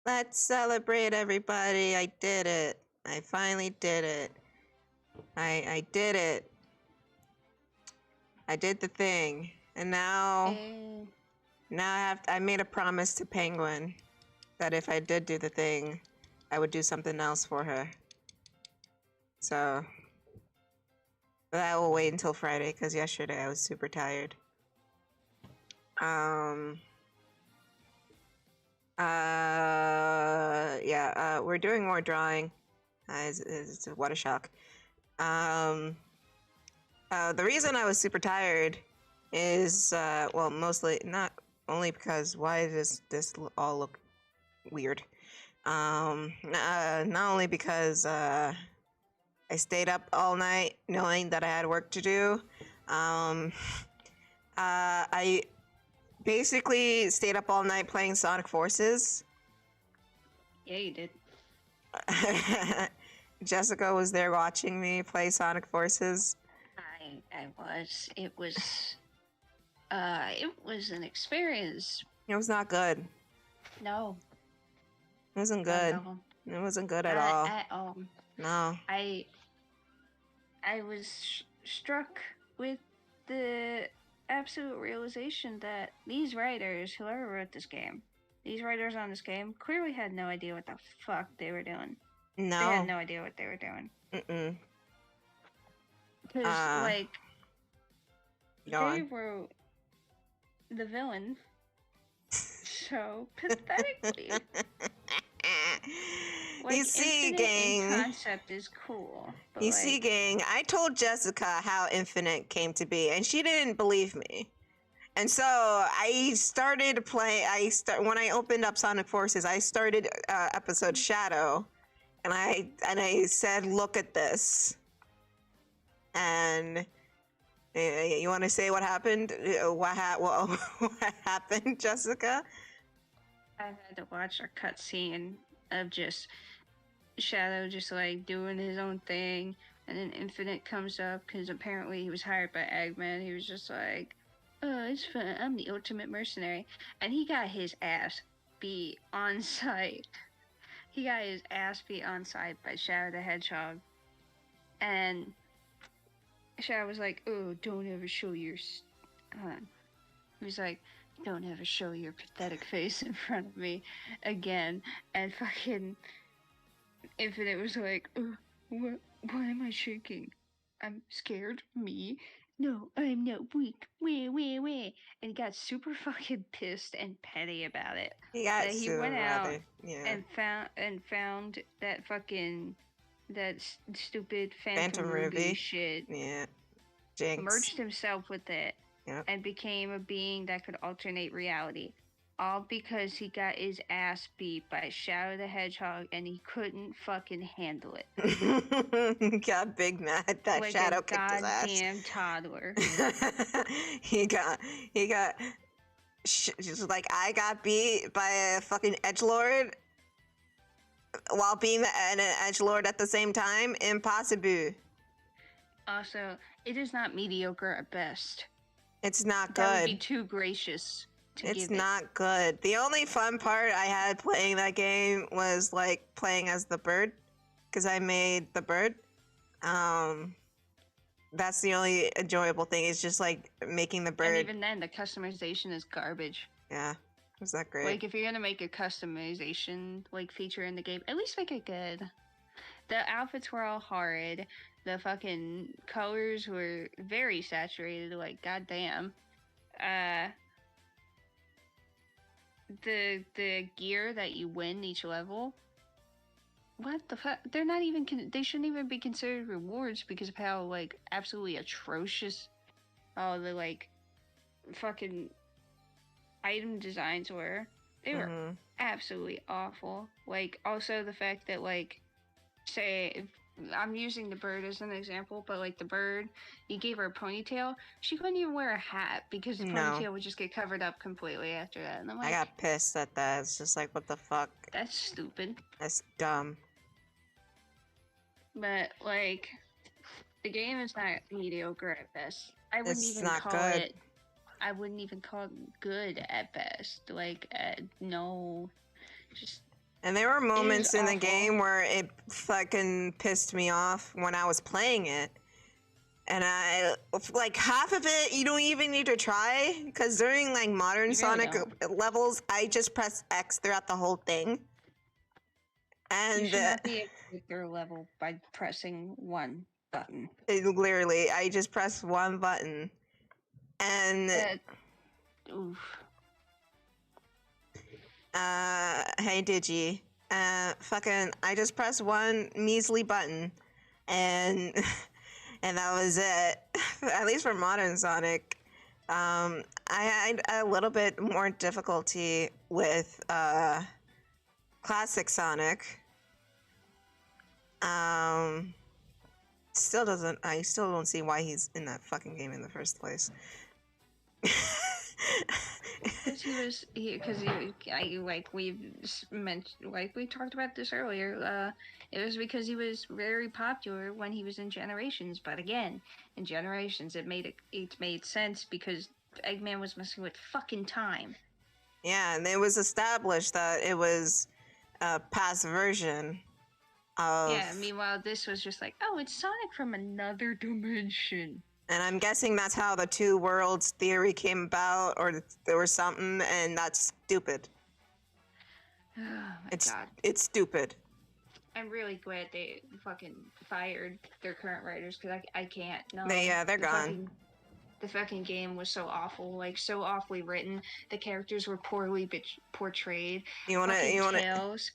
Let's celebrate, everybody. I did it. I finally did it. I did it. I did the thing. And now I made a promise to Penguin that if I did do the thing, I would do something else for her. So that will wait until Friday because yesterday I was super tired. We're doing more drawing. What a shock. The reason I was super tired is, mostly, not only because why does this all look weird? Not only because, I stayed up all night knowing that I had work to do. I basically stayed up all night playing Sonic Forces. Yeah, you did. Jessica was there watching me play Sonic Forces. I was. It was an experience. It was not good. No. It wasn't good. It wasn't good at all. At all. No. I was struck with the absolute realization that these writers, whoever wrote this game, these writers on this game clearly had no idea what the fuck they were doing. No. They had no idea what they were doing. Because, they wrote the villain so pathetically. You see, gang. Concept is cool. You see, gang. I told Jessica how Infinite came to be, and she didn't believe me. And so I started playing. When I opened up Sonic Forces, I started episode Shadow, and I said, "Look at this." And you want to say what happened? What happened, Jessica? I had to watch a cutscene of just Shadow just like doing his own thing, and then Infinite comes up because apparently he was hired by Eggman. He was just like, "Oh, it's fun. I'm the ultimate mercenary," and he got his ass beat on sight. He got his ass beat on sight by Shadow the Hedgehog, and Shadow was like, "Oh, don't ever show your." He was like, "Don't ever show your pathetic face in front of me again," and fucking Infinite was like, "Oh, what? Why am I shaking? I'm scared. Me? No, I'm not weak. Wah. And he got super fucking pissed and petty about it. He went out and found that fucking stupid Phantom Ruby shit. Yeah. Jinx. Merged himself with it. Yep. And became a being that could alternate reality. All because he got his ass beat by Shadow the Hedgehog and he couldn't fucking handle it. He got big mad that like Shadow a kicked his ass. goddamn toddler. he got just like, I got beat by a fucking edgelord while being an edgelord at the same time. Impossible. Also, it is not mediocre at best. It's not good. That would be too gracious. It's not good. The only fun part I had playing that game was like playing as the bird, because I made the bird. That's the only enjoyable thing. It's just like making the bird. And even then, the customization is garbage. Yeah, was that great? Like, if you're gonna make a customization like feature in the game, at least make it good. The outfits were all horrid. The fucking colors were very saturated. Like, goddamn. The gear that you win each level, what the fuck? They're not even they shouldn't even be considered rewards because of how like absolutely atrocious all the like fucking item designs were. They were absolutely awful. Like, also the fact that, like, say if I'm using the bird as an example, but like the bird, you gave her a ponytail, she couldn't even wear a hat because the ponytail would just get covered up completely after that. And I'm like, I got pissed at that. It's just like, what the fuck? That's stupid. That's dumb. But like, the game is not mediocre at best. I wouldn't even call it good at best. Like, no, just And there were moments in the game where it fucking pissed me off when I was playing it. And like half of it, you don't even need to try. Because during like modern Sonic levels, I just press X throughout the whole thing. And you should not be able to get through a level by pressing one button. Literally, I just press one button. And... oof. Hey Digi. Fucking, I just pressed one measly button, and and that was it. At least for modern Sonic. I had a little bit more difficulty with classic Sonic. Still doesn't. I still don't see why he's in that fucking game in the first place. Because like we talked about this earlier, it was because he was very popular when he was in Generations. But again, in Generations, it made sense because Eggman was messing with fucking time. Yeah, and it was established that it was a past version of... Yeah, meanwhile, this was just like, oh, it's Sonic from another dimension. And I'm guessing that's how the two worlds theory came about, or there was something, and that's stupid. Oh my God. It's stupid. I'm really glad they fucking fired their current writers, because I can't. No, they're gone. The fucking game was so awful, like so awfully written. The characters were poorly portrayed. Tails.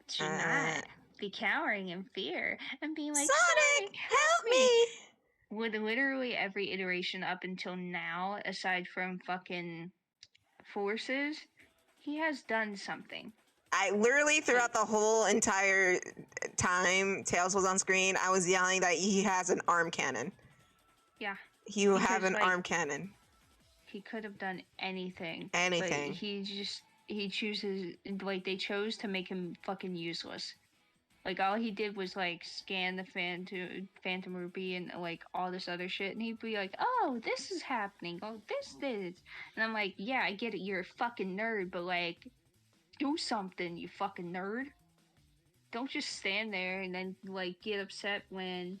Should not be cowering in fear and being like, Sonic, help me! With literally every iteration up until now, aside from fucking Forces, he has done something. I literally, throughout the whole entire time Tails was on screen, I was yelling that he has an arm cannon. Yeah. You have an arm cannon. He could have done anything. Anything. But he chooses, like, they chose to make him fucking useless. Like, all he did was, like, scan the Phantom Ruby and, like, all this other shit. And he'd be like, oh, this is happening. Oh, this is. And I'm like, yeah, I get it. You're a fucking nerd. But, like, do something, you fucking nerd. Don't just stand there and then, like, get upset when,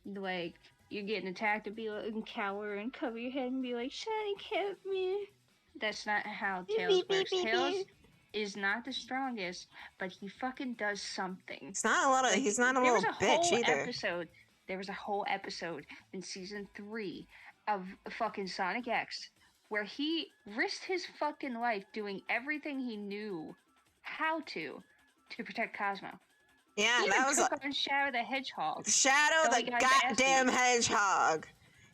like, you're getting attacked and be like, and cower and cover your head and be like, Sonic, help me. That's not how Tails works. Tails is not the strongest, but he fucking does something. He's not a little bitch either. There was a whole episode in season 3 of fucking Sonic X where he risked his fucking life doing everything he knew how to protect Cosmo. Yeah, that was on Shadow the Hedgehog. Shadow the goddamn Hedgehog.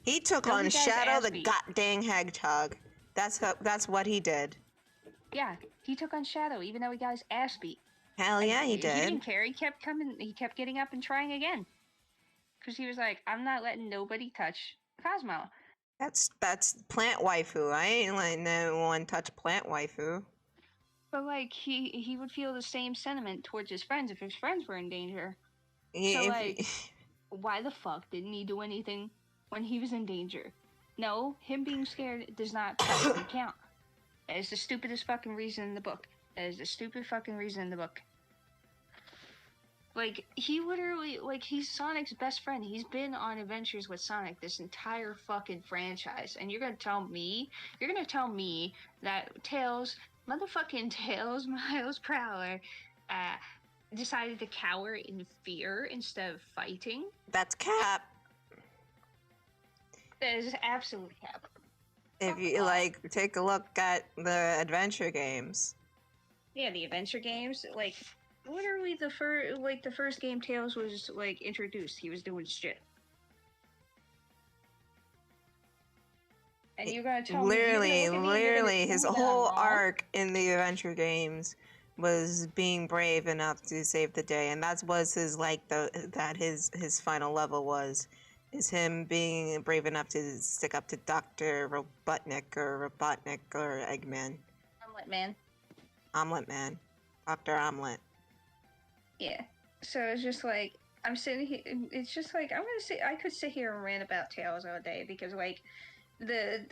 He took on Shadow the goddamn Hedgehog. That's what he did. Yeah, he took on Shadow, even though he got his ass beat. Hell yeah, he did. He didn't care. He kept coming. He kept getting up and trying again. Because he was like, I'm not letting nobody touch Cosmo. That's plant waifu. I ain't letting no one touch plant waifu. But, like, he would feel the same sentiment towards his friends if his friends were in danger. So, like, why the fuck didn't he do anything when he was in danger? No, him being scared does not count. That is the stupidest fucking reason in the book. That is the stupid fucking reason in the book. Like, he literally, like, he's Sonic's best friend. He's been on adventures with Sonic this entire fucking franchise. And you're gonna tell me that motherfucking Tails Miles Prowler, decided to cower in fear instead of fighting? That's cap. That is absolute cap. If you, like, take a look at the adventure games. Yeah, the adventure games, like, literally the first game Tails was, like, introduced, he was doing shit. And you're gonna tell me... Literally, his whole arc in the adventure games was being brave enough to save the day, and that was his, like, his final level was. Is him being brave enough to stick up to Dr. Robotnik or Eggman. Omelet Man. Dr. Omelet. Yeah. So it's just like, I'm sitting here, it's just like, I could sit here and rant about Tails all day because, like,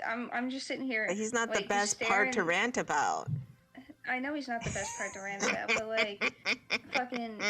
I'm just sitting here. But he's not like, the best part to rant about. I know he's not the best part to rant about, but like, fucking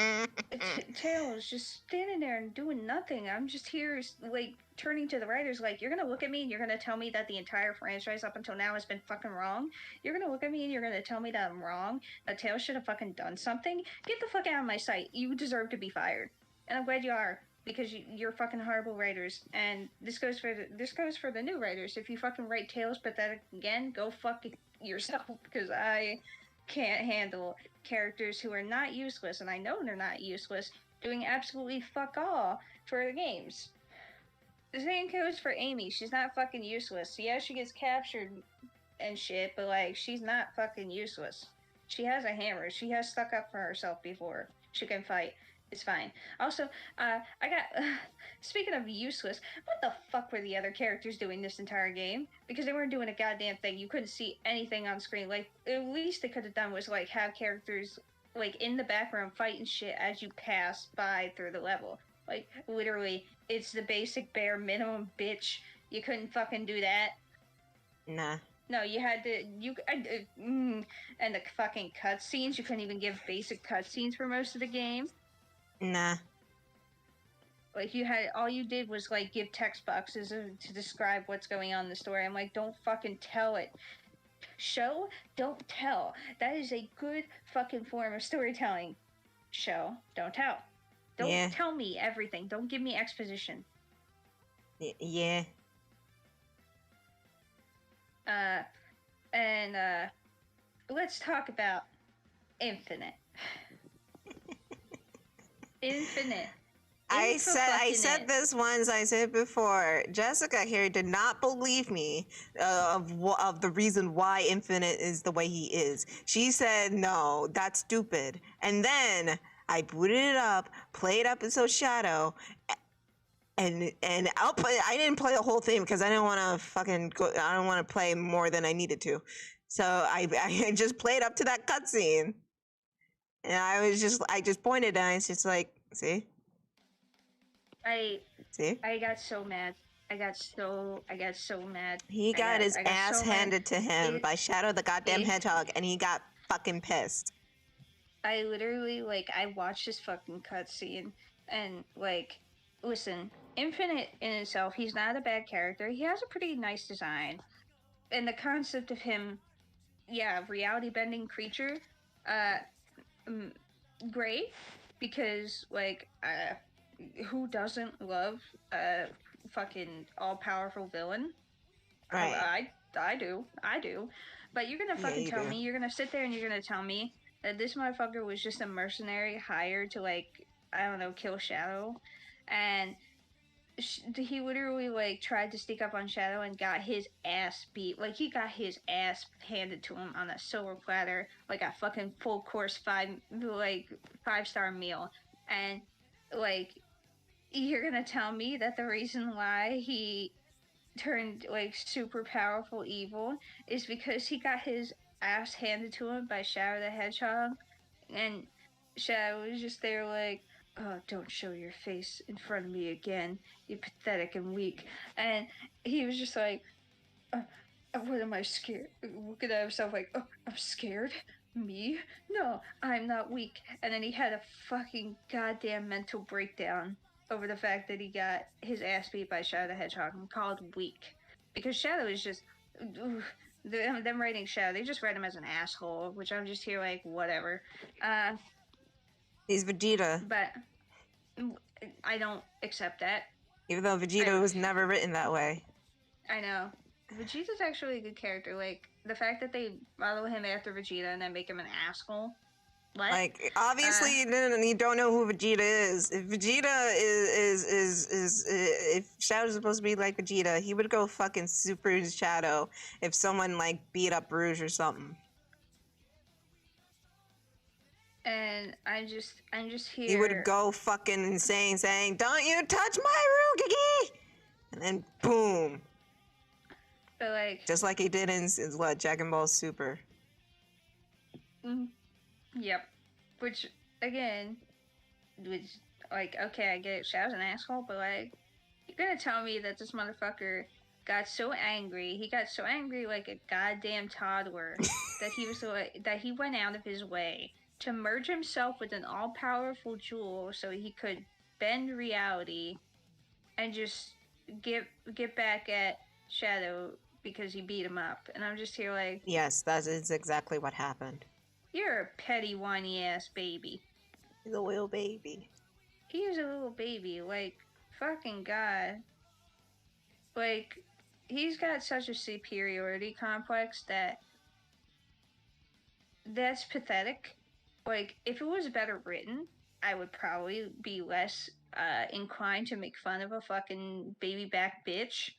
Tails just standing there and doing nothing. I'm just here, like, turning to the writers, like, you're gonna look at me and you're gonna tell me that the entire franchise up until now has been fucking wrong. You're gonna look at me and you're gonna tell me that I'm wrong. That Tails should have fucking done something. Get the fuck out of my sight. You deserve to be fired, and I'm glad you are. Because you're fucking horrible writers, and this goes for the new writers. If you fucking write Tails pathetic again, go fuck yourself. Because I can't handle characters who are not useless, and I know they're not useless, doing absolutely fuck all for the games. The same goes for Amy. She's not fucking useless. Yeah, she gets captured and shit, but like, she's not fucking useless. She has a hammer. She has stuck up for herself before. She can fight. It's fine. Also, I got... speaking of useless, what the fuck were the other characters doing this entire game? Because they weren't doing a goddamn thing. You couldn't see anything on screen. Like, at least they could have done was, like, have characters, like, in the background fighting shit as you pass by through the level. Like, literally, it's the basic bare minimum, bitch. You couldn't fucking do that. Nah. No, you had to, and the fucking cutscenes, you couldn't even give basic cutscenes for most of the game. Nah. Like, all you did was, like, give text boxes to describe what's going on in the story. I'm like, don't fucking tell it. Show, don't tell. That is a good fucking form of storytelling. Show, don't tell. Don't tell me everything. Don't give me exposition. Yeah. Let's talk about Infinite. Infinite. I said this once. I said before. Jessica here did not believe me of the reason why Infinite is the way he is. She said no, that's stupid. And then I booted it up, played episode Shadow, and I didn't play the whole thing because I didn't want to fucking go. I don't want to play more than I needed to. So I just played up to that cutscene, and I just pointed and I was just like, see. I got so mad. I got so mad. He got his ass handed to him by Shadow the goddamn Hedgehog, and he got fucking pissed. I literally, like, I watched this fucking cutscene, and, like, listen, Infinite in itself, he's not a bad character. He has a pretty nice design. And the concept of him, reality-bending creature, great, because, like, who doesn't love a fucking all-powerful villain? Right. I do. But you're gonna fucking tell me, you're gonna sit there and you're gonna tell me that this motherfucker was just a mercenary hired to, like, I don't know, kill Shadow, and he literally, like, tried to sneak up on Shadow and got his ass beat. Like, he got his ass handed to him on a silver platter, like a fucking full course 5-star meal. And, like, you're gonna tell me that the reason why he turned, like, super powerful evil is because he got his ass handed to him by Shadow the Hedgehog, and Shadow was just there like, oh, don't show your face in front of me again, you pathetic and weak. And he was just like, what am I scared? Looking at himself like, oh, I'm scared? Me? No, I'm not weak. And then he had a fucking goddamn mental breakdown over the fact that he got his ass beat by Shadow the Hedgehog and called weak. Because Shadow is just... them writing Shadow, they just write him as an asshole, which I'm just here like, whatever. He's Vegeta. But I don't accept that. Even though Vegeta was never written that way. I know. Vegeta's actually a good character. Like, the fact that they model him after Vegeta and then make him an asshole. What? Like, obviously, you don't know who Vegeta is. If Vegeta if Shadow's supposed to be like Vegeta, he would go fucking Super Shadow if someone, like, beat up Rouge or something. And I'm just here. He would go fucking insane saying, "Don't you touch my Rugigi!" And then, boom. But, like... Just like he did in, Dragon Ball Super. Yep. Which, again, like, okay, I get it, Shadow's an asshole, but, like, you're gonna tell me that this motherfucker got so angry. He got so angry like a goddamn toddler that he went out of his way to merge himself with an all-powerful jewel so he could bend reality and just get back at Shadow because he beat him up. And I'm just here like, yes, that is exactly what happened. You're a petty, whiny ass baby. He's a little baby. He is a little baby. Like, fucking God. Like, he's got such a superiority complex that's pathetic. Like, if it was better written, I would probably be less inclined to make fun of a fucking baby back bitch.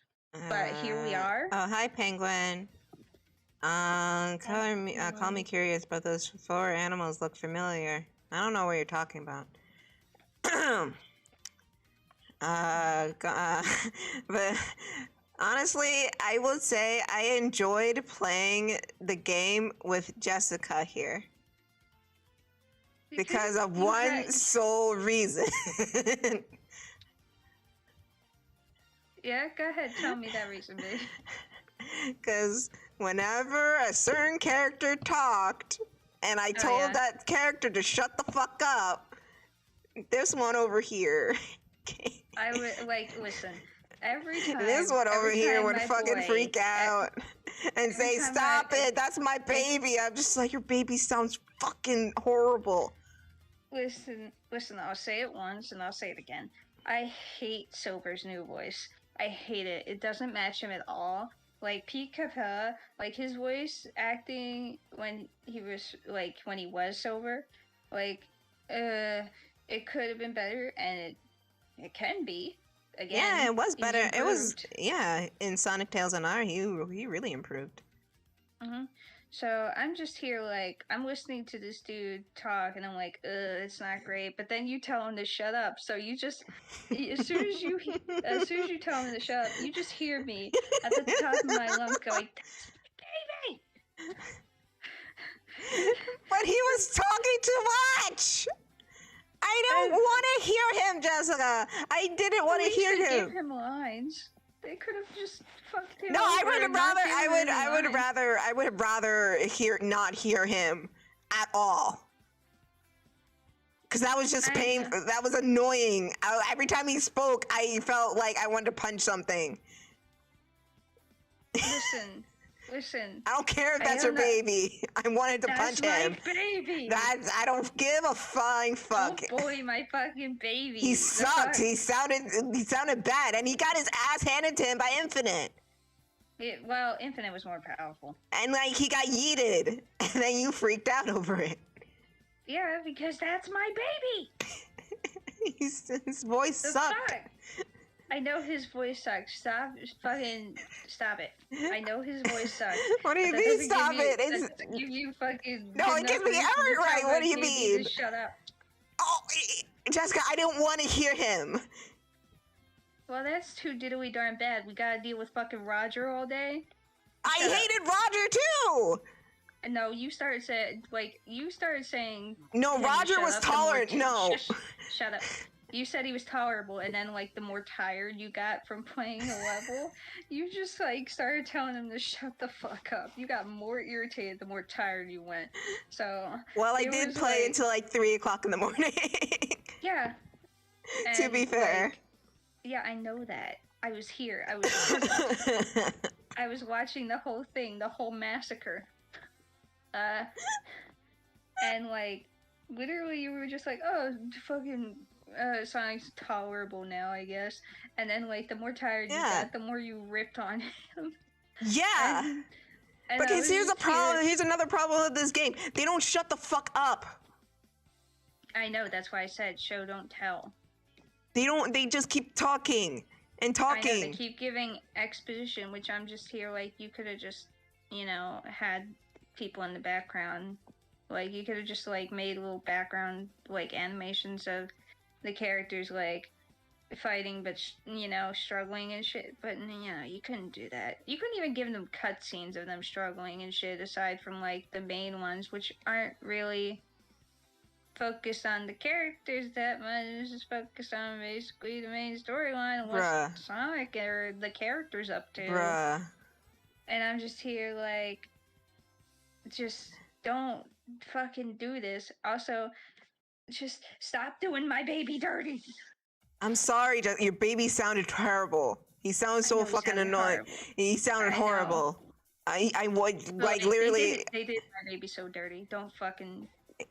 But here we are. Oh, hi, Penguin. Call me curious, but those 4 animals look familiar. I don't know what you're talking about. But honestly, I will say I enjoyed playing the game with Jessica here. Because of one sole reason. Yeah, go ahead. Tell me that reason, babe. Because whenever a certain character talked, and I told that character to shut the fuck up, this one over here. I would, like, listen, every time. This one over here would fucking freak out and say, stop it, that's my baby. I'm just like, your baby sounds fucking horrible. Listen, I'll say it once and I'll say it again. I hate Silver's new voice. I hate it. It doesn't match him at all. Like, Pete Capella, like, his voice acting when he was Silver, like, it could have been better, and it can be. Again, yeah, it was better. It was, in Sonic Tales and R, he really improved. Mm-hmm. So I'm just here, like, I'm listening to this dude talk, and I'm like, it's not great. But then you tell him to shut up. So you just, as soon as you tell him to shut up, you just hear me at the top of my lungs going, "Baby!" But he was talking too much. I don't want to hear him, Jessica. I didn't want to hear him. Give him lines. They could have just fucked him. No, over I would rather not hear him at all. Cause that was just painful. That was annoying. Every time he spoke, I felt like I wanted to punch something. Listen. I don't care if that's your baby. I wanted to punch him. That's my baby. I don't give a flying fuck. Don't bully my fucking baby. He sucked. He sounded bad, and he got his ass handed to him by Infinite. Well, Infinite was more powerful. And like he got yeeted, and then you freaked out over it. Yeah, because that's my baby. His voice sucked. I know his voice sucks. Stop it. I know his voice sucks. What do you mean stop it? It's give you fucking. No, it gives me every right. What do you mean? Shut up. Oh, Jessica, I didn't want to hear him. Well, that's too diddly darn bad. We gotta deal with fucking Roger all day. I hated Roger too. No, you started saying. No, Roger was tolerant. No. Shut up. You said he was tolerable, and then, like, the more tired you got from playing the level, you just, like, started telling him to shut the fuck up. You got more irritated the more tired you went. So. Well, I did play until, like, 3 o'clock in the morning. Yeah. To be fair. Yeah, I know that. I was here. I was watching the whole thing, the whole massacre. And, like, literally you were just like, oh, fucking... Sonic's tolerable now, I guess. And then, like, the more tired you got, the more you ripped on him. Yeah. And because here's a problem. Here's another problem with this game. They don't shut the fuck up. I know. That's why I said show, don't tell. They don't. They just keep talking and talking. I know, they keep giving exposition, which I'm just here. Like, you could have just, had people in the background. Like, you could have just, like, made little background, like, animations of the characters, like, fighting but struggling and shit, but you couldn't do that. You couldn't even give them cutscenes of them struggling and shit, aside from, like, the main ones, which aren't really focus on the characters that much. Just focus on basically the main storyline and what Bruh. Sonic or the characters up to. Bruh. And I'm just here like, just don't fucking do this. Also, just stop doing my baby dirty. I'm sorry, your baby sounded terrible. He sounds so fucking annoying. He sounded horrible. I would like literally. They did my baby so dirty. Don't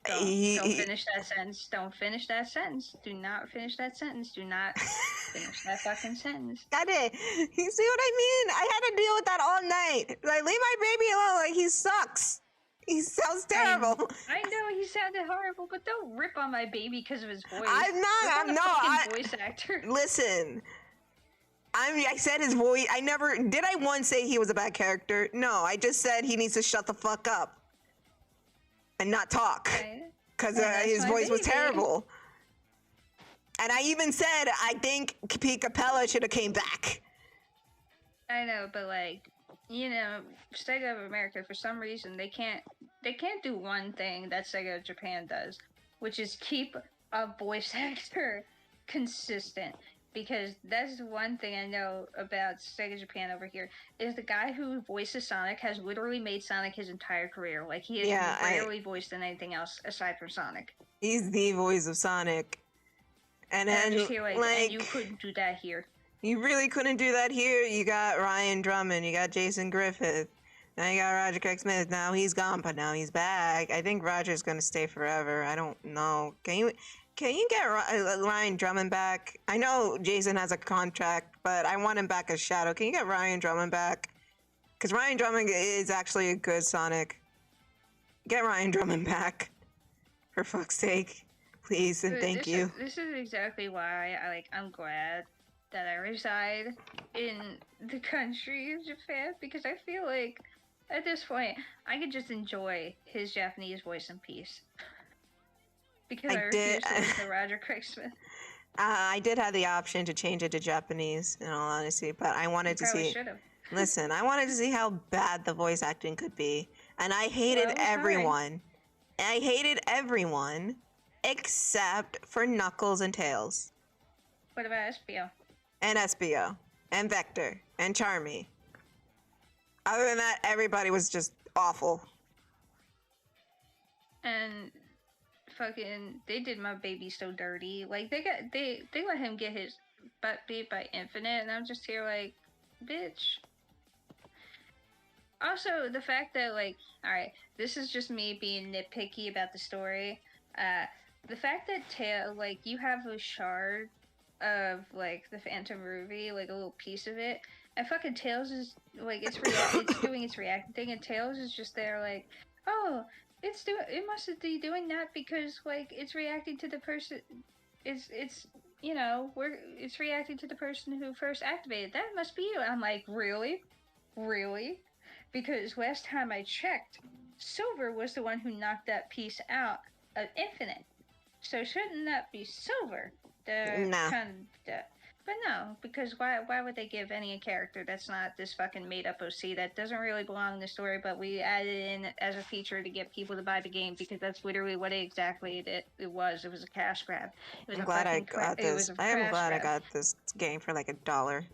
finish that sentence. Don't finish that sentence. Do not finish that sentence. Do not finish that fucking sentence. Got it. You see what I mean? I had to deal with that all night. Like, leave my baby alone. Like, he sucks. He sounds terrible. I know he sounded horrible, but don't rip on my baby because of his voice. I'm not. Voice actor. Listen. I said his voice. I never did. I once say he was a bad character. No, I just said he needs to shut the fuck up and not talk because his voice was terrible. And I even said I think Pete Capella should have came back. I know, but like, you know, Sega of America, for some reason they can't do one thing that Sega of Japan does, which is keep a voice actor consistent. Because that's one thing I know about Sega Japan over here, is the guy who voices Sonic has literally made Sonic his entire career. Like, he has rarely voiced in anything else aside from Sonic. He's the voice of Sonic. And then, just here, like, and you couldn't do that here. You really couldn't do that here. You got Ryan Drummond, you got Jason Griffith, now you got Roger Craig Smith. Now he's gone, but now he's back. I think Roger's gonna stay forever. I don't know. Can you get Ryan Drummond back? I know Jason has a contract, but I want him back as Shadow. Can you get Ryan Drummond back? Because Ryan Drummond is actually a good Sonic. Get Ryan Drummond back. For fuck's sake. Please and thank you. This is exactly why I'm glad that I reside in the country of Japan, because I feel like at this point I could just enjoy his Japanese voice in peace. Because I refuse to listen to Roger Craig Smith. I did have the option to change it to Japanese, in all honesty, but I wanted to see. Listen, I wanted to see how bad the voice acting could be, and I hated everyone. I hated everyone except for Knuckles and Tails. What about Espio? And Espio, and Vector, and Charmy. Other than that, everybody was just awful. And fucking, they did my baby so dirty. Like, they let him get his butt beat by Infinite, and I'm just here like, bitch. Also, the fact that, like, alright, this is just me being nitpicky about the story. The fact that like, you have a shard of, like, the Phantom Ruby, like, a little piece of it, and fucking Tails is, like, it's doing its reacting thing, and Tails is just there like, oh, it must be doing that because, like, it's reacting to the person. It's you know, it's reacting to the person who first activated. That must be you. I'm like, really? Because last time I checked, Silver was the one who knocked that piece out of Infinite. So shouldn't that be Silver? But no, because why would they give any character that's not this fucking made up OC that doesn't really belong in the story, but we added in as a feature to get people to buy the game, because that's literally what it was. It was a cash grab. I'm glad I got this. I am glad I got this game for like $1.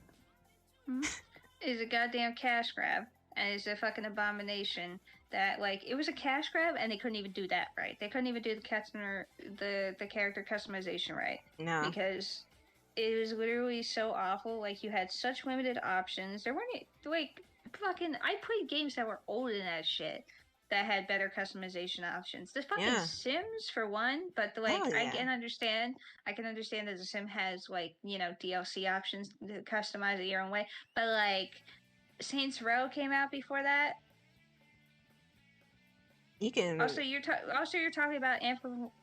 It's a goddamn cash grab, and it's a fucking abomination that, like, it was a cash grab and they couldn't even do that right. They couldn't even do the character customization right. No. Because it was literally so awful. Like, you had such limited options. There weren't, like, fucking, I played games that were older than that shit that had better customization options. The fucking Sims, for one, but, like, I can understand that the Sim has, like, you know, DLC options to customize it your own way, but, like, Saints Row came out before that. You can. Also, you're talking about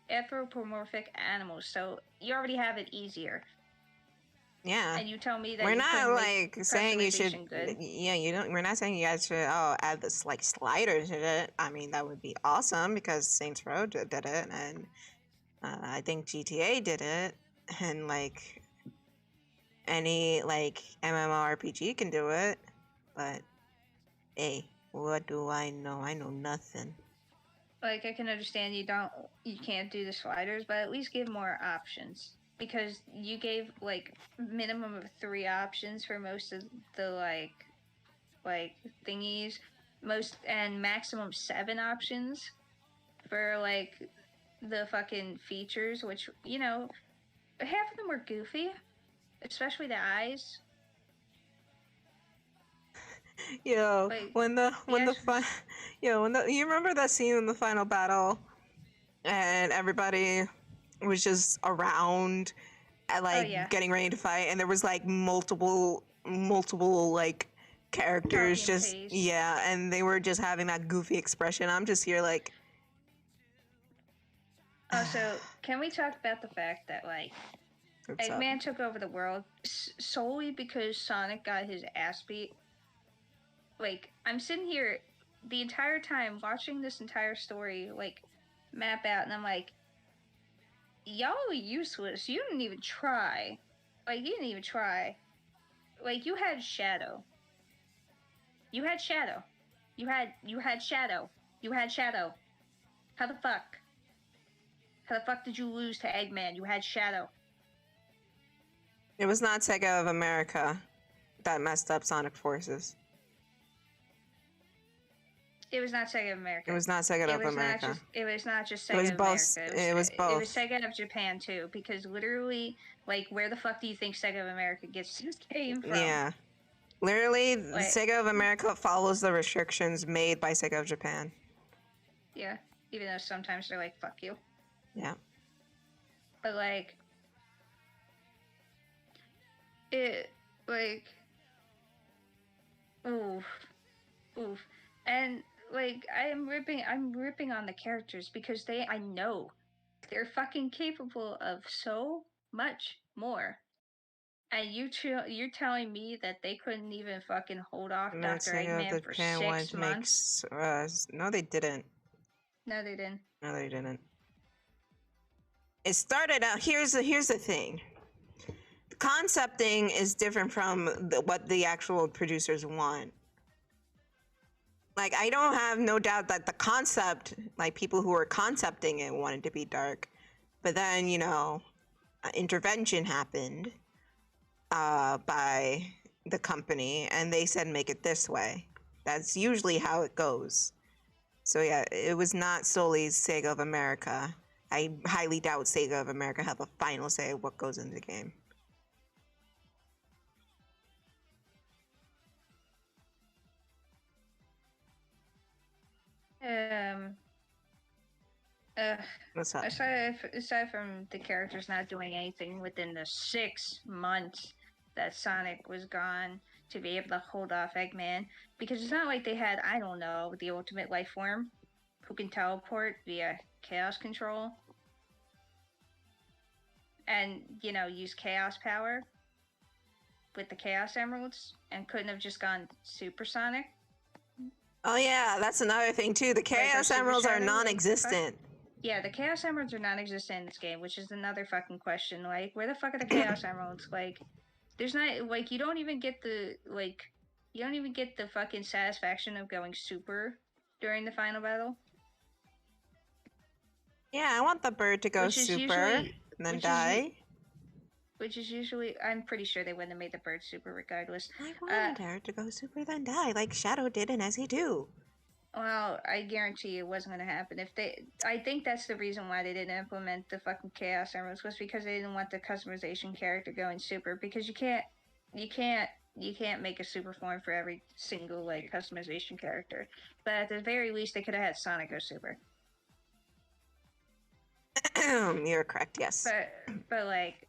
anthropomorphic animals, so you already have it easier. Yeah. And you tell me that we're not like saying you should. Good. Yeah, you don't. We're not saying you guys should add this like slider to it. I mean, that would be awesome because Saints Row did it, and I think GTA did it, and like any like MMORPG can do it. But hey, what do I know? I know nothing. Like, I can understand you can't do the sliders, but at least give more options. Because you gave, like, minimum of 3 options for most of the, like thingies. And maximum 7 options for, like, the fucking features, which, you know, half of them were goofy. Especially the eyes. Yo, Like, you remember that scene in the final battle, and everybody was just around, and getting ready to fight, and there was like multiple like characters and they were just having that goofy expression. I'm just here like. So can we talk about the fact that like Eggman took over the world solely because Sonic got his ass beat? Like, I'm sitting here the entire time watching this entire story, like, map out, and I'm like, y'all are useless. You didn't even try. Like, you didn't even try. Like, you had Shadow. You had Shadow. You had Shadow. You had Shadow. How the fuck? How the fuck did you lose to Eggman? You had Shadow. It was not Sega of America that messed up Sonic Forces. It was not Sega of America. It was not Sega of America. It was not just Sega of America. It was both. It was Sega of Japan too, because literally, like, where the fuck do you think Sega of America gets this game from? Yeah. Literally, Sega of America follows the restrictions made by Sega of Japan. Yeah, even though sometimes they're like, fuck you. Yeah. But, like, it, like, oof. And, like, I'm ripping on the characters because I know they're fucking capable of so much more. And you're telling me that they couldn't even fucking hold off Dr. Eggman for 6 months? No, they didn't. No, they didn't. No, they didn't. It started out. Here's the thing. The concepting is different from what the actual producers want. Like, I don't have no doubt that the concept, like, people who were concepting it wanted to be dark, but then, you know, intervention happened by the company, and they said make it this way. That's usually how it goes. So yeah, it was not solely Sega of America. I highly doubt Sega of America have a final say of what goes in the game. Aside from the characters not doing anything within the 6 months that Sonic was gone to be able to hold off Eggman, because it's not like they had, I don't know, the ultimate life form who can teleport via chaos control and, you know, use chaos power with the Chaos Emeralds and couldn't have just gone supersonic. Oh yeah, that's another thing too. The Chaos Emeralds are non-existent. Yeah, the Chaos Emeralds are non-existent in this game, which is another fucking question. Like, where the fuck are the Chaos Emeralds? Like, there's not, like, you don't even get the fucking satisfaction of going super during the final battle. Yeah, I want the bird to go super and then die. Which is usually, I'm pretty sure they wouldn't have made the bird super regardless. I wanted her to go super then die, like Shadow did in SE2. Well, I guarantee you it wasn't going to happen. I think that's the reason why they didn't implement the fucking Chaos Emeralds, was because they didn't want the customization character going super, because you can't make a super form for every single, like, customization character. But at the very least, they could have had Sonic go super. You're correct, yes. But like,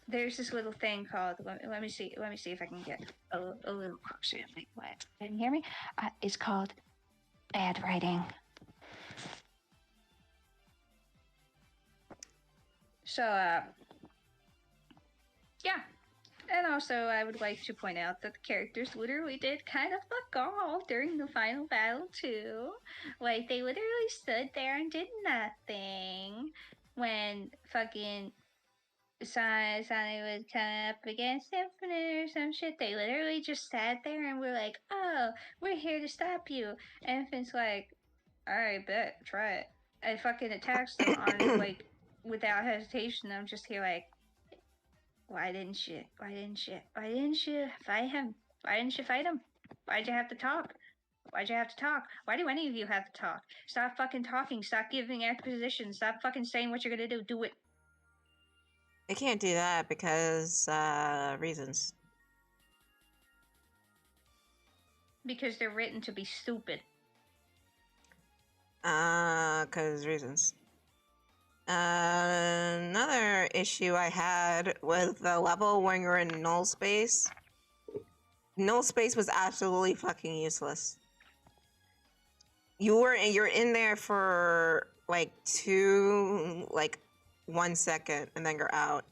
there's this little thing called, let me see if I can get a little closer. What? Can you hear me? It's called ad writing. So, yeah. And also, I would like to point out that the characters literally did kind of fuck off during the final battle, too. Like, they literally stood there and did nothing when fucking Sonic was coming up against Infinite or some shit. They literally just sat there and were like, oh, we're here to stop you. And Infinite's like, Alright, bet. Try it. I fucking attacks them on it, like, without hesitation. I'm just here like, why didn't you? Why didn't you? Why didn't you fight him? Why didn't you fight him? Why'd you have to talk? Why'd you have to talk? Why do any of you have to talk? Stop fucking talking. Stop giving exposition. Stop fucking saying what you're gonna do. Do it. I can't do that because, reasons. Because they're written to be stupid. Cause reasons. Another issue I had with the level when you're in null space. Null space was absolutely fucking useless. You're in there for like 1 second and then you're out.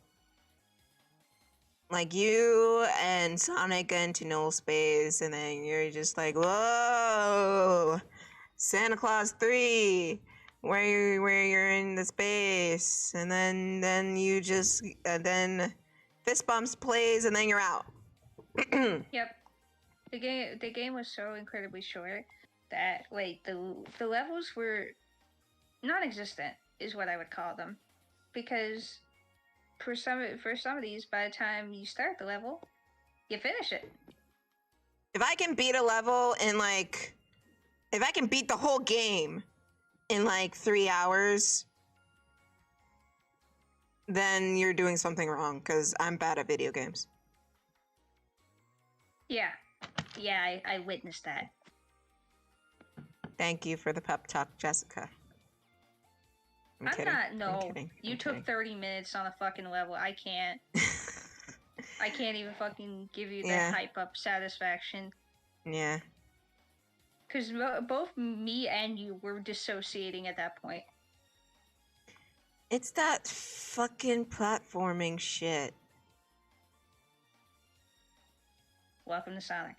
Like you and Sonic get into null space and then you're just like, whoa, Santa Claus 3, where you're in the space, and then you just then fist bumps plays and then you're out. Yep. The game was so incredibly short that like the levels were non-existent is what I would call them, because for some of these, by the time you start the level, you finish it. If I can beat a level in if I can beat the whole game in 3 hours, then you're doing something wrong, because I'm bad at video games. Yeah, I witnessed that. Thank you for the pep talk, Jessica. I'm kidding. No. I'm kidding. You took 30 minutes on a fucking level. I can't. I can't even fucking give you that hype up satisfaction. Yeah. Because both me and you were dissociating at that point. It's that fucking platforming shit. Welcome to Sonic.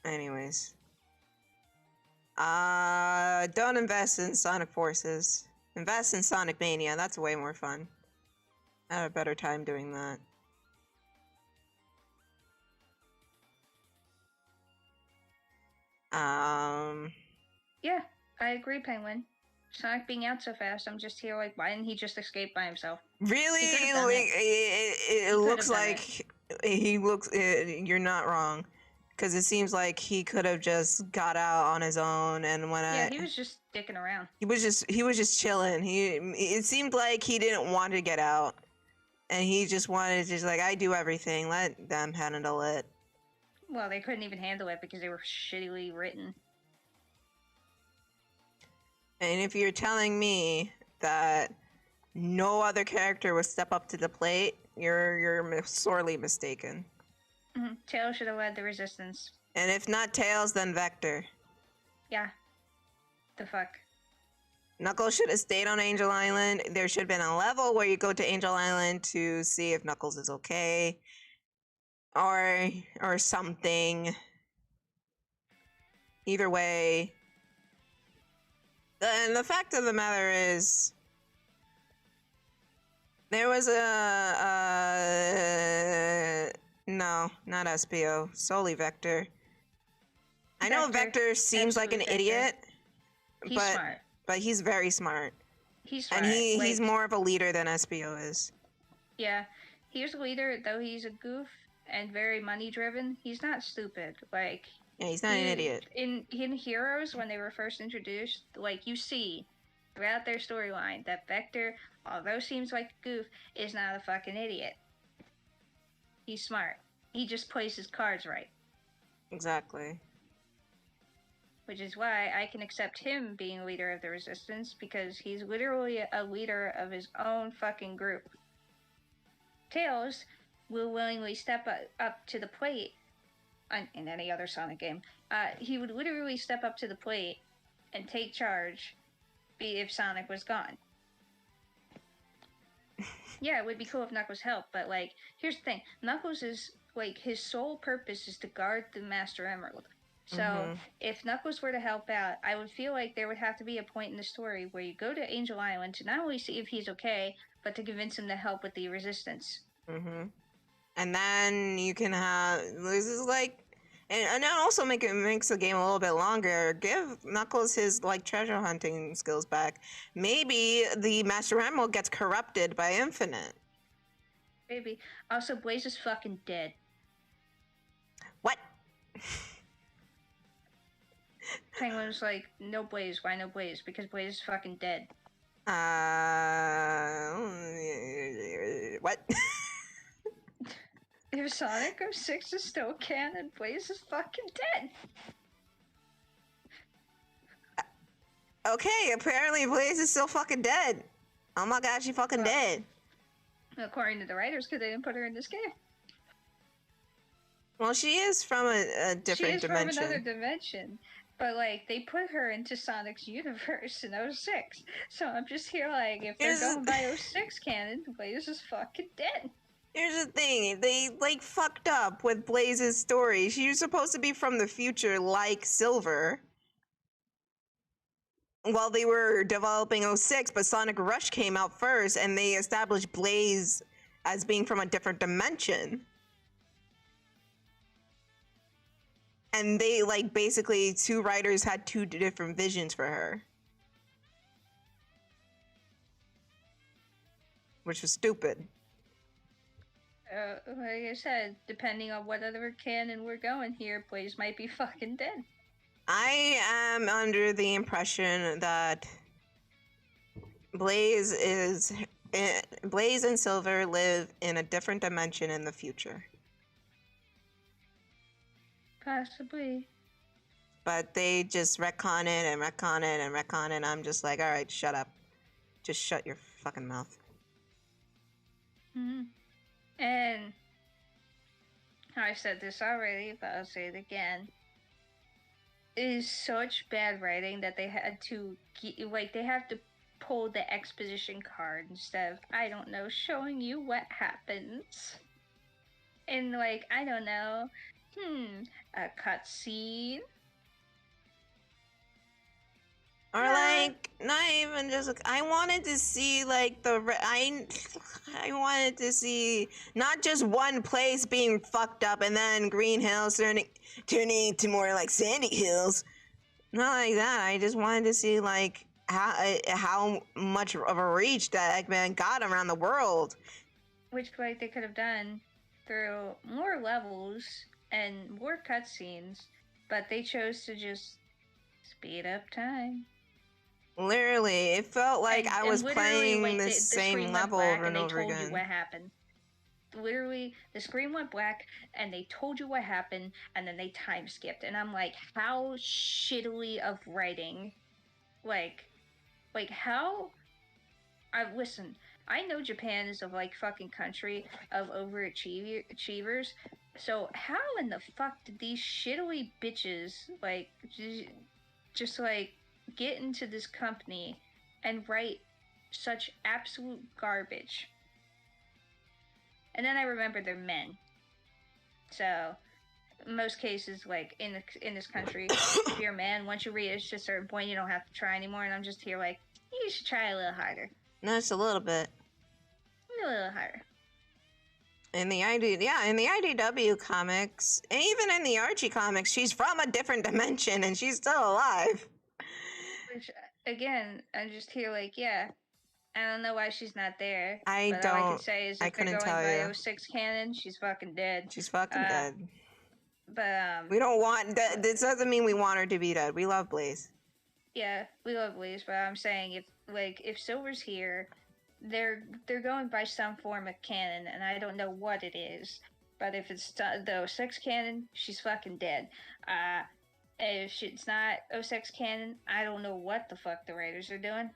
Anyways. Don't invest in Sonic Forces. Invest in Sonic Mania. That's way more fun. I had a better time doing that. Yeah, I agree, Penguin. Sonic being out so fast, I'm just here like, why didn't he just escape by himself? Really? It looks like you're not wrong. Because it seems like he could have just got out on his own, and when he was just dicking around. He was just chilling. It seemed like he didn't want to get out, and he just wanted to I do everything. Let them handle it. Well, they couldn't even handle it because they were shittily written. And if you're telling me that no other character would step up to the plate, you're sorely mistaken. Mm-hmm. Tails should have led the resistance. And if not Tails, then Vector. Yeah. The fuck? Knuckles should have stayed on Angel Island. There should have been a level where you go to Angel Island to see if Knuckles is okay. Or something. Either way. And the fact of the matter is, there was no, not SPO, solely Vector. I know Vector seems like an idiot, but he's very smart. He's smart. And he's more of a leader than SPO is. Yeah, he's a leader, though he's a goof and very money driven. He's not stupid. Yeah, he's not an idiot. In Heroes, when they were first introduced, you see throughout their storyline that Vector, although seems like a goof, is not a fucking idiot. He's smart. He just plays his cards right. Exactly. Which is why I can accept him being leader of the Resistance, because he's literally a leader of his own fucking group. Tails will willingly step up to the plate in any other Sonic game. He would literally step up to the plate and take charge if Sonic was gone. Yeah, it would be cool if Knuckles helped, but here's the thing. Knuckles is his sole purpose is to guard the Master Emerald. So if Knuckles were to help out, I would feel like there would have to be a point in the story where you go to Angel Island to not only see if he's okay, but to convince him to help with the Resistance. And then you can have, this is And also makes the game a little bit longer. Give Knuckles his like treasure hunting skills back. Maybe the Master Emerald gets corrupted by Infinite. Maybe. Also, Blaze is fucking dead. What? Penguin was like, no Blaze. Why no Blaze? Because Blaze is fucking dead. What? If Sonic 06 is still canon, Blaze is fucking dead. Okay, apparently Blaze is still fucking dead. Oh my god, she fucking dead. According to the writers, because they didn't put her in this game. Well, she is from a different dimension. From another dimension. But, like, they put her into Sonic's universe in 06. So I'm just here, like, if they're going by 06 canon, Blaze is fucking dead. Here's the thing. They, like, fucked up with Blaze's story. She was supposed to be from the future like Silver while they were developing 06, but Sonic Rush came out first, and they established Blaze as being from a different dimension. And they, like, basically, two writers had two different visions for her. Which was stupid. Like I said, depending on what other canon we're going here, Blaze might be fucking dead. I am under the impression that Blaze and Silver live in a different dimension in the future. Possibly. But they just retcon it and retcon it and retcon it, and I'm just like, alright, shut up. Just shut your fucking mouth. Mm-hmm. And I said this already, but I'll say it again. It is such bad writing that they had to, like, they have to pull the exposition card instead of, I don't know, showing you what happens. And, like, I don't know, a cutscene. Or like, not even just. I wanted to see like I wanted to see not just one place being fucked up and then Green Hills turning into more like Sandy Hills. Not like that. I just wanted to see like how much of a reach that Eggman got around the world. Which like they could have done through more levels and more cutscenes, but they chose to just speed up time. Literally, it felt like I was playing like, the same level over and over again. They told you what happened. Literally, the screen went black, and they told you what happened, and then they time skipped. And I'm like, how shittily of writing, like how? Listen, I know Japan is a like fucking country of overachievers. So how in the fuck did these shittily bitches like just like get into this company and write such absolute garbage? And then I remember they're men. So, in most cases, like in this country, if you're a man, once you reach a certain point, you don't have to try anymore. And I'm just here like, you should try a little harder. No, just a little bit. A little harder. In the IDW comics, and even in the Archie comics, she's from a different dimension and she's still alive. Which, again, I'm just here like, yeah, I don't know why she's not there. All I can say is if they're going by 06 canon, she's fucking dead. She's fucking dead. But, we don't want that. This doesn't mean we want her to be dead. We love Blaze. Yeah, we love Blaze, but I'm saying if Silver's here, they're going by some form of canon, and I don't know what it is. But if it's the 06 canon, she's fucking dead. If it's not 06 canon, I don't know what the fuck the writers are doing.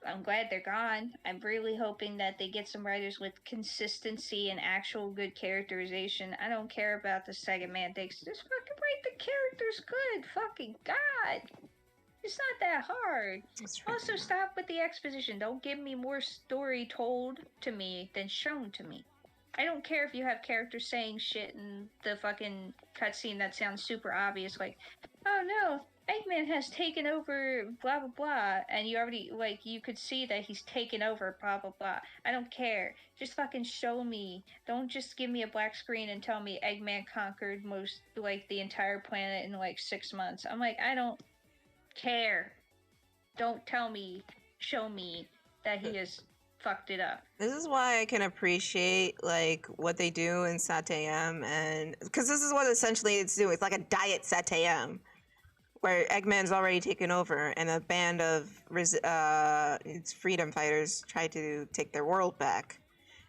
I'm glad they're gone. I'm really hoping that they get some writers with consistency and actual good characterization. I don't care about the Sega mandates. Just fucking write the characters good. Fucking God. It's not that hard. Also, stop with the exposition. Don't give me more story told to me than shown to me. I don't care if you have characters saying shit in the fucking cutscene that sounds super obvious, like, oh no, Eggman has taken over blah blah blah, and you already, like, you could see that he's taken over blah blah blah. I don't care. Just fucking show me. Don't just give me a black screen and tell me Eggman conquered most, like, the entire planet in like 6 months. I'm like, I don't care. Don't tell me. Show me that he has fucked it up. This is why I can appreciate like what they do in Satayam, and because this is what essentially it's doing. It's like a diet Satayam, where Eggman's already taken over, and a band of its freedom fighters try to take their world back.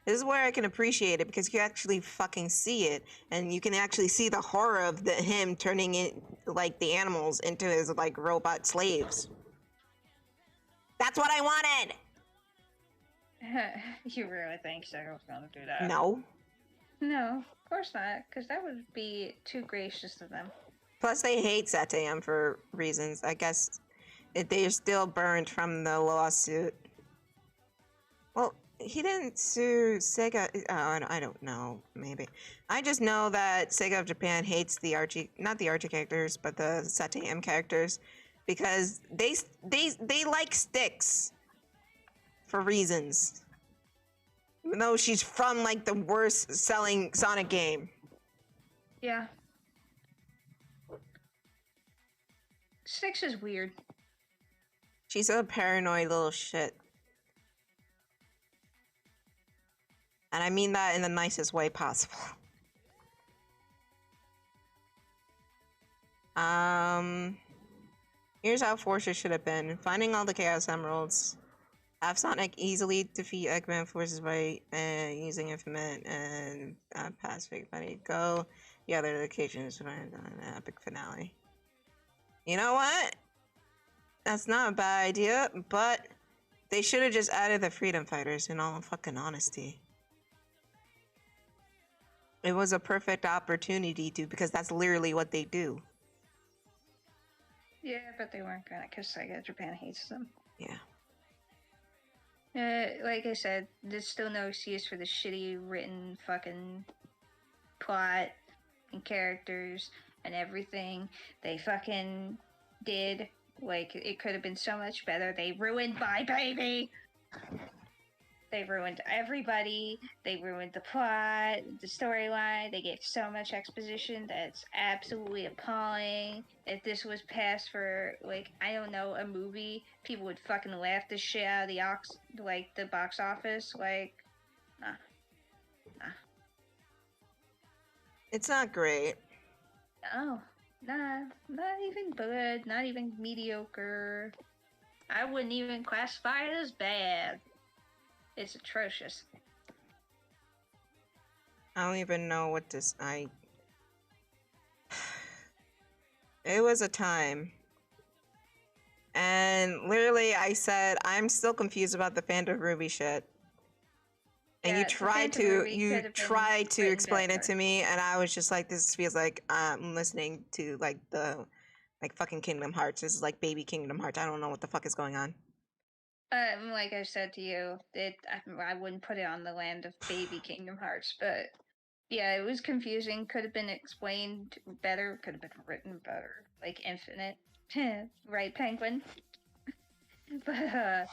This is where I can appreciate it, because you actually fucking see it, and you can actually see the horror of him turning it, like, the animals into his like robot slaves. That's what I wanted. You really think Sega's gonna do that? No. No, of course not, because that would be too gracious of them. Plus, they hate Satayam for reasons. I guess they're still burned from the lawsuit. Well, he didn't sue Sega. I don't know. Maybe. I just know that Sega of Japan hates the not the Archie characters, but the Satayam characters, because they like Styx for reasons. Even though she's from like the worst selling Sonic game. Yeah. Styx is weird. She's a paranoid little shit. And I mean that in the nicest way possible. Here's how Forces should have been. Finding all the Chaos Emeralds. Have Sonic easily defeat Eggman forces by using Infinite and pass Big Buddy. Go. The other locations on an epic finale. You know what? That's not a bad idea, but they should have just added the Freedom Fighters, in all fucking honesty. It was a perfect opportunity to, because that's literally what they do. Yeah, but they weren't gonna, because Sega Japan hates them. Yeah. Like I said, there's still no excuse for the shitty written fucking plot and characters and everything they fucking did. Like, it could have been so much better. They ruined my baby! They ruined everybody. They ruined the plot, the storyline. They gave so much exposition that's absolutely appalling. If this was passed for, like, I don't know, a movie, people would fucking laugh the shit out of the box office. Like, nah. It's not great. No, nah, not even good, not even mediocre. I wouldn't even classify it as bad. It's atrocious. I don't even know what this. It was a time. And literally, I said, I'm still confused about the Phantom Ruby shit. And you tried to explain it to me, and I was just like, this feels like I'm listening to like fucking Kingdom Hearts. This is like baby Kingdom Hearts. I don't know what the fuck is going on. Like I said to you, I wouldn't put it on the land of baby Kingdom Hearts, but yeah, it was confusing. Could have been explained better. Could have been written better. Like Infinite, right, Penguin? But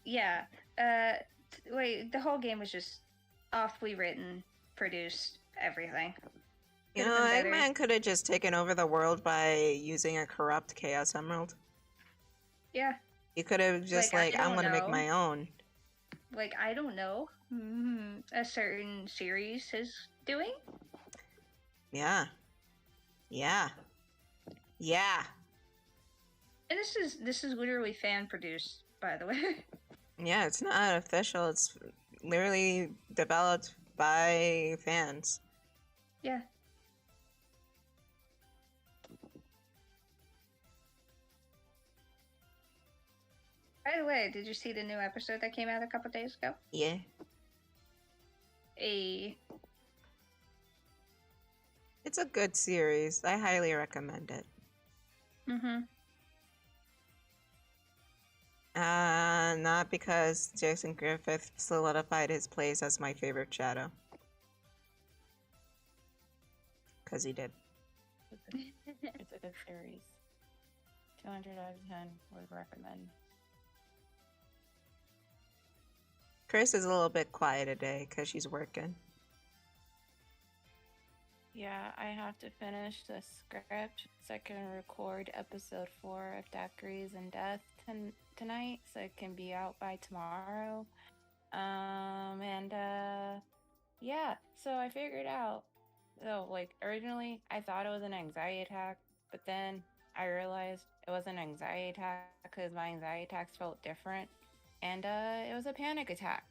yeah, wait, the whole game was just awfully written, produced, everything. You know, Eggman could have just taken over the world by using a corrupt Chaos Emerald. Yeah. You could have just I'm gonna make my own. Like, I don't know. A certain series is doing? Yeah. Yeah. Yeah. And this is literally fan produced, by the way. Yeah, it's not official. It's literally developed by fans. Yeah. By the way, did you see the new episode that came out a couple days ago? Yeah. It's a good series. I highly recommend it. Not because Jason Griffith solidified his place as my favorite shadow. Because he did. It's a good series. 200 out of 10 would recommend. Kris is a little bit quiet today because she's working. Yeah, I have to finish the script so I can record episode 4 of Daiquiris and Death tonight, so it can be out by tomorrow. Yeah, so I figured out. So, like, originally I thought it was an anxiety attack, but then I realized it was an anxiety attack because my anxiety attacks felt different, and it was a panic attack.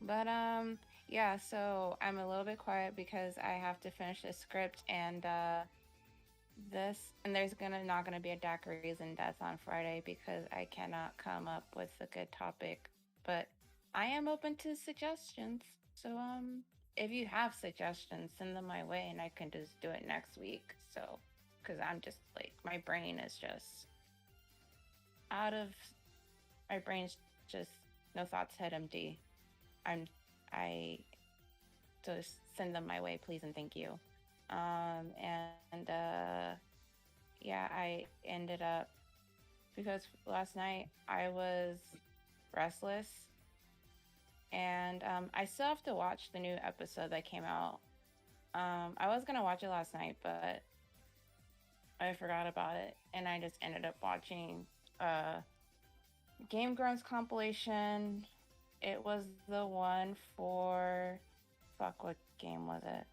But yeah, so I'm a little bit quiet because I have to finish the script and there's not gonna be a daiquiris and death on Friday because I cannot come up with a good topic. But I am open to suggestions. So if you have suggestions, send them my way and I can just do it next week. So because I'm just like my brain is just out of my brain's just no thoughts head empty. I just send them my way, please and thank you. And yeah, I ended up because last night I was restless, and I still have to watch the new episode that came out. I was gonna watch it last night, but I forgot about it, and I just ended up watching Game Grumps compilation. It was the one for fuck, what game was it?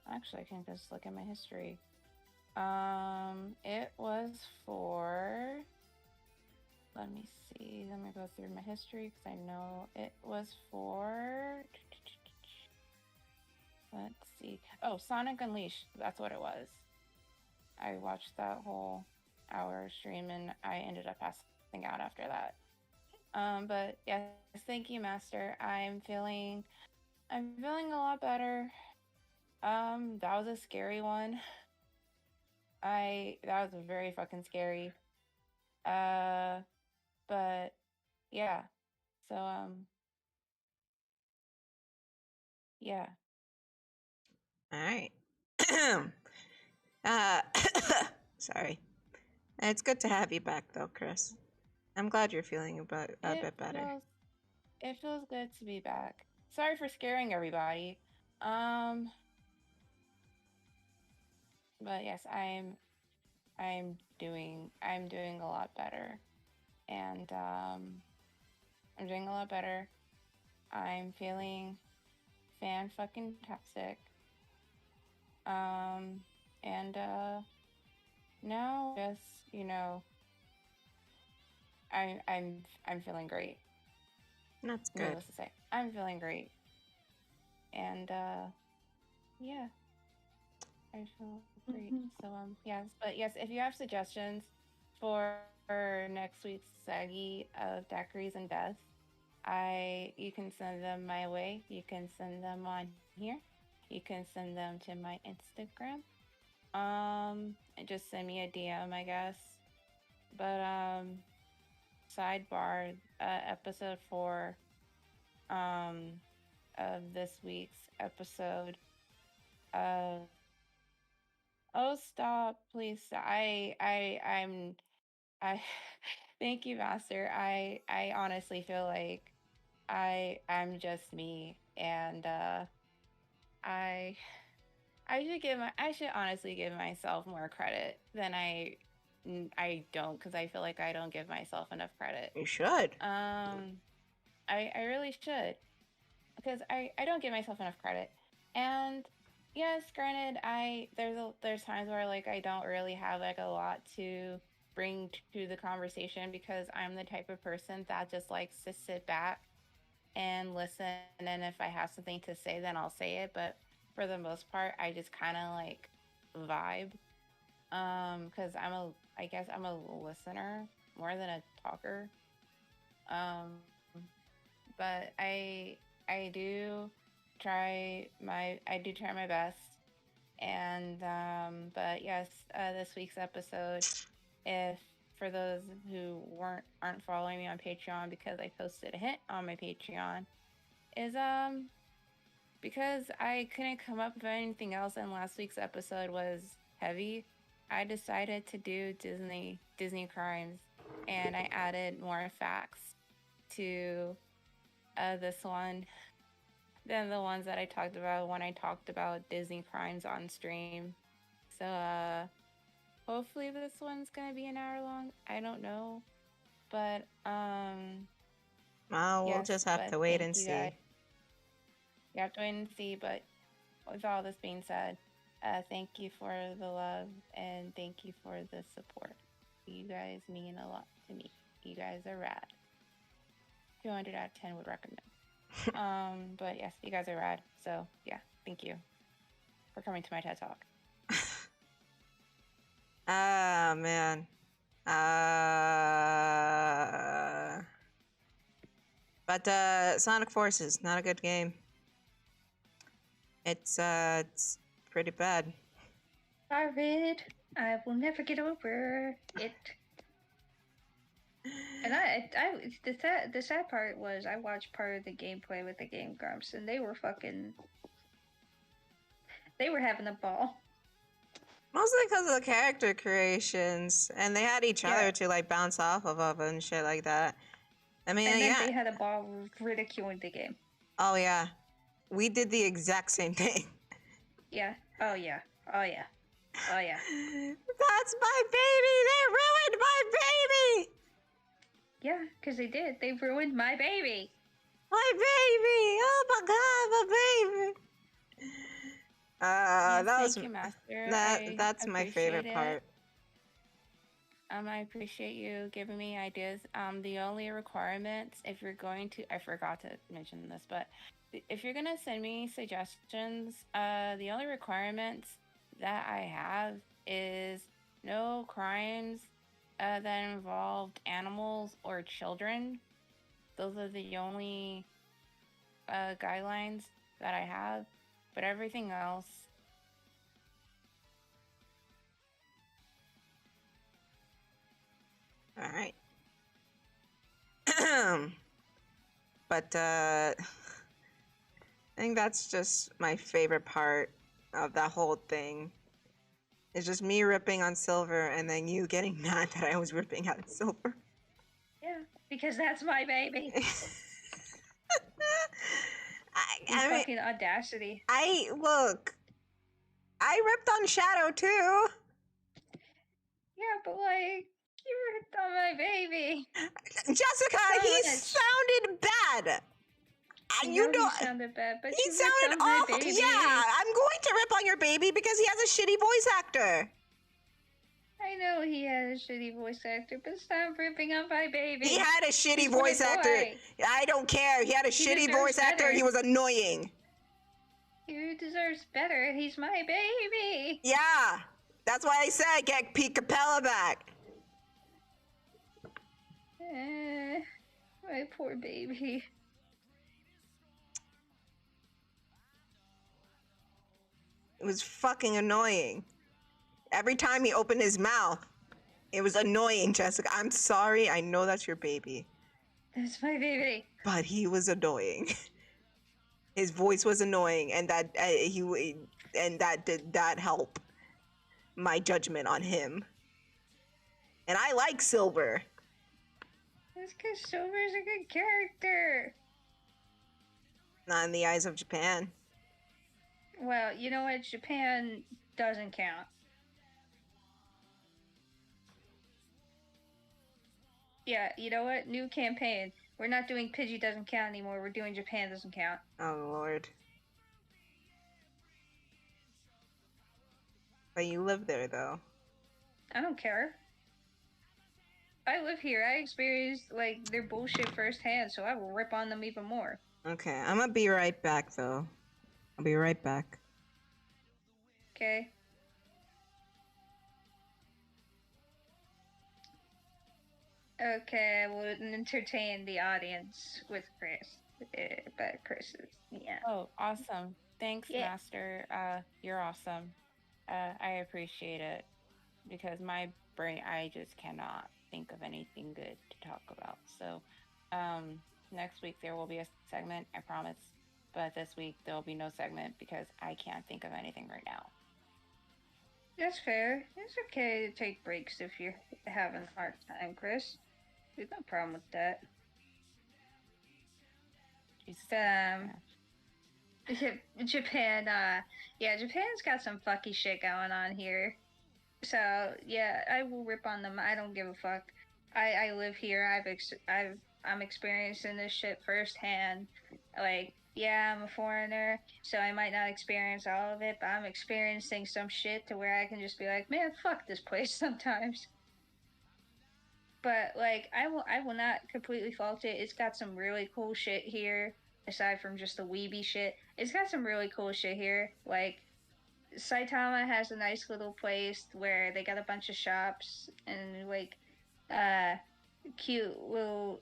Actually, I can just look at my history. It was for. Let me see. Let me go through my history because I know it was for. Let's see. Oh, Sonic Unleashed. That's what it was. I watched that whole hour stream and I ended up passing out after that. But yes, thank you, Master. I'm feeling a lot better. That was a scary one. That was very fucking scary. But yeah. So yeah. All right. uh, sorry. It's good to have you back, though, Kris. I'm glad you're feeling a bit better. It feels good to be back. Sorry for scaring everybody. But yes, I'm doing a lot better, and I'm doing a lot better. I'm feeling fan fucking tastic. And now just I'm feeling great. That's good. Needless to say, I'm feeling great, and yeah, I feel great. So yes, but yes, if you have suggestions for next week's saggy of Daiquiris and Death, you can send them my way. You can send them on here. You can send them to my Instagram. And just send me a DM, I guess. But sidebar, episode 4 of this week's episode of oh stop, please stop. I thank you, Master. I honestly feel like I'm just me, and I I should honestly give myself more credit than I don't, because I feel like I don't give myself enough credit. You should. I really should, because I don't give myself enough credit. And yes, granted, there's times where like I don't really have like a lot to bring to the conversation because I'm the type of person that just likes to sit back and listen, and if I have something to say then I'll say it. But for the most part I just kind of like vibe, because I guess I'm a listener more than a talker. um but I do I do try my best. And but yes, this week's episode, if for those who aren't following me on Patreon, because I posted a hint on my Patreon, is because I couldn't come up with anything else and last week's episode was heavy, I decided to do Disney crimes, and I added more facts to this one than the ones that I talked about when I talked about Disney crimes on stream. So hopefully this one's gonna be an hour long. I don't know, but we'll just have to wait and see. Guys. You have to wait and see, but with all this being said, thank you for the love and thank you for the support. You guys mean a lot to me. You guys are rad. 200 out of 10 would recommend. But yes, you guys are rad. So yeah, thank you for coming to my TED Talk. Ah, man. But Sonic Forces, not a good game. It's pretty bad. Arvid, I will never get over it. And the sad part was I watched part of the gameplay with the Game Grumps, and they were having a ball. Mostly because of the character creations, and they had each other to like bounce off of and shit like that. I mean, and then they had a ball ridiculing the game. Oh yeah, we did the exact same thing. Yeah. Oh yeah. Oh yeah. Oh yeah. That's my baby. They ruined my baby. Yeah, because they did. They ruined my baby. My baby. Oh my god, my baby. That's my favorite part. I appreciate you giving me ideas. The only requirements, if you're going to, I forgot to mention this, but if you're gonna send me suggestions, the only requirements that I have is no crimes that involved animals or children. Those are the only guidelines that I have. But everything else, all right. But I think that's just my favorite part of that whole thing. It's just me ripping on Silver and then you getting mad that I was ripping on Silver. Yeah, because that's my baby. I mean, fucking audacity. I ripped on Shadow too. Yeah, but like, you ripped on my baby. Jessica, he sounded bad. You know he sounded bad, but he sounded awful. Yeah, I'm going to rip on your baby because he has a shitty voice actor. I know he had a shitty voice actor, but stop ripping on my baby. He had a shitty voice actor. I don't care. He had a shitty voice actor. He was annoying. He deserves better. He's my baby. Yeah, that's why I said get Pete Capella back. My poor baby. It was fucking annoying. Every time he opened his mouth, it was annoying, Jessica. I'm sorry. I know that's your baby. That's my baby. But he was annoying. His voice was annoying, and that did not help my judgment on him. And I like Silver. That's because Silver's a good character. Not in the eyes of Japan. Well, you know what? Japan doesn't count. Yeah, you know what? New campaign. We're not doing Pidgey doesn't count anymore. We're doing Japan doesn't count. Oh, Lord. But you live there, though. I don't care. I live here. I experienced, like, their bullshit firsthand, so I will rip on them even more. Okay, I'm gonna be right back, though. I'll be right back. Okay. Okay, I will entertain the audience with Kris. But Kris is, yeah. Oh, awesome. Thanks, Yeah. Master. You're awesome. I appreciate it. because my brain, I just cannot think of anything good to talk about. So, um, next week there will be a segment, I promise. But this week there will be no segment because I can't think of anything right now. That's fair. It's okay to take breaks if you're having a hard time, Kris. There's no problem with that. Jesus. Um, Japan, yeah, Japan's got some fucky shit going on here. So yeah, I will rip on them. I don't give a fuck. I live here. I'm experiencing this shit firsthand. Like, yeah, I'm a foreigner, so I might not experience all of it, but I'm experiencing some shit to where I can just be like, man, fuck this place sometimes. But like, I will not completely fault it. It's got some really cool shit here. Aside from just the weeby shit, it's got some really cool shit here. Like, Saitama has a nice little place where they got a bunch of shops and like uh cute little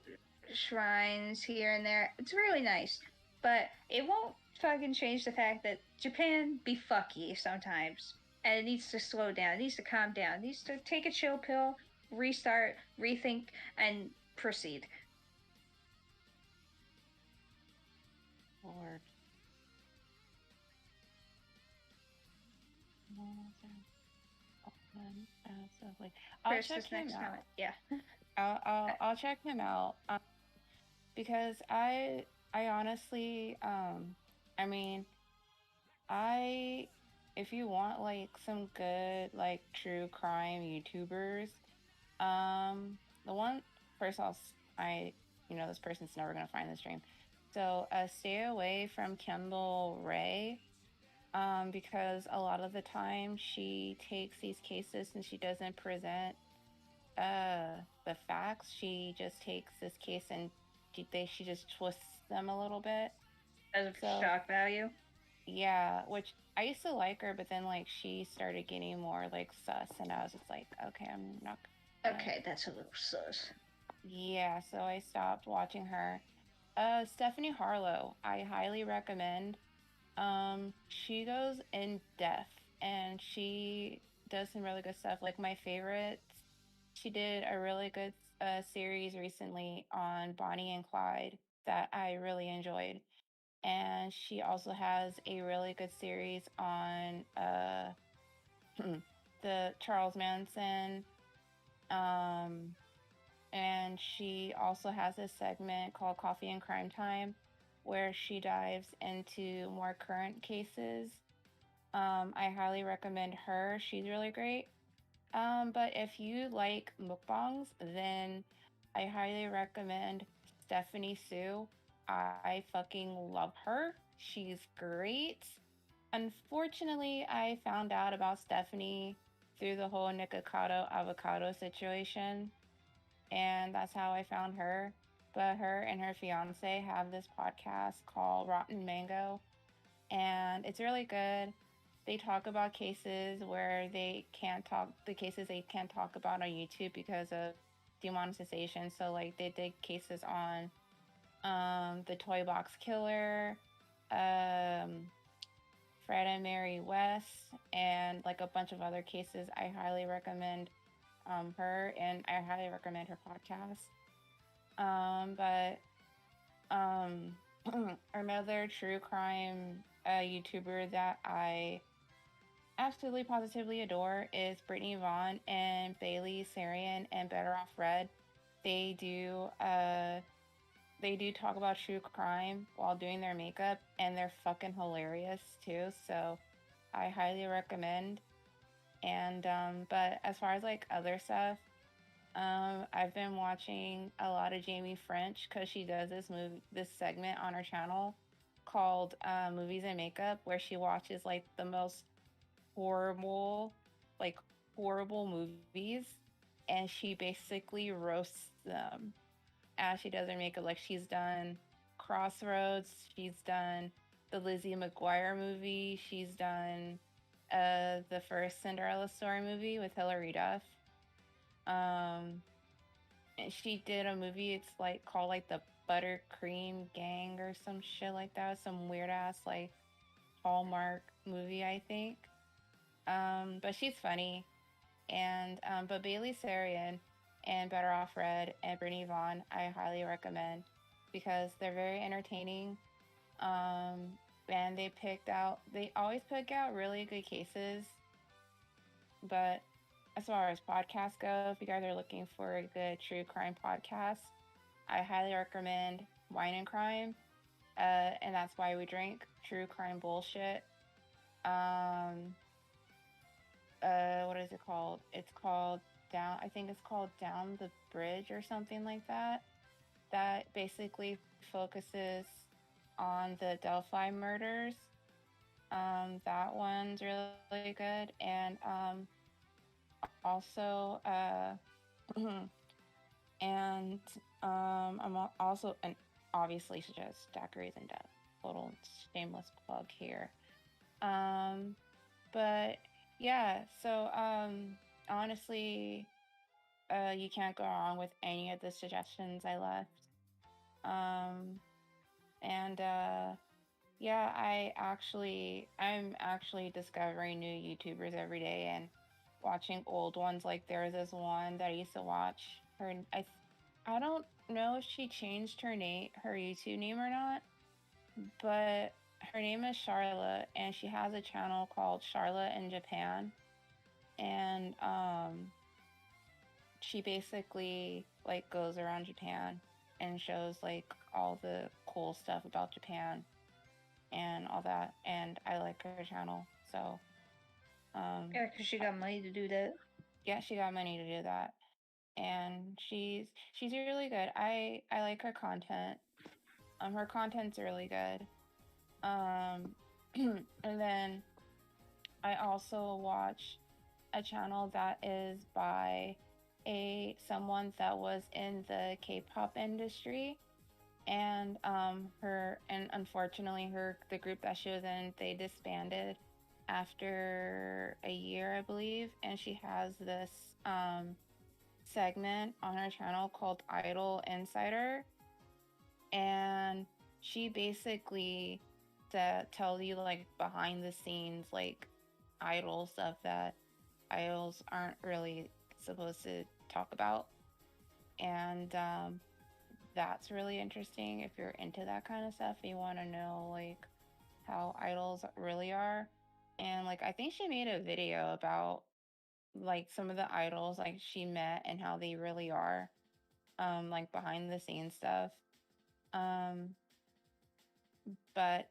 shrines here and there. It's really nice. But it won't fucking change the fact that Japan be fucky sometimes. And it needs to slow down. It needs to calm down. It needs to take a chill pill, restart, rethink, and proceed. Lord. I'll check him out. Comment. Yeah. I'll check him out because I honestly I mean I if you want like some good like true crime YouTubers, the one first I this person's never gonna find this stream, so stay away from Kendall Ray, because a lot of the time she takes these cases and she doesn't present the facts. She just takes this case and she just twists them a little bit as a shock value. Yeah, which I used to like her, but then like she started getting more like sus, and I was just like, okay, I'm not. Okay, that's a little sus. Yeah, so I stopped watching her. Stephanie Harlow, I highly recommend. She goes in depth and she does some really good stuff. Like my favorites, she did a really good series recently on Bonnie and Clyde that I really enjoyed. And she also has a really good series on the Charles Manson. And she also has a segment called Coffee and Crime Time where she dives into more current cases. I highly recommend her. She's really great. But if you like mukbangs, then I highly recommend Stephanie Sue. I fucking love her. She's great. Unfortunately, I found out about Stephanie through the whole Nikocado avocado situation, and that's how I found her. But her and her fiance have this podcast called Rotten Mango, and it's really good. They talk about cases where the cases they can't talk about on YouTube because of demonetization. So like they did cases on the Toy Box Killer, Fred and Mary West, and like a bunch of other cases. I highly recommend her, and I highly recommend her podcast. But another true crime YouTuber that I absolutely positively adore is Brittany Vaughn and Bailey Sarian and Better Off Red. They do talk about true crime while doing their makeup, and they're fucking hilarious too. So I highly recommend. And but as far as like other stuff, I've been watching a lot of Jamie French because she does this segment on her channel called Movies and Makeup, where she watches like the most horrible, like horrible movies, and she basically roasts them as she does her makeup. Like she's done Crossroads, she's done the Lizzie McGuire movie, she's done the first Cinderella story movie with Hilary Duff. And she did a movie, it's like called like the Buttercream Gang or some shit like that, some weird ass like Hallmark movie, I think. But she's funny. And but Bailey Sarian and Better Off Red and Brittany Vaughn, I highly recommend because they're very entertaining. And they always pick out really good cases. But as far as podcasts go, if you guys are looking for a good true crime podcast, I highly recommend Wine and Crime. And that's why we drink true crime bullshit. Um, what is it called? It's called Down. I think it's called Down the Bridge or something like that. That basically focuses on the Delphi murders. That one's really good, and also and also and obviously suggest Daiquiris and Death. Little shameless plug here. Um, but yeah, so honestly, you can't go wrong with any of the suggestions I left. Um, and yeah, I'm actually discovering new YouTubers every day and watching old ones. Like there's this one that I used to watch. I don't know if she changed her YouTube name or not, but her name is Charlotte, and she has a channel called Charlotte in Japan, and she basically like goes around Japan and shows like all the cool stuff about Japan and all that. And I like her channel, so Yeah, because she got money to do that. yeah, she got money to do that, and she's really good. I like her content. Her content's really good. And then I also watch a channel that is by someone that was in the K-pop industry, and unfortunately the group that she was in, they disbanded after a year, I believe. And she has this segment on her channel called Idol Insider, and she basically tells you like behind the scenes like idol stuff that idols aren't really supposed to talk about. And that's really interesting if you're into that kind of stuff. You want to know like how idols really are. And like I think she made a video about like some of the idols like she met and how they really are, like behind the scenes stuff. Um but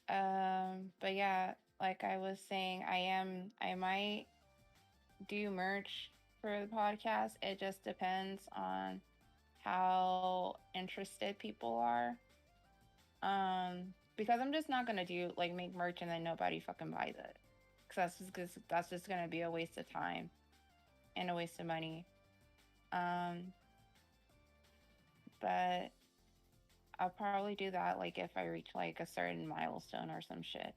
but yeah, like I was saying, I might do merch for the podcast. It just depends on how interested people are. Because I'm just not gonna do like make merch and then nobody fucking buys it. Cause that's just gonna be a waste of time and a waste of money. Um, but I'll probably do that like if I reach like a certain milestone or some shit,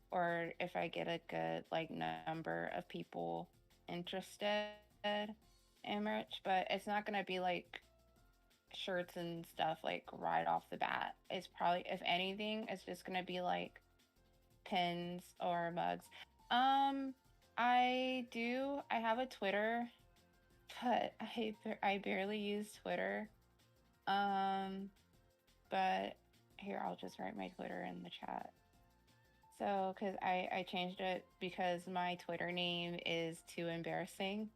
or if I get a good like number of people interested in merch. But it's not gonna be like shirts and stuff like right off the bat. It's probably, if anything, it's just gonna be like pins or mugs. Um, I have a Twitter, but I barely use Twitter. Um, but here I'll just write my Twitter in the chat. So, because I changed it because my Twitter name is too embarrassing.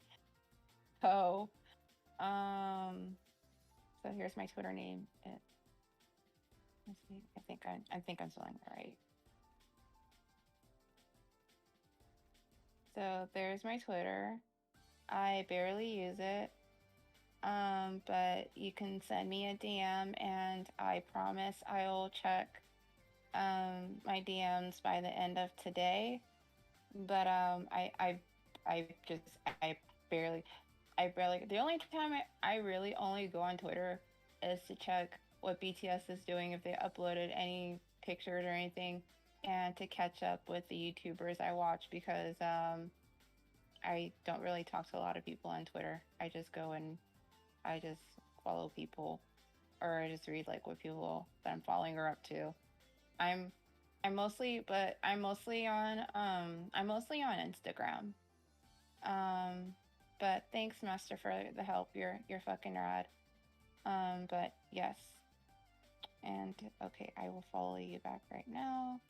So, so here's my Twitter name. Let's see. I think I'm spelling it right. So there's my Twitter. I barely use it. But you can send me a DM and I promise I'll check my DMs by the end of today. But I just I barely the only time I really only go on Twitter is to check what BTS is doing, if they uploaded any pictures or anything, and to catch up with the YouTubers I watch, because I don't really talk to a lot of people on Twitter. I just go and I just follow people, or I just read like what people that I'm following are up to. I'm I'm mostly on Instagram. But thanks, Master, for the help. You're fucking rad. But yes. And okay, I will follow you back right now.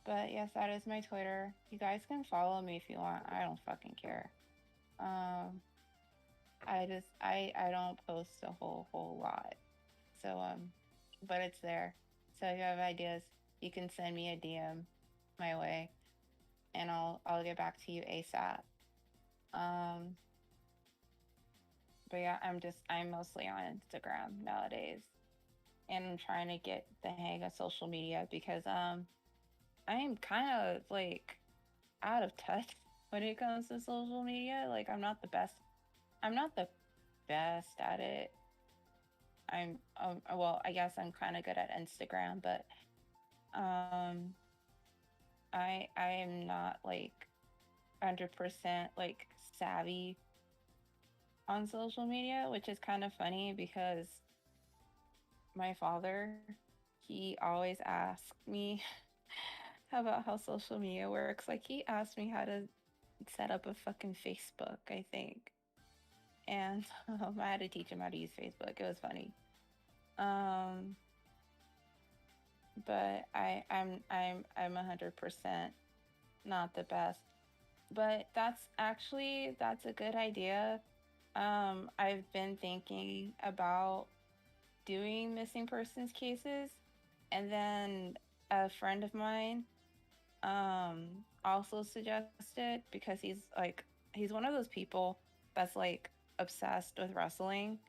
But yes, that is my Twitter. You guys can follow me if you want. I don't fucking care. I don't post a whole lot. So but it's there. So if you have ideas, you can send me a DM my way and I'll get back to you ASAP. Um but yeah, I'm mostly on Instagram nowadays. And I'm trying to get the hang of social media because I'm kind of like out of touch when it comes to social media. Like I'm not the best. I'm not the best at it. I'm well, I guess I'm kind of good at Instagram, but um I am not like 100% like savvy on social media, which is kind of funny because my father, he always asks me about how social media works. Like he asked me how to set up a fucking Facebook, I think. And I had to teach him how to use Facebook. It was funny. Um, but I'm 100% not the best. But that's a good idea. I've been thinking about doing missing persons cases, and then a friend of mine also suggested, because he's one of those people that's like obsessed with wrestling.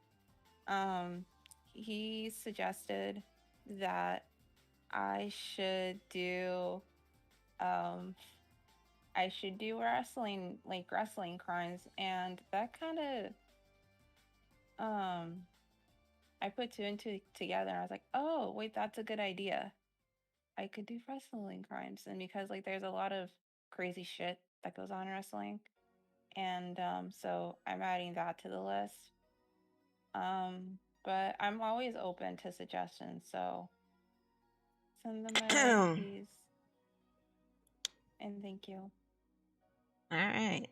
um he suggested that I should do um wrestling, like wrestling crimes, and that kind of um I put two and two together and I was like, oh wait, that's a good idea. I could do wrestling crimes. And because like there's a lot of crazy shit that goes on in wrestling, and so I'm adding that to the list. But I'm always open to suggestions, so send them my way, please. And thank you. All right.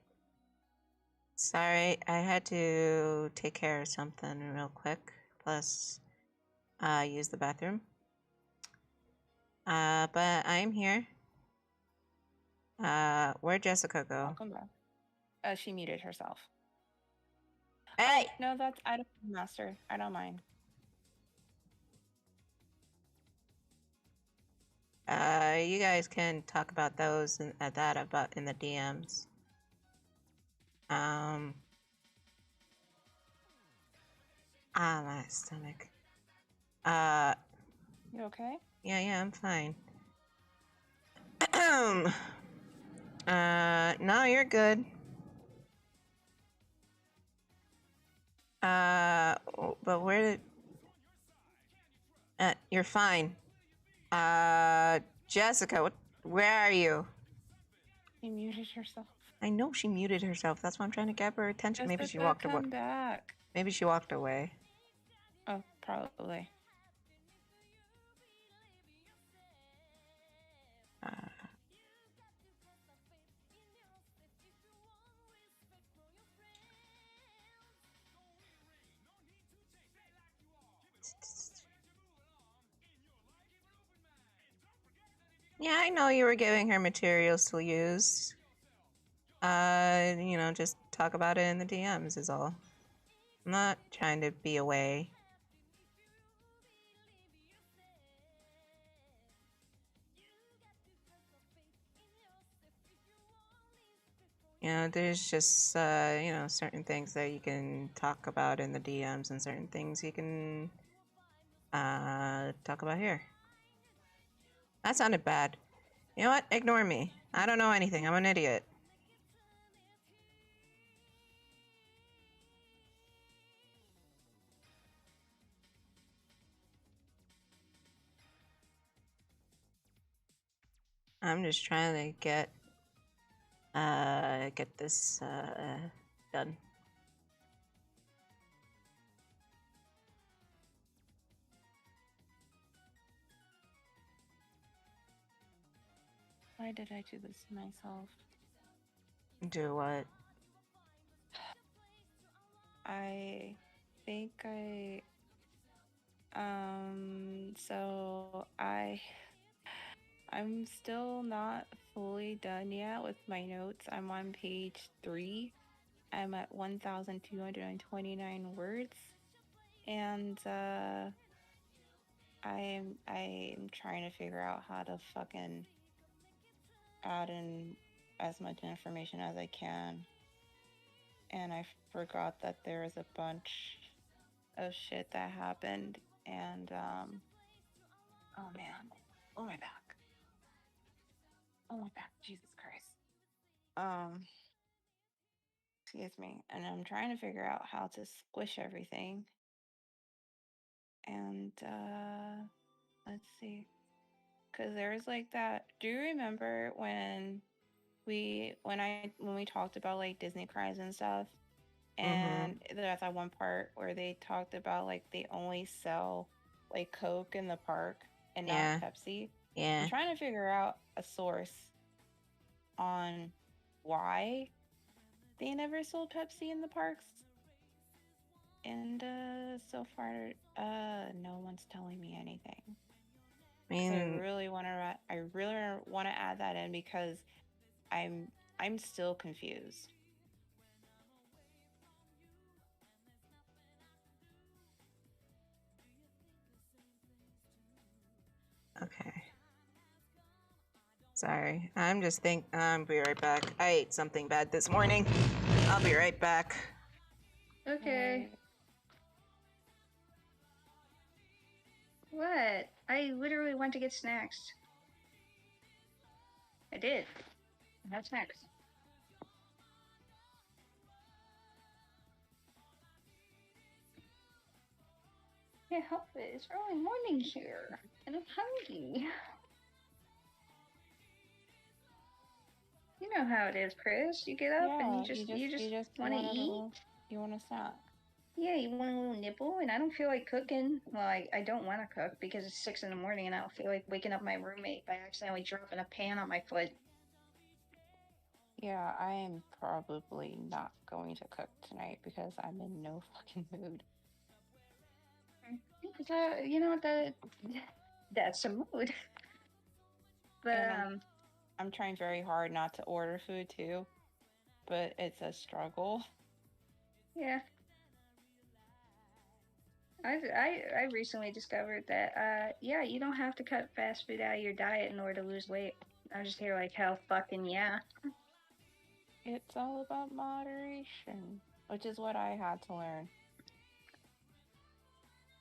Sorry, I had to take care of something real quick. Plus, use the bathroom. But I'm here. Where'd Jessica go? Welcome back. She muted herself. Hey! Oh, no, that's I don't master. I don't mind. You guys can talk about those and about in the DMs. My stomach. You okay? Yeah, I'm fine. No, you're good. But where did... you're fine. Jessica, where are you? She muted herself. I know she muted herself. That's why I'm trying to get her attention. Jessica, Maybe she walked away. Come back. Maybe she walked away. Oh, probably. Yeah, I know you were giving her materials to use. Just talk about it in the DMs is all. I'm not trying to be away. There's just, certain things that you can talk about in the DMs and certain things you can, talk about here. That sounded bad. You know what? Ignore me. I don't know anything. I'm an idiot. I'm just trying to get this, done. Why did I do this to myself? Do what? I think I'm still not fully done yet with my notes. I'm on page 3. I'm at 1,229 words, and I'm trying to figure out how to fucking add in as much information as I can. And I forgot that there was a bunch of shit that happened, and oh man, oh my back, oh my back, Jesus Christ. Um, excuse me, and I'm trying to figure out how to squish everything. And let's see, because there's like that. Do you remember when we talked about like Disney cries and stuff? Mm-hmm. And there's that one part where they talked about like they only sell like Coke in the park and not Yeah. Pepsi. I'm Yeah. trying to figure out a source on why they never sold Pepsi in the parks. And so far, no one's telling me anything. I Because mean, I really want to add that in because I'm I'm still confused. okay. Sorry. I'll be right back. I ate something bad this morning. I'll be right back. Okay. What? I literally went to get snacks. I did. I had snacks. Can't help it. It's early morning here, and I'm hungry. You know how it is, Kris. You get up and Yeah, you you just just want to want a eat. little, you want a snack. Yeah, you want a little nibble, and I don't feel like cooking. Well, I don't want to cook because it's 6 in the morning, and I don't feel like waking up my roommate by accidentally dropping a pan on my foot. Yeah, I am probably not going to cook tonight because I'm in no fucking mood. You know that's a mood. But And I'm trying very hard not to order food too, but it's a struggle. yeah, I recently discovered that yeah, you don't have to cut fast food out of your diet in order to lose weight. I'm just here like hell fucking yeah. It's all about moderation, which is what I had to learn.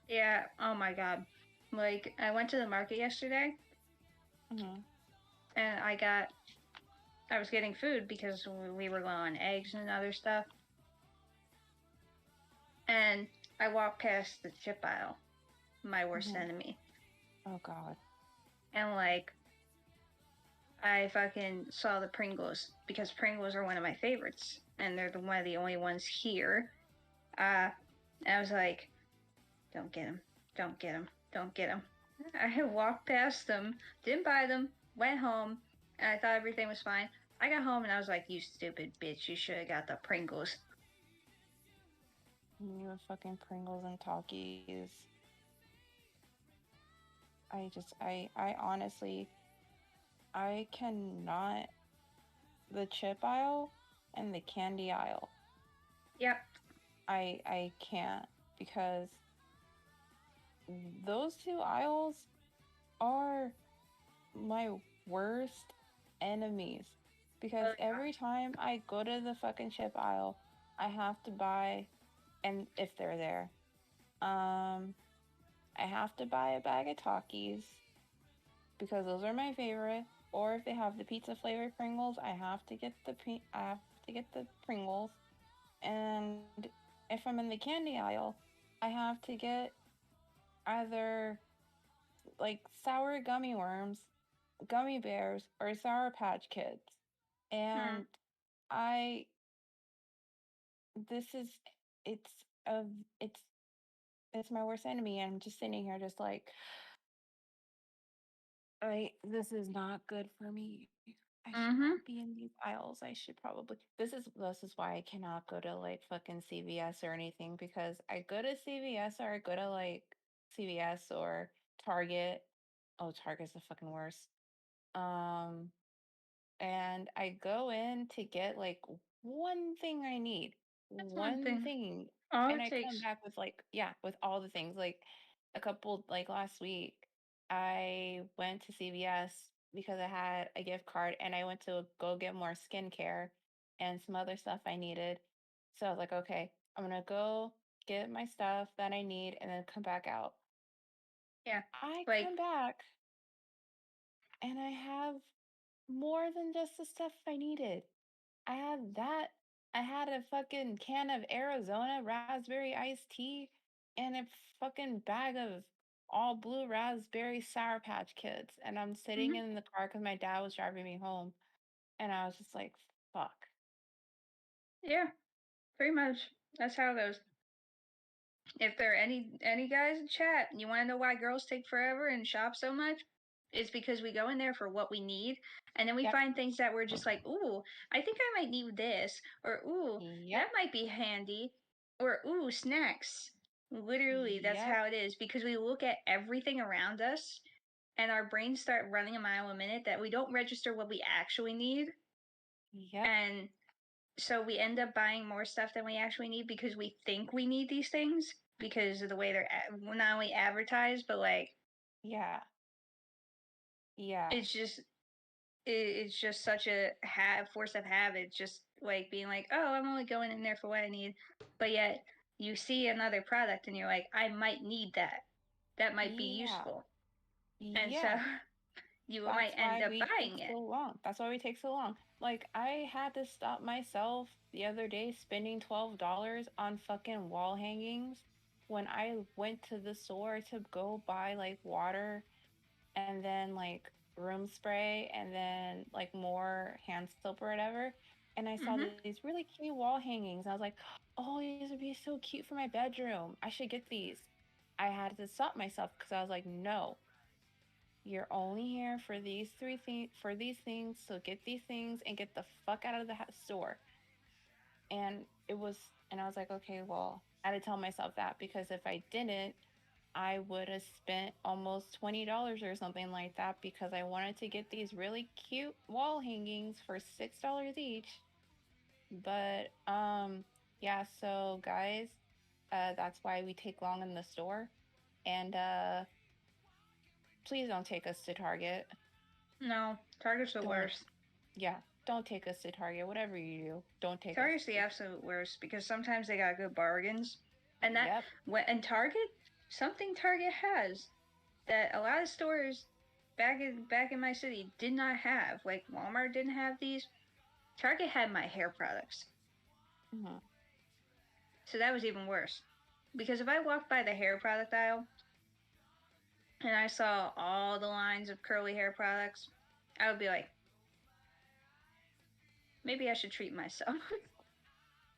Yeah, oh my god. Like I went to the market yesterday Mm-hmm. and I was getting food because we were low on eggs and other stuff. And I walked past the chip aisle, my worst Mm-hmm. enemy. Oh God. And like I fucking saw the Pringles because Pringles are one of my favorites and they're one of the only ones here. And I was like, don't get them, don't get them, don't get them. I had walked past them, didn't buy them, went home, and I thought everything was fine. I got home and I was like, you stupid bitch, you should have got the Pringles. You have fucking Pringles and Takis. I honestly, I cannot. The chip aisle and the candy aisle. Yep. I can't because those two aisles are my worst enemies. Because every time I go to the fucking chip aisle, I have to buy, and if they're there, I have to buy a bag of Takis because those are my favorite. Or if they have the pizza flavored Pringles, I have to get I have to get the Pringles. And if I'm in the candy aisle, I have to get either like sour gummy worms, gummy bears, or Sour Patch Kids. And I, this is, it's a, it's, it's my worst enemy. And I'm just sitting here, just like, this is not good for me. I should Mm-hmm. not be in these aisles. I should probably. This is why I cannot go to like fucking CVS or anything because I go to CVS or I go to like CVS or Target. Oh, Target's the fucking worst. Um, and I go in to get like one thing I need, That's one one thing. thing, All and it I come takes. back with like, yeah, with all the things. Like a couple, like last week, I went to CVS because I had a gift card and I went to go get more skincare and some other stuff I needed. So I was like, okay, I'm gonna go get my stuff that I need and then come back out. Yeah. I Like, come back and I have more than just the stuff I needed. I had that. I had a fucking can of Arizona raspberry iced tea and a fucking bag of all blue raspberry Sour Patch Kids. And I'm sitting mhm. in the car because my dad was driving me home. And I was just like, fuck. Yeah, pretty much. That's how it goes. If there are any guys in chat, you want to know why girls take forever and shop so much? It's because we go in there for what we need, and then we Yep. find things that we're just like, ooh, I think I might need this, or ooh, Yep. that might be handy, or ooh, snacks. Literally, that's Yep. how it is because we look at everything around us, and our brains start running a mile a minute that we don't register what we actually need, Yep. and so we end up buying more stuff than we actually need because we think we need these things because of the way they're not only advertised but like Yeah. Yeah. it's just it's just such a force of habit, just like being like, oh, I'm only going in there for what I need, but yet you see another product and you're like, I might need that, that might be Yeah. useful, and so Yeah. you That's might end why up we take buying it. so long. That's why we take so long. Like I had to stop myself the other day spending $12 on fucking wall hangings when I went to the store to go buy like water and then like room spray and then like more hand soap or whatever. And I saw Hmm. these really cute wall hangings. I was like, "Oh, these would be so cute for my bedroom. I should get these." I had to stop myself because I was like, "No, you're only here for these three things for these things, so get these things and get the fuck out of the store." And it was and I was like, okay, well, I had to tell myself that because if I didn't, I would have spent almost $20 or something like that because I wanted to get these really cute wall hangings for $6 each. But yeah, so guys, that's why we take long in the store. And please don't take us to Target. No, Target's the Don't worst. Yeah, don't take us to Target. Whatever you do, don't take us. Target's the absolute worst because sometimes they got good bargains, and that Yep. when and Target, something Target has that a lot of stores back in my city did not have. Like Walmart didn't have these. Target had my hair products, Hmm. so that was even worse. Because if I walked by the hair product aisle and I saw all the lines of curly hair products, I would be like, maybe I should treat myself.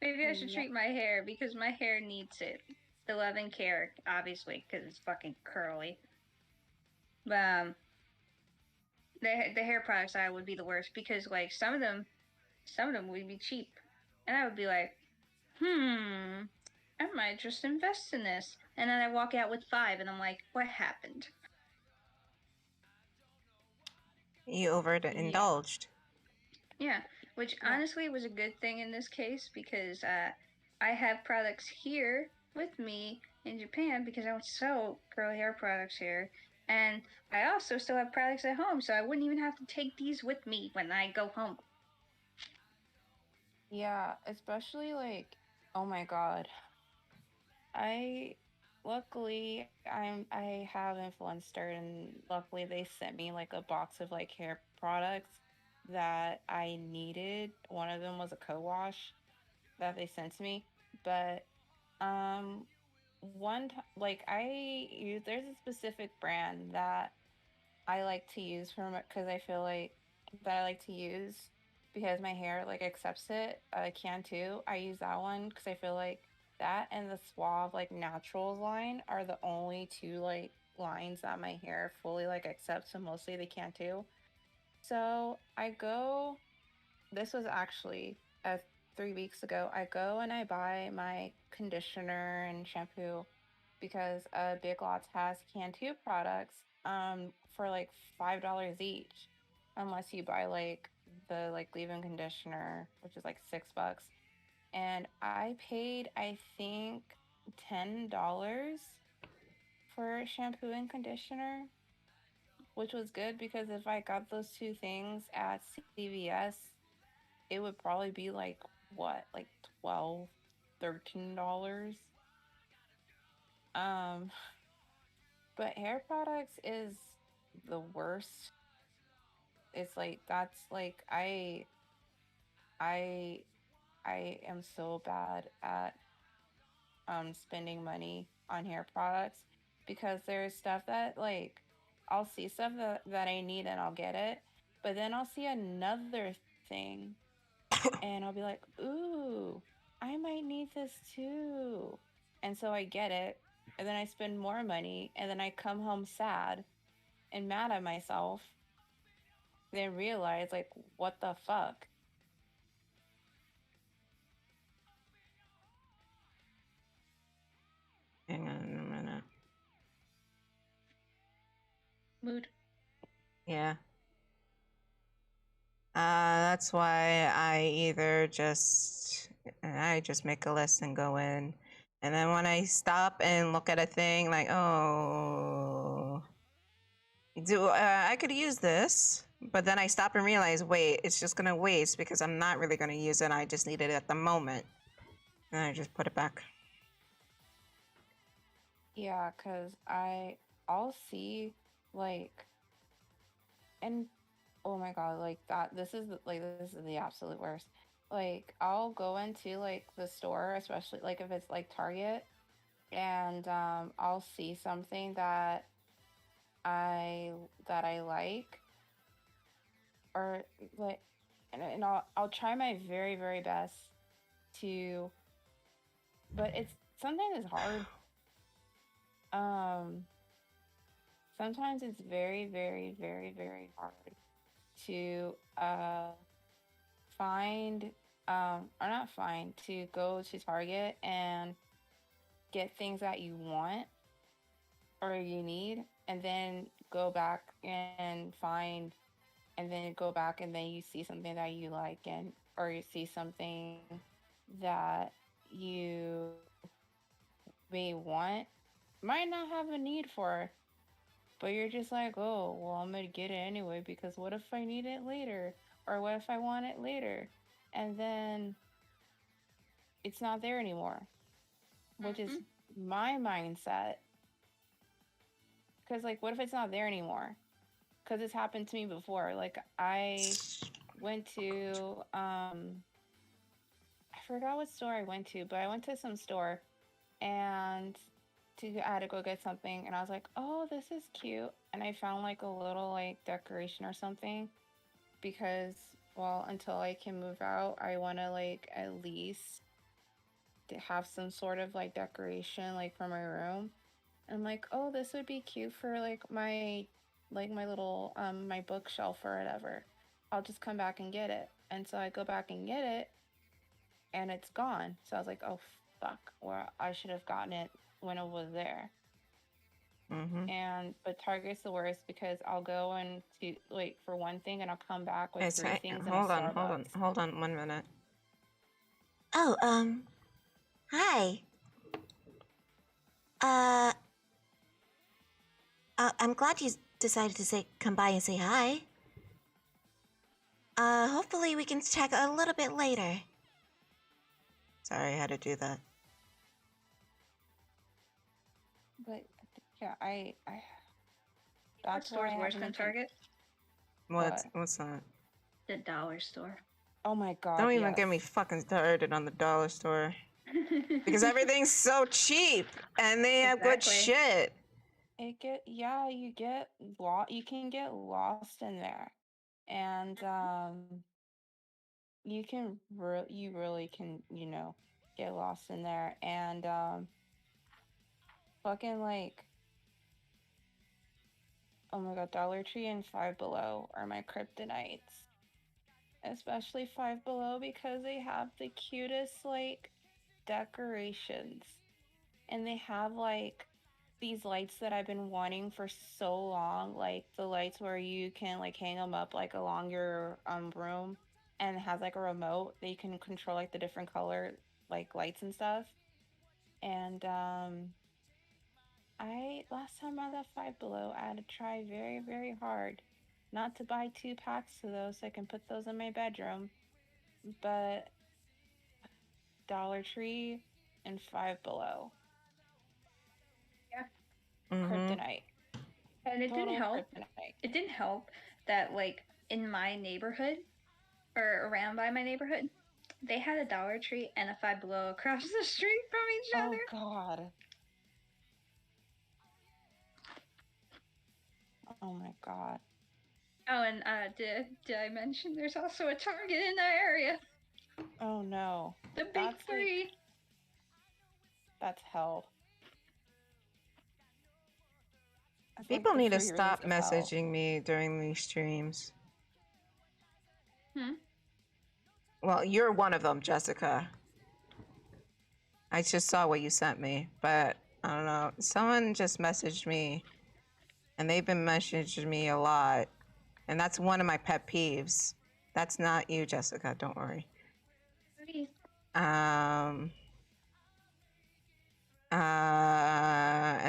Maybe I should Yep. treat my hair because my hair needs it. The love and care, obviously, because it's fucking curly. But the hair products I would be the worst because like some of them would be cheap, and I would be like, I might just invest in this, and then I walk out with 5, and I'm like, what happened? You Yeah. overindulged. Yeah, which Yeah. honestly was a good thing in this case because I have products here with me in Japan because I don't sell curly hair products here. And I also still have products at home, so I wouldn't even have to take these with me when I go home. Yeah. Especially like, oh my God. I I have Influencer and luckily they sent me like a box of like hair products that I needed. One of them was a co-wash that they sent to me. But um like I use there's a specific brand that I like to use from it because I feel like that I like to use because my hair like accepts it. I can too. I use that one because I feel like that and the Suave like Naturals line are the only two like lines that my hair fully like accepts. So mostly they can too. So I go. This was actually 3 weeks ago. I go and I buy my conditioner and shampoo because Big Lots has Cantu products for like $5 each, unless you buy like the leave-in conditioner, which is like $6. And I paid, I think, $10 for shampoo and conditioner, which was good because if I got those two things at CVS, it would probably be like what, like 12, $13. Um, but hair products is the worst. It's like that's like I I am so bad at spending money on hair products because there's stuff that like I'll see stuff that I need and I'll get it, but then I'll see another thing and I'll be like, ooh, I might need this too. And so I get it, and then I spend more money, and then I come home sad and mad at myself, then realize, like, what the fuck? Hang on a minute. Mood. Yeah. That's why I just make a list and go in. And then when I stop and look at a thing like, oh, I could use this, but then I stop and realize, wait, it's just gonna waste because I'm not really gonna use it. I just need it at the moment. And I just put it back. Yeah, because I'll see, like, and oh my god, like that, this is the absolute worst. Like, I'll go into, like, the store, especially, like, if it's, like, Target, and, I'll see something I that I like, or like, and I'll try my very very best to, but it's sometimes it's hard. Um, Sometimes it's very very very very hard to find or not find to go to Target and get things that you want or you need, and then go back and find and then go back and then you see something that you like, and or you see something that you may want, might not have a need for, but you're just like, oh well, I'm gonna get it anyway because what if I need it later, or what if I want it later, and then it's not there anymore, which is my mindset. Because like, what if it's not there anymore? Because it's happened to me before. Like, I went to I forgot what store I went to, but I went to some store and I had to go get something, and I was like, oh, this is cute, and I found like a little like decoration or something because, well, until I can move out, I want to like at least to have some sort of like decoration like for my room. And I'm like, oh, this would be cute for like my little my bookshelf or whatever. I'll just come back and get it. And so I go back and get it, and it's gone. So I was like, oh fuck, well, I should have gotten it when it was there. And but Target's the worst because I'll go and to wait for one thing and I'll come back with three things. Hold on 1 minute. Oh, hi. I'm glad you decided to come by and say hi. Hopefully we can chat a little bit later. Sorry, I had to do that. But yeah, I That store's worse than Target. What's that? The dollar store. Oh my god! Don't even get me fucking started on the dollar store. Because everything's so cheap and they have good shit. You can get lost in there, and you really can, get lost in there, and fucking like, Oh my god, Dollar Tree and Five Below are my kryptonites. Especially Five Below because they have the cutest like decorations. And they have like these lights that I've been wanting for so long, like the lights where you can like hang them up like along your room and it has like a remote that you can control like the different color like lights and stuff. And I last time I left Five Below, I had to try very, very hard not to buy 2 packs of those so I can put those in my bedroom. But Dollar Tree and Five Below. Yeah. Kryptonite. And it didn't Total help. kryptonite. It didn't help that like in my neighborhood or around by my neighborhood, they had a Dollar Tree and a Five Below across the street from each other. Oh god. Oh my god. Oh, and did I mention there's also a Target in that area? Oh no. The big three. Like, that's hell. That's People like need to 3 stop rings of hell. messaging me during these streams. Hmm? Well, you're one of them, Jessica. I just saw what you sent me, but I don't know. Someone just messaged me, and they've been messaging me a lot, and that's one of my pet peeves. That's not you, Jessica. Don't worry. And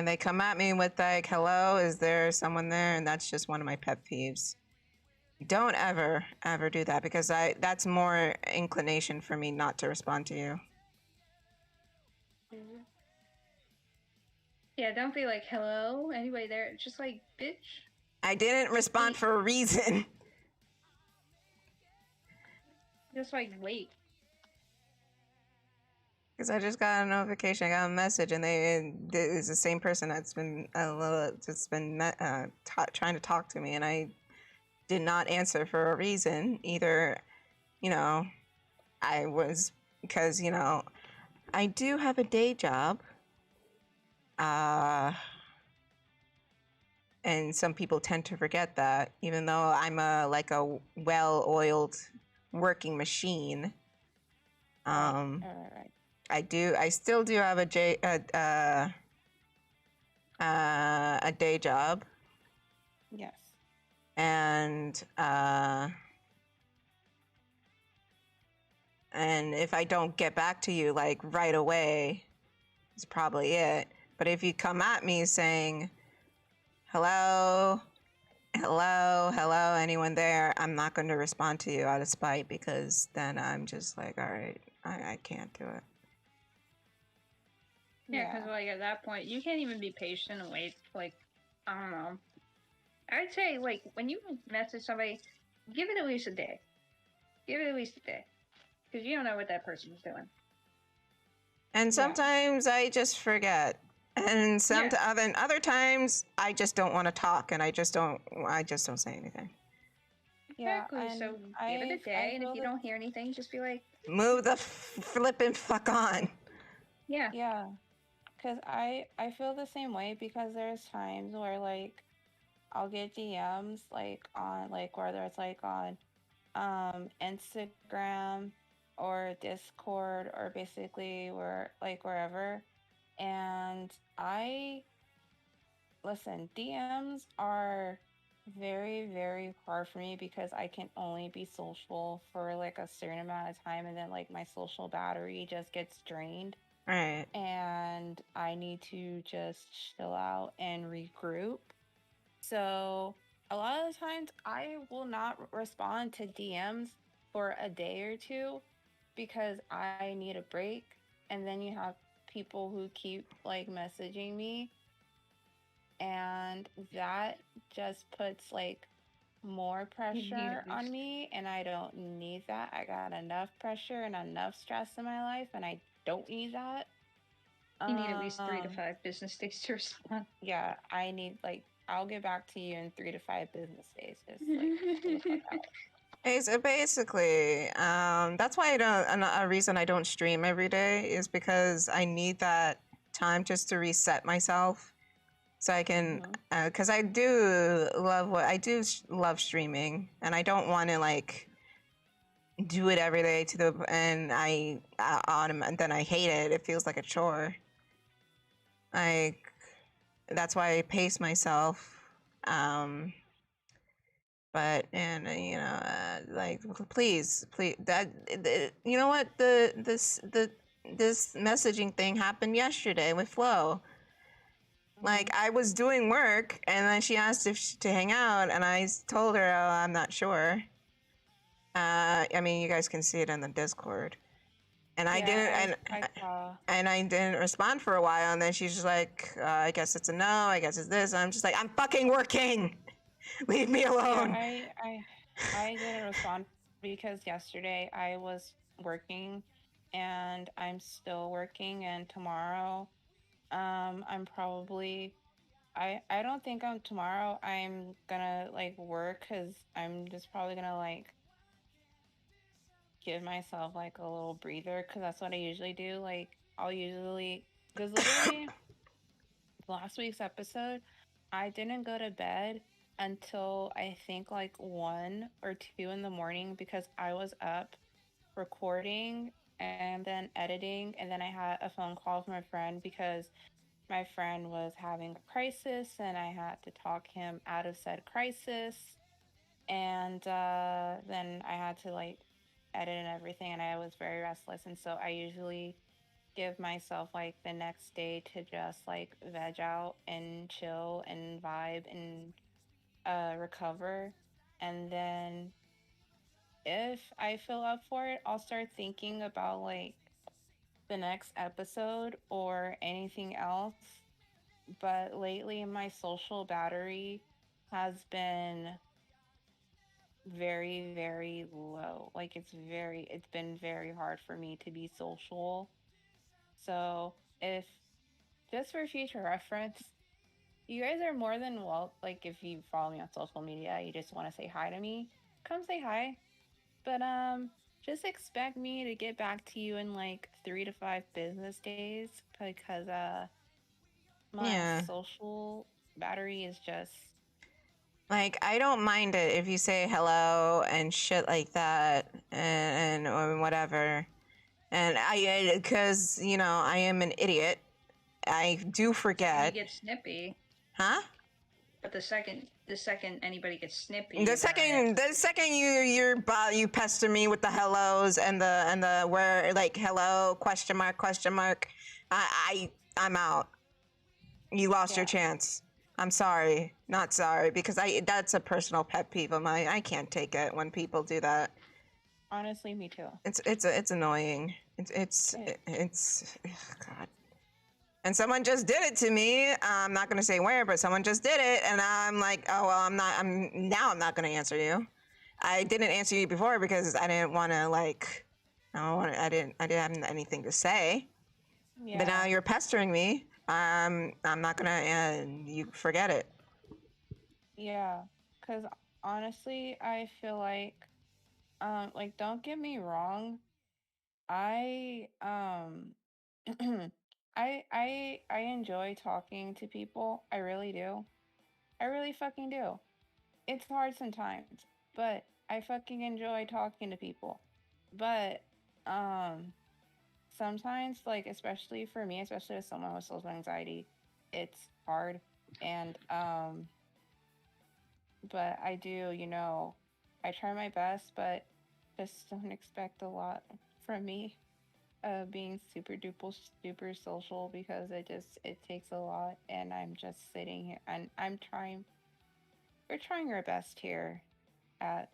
they come at me with like, "Hello, is there someone there?" And that's just one of my pet peeves. Don't ever do that, because that's more inclination for me not to respond to you. Yeah, don't be like, hello, anybody there? Just like, bitch. I didn't respond for a reason. Just like, wait. Because I just got a notification, I got a message, and it's the same person that's been trying to talk to me, and I did not answer for a reason. Either, because, I do have a day job. And some people tend to forget that, even though I'm a well-oiled working machine. Right. I still do have a day job. Yes. And if I don't get back to you like right away, it's probably it. But if you come at me saying, hello, anyone there, I'm not going to respond to you out of spite, because then I'm just like, all right, I can't do it. Yeah, because like at that point, you can't even be patient and wait. Like, I don't know. I'd say like when you message somebody, give it at least a day. Give it at least a day, because you don't know what that person's doing. And sometimes I just forget, and other times I just don't want to talk, and I just don't say anything. Exactly. So give it a day, and if you don't hear anything, just be like, move the flippin' fuck on. Yeah. Yeah. Because I feel the same way, because there's times where like I'll get DMs like on like whether it's like on Instagram or Discord or basically wherever, and DMs are very, very hard for me because I can only be social for like a certain amount of time, and then like my social battery just gets drained. Right. And I need to just chill out and regroup. So a lot of the times I will not respond to DMs for a day or two because I need a break. And then you have people who keep like messaging me, and that just puts like more pressure on me, and I don't need that. I got enough pressure and enough stress in my life, and I don't need that. You need at least 3 to 5 business days to respond. Yeah, I need I'll get back to you in 3 to 5 business days. Just chill the fuck out. So basically, that's why a reason I don't stream every day is because I need that time just to reset myself. so I can, because I do love streaming, and I don't want to like do it every day and then I hate it. It feels like a chore. Like, that's why I pace myself. But like, please, you know what, this messaging thing happened yesterday with Flo. Like, I was doing work, and then she asked to hang out, and I told her, oh, I'm not sure. I mean, you guys can see it in the Discord. And I didn't, and I didn't respond for a while, and then she's just like, I guess it's a no, I guess it's this. And I'm just like, I'm fucking working. Leave me alone. Yeah, I didn't respond because yesterday I was working, and I'm still working, and tomorrow, I'm probably. I don't think tomorrow I'm gonna like work because I'm just probably gonna like give myself like a little breather because that's what I usually do. Like I'll usually, because literally last week's episode, I didn't go to bed until I think like 1 or 2 in the morning because I was up recording and then editing, and then I had a phone call from a friend because my friend was having a crisis and I had to talk him out of said crisis. And then I had to like edit and everything, and I was very restless. And so I usually give myself like the next day to just like veg out and chill and vibe and recover. And then if I feel up for it, I'll start thinking about like the next episode or anything else. But lately, my social battery has been very, very low. Like it's been very hard for me to be social. So if, just for future reference, you guys are more than well, like if you follow me on social media, you just want to say hi to me, come say hi. But just expect me to get back to you in like 3 to 5 business days because my social battery is just like, I don't mind it if you say hello and shit like that and or whatever. And because I am an idiot. I do forget. You get snippy. Huh? But the second anybody gets snippy, the second you pester me with the hellos and the where like hello question mark, I'm out. You lost your chance. I'm sorry, not sorry, because that's a personal pet peeve of mine. I can't take it when people do that. Honestly, me too. It's annoying. It's God. And someone just did it to me. I'm not gonna say where, but someone just did it, and I'm like, oh well, I'm not gonna answer you. I didn't answer you before because I didn't want to like, I didn't have anything to say. Yeah. But now you're pestering me. I'm not gonna. You forget it. Yeah, because honestly, I feel like don't get me wrong, I I enjoy talking to people. I really do. I really fucking do. It's hard sometimes, but I fucking enjoy talking to people. But sometimes, like, especially for me, especially as someone with social anxiety, it's hard. And but I do, I try my best, but just don't expect a lot from me. Being super social because it takes a lot, and I'm just sitting here and we're trying our best here at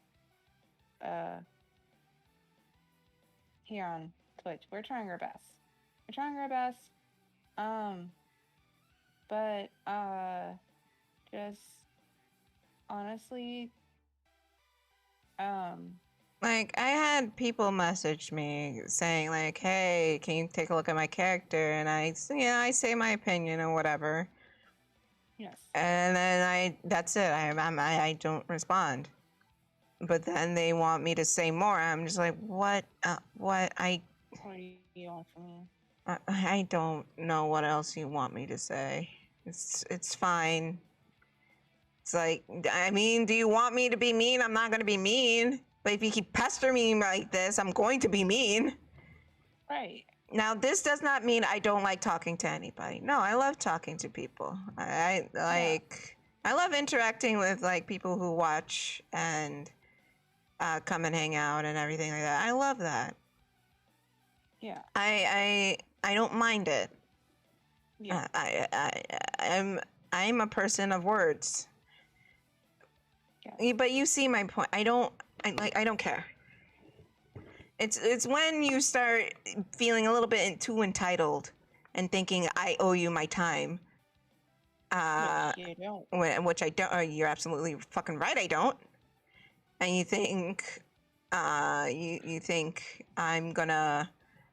here on Twitch. We're trying our best. But just honestly, like, I had people message me saying like, hey, can you take a look at my character? And I say my opinion or whatever. Yes. And then that's it. I don't respond. But then they want me to say more. I'm just like, what? What do you want from me? I don't know what else you want me to say. It's fine. It's like, I mean, do you want me to be mean? I'm not going to be mean. But if you keep pestering me like this, I'm going to be mean. Right. Now, this does not mean I don't like talking to anybody. No, I love talking to people. I love interacting with like people who watch and come and hang out and everything like that. I love that. Yeah. I don't mind it. Yeah. I'm a person of words. Yeah. But you see my point. I don't care. It's when you start feeling a little bit too entitled and thinking I owe you my time. Which you don't. Which I don't. You're absolutely fucking right. I don't. And you think, you think I'm gonna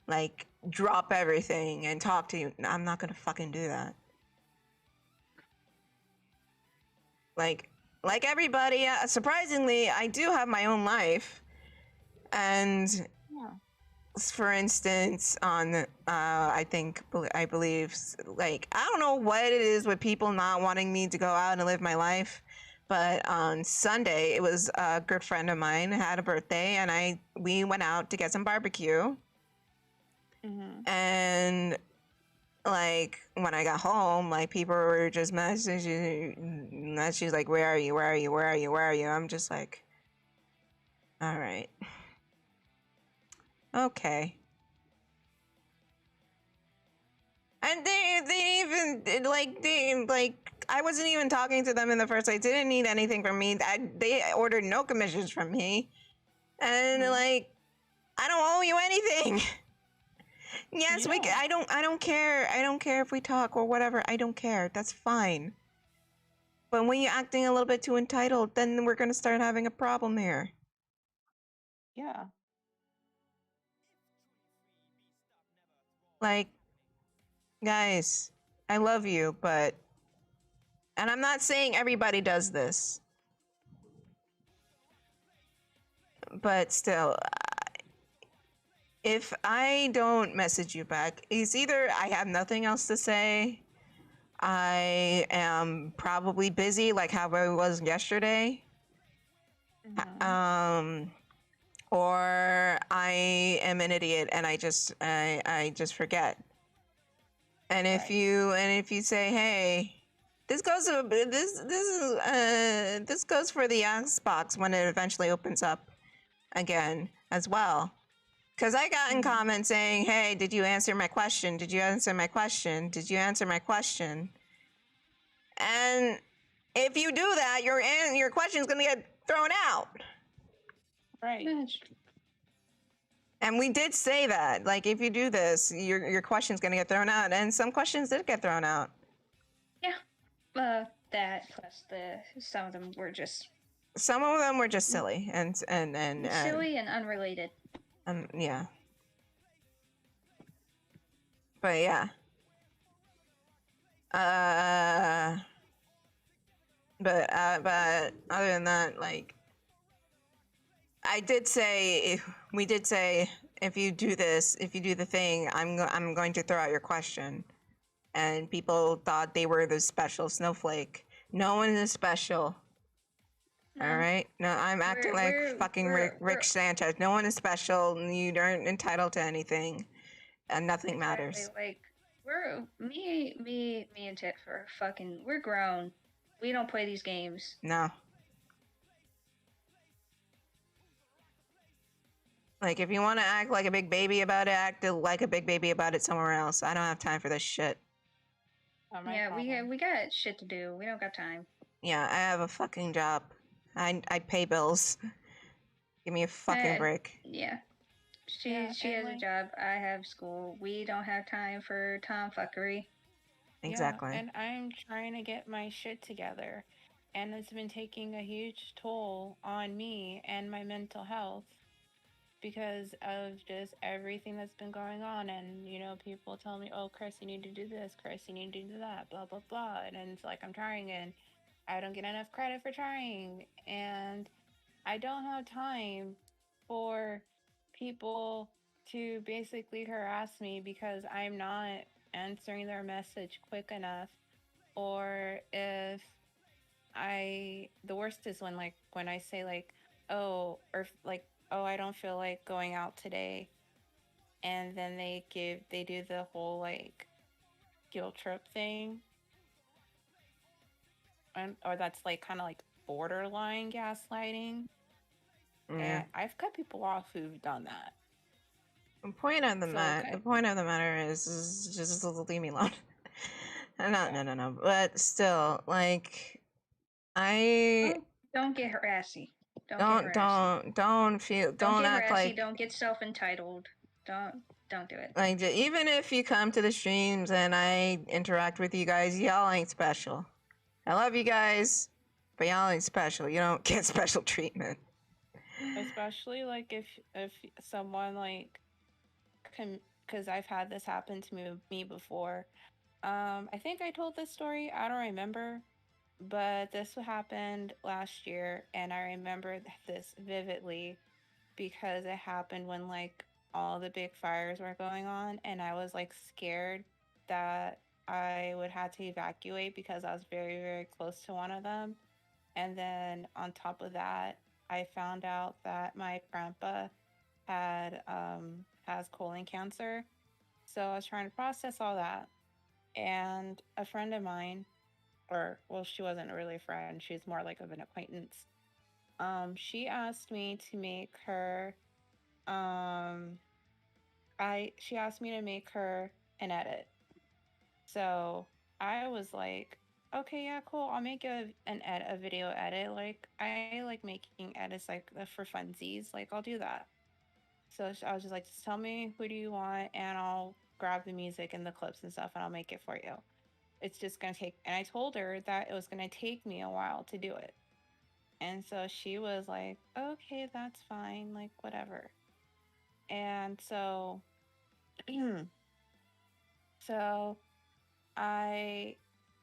like drop everything and talk to you. I'm not gonna fucking do that. Like everybody, surprisingly, I do have my own life. And Yeah. for instance, on I believe, like, I don't know what it is with people not wanting me to go out and live my life, but on Sunday it was a good friend of mine had a birthday, and we went out to get some barbecue. And like when I got home, like people were just messaging. She's like, "Where are you? Where are you? Where are you? Where are you?" I'm just like, "All right, okay." And they even like I wasn't even talking to them in the first place. They didn't need anything from me. They ordered no commissions from me, and like I don't owe you anything. Yes, I don't care. I don't care if we talk or whatever. I don't care. That's fine. But when you're acting a little bit too entitled, then we're gonna start having a problem here. Yeah. Like, guys, I love you, but, and I'm not saying everybody does this, but still, if I don't message you back, it's either I have nothing else to say, I am probably busy like how I was yesterday, or I am an idiot and I just forget. And if you say, hey, this goes for the Xbox when it eventually opens up again as well. Because I got in comments saying, hey, did you answer my question? Did you answer my question? Did you answer my question? And if you do that, your question's gonna get thrown out. Right. And we did say that, like, if you do this, your question's gonna get thrown out, and some questions did get thrown out. Yeah, that plus some of them were just silly and silly and unrelated. Yeah. But yeah. But other than that, like, we did say if you do this, if you do the thing, I'm going to throw out your question. And people thought they were the special snowflake. No one is special. All right? No, I'm acting like fucking Rick Sanchez. No one is special. You aren't entitled to anything. And nothing matters. Like, me and Tiff are fucking, we're grown. We don't play these games. No. Like, if you want to act like a big baby about it, act like a big baby about it somewhere else. I don't have time for this shit. Yeah, we got shit to do. We don't got time. Yeah, I have a fucking job. I pay bills. Give me a fucking break. Yeah. She has a job. I have school. We don't have time for tomfuckery. Exactly. Yeah, and I'm trying to get my shit together. And it's been taking a huge toll on me and my mental health because of just everything that's been going on. And, you know, people tell me, oh, Kris, you need to do this. Kris, you need to do that. Blah, blah, blah. And it's like I'm trying and I don't get enough credit for trying. And I don't have time for people to basically harass me because I'm not answering their message quick enough or if the worst is when I say like, oh, or like, oh, I don't feel like going out today, and then they do the whole like guilt trip thing, or that's like kind of like borderline gaslighting. Yeah. And I've cut people off who've done that. The point of the okay. the point of the matter is just leave me alone. No. But still, like, I Don't get harassy. don't feel Don't get act harassy. like Don't get self-entitled. Don't do it. like even if you come to the streams and I interact with you guys, y'all ain't special. I love you guys, but y'all ain't special. You don't get special treatment. Especially like if someone like because I've had this happen to me before. I think I told this story. I don't remember, but this happened last year, and I remember this vividly because it happened when like all the big fires were going on, and I was like scared that I would have to evacuate because I was very, very close to one of them. And then on top of that, I found out that my grandpa has colon cancer. So I was trying to process all that. And a friend of mine, or well, she wasn't really a friend, she was more like of an acquaintance. She asked me to make her she asked me to make her an edit. So I was like, okay, yeah, cool. I'll make a video edit. Like I like making edits like for funsies. Like I'll do that. So I was just like, just tell me who do you want, and I'll grab the music and the clips and stuff, and I'll make it for you. It's just gonna take. And I told her that it was gonna take me a while to do it, and so she was like, okay, that's fine, like whatever. And so, so I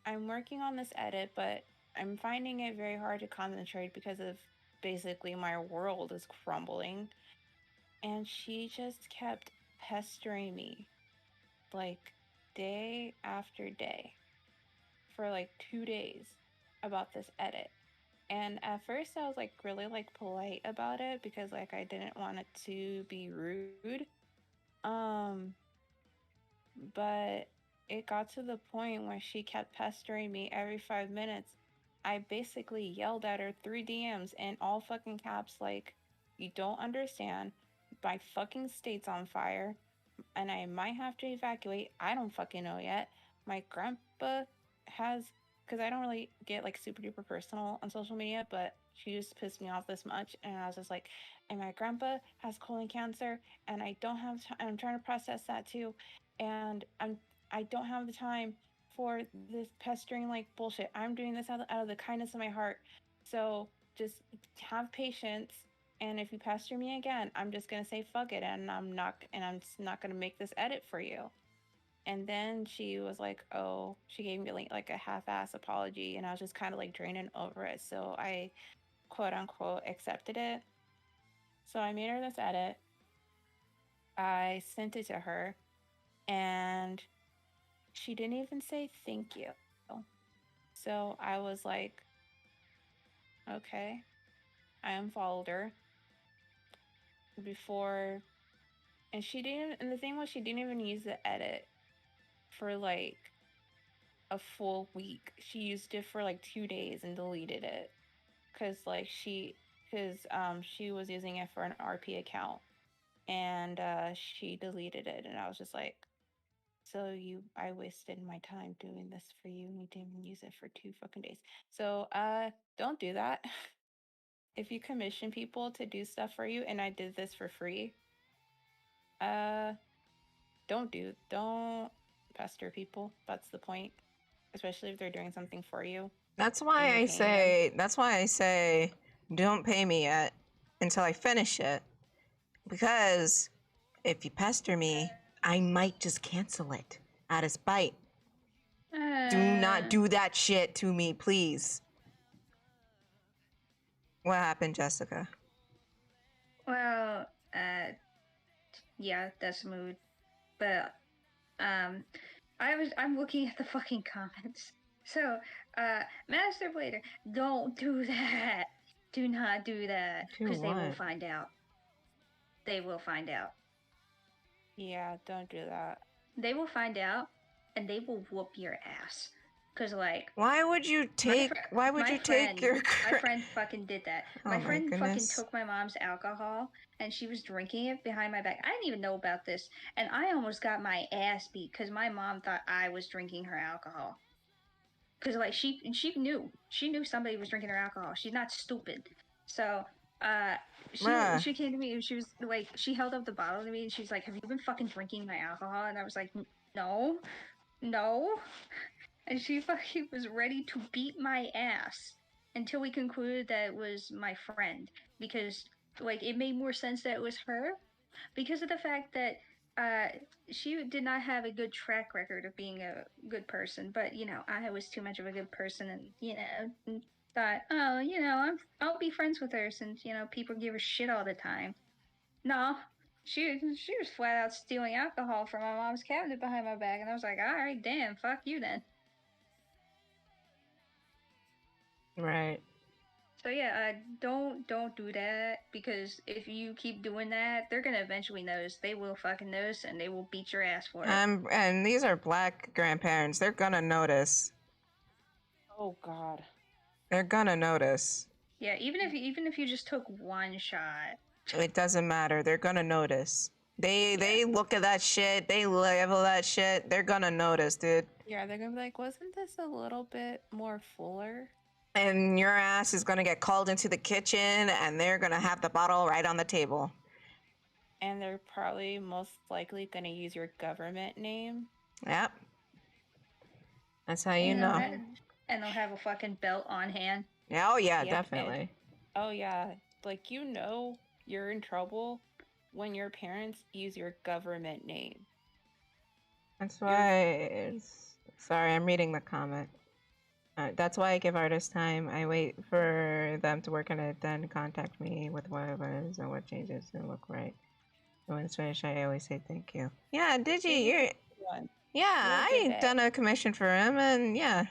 I'm working on this edit, but I'm finding it very hard to concentrate because of basically my world is crumbling. And she just kept pestering me like day after day for like 2 days about this edit. And at first I was like really like polite about it because like I didn't want it to be rude. Um but it got to the point where she kept pestering me every 5 minutes. I basically yelled at her 3 DMs in all fucking caps, like, you don't understand. My fucking state's on fire, and I might have to evacuate. I don't fucking know yet. My grandpa has, because I don't really get like super duper personal on social media, but she just pissed me off this much. And I was just like, and my grandpa has colon cancer, and I don't have time. I'm trying to process that too. And I don't have the time for this pestering like bullshit. I'm doing this out of the kindness of my heart. So just have patience. And if you pester me again, I'm just gonna say fuck it, and I'm just not gonna make this edit for you. And then she was like, oh, she gave me like a half-ass apology, and I was just kind of like draining over it. So I quote unquote accepted it. So I made her this edit. I sent it to her, and she didn't even say thank you. So I was like, okay. I unfollowed her before, and she didn't. And the thing was, she didn't even use the edit for like a full week. She used it for like 2 days and deleted it because she was using it for an RP account, and she deleted it. And I was just like, so I wasted my time doing this for you, and you didn't even use it for 2 fucking days. So don't do that. If you commission people to do stuff for you, and I did this for free, uh don't pester people. That's the point, especially if they're doing something for you That's and why you're I paying them. say. That's why I say, don't pay me yet until I finish it, because if you pester me, I might just cancel it out of spite. Do not do that shit to me, please. What happened, Jessica? Well, yeah, that's a mood. But I'm looking at the fucking comments. So, Master Blader, don't do that. Do not do that. Do Because they will what? find out. They will find out. Yeah, don't do that. They will find out, and they will whoop your ass. Cause like, Why would you take? Why would you take your? My friend fucking did that. Oh My my friend fucking goodness. took my mom's alcohol, and she was drinking it behind my back. I didn't even know about this, and I almost got my ass beat because my mom thought I was drinking her alcohol. Cause like she knew somebody was drinking her alcohol. She's not stupid. So Bruh. she came to me and she was like, she held up the bottle to me and she's like, "Have you been fucking drinking my alcohol?" And I was like, "No, no." And she fucking was ready to beat my ass until we concluded that it was my friend, because like it made more sense that it was her because of the fact that she did not have a good track record of being a good person. But you know, I was too much of a good person, and you know, thought, oh, you know, I'll be friends with her since you know people give her shit all the time. No, she was flat out stealing alcohol from my mom's cabinet behind my back, and I was like, all right, damn, fuck you then. Right. So yeah, don't do that, because if you keep doing that, they're gonna eventually notice. They will fucking notice, and they will beat your ass for it. And these are black grandparents. They're gonna notice. Oh God. They're gonna notice. Yeah, even if you just took one shot, It doesn't matter. They're gonna notice. They look at that shit. They level that shit. They're gonna notice, dude. Yeah, they're gonna be like, wasn't this a little bit more fuller? And your ass is gonna get called into the kitchen, and they're gonna have the bottle right on the table. And they're probably most likely gonna use your government name. Yep. That's how you know. And they'll have a fucking belt on hand. Oh yeah, definitely. Oh yeah, like you know you're in trouble when your parents use your government name. That's why. Sorry, I'm reading the comment. That's why I give artists time. I wait for them to work on it, then contact me with what it is and what changes to look right. And when it's finished, I always say thank you. Yeah, Digi, you're. Yeah, I done a commission for him, and yeah.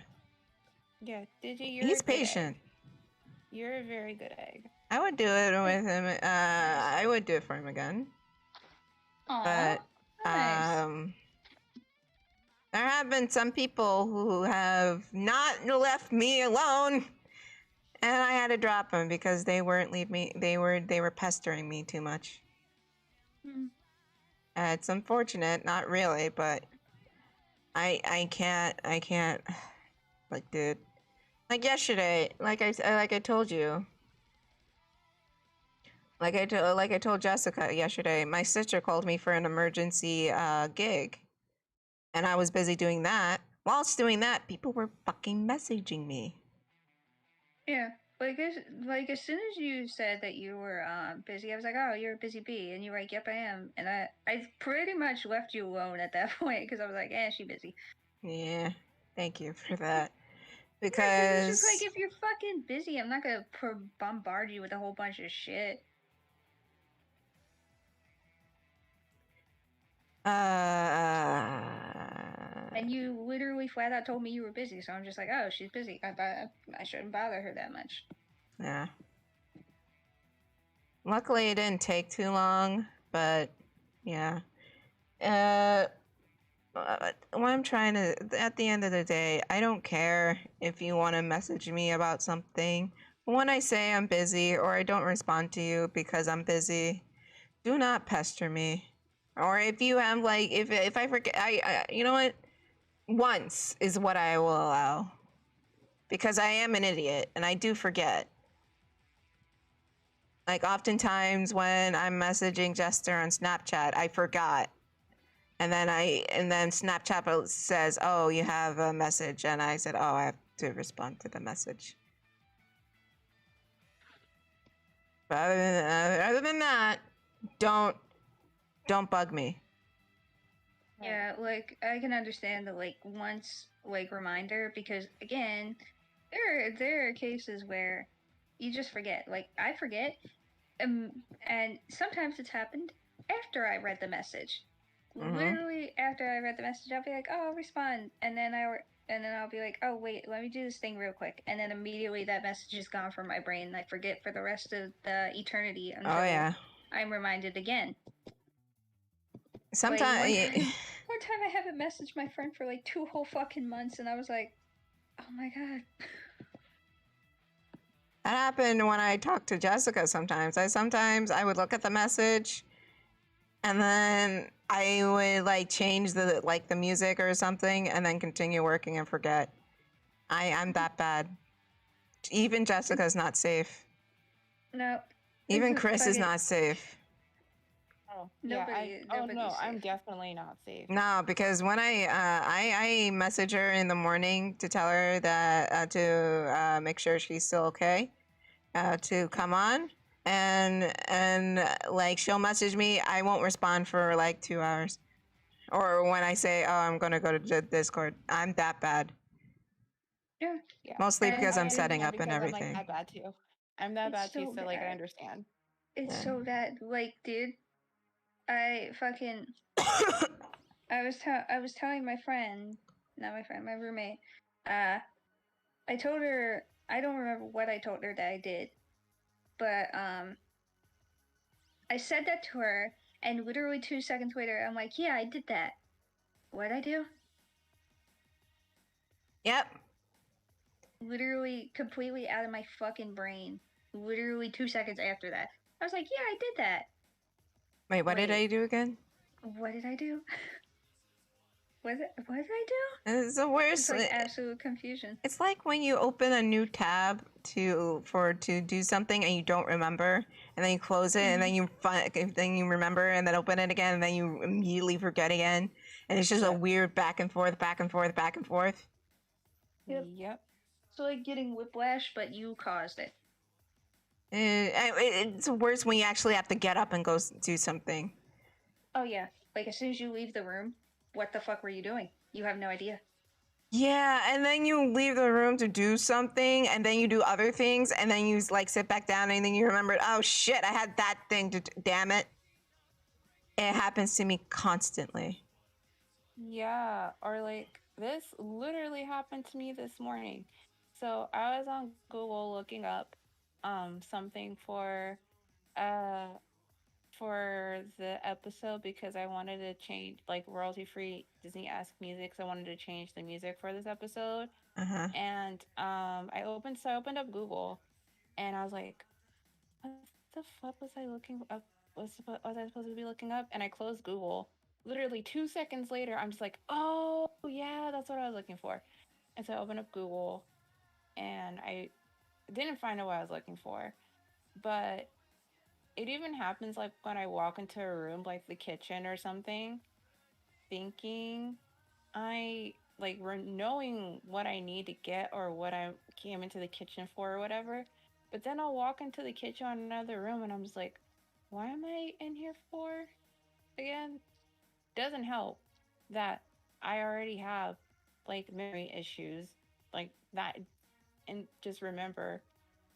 Yeah, Digi, he's patient. You're a very good egg. I would do it with him. I would do it for him again. Aww, but nice. There have been some people who have not left me alone, and I had to drop them because they weren't leave me. They were pestering me too much. It's unfortunate, not really, but I can't. Like, dude, like yesterday, like I told you. Like I told Jessica yesterday, my sister called me for an emergency gig. And I was busy doing that. Whilst doing that, people were fucking messaging me. Yeah, like as soon as you said that you were busy, I was like, oh, you're a busy bee, and you were like, yep, I am. And I pretty much left you alone at that point because I was like, she's busy. Yeah, thank you for that. Because yeah, it's just like, if you're fucking busy, I'm not gonna bombard you with a whole bunch of shit. And you literally flat out told me you were busy, so I'm just like, oh, she's busy. I shouldn't bother her that much. Yeah. Luckily, it didn't take too long, but yeah. What I'm trying to, at the end of the day, I don't care if you want to message me about something. When I say I'm busy or I don't respond to you because I'm busy, do not pester me. Or if you have, like, if I forget, I you know what? Once is what I will allow. Because I am an idiot and I do forget. Like, oftentimes when I'm messaging Jester on Snapchat, I forgot. And then Snapchat says, oh, you have a message. And I said, oh, I have to respond to the message. But other than that, don't bug me. Yeah, like, I can understand the, like, once, like, reminder, because, again, there are cases where you just forget. Like, I forget, and sometimes it's happened after I read the message. literally after I read the message, I'll be like, "Oh, I'll respond," and then I'll be like, "Oh wait, let me do this thing real quick," and then immediately that message is gone from my brain, and I forget for the rest of the eternity until I'm reminded again. Sometimes, one time I haven't messaged my friend for like 2 whole fucking months, and I was like, "Oh my god." That happened when I talked to Jessica sometimes. I would look at the message and then I would like change the music or something and then continue working and forget. I'm that bad. Even Jessica's not safe. No. Even Kris is not safe. Oh, yeah. I'm definitely not safe. No, because when I message her in the morning to tell her that to make sure she's still okay, to come on, and like she'll message me, I won't respond for like 2 hours, or when I say, oh, I'm gonna go to Discord, I'm that bad. Yeah. Mostly because I'm setting up and everything. I'm like that bad too. I'm that bad too, so like I understand. It's so bad. Like, dude, I fucking I was telling my friend, not my friend, my roommate, I told her, I don't remember what I told her that I did, but I said that to her, and literally 2 seconds later, I'm like, yeah, I did that. What'd I do? Yep. Literally completely out of my fucking brain. Literally 2 seconds after that. I was like, yeah, I did that. Wait, what did I do again? What did I do? What did I do? It's the worst. It's like absolute confusion. It's like when you open a new tab to do something and you don't remember, and then you close it, and then you remember, and then open it again, and then you immediately forget again, and it's just a weird back and forth, back and forth, back and forth. Yep. So like getting whiplash, but you caused it. It's worse when you actually have to get up and go do something. Oh yeah, like as soon as you leave the room, what the fuck were you doing? You have no idea. Yeah, and then you leave the room to do something, and then you do other things, and then you like sit back down, and then you remember, oh shit, I had that thing to damn it. It happens to me constantly. Yeah, or like this literally happened to me this morning. So I was on Google looking up something for the episode because I wanted to change like royalty free Disney-esque music. So I wanted to change the music for this episode. And I opened up Google and I was like, what the fuck was I looking up? Was I supposed to be looking up? And I closed Google. Literally 2 seconds later, I'm just like, oh yeah, that's what I was looking for. And so I opened up Google and I didn't find out what I was looking for. But it even happens like when I walk into a room like the kitchen or something, thinking I like knowing what I need to get or what I came into the kitchen for or whatever. But then I'll walk into the kitchen in another room and I'm just like, why am I in here for again? Doesn't help that I already have like memory issues like that, and just remember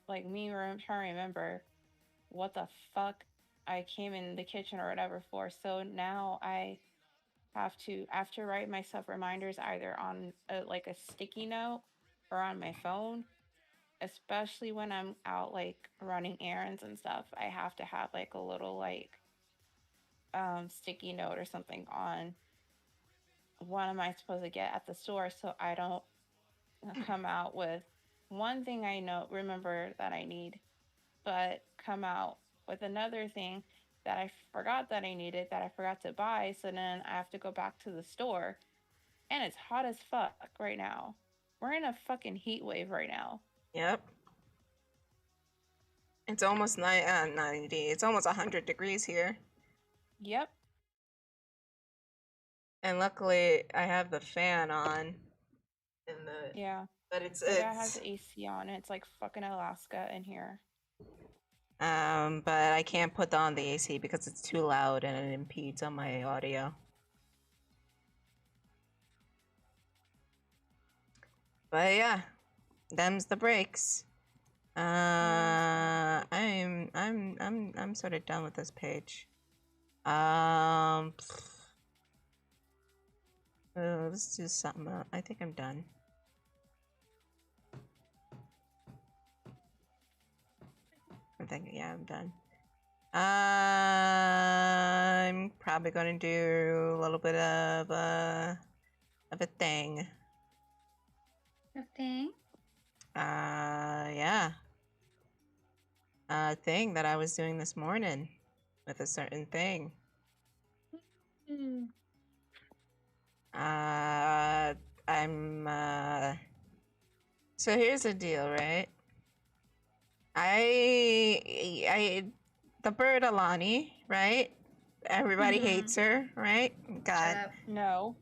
like me trying to remember what the fuck I came in the kitchen or whatever for. So now I have to write myself reminders either on like a sticky note or on my phone, especially when I'm out like running errands and stuff. I have to have like a little like sticky note or something on what am I supposed to get at the store so I don't come out with one thing I remember that I need, but come out with another thing that I forgot that I needed, that I forgot to buy. So then I have to go back to the store. And it's hot as fuck right now. We're in a fucking heat wave right now. Yep. It's almost 90. It's almost 100 degrees here. Yep. And luckily, I have the fan on. Yeah. But it has the AC on. It's like fucking Alaska in here. But I can't put on the AC because it's too loud and it impedes on my audio. But yeah, them's the breaks. I'm sort of done with this page. Let's do something else. I think I'm done. I'm thinking, yeah, I'm done. I'm probably going to do a little bit of a thing. A thing? Yeah. A thing that I was doing this morning with a certain thing. So here's the deal, right? The bird Alani, right? Everybody hates her, right? God. No.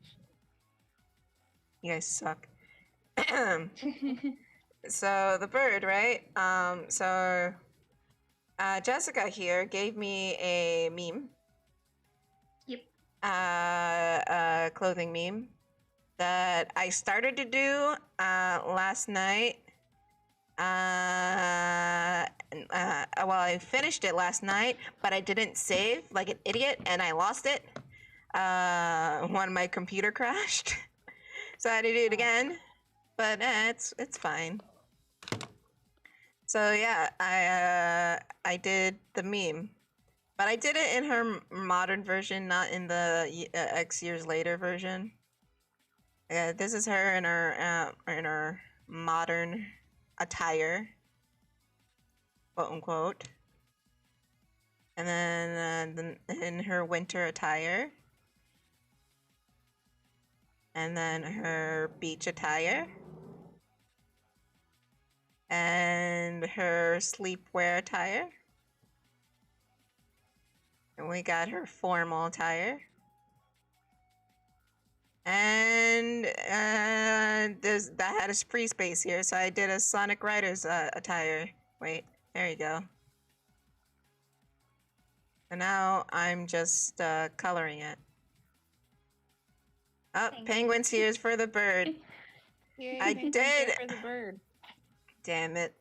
You guys suck. So the bird, right? So Jessica here gave me a meme. Yep. A clothing meme that I started to do last night. Well, I finished it last night, but I didn't save like an idiot, and I lost it. When my computer crashed, so I had to do it again. But it's fine. So yeah, I did the meme, but I did it in her modern version, not in the X years later version. This is her in her modern attire, quote unquote, and then in her winter attire, and then her beach attire, and her sleepwear attire, and we got her formal attire, and that had a free space here, so I did a Sonic Riders attire. Wait, there you go. And now I'm just coloring it. Oh, Penguin's here for the bird. Yay, I Penguin's did. here for the bird. Damn it.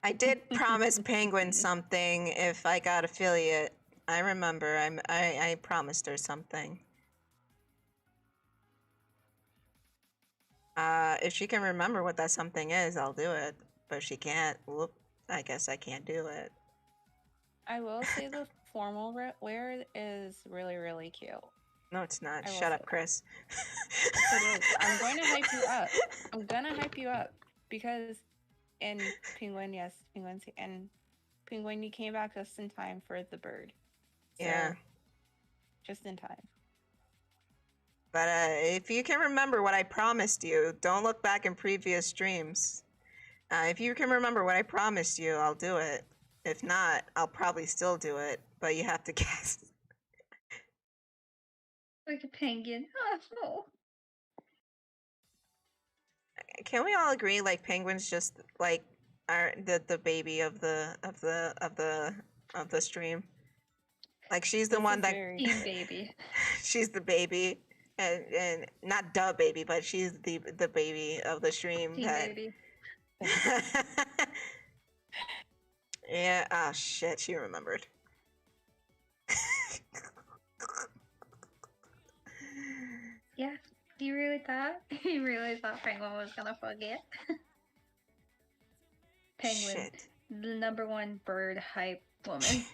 I did promise Penguin something if I got affiliate. I remember. I promised her something. If she can remember what that something is, I'll do it. But if she can't, whoop, I guess I can't do it. I will say the formal wear is really, really cute. No, it's not. Shut up, Kris. It is. I'm going to hype you up. I'm gonna hype you up because in Penguin, yes, Penguin, you came back just in time for the bird. So, Yeah. Just in time. But if you can remember what I promised you, don't look back in previous streams. If you can remember what I promised you, I'll do it. If not, I'll probably still do it, but you have to guess. Like a penguin. Oh. Can we all agree, like, Penguin's just like the baby of the stream? Like, she's the one that baby. She's the baby, and not the baby, but she's the baby of the stream. Baby. Yeah. Oh shit, she remembered. Yeah. You really thought? You really thought Penguin was gonna forget? Penguin, Shit. the #1 bird hype woman.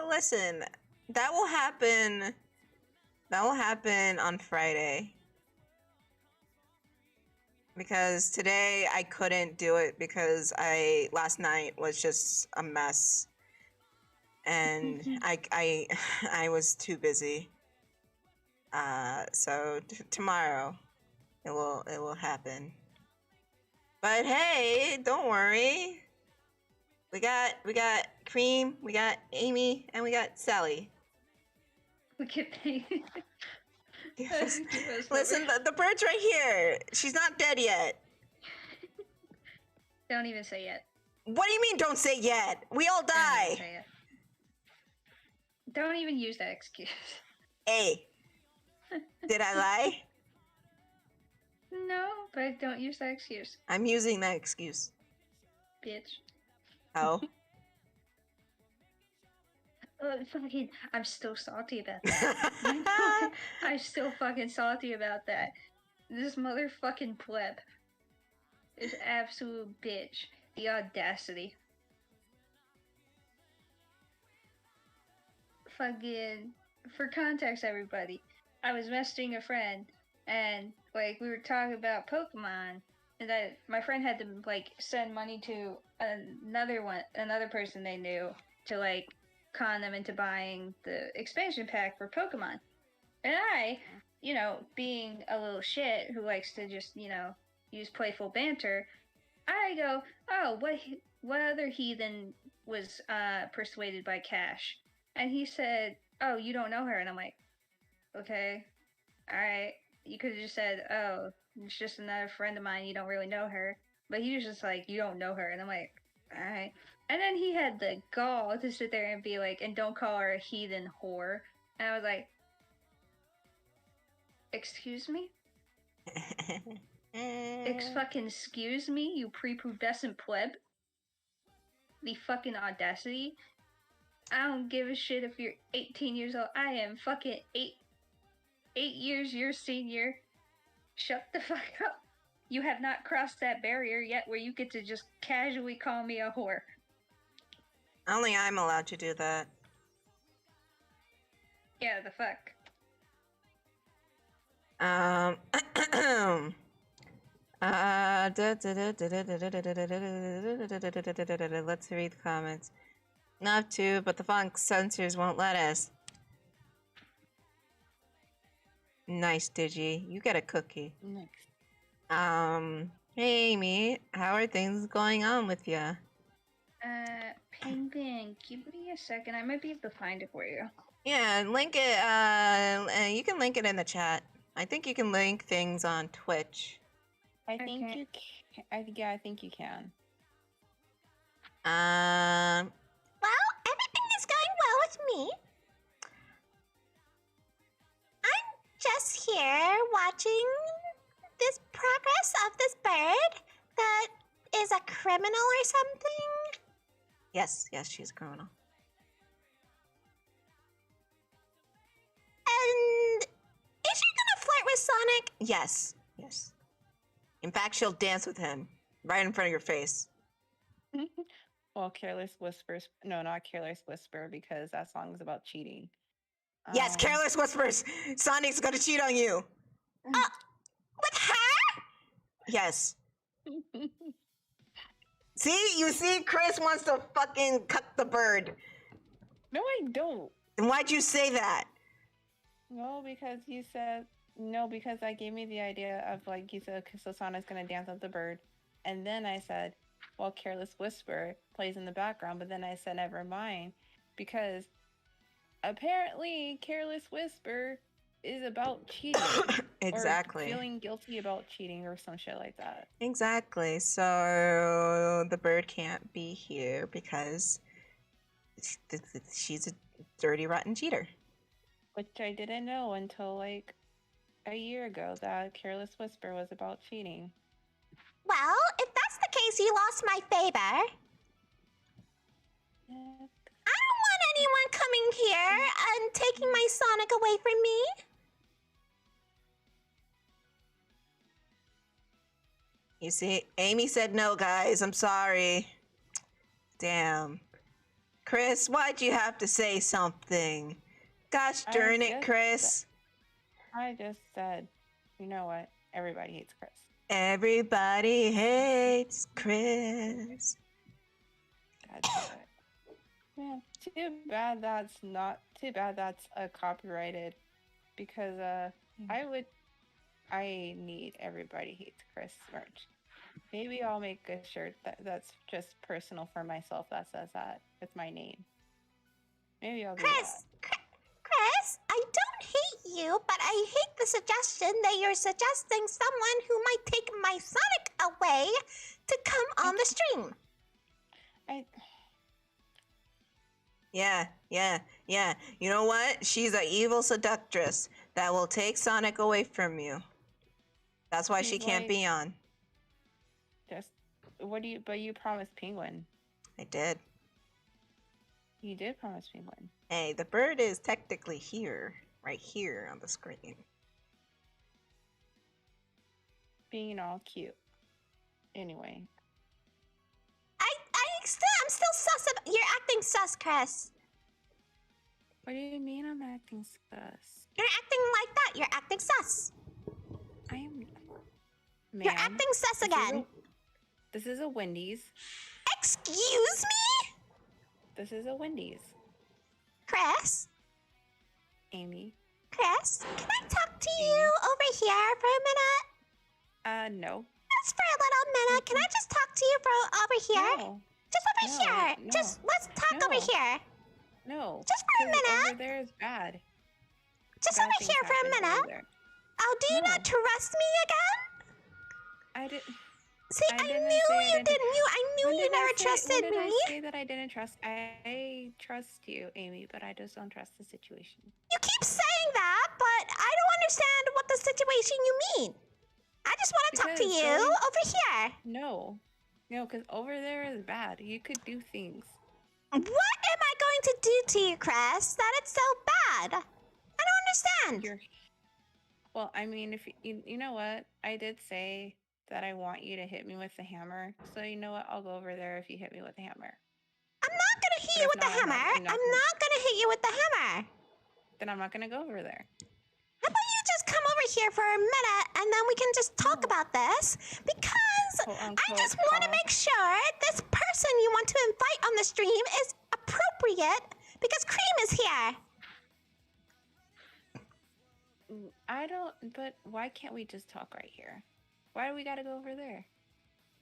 Listen, that will happen. That will happen on Friday. Because today I couldn't do it because last night was just a mess, and I was too busy. So tomorrow it will happen. But hey, don't worry. We got Cream, we got Amy, and we got Sally. Look at Penguin. Listen, the bird's right here. She's not dead yet. Don't even say yet. What do you mean don't say yet? We all die. Don't even say it. Don't even use that excuse. Hey, did I lie? No, but don't use that excuse. I'm using that excuse. Bitch. Oh. Fucking, I'm still salty about that. I'm still fucking salty about that. This motherfucking pleb is absolute bitch. The audacity. Fucking, for context, everybody, I was messaging a friend, and like we were talking about Pokemon, and that my friend had to like send money to another person they knew to like con them into buying the expansion pack for Pokemon. And I, being a little shit who likes to just, use playful banter, I go, oh, what other heathen was persuaded by cash? And he said, oh, you don't know her. And I'm like, okay, all right. You could have just said, oh, it's just another friend of mine. You don't really know her. But he was just like, you don't know her. And I'm like, all right. And then he had the gall to sit there and be like, and don't call her a heathen whore. And I was like, excuse me? Excuse me, you prepubescent pleb? The fucking audacity. I don't give a shit if you're 18 years old. I am fucking 8 years your senior. Shut the fuck up. You have not crossed that barrier yet where you get to just casually call me a whore. Only I'm allowed to do that. Yeah, the fuck. Let's read the comments. Not to, but the funk censors won't let us. Nice, Digi. You get a cookie. Nice. Hey, Amy. How are things going on with ya? Penguin, give me a second. I might be able to find it for you. Yeah, link it, you can link it in the chat. I think you can link things on Twitch. I think you can. I think you can. Well, everything is going well with me. I'm just here watching this progress of this bird that is a criminal or something. Yes, she's a criminal. And is she gonna flirt with Sonic? Yes. In fact, she'll dance with him right in front of your face. Well, Careless Whispers. No, not Careless Whisper, because that song is about cheating. Yes, Careless Whispers. Sonic's gonna cheat on you. With her? Yes. You see, Kris wants to fucking cut the bird. No, I don't. And why'd you say that? No, because you said no, because I gave me the idea of like you said, so Sonic's gonna dance with the bird, and then I said, well, Careless Whisper plays in the background, but then I said never mind, because apparently Careless Whisper is about cheating. Exactly. Or feeling guilty about cheating or some shit like that. Exactly. So the bird can't be here because she's a dirty, rotten cheater. Which I didn't know until like a year ago that Careless Whisper was about cheating. Well, if that's the case, you lost my favor. Yeah. I don't want anyone coming here and taking my Sonic away from me. You see, Amy said no, guys. I'm sorry. Damn. Kris, why'd you have to say something? Gosh darn it, Kris. I just said, you know what? Everybody hates Kris. Everybody hates Kris. God damn it. Man, too bad that's copyrighted, because I need Everybody Hates Kris merch. Maybe I'll make a shirt that's just personal for myself that says that with my name. Maybe I'll do that. Kris, I don't hate you, but I hate the suggestion that you're suggesting someone who might take my Sonic away to come on the stream. Yeah. You know what? She's an evil seductress that will take Sonic away from you. That's why she can't be on. But you promised Penguin. I did. You did promise me one. Hey, the bird is technically here, right here on the screen. Being all cute. Anyway. I'm still sus. You're acting sus, Kris. What do you mean I'm acting sus? You're acting like that. You're acting sus. I am. Ma'am, You're acting sus again. This is a Wendy's. Excuse me? This is a Wendy's. Kris? Amy. Kris, can I talk to you over here for a minute? No. Just for a little minute. Can I just talk to you for over here? No. Just over here. No. Just let's talk over here. No. Just for a minute. Over there is bad. Just Bad over things here for a happen over minute. there. Oh, do you No. not trust me again? I did. See, I didn't knew say I you didn't- didn't. I knew When you did I never say- trusted when me. did I say that I didn't trust? I trust you, Amy, but I just don't trust the situation. You keep saying that, but I don't understand what the situation you mean. I just want to talk to Because you going- over here. No, because over there is bad. You could do things. What am I going to do to you, Kris, that it's so bad? I don't understand. Well, I mean, if you know what, I did say that I want you to hit me with the hammer. So you know what? I'll go over there if you hit me with the hammer. I'm not going to hit you if with the not, I'm hammer. not I'm not going to hit you with the hammer. Then I'm not gonna go over there. How about you just come over here for a minute and then we can just talk about this? Because Quote, I unquote, just want to talk. make sure this person you want to invite on the stream is appropriate because Cream is here. I don't. But why can't we just talk right here? Why do we gotta go over there?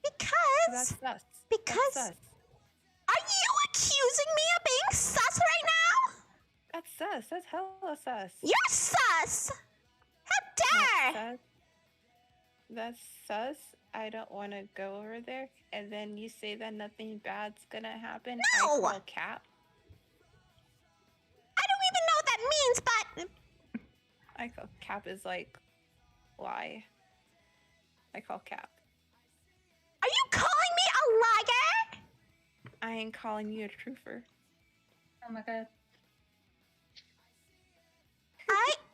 Because. That's sus. Because. That's sus. Are you accusing me of being sus right now? That's sus. That's hella sus. You're sus! How dare! That's sus. I don't want to go over there, and then you say that nothing bad's gonna happen. No. I call cap. I don't even know what that means, but. I call cap is like lie. I call cap. Are you calling me a liar? I ain't calling you a truther. Oh my god.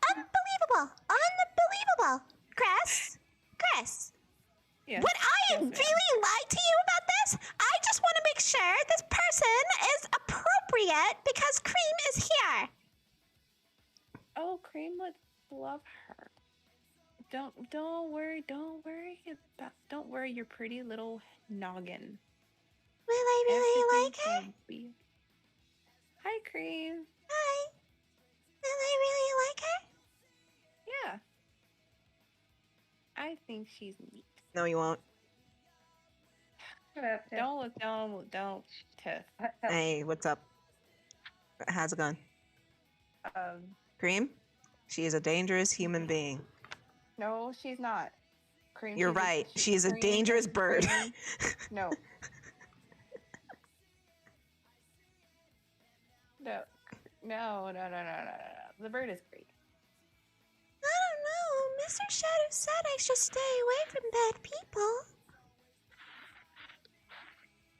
Unbelievable. Unbelievable. Kris. Yes. Would I yes, ma'am. really lie to you about this? I just want to make sure this person is appropriate because Cream is here. Oh, Cream would love her. Don't worry your pretty little noggin. Will I really like her? Everything's gonna be- Hi, Cream. Hi. Will I really like her? Yeah. I think she's neat. No, you won't. Don't, Tiff. Hey, what's up? How's it going? Cream? She is a dangerous human being. No, she's not. Cream. You're right. She is a dangerous bird. Cream. No. No. The bird is great. I don't know. Mr. Shadow said I should stay away from bad people.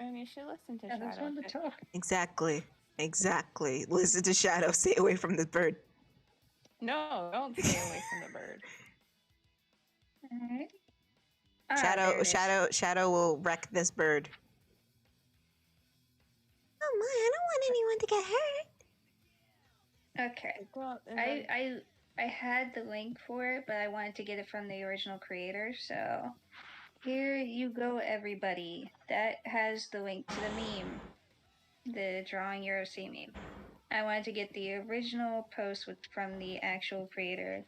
And you should listen to Yeah, that's Shadow. when to talk. Exactly. Listen to Shadow. Stay away from the bird. No, don't stay away from the bird. Alright. Shadow will wreck this bird. Oh my, I don't want anyone to get hurt. Okay. Well, and then- I had the link for it, but I wanted to get it from the original creator, so here you go, everybody. That has the link to the meme, the drawing Euro C meme. I wanted to get the original post from the actual creator.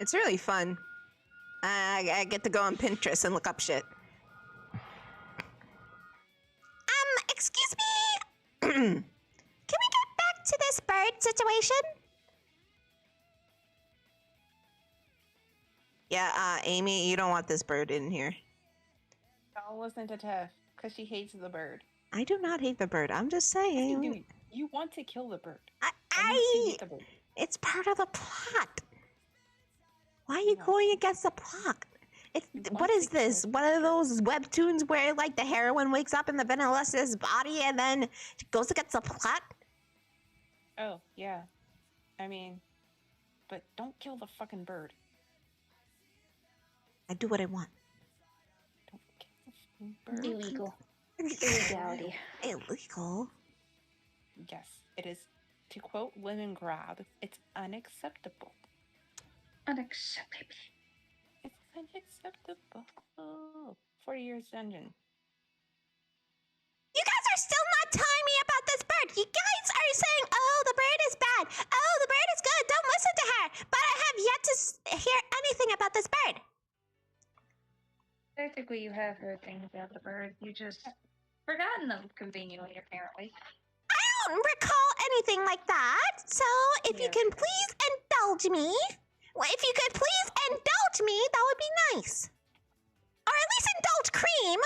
It's really fun. I get to go on Pinterest and look up shit. Excuse me. Can we get back to this bird situation? Yeah, Amy, you don't want this bird in here. Don't listen to Tiff, because she hates the bird. I do not hate the bird. I'm just saying. You want to kill the bird. It's part of the plot. Why are you going against the plot? What is this? One of those webtoons where like the heroine wakes up in the Vanellope's body and then goes against the plot? Oh, yeah. I mean, but don't kill the fucking bird. I do what I want. Don't kill the fucking bird. Illegal. Illegality. Illegal? Yes, it is. To quote Women Grab, it's unacceptable. Unacceptable. It's unacceptable. 40 years dungeon. You guys are still not telling me about this bird. You guys are saying, oh, the bird is bad. Oh, the bird is good. Don't listen to her. But I have yet to hear anything about this bird. Technically, you have heard things about the bird. You just forgotten them conveniently, apparently. I don't recall anything like that. So if you Yeah. can please indulge me. Well, if you could please indulge me, that would be nice. Or at least indulge Cream.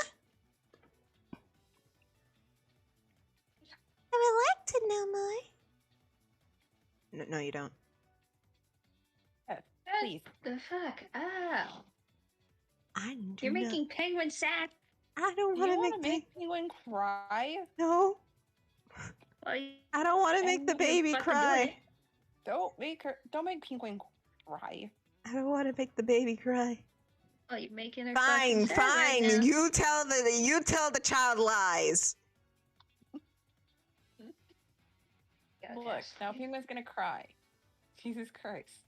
I would like to know more. No, you don't. Please. The fuck? Oh. I do You're not- making Penguin sad. I don't You want to want to make make Penguin cry? No. Well, I don't want to make And the you're baby fucking cry. Don't make Penguin cry. I don't want to make the baby cry. you're making her Fine, fucking sad right fine. now. You tell the child lies. God, Look, yes. now Penguin's gonna cry. Jesus Christ.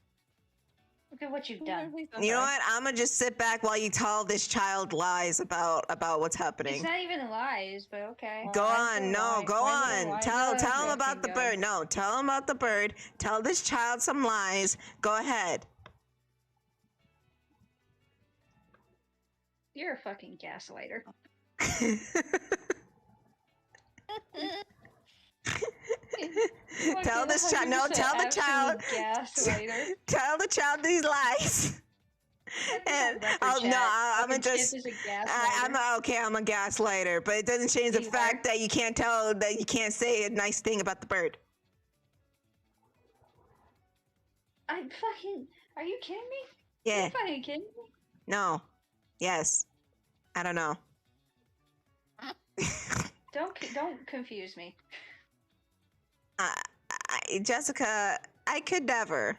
Look at what you've Penguin, done. please don't You know cry. what? I'm gonna just sit back while you tell this child lies about what's It's happening. not even lies, but okay. Go Why is on, it no, lie? go Why is it on. lie? Tell No, him no, about the go. bird. No, tell him about the bird. Tell this child some lies. Go ahead. You're a fucking gaslighter. Tell this child. No, tell the child. Gaslighter. Tell the child these lies. And I'm gonna just. I'm a gaslighter, but it doesn't change the You fact that you can't say a nice thing about the bird. I'm fucking. Are you kidding me? Yeah. You fucking kidding me? No. Yes. I don't know. Don't confuse me. Jessica, I could never.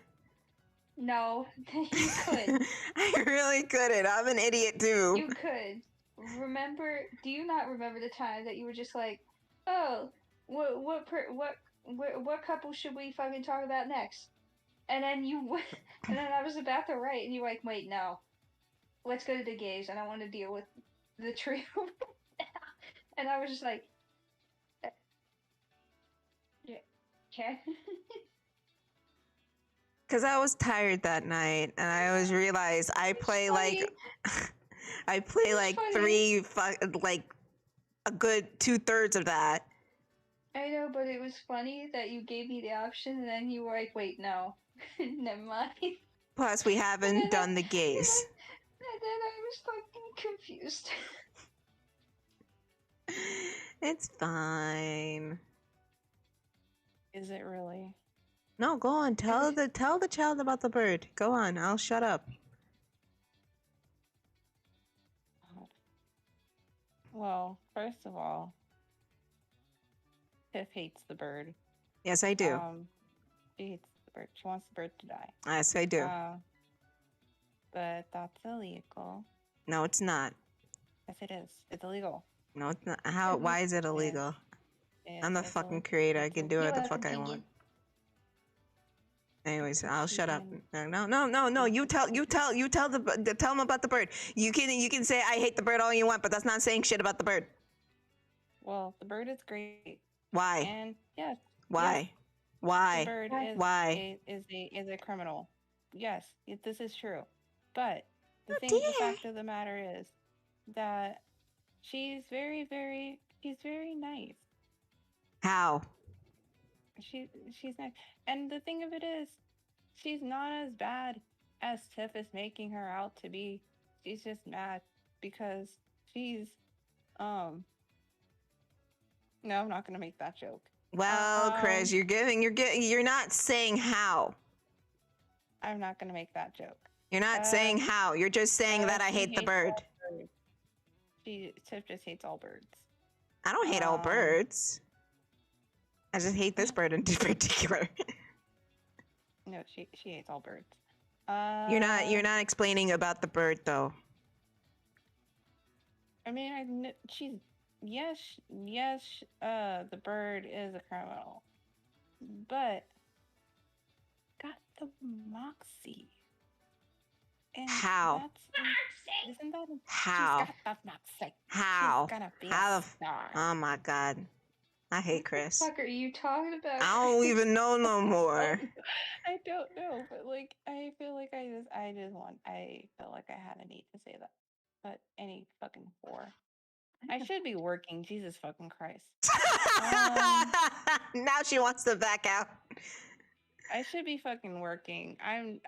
No, you could. I really couldn't. I'm an idiot too. You could. Remember? Do you not remember the time that you were just like, oh, what couple should we fucking talk about next? And then and then I was about to write, and you were like, wait, no, let's go to the gays. I don't want to deal with the trio. And I was just like, yeah, okay. Because I was tired that night, and I always realized I play funny. I play like funny. like a good 2/3 of that. I know, but it was funny that you gave me the option, and then you were like, wait, no, never mind. Plus, we haven't done the gays. And then I was fucking confused. It's fine. Is it really? No, go on. Tell the child about the bird. Go on. I'll shut up. Well, first of all, Tiff hates the bird. Yes, I do. She hates the bird. She wants the bird to die. Yes, I do. But that's illegal. No, it's not. Yes, it is. It's illegal. No, it's not. How? Why is it illegal? I'm the fucking creator. I can do whatever the fuck I want. Anyways, I'll shut up. No. You tell them about the bird. You can say I hate the bird all you want, but that's not saying shit about the bird. Well, the bird is great. Why? And yes. Why? Yes, Why? the bird is Why? is a criminal. Yes, this is true. But the dear. fact of the matter is that she's very nice. How? She's nice. And the thing of it is, she's not as bad as Tiff is making her out to be. She's just mad because she's no, I'm not gonna make that joke. Well, Kris, you're not saying how. I'm not gonna make that joke. You're not saying how. You're just saying that I she hate the hates bird. all birds. Tiff just hates all birds. I don't hate all birds. I just hate this bird in particular. No, she hates all birds. You're not explaining about the bird though. I mean, yes, the bird is a criminal, but got the moxie. And How? Isn't that How? She's got the moxie. How? She's gonna be How? a star. Oh my god. I hate Kris. What the fuck are you talking about? I don't even know no more. I don't know, but like I feel like I feel like I had a need to say that. But any fucking whore. I should be working, Jesus fucking Christ. Now she wants to back out. I should be fucking working. I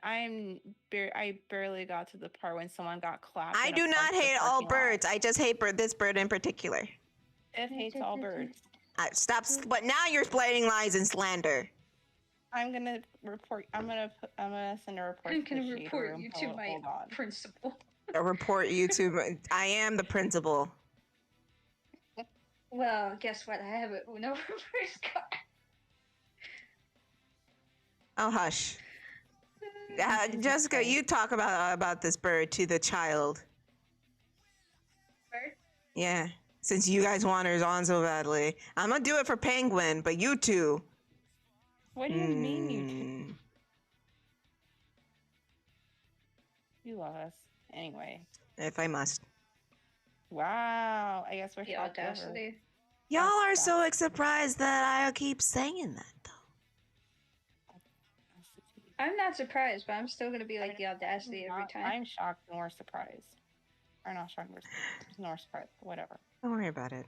barely got to the part when someone got clapped. I in a do not hate all parking lot. birds. I just hate this bird in particular. It hates all birds. Stop. But now you're spreading lies and slander. I'm gonna report. I'm gonna send a report. I'm to the gonna shade report room. you to my Hold on. principal. I report you to. I am the principal. Well, guess what? I have a Uno reverse card. Oh hush, Jessica. You talk about this bird to the child. Bird? Yeah, since you guys want her on so badly, I'm gonna do it for Penguin, but you two. What do you mean, you two? You love us anyway. If I must. Wow, I guess we're The shocked over. audacity. Y'all are so surprised that I keep saying that, though. I'm not surprised, but I'm still gonna be like the audacity every time. I'm shocked nor surprised. Or not shocked nor surprised. Whatever. Don't worry about it.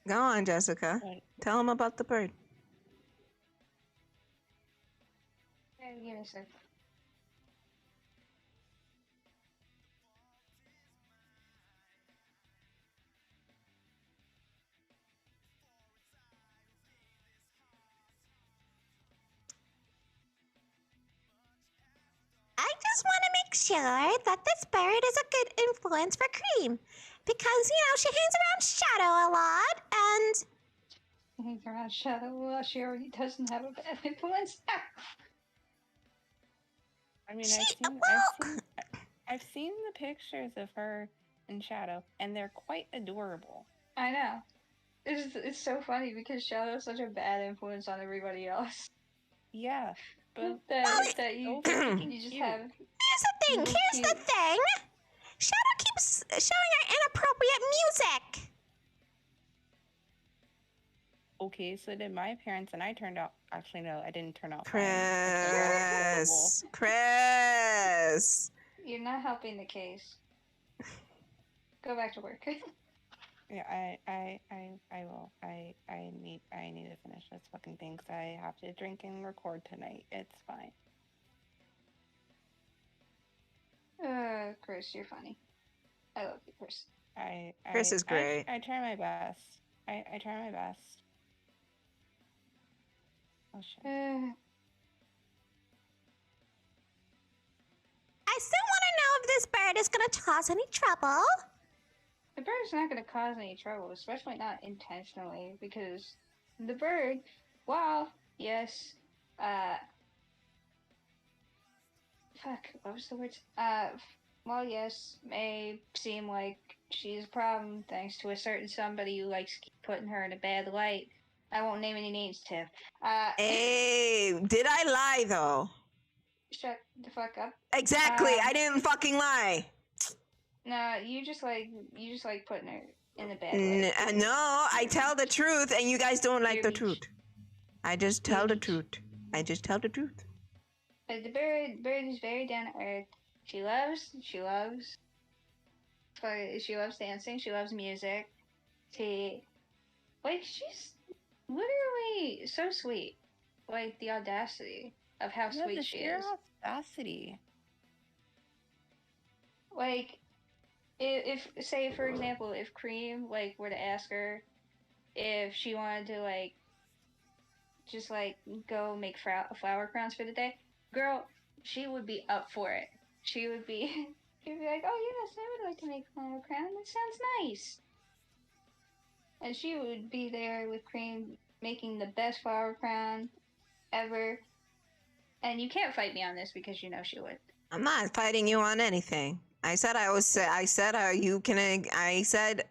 Go on, Jessica. Tell him about the bird. Give me a sec. I just want to make sure that this bird is a good influence for Cream. Because, she hangs around Shadow a lot, and... Hangs around Shadow. Well, she already doesn't have a bad influence. I mean, She I've seen the pictures of her and Shadow, and they're quite adorable. I know. It's so funny because Shadow's such a bad influence on everybody else. Yeah, but that you just have. Here's the thing. Shadow keeps showing her inappropriate music. Okay, so did my parents, and I turned out. Actually, no, I didn't turn out. Kris. You're not helping the case. Go back to work. Yeah, I will. I need to finish this fucking thing because I have to drink and record tonight. It's fine. Kris, you're funny. I love you, Kris. Kris is great. I try my best. I try my best. Oh shit. I still want to know if this bird is going to cause any trouble. The bird's not going to cause any trouble, especially not intentionally, because the bird, while, yes, what was the word? Well, yes, may seem like she's a problem thanks to a certain somebody who likes to keep putting her in a bad light. I won't name any names, Tiff. Hey, did I lie, though? Shut the fuck up. Exactly, I didn't fucking lie. No, you just like putting her in a bad light. No, I tell the truth, and you guys don't like the truth. I just tell the truth. I just tell the truth. But the bird is very down to earth. She loves dancing. She loves music. She's literally so sweet. Like the audacity of how sweet she is. Audacity. Like, if say for example, if Cream were to ask her if she wanted to like just like go make flower crowns for the day, girl, she would be up for it. She would be she'd be like, oh yes, I would like to make a flower crown. That sounds nice. And she would be there with Cream making the best flower crown ever. And you can't fight me on this because you know she would. I'm not fighting you on anything. I said you can. I said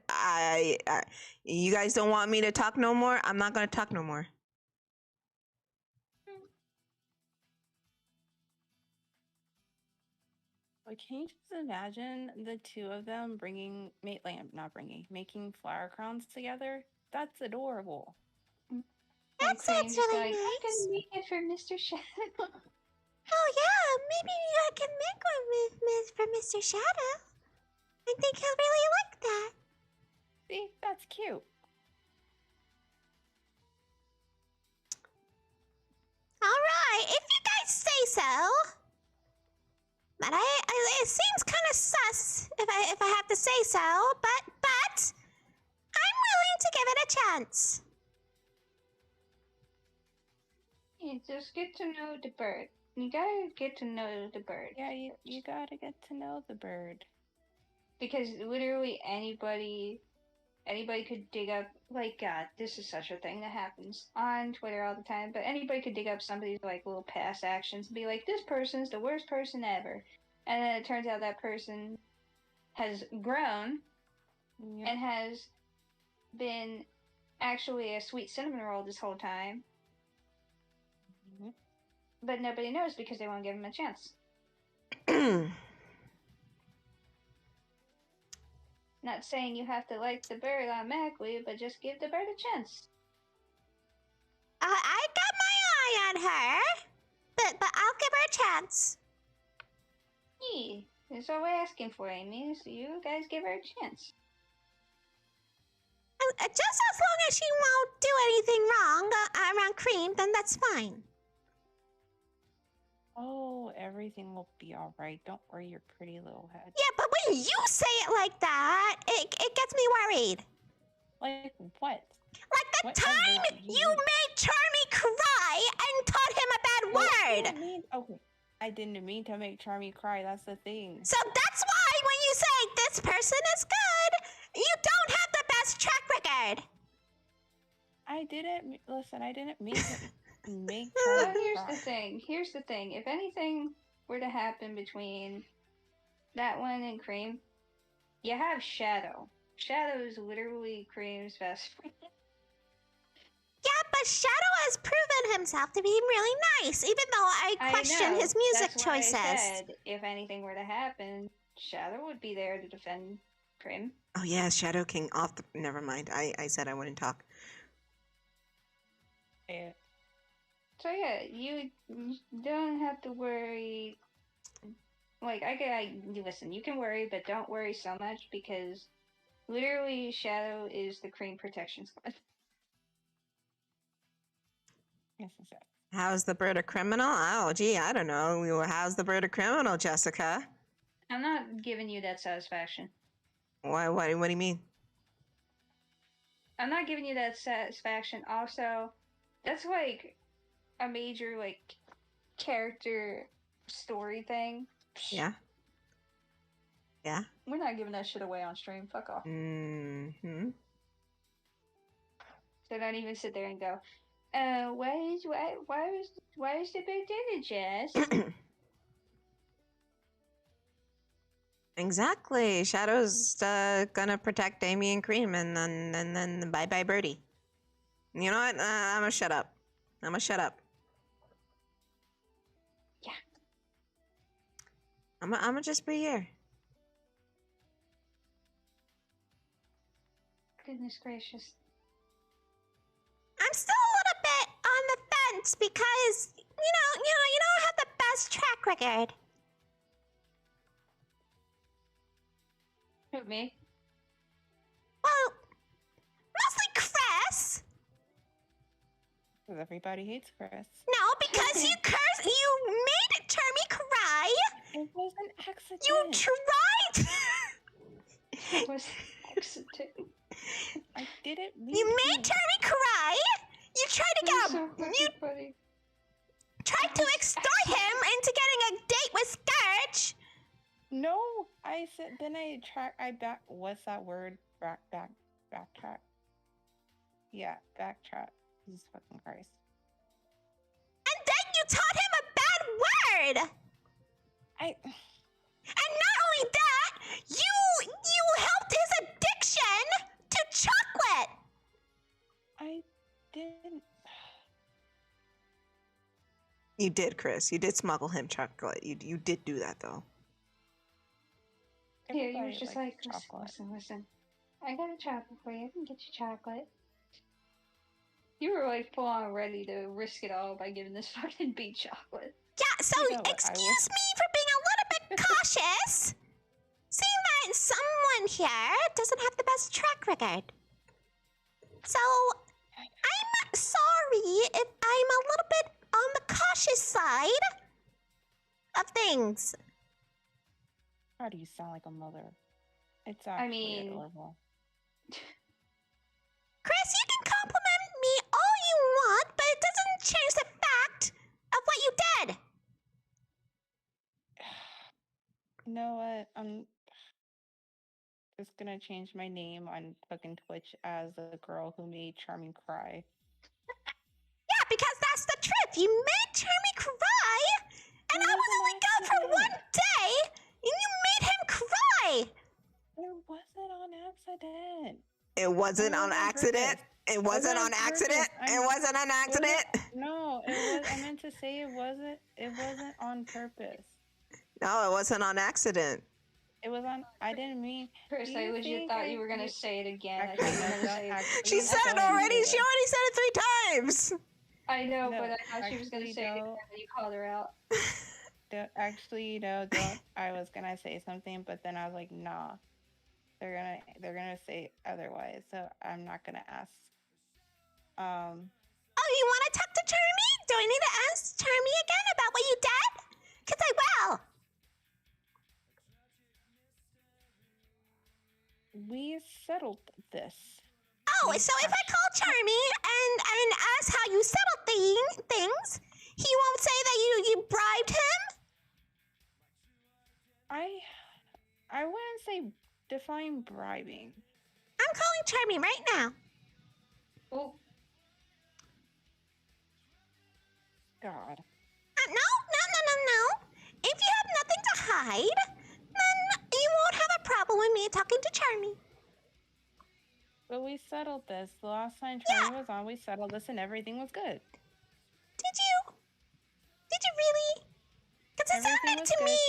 you guys don't want me to talk no more. I'm not gonna talk no more. Like, can you just imagine the two of them making flower crowns together? That's adorable. That sounds really nice. I'm gonna make it for Mr. Shadow. Oh yeah, maybe I can make one for Mr. Shadow. I think he'll really like that. See, that's cute. All right, if you guys say so. But it seems kind of sus if I have to say so. But I'm willing to give it a chance. You just get to know the bird. You gotta get to know the bird. Yeah, you gotta get to know the bird. Because literally anybody could dig up, like, God, this is such a thing that happens on Twitter all the time, but anybody could dig up somebody's, like, little past actions and be like, this person's the worst person ever. And then it turns out that person has grown and has been actually a sweet cinnamon roll this whole time. But nobody knows because they won't give him a chance. Not saying you have to like the bird automatically, but just give the bird a chance. I got my eye on her, but I'll give her a chance. Yeah, that's all we're asking for, Amy, is you guys give her a chance. Just as long as she won't do anything wrong around Cream, then that's fine. Oh, everything will be all right. Don't worry your pretty little head. Yeah, but when you say it like that, it gets me worried. Like what? Like the time you made Charmy cry and taught him a bad word. I didn't mean to make Charmy cry. That's the thing. So that's why when you say this person is good, you don't have the best track record. I didn't mean to make So Charmy cry. Here's the thing. If anything were to happen between that one and Cream, you have Shadow. Shadow is literally Cream's best friend. Yeah, but Shadow has proven himself to be really nice, even though I question his music That's choices. Why I said if anything were to happen, Shadow would be there to defend Cream. Oh yeah, Shadow King off the... Never mind. I said I wouldn't talk. Yeah. So yeah, you don't have to worry. Like, listen, you can worry, but don't worry so much because literally Shadow is the Cream protection squad. Yes. How's the bird a criminal? Oh, gee, I don't know. How's the bird a criminal, Jessica? I'm not giving you that satisfaction. Why? What do you mean? I'm not giving you that satisfaction. Also, that's like a major like character story thing. Yeah. Yeah. We're not giving that shit away on stream. Fuck off. Mm-hmm. So don't even sit there and go, why is the bird doing it, Jess? Exactly. Shadow's gonna protect Amy and Cream, and then bye Birdie. You know what? I'm gonna shut up. Yeah. I'm gonna just be here. Goodness gracious. I'm still a little bit on the fence because you don't have the best track record. Who, me? Well, mostly Kris. Because everybody hates Kris. No, because you made Charmy cry. It was an accident. You tried. It was an accident. I didn't mean You to. made Charmy cry. You tried to get so fucking funny. tried to extort him into getting a date with Scourge. No, I said. Then I back. What's that word? Backtrack. Yeah, backtrack. Jesus fucking Christ. And then you taught him a bad word. And not only that, you helped his addiction to chocolate. I didn't. You did, Kris. You did smuggle him chocolate. You did do that, though. Yeah, you Everybody was just likes like, chocolate. listen. I got a chocolate for you. I can get you chocolate. You were like full on ready to risk it all by giving this fucking bee chocolate. Yeah, so You know what, excuse me for being a little bit cautious. Seeing that someone here doesn't have the best track record. So, I'm sorry if I'm a little bit on the cautious side of things. How do you sound like a mother? It's actually adorable. Kris, you can compliment me all you want, but it doesn't change the fact of what you did. You know what? I'm just gonna change my name on fucking Twitch as the girl who made Charming cry. Yeah, because that's the truth. You made Charmy cry, and I was only gone for one day, and you made him cry. It wasn't on accident. It wasn't on accident. It wasn't on accident. It wasn't on accident. No, it was. I meant to say it wasn't. It wasn't on purpose. No, it wasn't on accident. It was on. I didn't mean. Chris, I legit thought you were gonna say it again. Actually, I thought you were gonna say it. She said it already. She already said it 3 times. I know, No, but I thought she was gonna say it again when you called her out. Actually, no, don't. I was gonna say something, but then I was like, nah. They're gonna say otherwise, so I'm not gonna ask. Oh, you want to talk to Charmy? Do I need to ask Charmy again about what you did? Because I will. We settled this. Oh, so if I call Charmy and ask how you settled things, he won't say that you bribed him? I wouldn't say define bribing. I'm calling Charmy right now. Oh. God. No. If you have nothing to hide, then you won't have a problem with me talking to Charmy. But we settled this. The last time Charlie was on, we settled this and everything was good. Did you? Did you really? Because it sounded to me,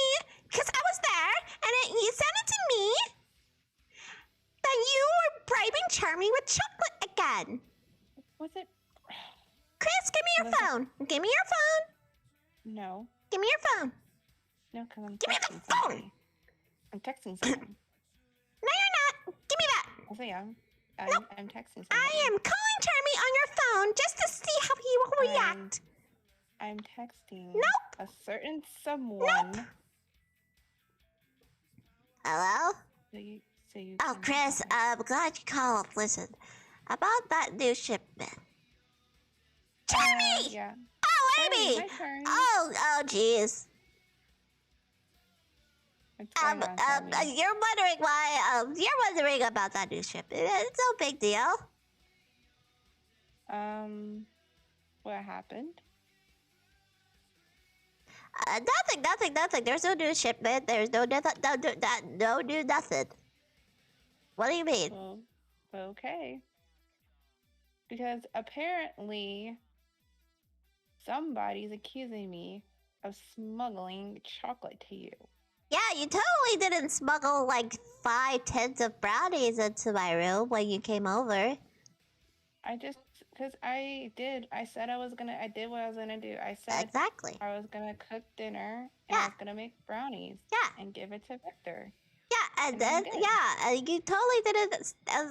because I was there, and it sounded to me that you were bribing Charmy with chocolate again. Was it? Kris, give me your phone. Give me your phone. No. Give me your phone. No, because I'm Give me texting the phone. somebody. I'm texting someone. No, you're not. Give me that. Yes, I am. I'm texting somebody. I am calling Charmy on your phone just to see how he will react. I'm texting Nope. a certain someone. Nope. Hello? So you Oh, Kris, I'm glad you called. Listen, about that new shipment. Charmy! Yeah. Oh, Amy! Hi, Charmy. Oh, jeez. What's going on, Charmy? You're wondering why, you're wondering about that new shipment. It's no big deal. What happened? Nothing. There's no new shipment. There's no new nothing. What do you mean? Well, okay. Because apparently somebody's accusing me of smuggling chocolate to you. Yeah, you totally didn't smuggle like 5 tins of brownies into my room when you came over. Because I did what I was gonna do. I said Exactly. I was gonna cook dinner and I was gonna make brownies. Yeah. And give it to Victor. Yeah, and then, you totally didn't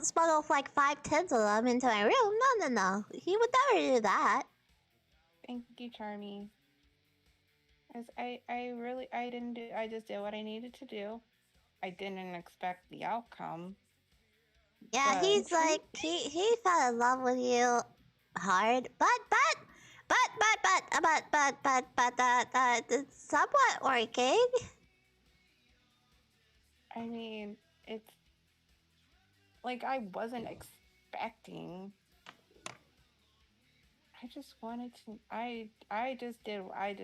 smuggle like 5 tins of them into my room. No. He would never do that. Thank you, Charmy. Because I just did what I needed to do. I didn't expect the outcome. Yeah, But he's like he fell in love with you hard, but it's somewhat working. I mean, it's like I wasn't expecting. I just wanted to. I just did what I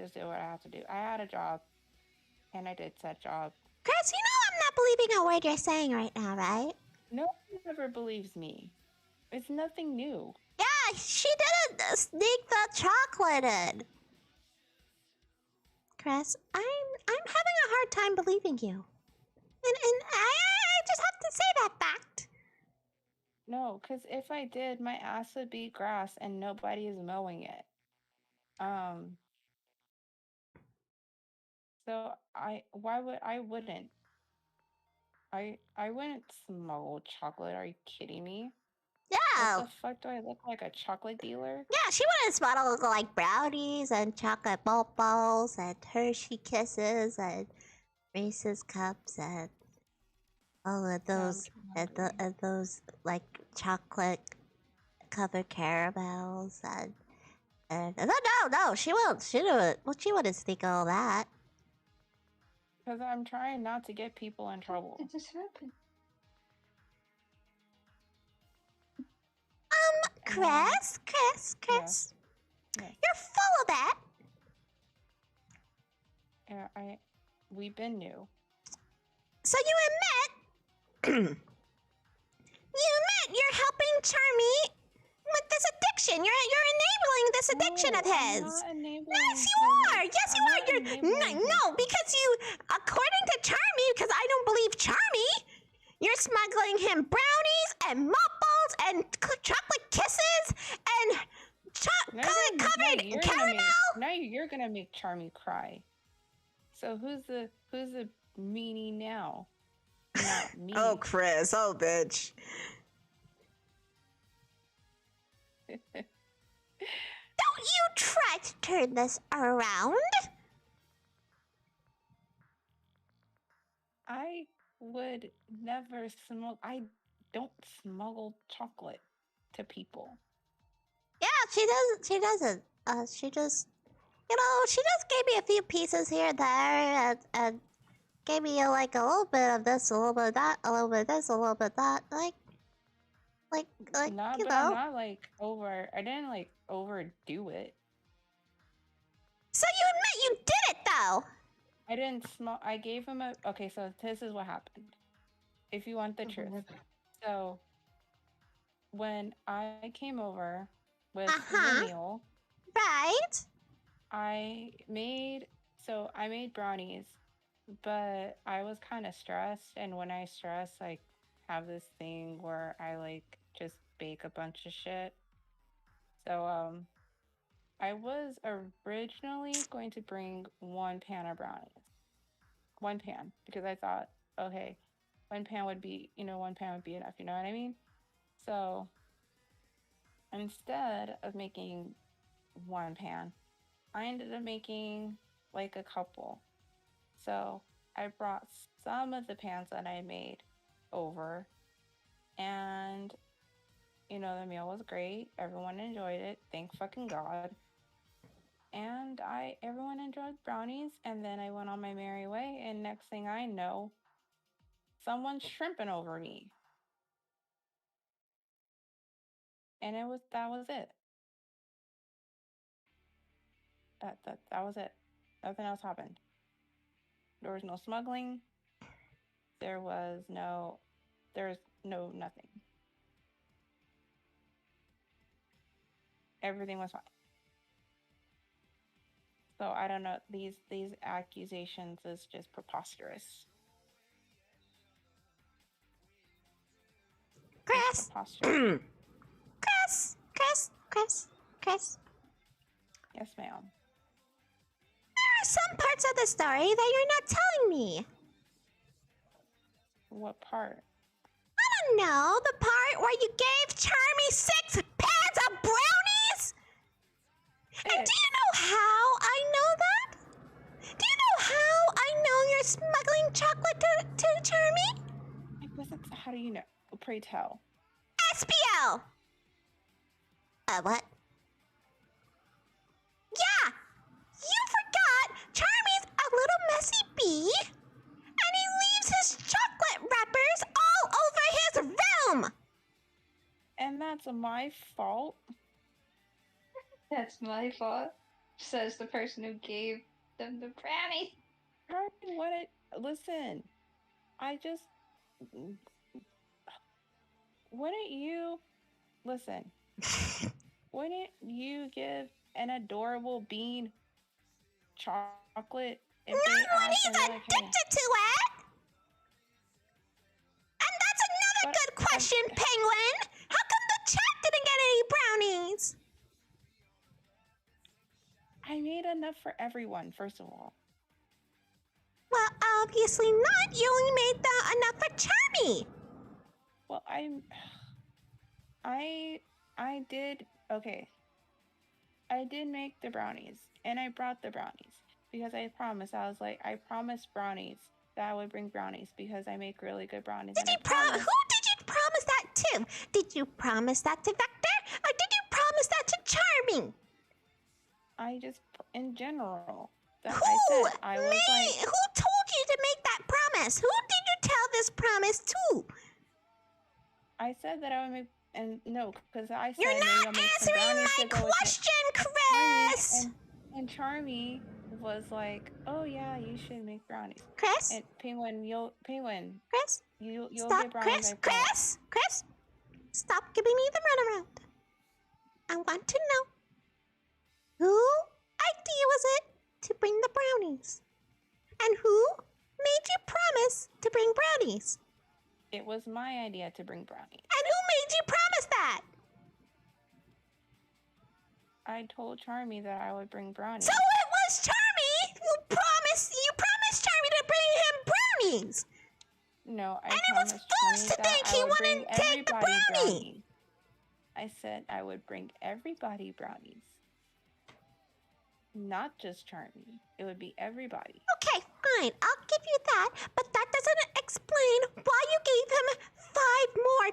had to do. I had a job, and I did said job. Kris, you know I'm not believing a word you're saying right now, right? No one ever believes me. It's nothing new. Yeah, she didn't sneak the chocolate in. Kris, I'm having a hard time believing you, and I just have to say that fact. No, because if I did, my ass would be grass, and nobody is mowing it. So I wouldn't. I wouldn't smuggle chocolate. Are you kidding me? Yeah. What the fuck, do I look like a chocolate dealer? Yeah, she wouldn't smuggle like brownies and chocolate balls and Hershey Kisses and Reese's Cups and all of those and those like chocolate covered caramels and no, she won't. She wouldn't sneak all that. Because I'm trying not to get people in trouble. It just happened. Kris, Yes. you're full of that. Yeah, we've been new. So you admit you're helping Charmy with this addiction. You're enabling this addiction of his. I'm not enabling Yes, you are. Yes, you are. No, because you, according to Charmy, because I don't believe Charmy, you're smuggling him brownies and balls and chocolate kisses and chocolate-covered caramel. Now you're gonna make Charmy cry. So who's the meanie now? Not me. Oh, Kris. Oh, bitch. Don't you try to turn this around. I would never smuggle. I don't smuggle chocolate to people. Yeah, she doesn't. She just, she just gave me a few pieces here and there, and gave me like a little bit of this, a little bit of that, a little bit of this, a little bit of that, like Nah, you but know. I'm not like over. I didn't like overdo it. So you admit you did it, though. I didn't smell. I gave him a. Okay, so this is what happened. If you want the truth, so when I came over with the meal, right? I made brownies, but I was kind of stressed, and when I stress, I have this thing where I like just bake a bunch of shit. So I was originally going to bring 1 pan of brownies. 1 pan, because I thought, okay, 1 pan would be, 1 pan would be enough, you know what I mean? So instead of making 1 pan, I ended up making like a couple. So I brought some of the pans that I made over, and the meal was great. Everyone enjoyed it. Thank fucking God. And everyone enjoyed brownies, and then I went on my merry way, and next thing I know, someone's shrimping over me. And that was it. That was it. Nothing else happened. There was no smuggling. There's no nothing. Everything was fine. So I don't know. These accusations is just preposterous. Kris. Kris. Yes, ma'am. There are some parts of the story that you're not telling me. What part? I don't know. The part where you gave Charmy 6 pans of brownies? And do you know how I know that? Do you know how I know you're smuggling chocolate to Charmy? How do you know? Pray tell. go. What? Yeah, you forgot Charmy's a little messy bee, and he leaves his chocolate wrappers all over his room. And that's my fault? That's my fault, says the person who gave them the brownie. Charmy, listen, I just... Wouldn't you... Listen. Wouldn't you give an adorable bean chocolate if Not they when asked he's and they're like, hey, addicted to it. And that's another good question, Penguin. How come the chat didn't get any brownies? I made enough for everyone, first of all. Well, obviously not. You only made enough for Charmy. Well, I did, okay. I did make the brownies, and I brought the brownies, because I promised, I promised brownies, that I would bring brownies, because I make really good brownies. Who did you promise that to? Did you promise that to Vector, or did you promise that to Charmy? I just, in general, that Who? I said, I was Me? like... Who told you to make that promise? Who did you tell this promise to? I said that I would make, and no, because I said You're maybe not I'll make some answering brownies my to go with it. question, Charmy, Kris. and Charmy was like, "Oh yeah, you should make brownies." Kris? And Penguin, you'll Kris? you'll Stop, get brownies. I Kris? promise. Kris? Stop giving me the runaround. I want to know whose idea was it to bring the brownies? And who made you promise to bring brownies? It was my idea to bring brownies. And who made you promise that? I told Charmy that I would bring brownies. So it was Charmy who promised Charmy to bring him brownies. No, I And it was promised false Charmy to that think I he would bring wouldn't take the everybody brownie. brownies. I said I would bring everybody brownies. Not just Charmy. It would be everybody. Okay, fine. I'll give you that, but that doesn't explain why you gave him 5 more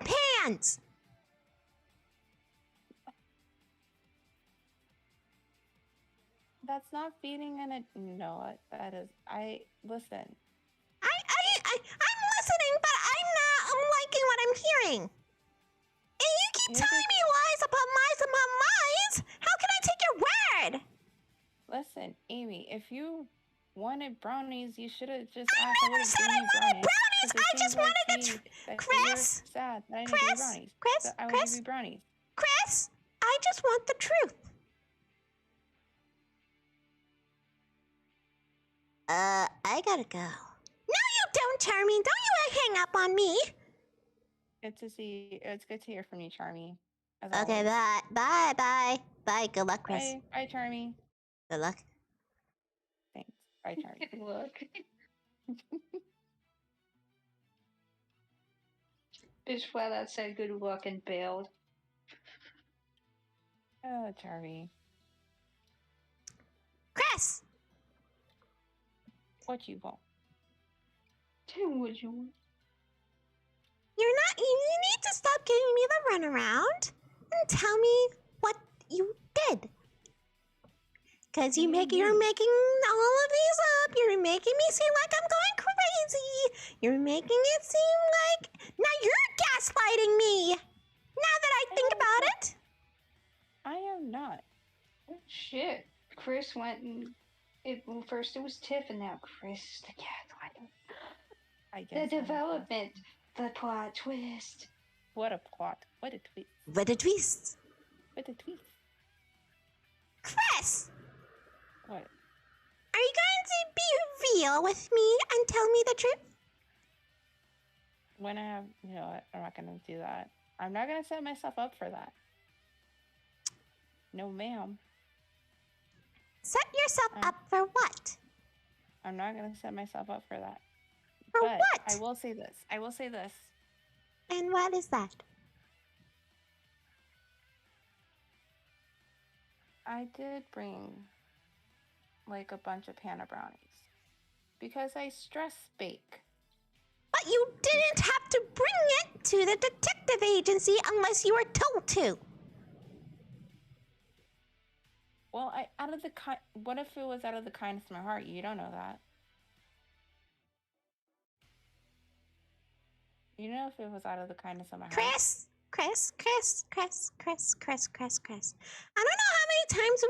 pans. That's not feeding in it. No, that is. Listen. I'm listening, but I'm not liking what I'm hearing. And you keep telling me lies upon lies upon lies. How can I take your word? Listen, Amy, if you wanted brownies, you should have just I asked. never said I wanted brownies. I just wanted the Kris. Sad that I didn't Kris. give you brownies. Kris. So I would Kris. give you brownies. Kris, I just want the truth. I gotta go. No, you don't, Charmy. Don't you hang up on me. Good to see. It's good to hear from you, Charmy. As Okay, always. bye. Good luck, Kris. Bye, Charmy. Good luck. Thanks. Bye, Charmy. Look. Bitch flat out said good luck and bailed. Oh, Charmy. Kris! What you want? Tell me what you want. You need to stop giving me the runaround and tell me what you did. Because you're making all of these up. You're making me seem like I'm going crazy. You're making it seem like... Now you're gaslighting me. Now that I think about it. I am not. Shit. Kris went and... first it was Tiff, and now Kris is the gaslighter. I guess. The development. The plot twist. What a plot. What a twist. What a twist. What a twist. Kris! What? Are you going to be real with me and tell me the truth? When I have... You know what? I'm not going to do that. I'm not going to set myself up for that. No, ma'am. Set yourself up for what? I'm not going to set myself up for that. For but what? I will say this. And what is that? I did bring like a bunch of panna brownies because I stress bake. But but you didn't have to bring it to the detective agency unless you were told to. Well, what if it was out of the kindness of my heart? You don't know that. You know if it was out of the kindness of my heart. Kris. I don't know how many times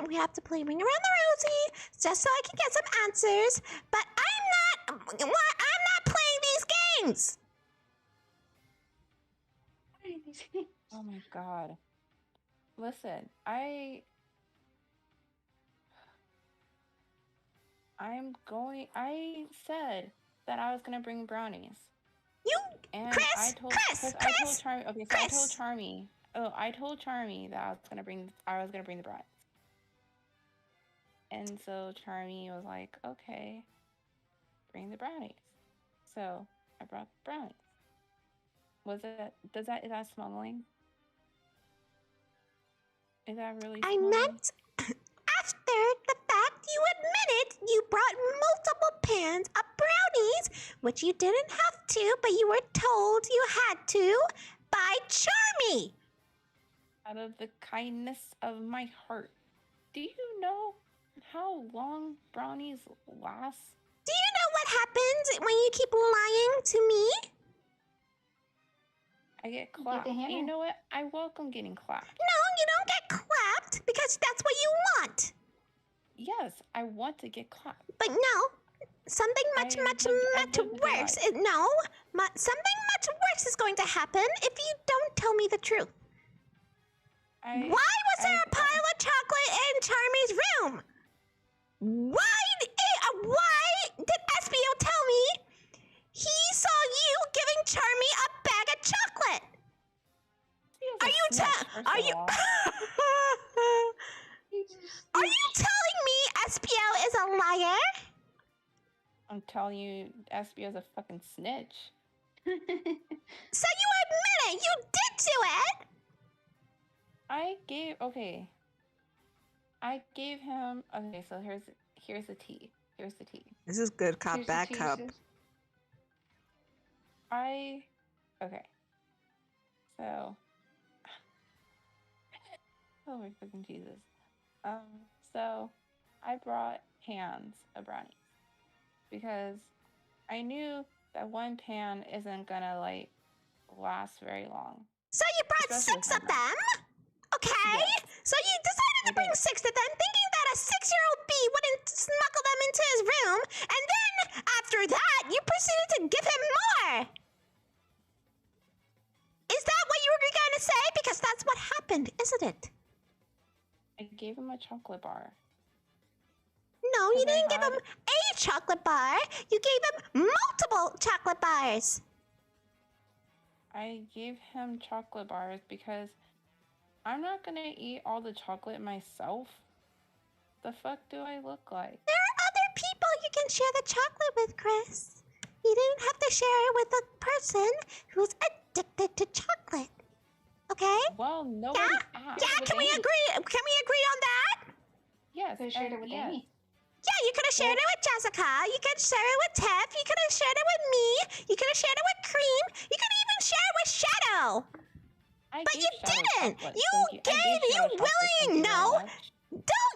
we have to play Ring Around the Rosie just so I can get some answers, but I'm not playing these games. Oh my god. Listen, I said that I was gonna bring brownies. And Kris, I told Charmy. Okay, so I told Charmy that I was gonna bring the brownies. And so Charmy was like, okay, bring the brownies. So I brought the brownies. Is that smuggling? Is that really I smuggling? meant after the fact you admitted you brought multiple pans of brownies, which you didn't have to, but you were told you had to by Charmy. Out of the kindness of my heart. Do you know how long brownies last? Do you know what happens when you keep lying to me? I get clapped. You know what? I welcome getting clapped. No, you don't get clapped because that's what you want. Yes, I want to get clapped. But no, something much worse. Something much worse is going to happen if you don't tell me the truth. Why was there a pile of chocolate in Charmy's room? Why did SBO tell me he saw you giving Charmy a bag of chocolate? Are you telling me SBO is a liar? I'm telling you, SBO is a fucking snitch. So you admit it? You did do it? I gave him. Okay, so here's the tea. Here's the tea. This is good cop, bad cop. Okay. So, oh my fucking Jesus. So I brought pans of brownies because I knew that one pan isn't gonna last very long. So you brought 6 of them? Okay. Yes. So you decided to bring 6 of them, thinking that a 6-year-old bee wouldn't smuggle them into his room, and then after that, you proceeded to give him more. Is that what you were going to say? Because that's what happened, isn't it? I gave him a chocolate bar. No, you didn't give him a chocolate bar. You gave him multiple chocolate bars. I gave him chocolate bars because I'm not gonna eat all the chocolate myself. The fuck do I look like? There are other people you can share the chocolate with, Kris. You didn't have to share it with a person who's addicted to chocolate. Okay? Well, nobody asked. Yeah, can we agree? Can we agree on that? Yes. I shared it with Amy. Yeah, you could have shared it with Jessica. You could share it with Tiff. You could have shared it with me. You could have shared it with Cream. You could even share it with Shadow. But you didn't. Don't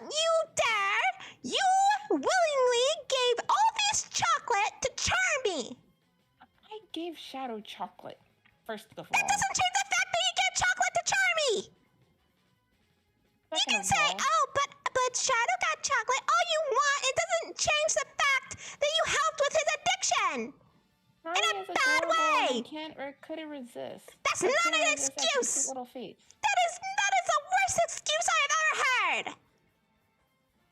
you dare. You willingly gave all this chocolate to Charmy. I gave Shadow chocolate, first of all. That doesn't change the fact that you gave chocolate to Charmy. You can say, oh, but Shadow got chocolate all you want. It doesn't change the fact that you helped with his addiction. In a bad way. Can't or couldn't resist. That's not an excuse. Little face. That is the worst excuse I have ever heard.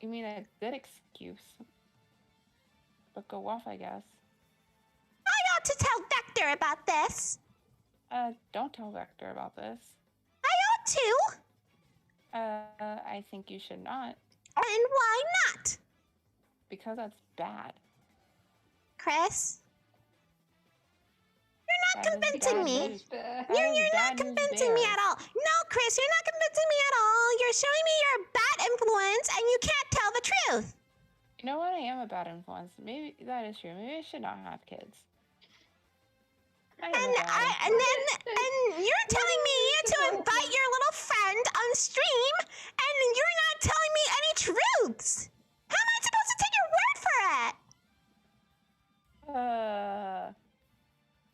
You mean a good excuse? But go off, I guess. I ought to tell Vector about this. Don't tell Vector about this. I ought to. I think you should not. And why not? Because that's bad. Kris? You're not convincing me. You're not convincing me at all. No, Kris, you're not convincing me at all. You're showing me you're a bad influence and you can't tell the truth. You know what? I am a bad influence. Maybe that is true. Maybe I should not have kids. I And you're telling me to invite your little friend on stream, and you're not telling me any truths. How am I supposed to take your word for it?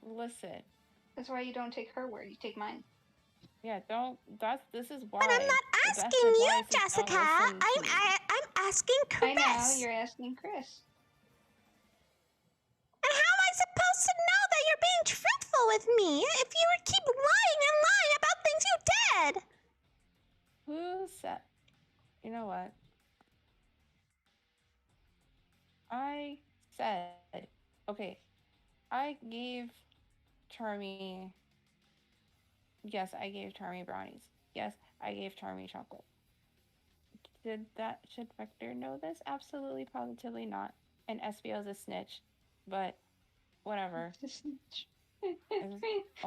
Listen. That's why you don't take her word. You take mine. Yeah, don't. This is why. But I'm not asking you, Jessica. I'm asking Kris. I know you're asking Kris. And how am I supposed to know that you're being truthful with me if you would keep lying and lying about things you did? Who said? You know what? I said, okay, I gave Charmy. Yes, I gave Charmy brownies. Yes, I gave Charmy chocolate. Should Vector know this? Absolutely, positively not. And SBO's a snitch, but whatever. A snitch. A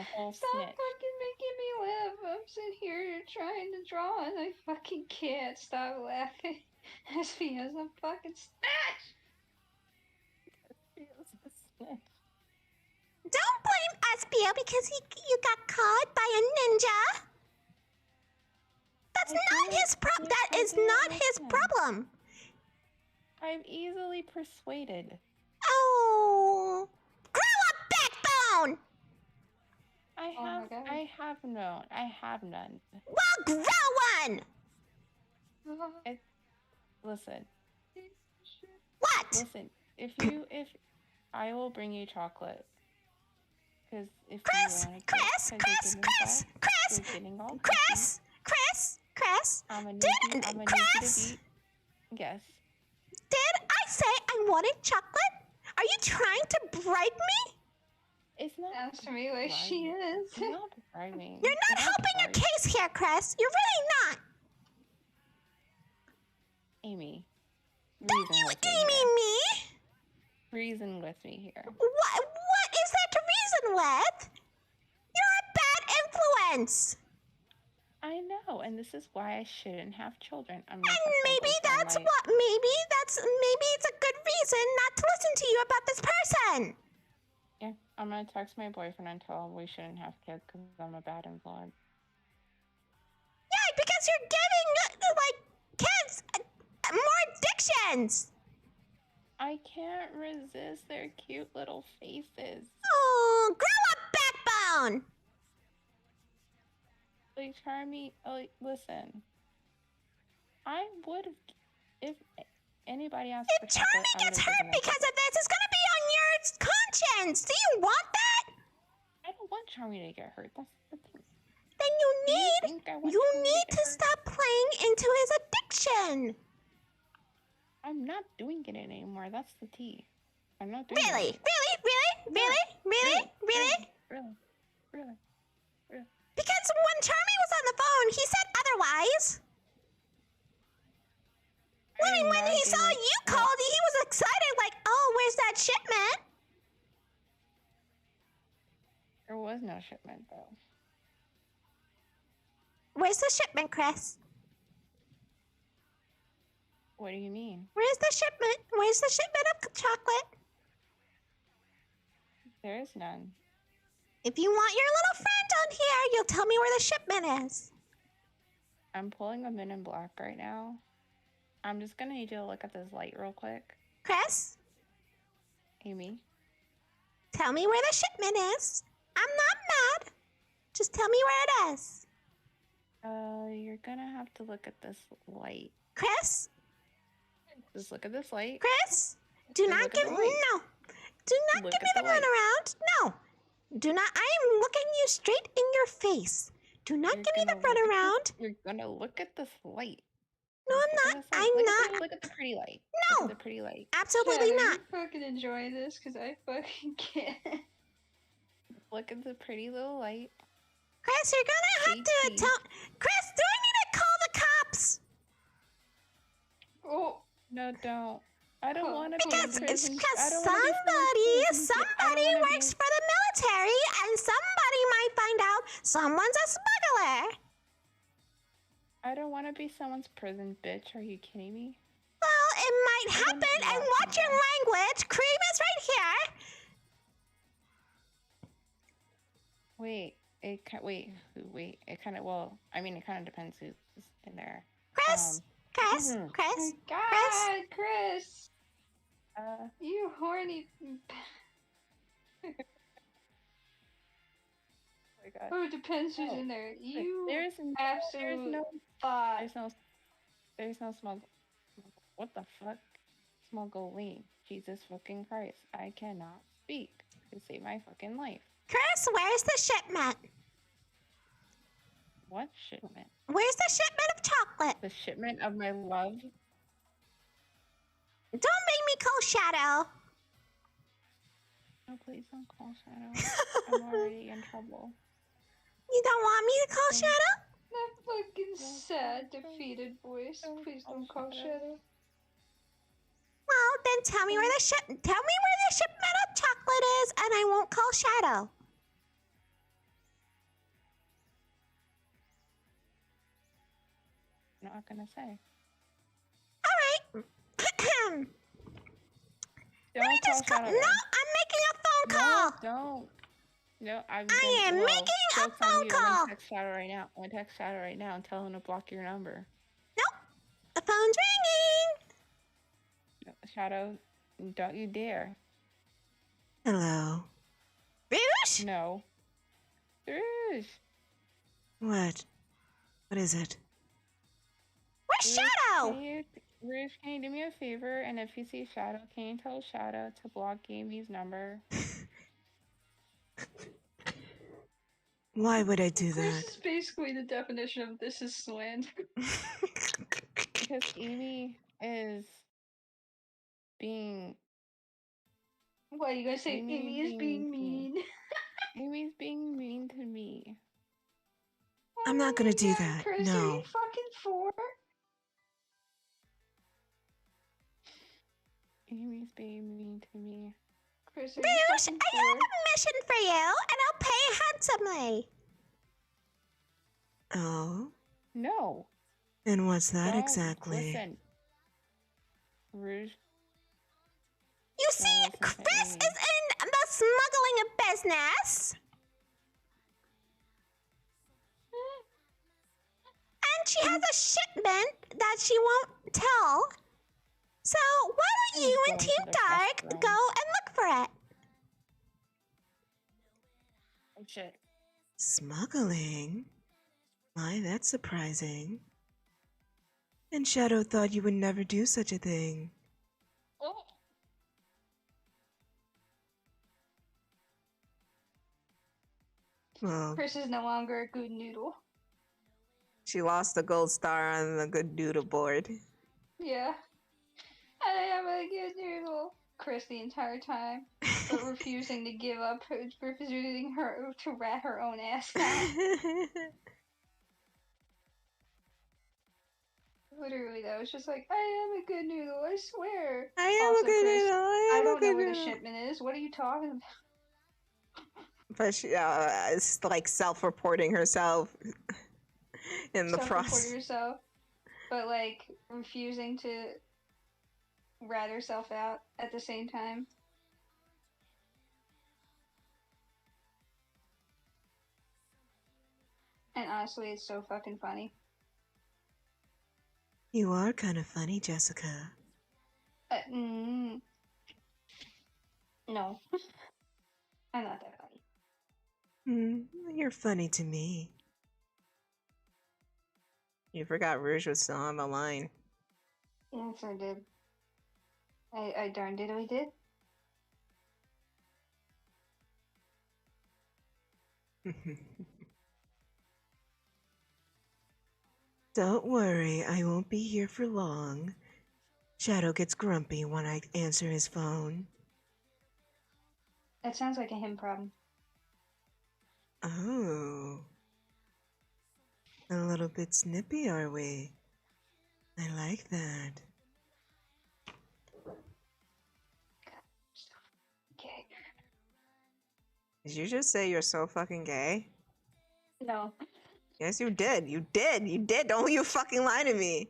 whole Stop snitch. fucking making me laugh. I'm sitting here trying to draw and I fucking can't stop laughing. SBO's a fucking snitch. SBO's a snitch. Don't blame SBO because you got caught by a ninja. That's not his problem. That is not his problem. I'm easily persuaded. Oh, grow a backbone. I have none. Well, grow one. Listen. What? Listen. If I will bring you chocolate. Because if Kris, you want to I'm gonna need you to be. Yes. Did I say I wanted chocolate? Are you trying to bribe me? It's not. Sounds to me like she is. It's not bribing. You're not helping your case here, Kris. You're really not. Amy. Don't you Amy me? Reason with me here. What is there to reason with? You're a bad influence. I know, and this is why I shouldn't have children. And maybe it's a good reason not to listen to you about this person. Yeah, I'm gonna text my boyfriend and tell him we shouldn't have kids because I'm a bad influence. Yeah, because you're giving kids more addictions. I can't resist their cute little faces. Oh, grow a backbone. Like, Charmy, listen. I would, if anybody asked if Charmy gets hurt because of this, it's gonna be on your conscience. Do you want that? I don't want Charmy to get hurt. That's the thing. Then you need to stop playing into his addiction. I'm not doing it anymore. That's the tea. I'm not doing Really? it. Really? Because when Charmy was on the phone, he said otherwise. I mean, when he saw you called, he was excited, like, oh, where's that shipment? There was no shipment, though. Where's the shipment, Kris? What do you mean? Where's the shipment? Where's the shipment of chocolate? There is none. If you want your little friend on here, you'll tell me where the shipment is. I'm pulling a Men in Black right now. I'm just gonna need you to look at this light real quick. Kris? Amy? Tell me where the shipment is. I'm not mad. Just tell me where it is. You're gonna have to look at this light. Kris? Just look at this light. Kris? Do not give me the runaround. No. Do not. I am looking you straight in your face. Do not give me the runaround. You're gonna look at this light. No, I'm not. I'm not. Look at the pretty light. No. Look at the pretty light. Absolutely not. I fucking enjoy this because I fucking can't. Look at the pretty little light. Kris, you're gonna have to tell. Kris, do I need to call the cops? Oh. No, don't. I don't want to because somebody works for the military and somebody might find out someone's a smuggler. I don't want to be someone's prison bitch. Are you kidding me? Well, it might happen, and watch your language. Cream is right here. Wait, wait. It kind of well. I mean, it kind of depends who's in there. Chris, Chris, Mhm. Chris, Chris. God, Kris, Uh, you horny. oh my god. Oh, it depends who's No, in there. but You there's absolute no, thought. there's no smuggle. What the fuck? Smuggling. Jesus fucking Christ! I cannot speak to save my fucking life. Chris, where's the shipment? What shipment? Where's the shipment of chocolate? The shipment of my love? Don't make me call Shadow. No, please don't call Shadow. I'm already in trouble. You don't want me to call Shadow? That fucking sad, defeated voice. Please don't call Shadow. Well, then tell me where the shipment of chocolate is, and I won't call Shadow. I'm not gonna say. All right. Let me just call. No, I'm making a phone call. No, don't. No, I am making a phone call. I'm gonna text Shadow right now. I'm gonna text Shadow right now and tell him to block your number. Nope. The phone's ringing. No, Shadow, don't you dare. Hello. Rouge? No. Rouge. What? What is it? Where's Shadow? Rouge, can you do me a favor? And if you see Shadow, can you tell Shadow to block Amy's number? Why would I do This that? is basically the definition of this is slander. Because Amy is being... Why you guys say Amy is being mean? Amy's being mean to me. I'm not gonna do that. Kris, No. are you fucking for? Amy's being mean to me. Kris, are you Rouge, fucking I have a mission for you, and I'll pay handsomely. Oh? No. And what's that Don't exactly? Listen. Rouge. You see, listen to Kris Amy. is in the smuggling business. And she has a shipment that she won't tell. So why don't you and Going to Team the Dark restroom. go and look for it? Oh shit. Smuggling? Why, that's surprising. And Shadow thought you would never do such a thing. Oh. Well, Kris is no longer a good noodle. she lost the gold star on the good doodle board. Yeah. I am a good noodle. Kris the entire time, but refusing to give up, refusing her to rat her own ass out. Literally, though, it's just like, I am a good noodle, I swear. I am Also, a good Kris, noodle. I don't know where the noodle. shipment is. What are you talking about? But she is like self-reporting herself in the Self-report process. yourself, but like refusing to rat herself out at the same time. And honestly, it's so fucking funny. You are kind of funny, Jessica. No. I'm not that funny. You're funny to me. You forgot Rouge was still on the line. Yes, I did. I darn diddly did. Don't worry, I won't be here for long. Shadow gets grumpy when I answer his phone. That sounds like a him problem. Oh. A little bit snippy, are we? I like that. Okay. Did you just say you're so fucking gay? No. Yes, you did. You did. You did. Don't you fucking lie to me.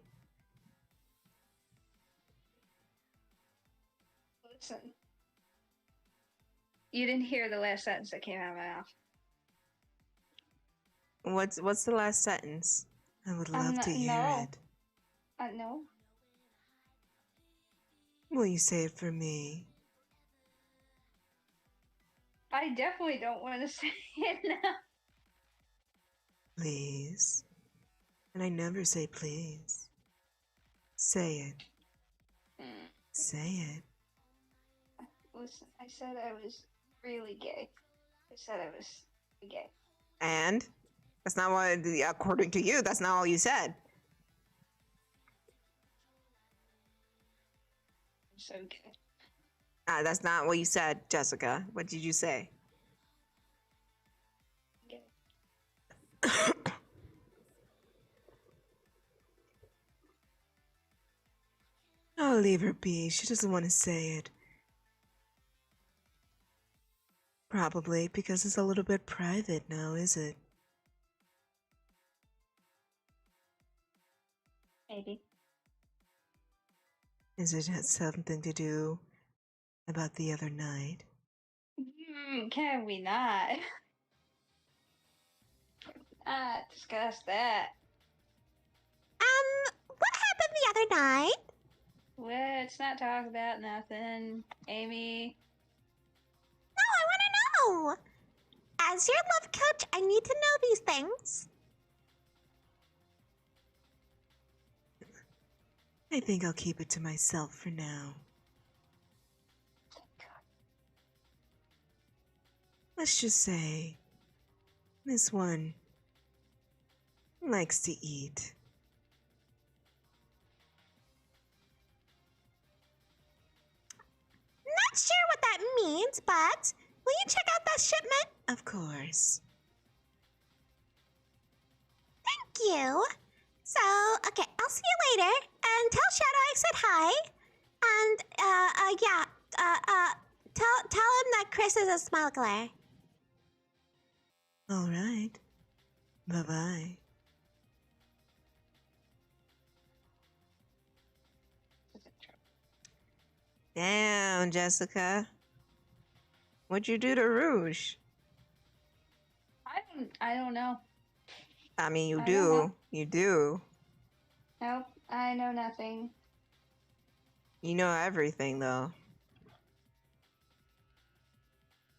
Listen. You didn't hear the last sentence that came out of my mouth. What's the last sentence? I would love to hear it. No. Will you say it for me? I definitely don't want to say it now. Please. And I never say please. Say it. Say it. Listen, I said I was really gay. I said I was gay. And? That's not what, according to you, that's not all you said. I'm so gay. That's not what you said, Jessica. What did you say? Gay. I'll leave her be. She doesn't want to say it. Probably because it's a little bit private now, is it? Maybe. Is it had something to do about the other night? Can we not? Discuss that. What happened the other night? Let's not talk about nothing, Amy. No, I want to know. As your love coach, I need to know these things. I think I'll keep it to myself for now. Let's just say, this one likes to eat. Not sure what that means, but will you check out that shipment? Of course. Thank you. So, okay, I'll see you later. And tell Shadow I said hi. And, tell him that Kris is a smuggler. All right. Bye-bye. Damn, Jessica. What'd you do to Rouge? I don't know. I mean, you I don't do. know. You do. Nope, I know nothing. You know everything, though.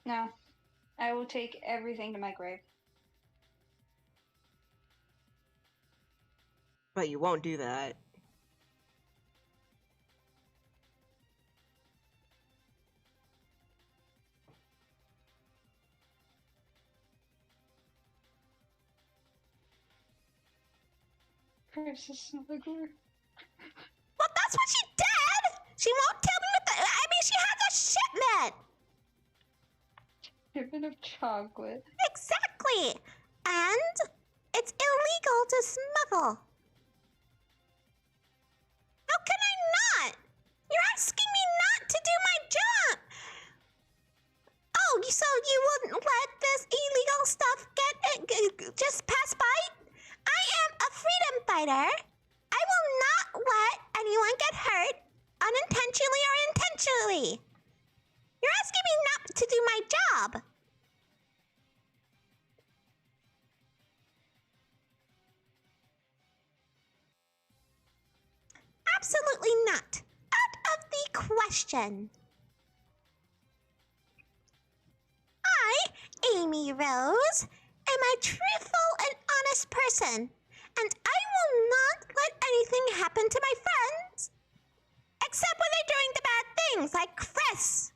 No. I will take everything to my grave. But you won't do that. Kris is smuggler. Well, that's what she did. She won't tell me what she has a shipment. Shipment of chocolate. Exactly. And it's illegal to smuggle. How can I not? You're asking me not to do my job. Oh, so you wouldn't let this illegal stuff just pass by? I am a freedom fighter. I will not let anyone get hurt unintentionally or intentionally. You're asking me not to do my job. Absolutely not. Out of the question. I, Amy Rose, am a truthful and honest person, and I will not let anything happen to my friends, except when they're doing the bad things, like Kris.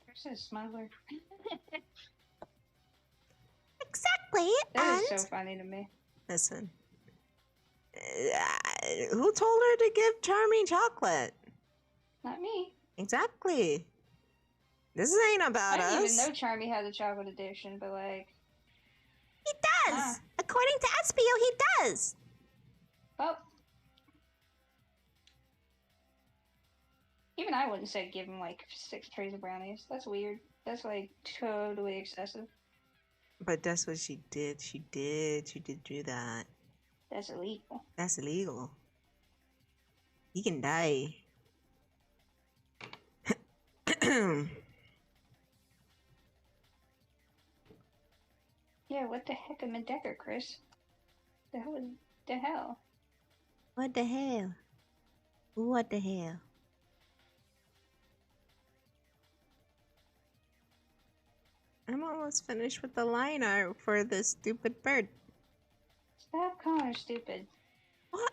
Kris is a smuggler. Exactly, That and is so funny to me. Listen. Who told her to give Charming chocolate? Not me. Exactly. This ain't about I us. didn't even know Charmy had a chocolate addiction, but like... he does. According to Espio, he does. Well... Even I wouldn't say give him like 6 trays of brownies. That's weird. That's like totally excessive. But that's what she did. She did do that. That's illegal. That's illegal. He can die. Yeah, what the heck am a decker, Kris? The hell is the hell? What the hell? What the hell? I'm almost finished with the line art for this stupid bird. Stop calling her stupid. What?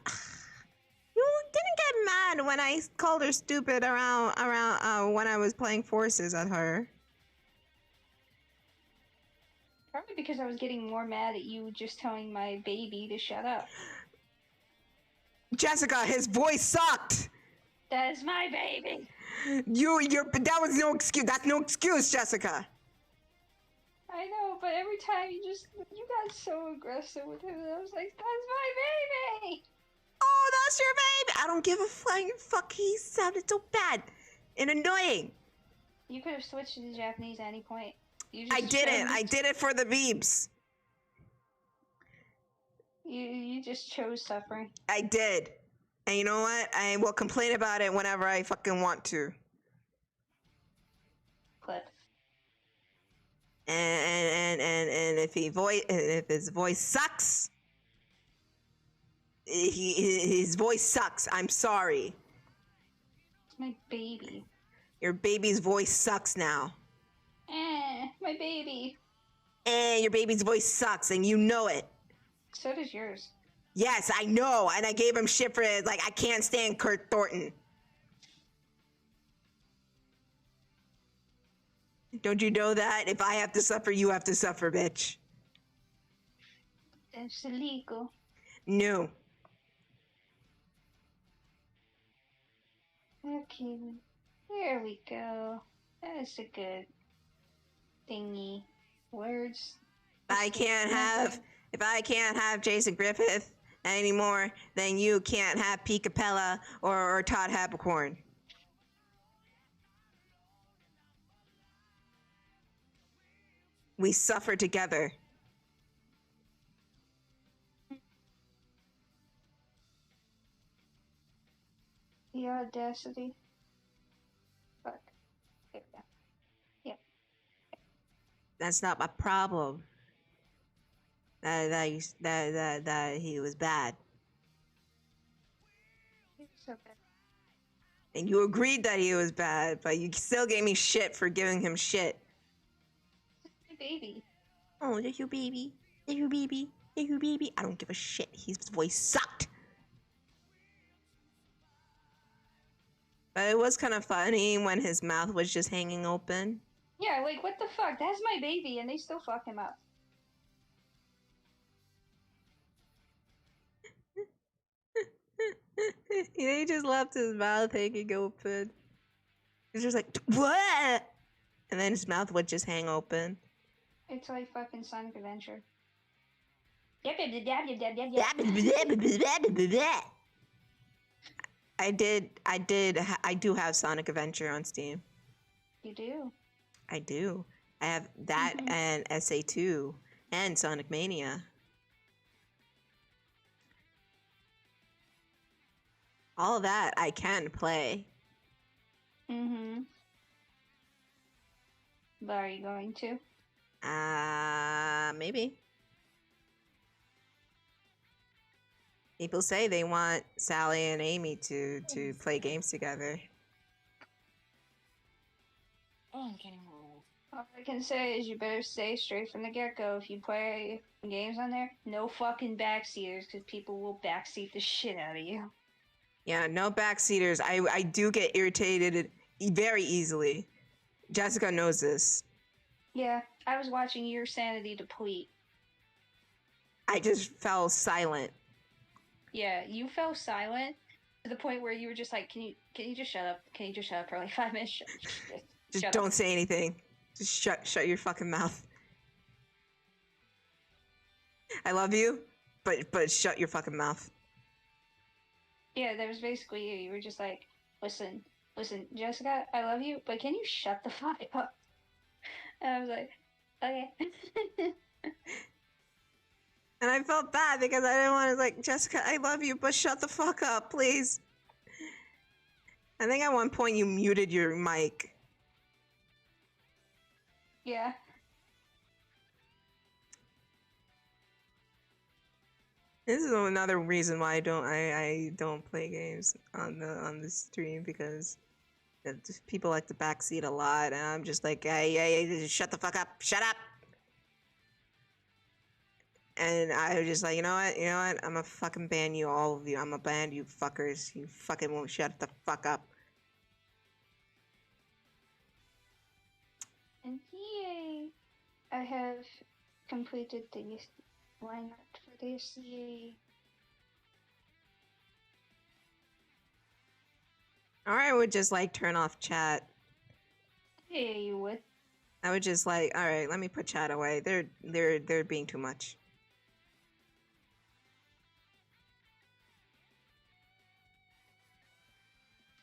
You didn't get mad when I called her stupid around when I was playing forces at her. Probably because I was getting more mad at you just telling my baby to shut up. Jessica, his voice sucked. That is my baby. That was no excuse. That's no excuse, Jessica. I know, but every time you got so aggressive with him, and I was like, that's my baby! Oh, that's your baby! I don't give a flying fuck. He sounded so bad and annoying. You could have switched to the Japanese at any point. I didn't. I did it for the beeps. You just chose suffering. I did. And you know what? I will complain about it whenever I fucking want to. Clip. And if his voice sucks, his voice sucks. I'm sorry. It's my baby. Your baby's voice sucks now. My baby. And your baby's voice sucks, and you know it. So does yours. Yes, I know. And I gave him shit for it. Like, I can't stand Kurt Thornton. Don't you know that? If I have to suffer, you have to suffer, bitch. That's illegal. No. Okay, there we go. That's a good thingy. Words. If I can't have Jason Griffith anymore, then you can't have Pete Capella or Todd Habercorn. We suffer together. The audacity. Fuck. There we go. Yep. That's not my problem. That he was bad. So bad. And you agreed that he was bad, but you still gave me shit for giving him shit. My baby. Oh, there's your baby. There's your baby. There's your baby. I don't give a shit. His voice sucked. But it was kind of funny when his mouth was just hanging open. Yeah, like, what the fuck? That's my baby, and they still fuck him up. He just left his mouth hanging open. He's just like, what? And then his mouth would just hang open. It's like fucking Sonic Adventure. I do have Sonic Adventure on Steam. You do? I do. I have that and SA2 and Sonic Mania. All that I can play. Mm-hmm. But are you going to? Maybe. People say they want Sally and Amy to play games together. Oh, I'm getting old. All I can say is you better say straight from the get-go, if you play games on there, no fucking backseaters, because people will backseat the shit out of you. Yeah, no backseaters. I do get irritated very easily. Jessica knows this. Yeah, I was watching your sanity deplete. I just fell silent. Yeah, you fell silent to the point where you were just like, can you just shut up? Can you just shut up for like 5 minutes? Just shut don't up. say anything. Just shut your fucking mouth. I love you, but shut your fucking mouth. Yeah, that was basically you. You were just like, listen, Jessica, I love you, but can you shut the fuck up? And I was like, okay. And I felt bad because I didn't want to, like, Jessica, I love you, but shut the fuck up, please. I think at one point you muted your mic. Yeah. This is another reason why I don't play games on the stream, because people like to backseat a lot, and I'm just like, hey, shut the fuck up, shut up. And I was just like, you know what, I'm gonna fucking ban you, all of you. I'm gonna ban you fuckers. You fucking won't shut the fuck up. And yay! I have completed the lineup for this. Yay! Or I would just like turn off chat. Yeah, you would. I would just like, all right, let me put chat away. They're being too much.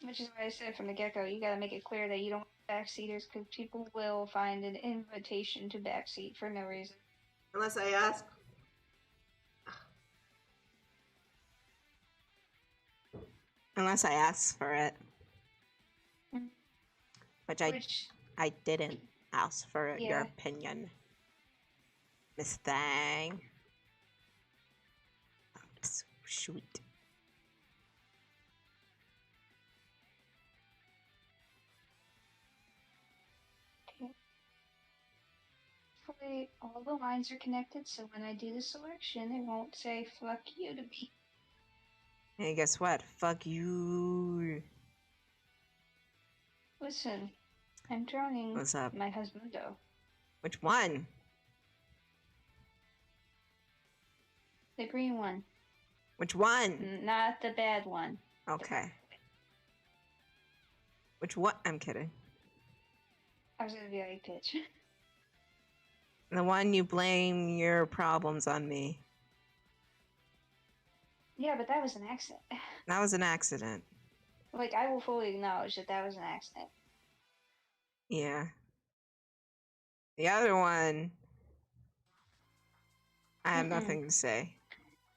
Which is why I said from the get-go, you gotta make it clear that you don't want backseaters, because people will find an invitation to backseat for no reason. Unless I ask. Unless I ask for it. Which I didn't ask for your opinion, Miss Thang. Oh, so sweet. Hopefully all the lines are connected, so when I do the selection, it won't say "fuck you" to me. Hey, guess what? Fuck you. Listen, I'm droning. What's up? My husbando. Which one? The green one. Which one? Not the bad one. Okay. Which what? I'm kidding. I was gonna be like, bitch. The one you blame your problems on me. Yeah, but that was an accident. That was an accident. Like, I will fully acknowledge that that was an accident. Yeah. The other one, I have nothing to say.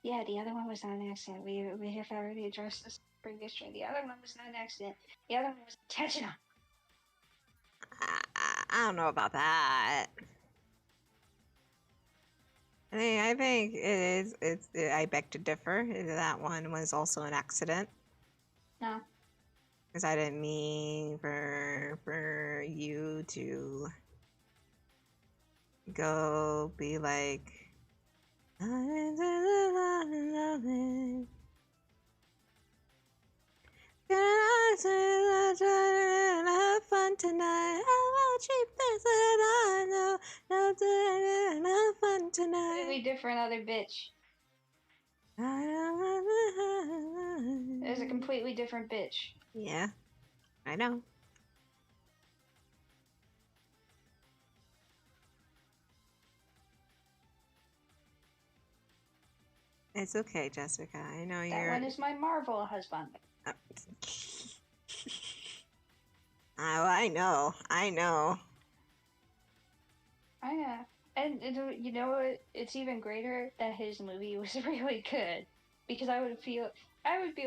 Yeah, the other one was not an accident. We have already addressed this previously. The other one was not an accident. The other one was intentional. I don't know about that. I think it is. I beg to differ. That one was also an accident. No. Because I didn't mean for you to go be like, have fun tonight. I won't cheap this and I know. Have fun tonight. Completely different other bitch. There's a completely different bitch. Yeah, I know. It's okay, Jessica. I know you're. That one is my Marvel husband. Oh, I know. I know. And you know what? It's even greater that his movie was really good. Because I would be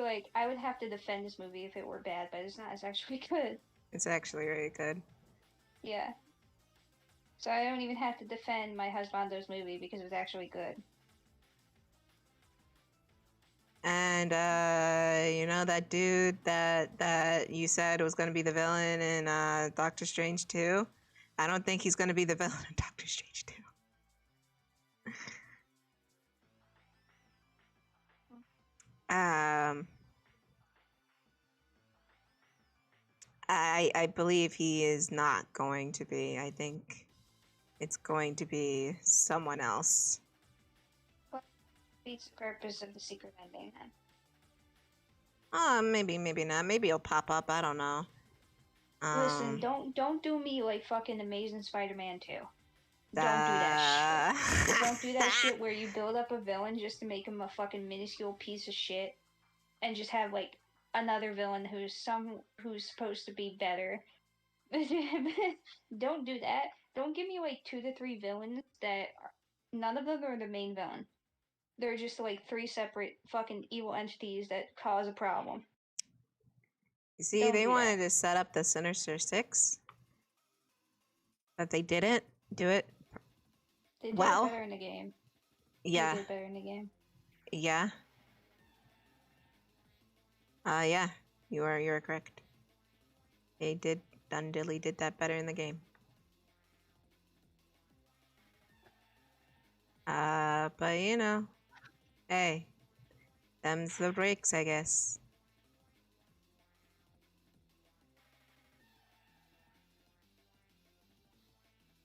like, I would have to defend this movie if it were bad, but it's not. It's actually good. It's actually really good. Yeah. So I don't even have to defend my husbando's movie because it was actually good. And you know that dude that you said was gonna be the villain in Doctor Strange 2? I don't think he's gonna be the villain in Doctor Strange 2. I believe he is not going to be. I think it's going to be someone else. What defeats the purpose of the secret ending then? Maybe not. Maybe he'll pop up. I don't know. Listen, don't do me like fucking Amazing Spider-Man 2. Don't do that shit. Don't do that shit where you build up a villain just to make him a fucking minuscule piece of shit, and just have like another villain who's supposed to be better. Don't do that. Don't give me like 2 to 3 villains that none of them are the main villain. They're just like 3 separate fucking evil entities that cause a problem. You see, they wanted to set up the Sinister Six, but they didn't do it. They did well. it better in the game. Yeah. They did better in the game. Yeah. Yeah. You are correct. They did. Dundilly did that better in the game. But you know, hey, them's the breaks, I guess.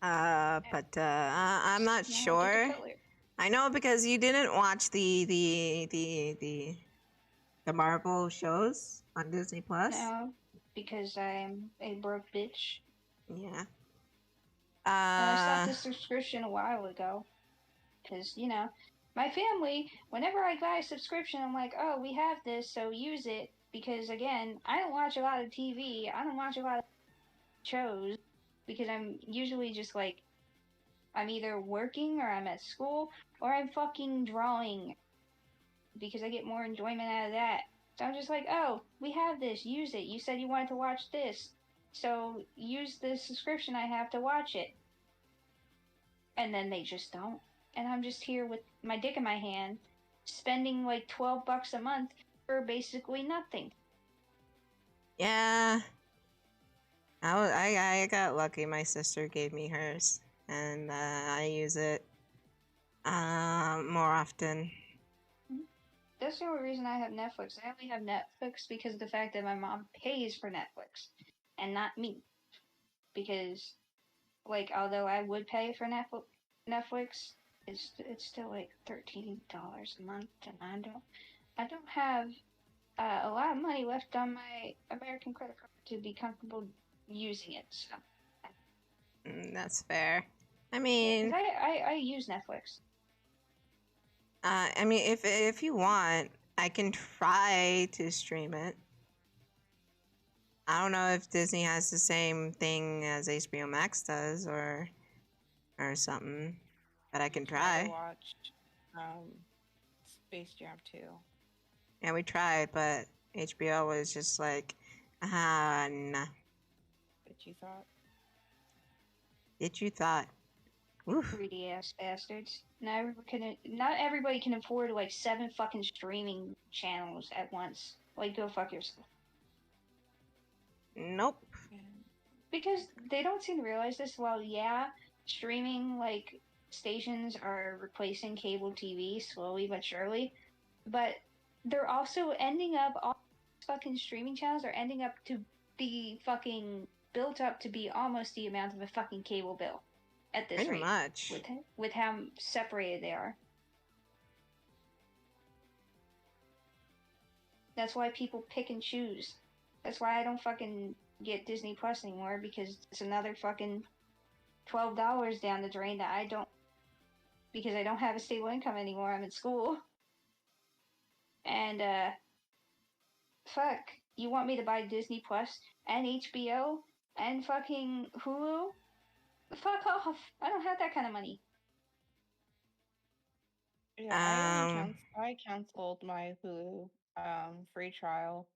I'm not sure. I know because you didn't watch the Marvel shows on Disney Plus. No, because I'm a broke bitch. Yeah. And I stopped the subscription a while ago. Because, you know, my family, whenever I buy a subscription, I'm like, oh, we have this, so use it. Because, again, I don't watch a lot of TV. I don't watch a lot of shows. Because I'm usually just like, I'm either working or I'm at school or I'm fucking drawing. Because I get more enjoyment out of that. So I'm just like, oh, we have this, use it. You said you wanted to watch this. So use the subscription I have to watch it. And then they just don't. And I'm just here with my dick in my hand, spending like $12 a month for basically nothing. Yeah. I got lucky. My sister gave me hers, and I use it more often. That's the only reason I have Netflix. I only have Netflix because of the fact that my mom pays for Netflix and not me. Because, like, although I would pay for Netflix, it's still like $13 a month, and I don't have a lot of money left on my American credit card to be comfortable using it. So that's fair. I mean, yeah, I use Netflix. I mean, if you want, I can try to stream it. I don't know if Disney has the same thing as HBO Max does, or something, but I can try. I watched Space Jam 2. Yeah, we tried, but HBO was just like, nah. But you thought? Did you thought? Oof. Greedy ass bastards. Not everybody can afford like 7 fucking streaming channels at once. Like, go fuck yourself. Nope. Because they don't seem to realize this. Well, yeah, streaming like stations are replacing cable TV slowly but surely, but they're also ending up, all fucking streaming channels are ending up to be fucking built up to be almost the amount of a fucking cable bill at this Pretty rate. much. With how separated they are. That's why people pick and choose. That's why I don't fucking get Disney Plus anymore, because it's another fucking $12 down the drain that I don't, because I don't have a stable income anymore. I'm in school. And fuck, you want me to buy Disney Plus and HBO and fucking Hulu? Fuck off. I don't have that kind of money. Yeah, I canceled my Hulu free trial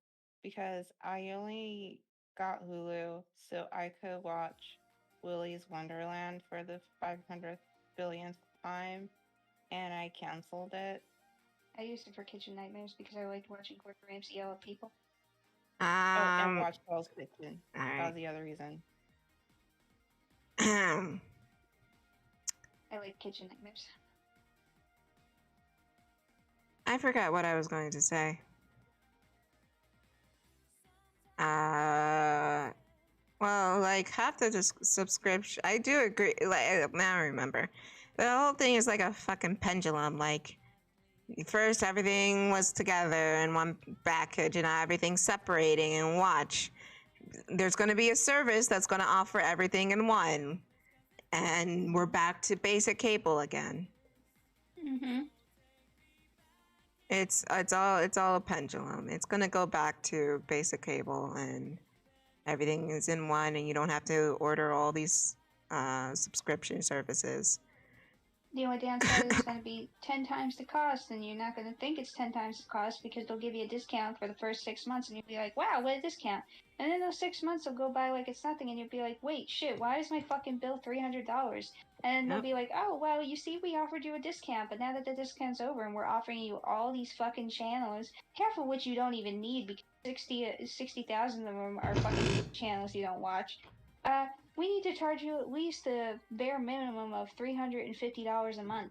because I only got Hulu so I could watch Willy's Wonderland for the 500th billionth time, and I canceled it. I used it for Kitchen Nightmares because I liked watching Gordon Ramsay yell at people. And watch Hell's Kitchen. Right. That was the other reason. I like Kitchen Nightmares. I forgot what I was going to say. Well, like half the subscription, I do agree. Like now I remember, the whole thing is like a fucking pendulum. Like first everything was together in one package, and now everything's separating. And watch, there's going to be a service that's going to offer everything in one, and we're back to basic cable again. Mm-hmm. It's all a pendulum. It's gonna go back to basic cable, and everything is in one, and you don't have to order all these subscription services. The only downside is it's going to be 10 times the cost, and you're not going to think it's 10 times the cost because they'll give you a discount for the first 6 months, and you'll be like, wow, what a discount. And then those 6 months will go by like it's nothing, and you'll be like, wait, shit, why is my fucking bill $300? And they'll Yep. be like, oh, well, you see, we offered you a discount, but now that the discount's over and we're offering you all these fucking channels, half of which you don't even need because 60,000 of them are fucking channels you don't watch. We need to charge you at least the bare minimum of $350 a month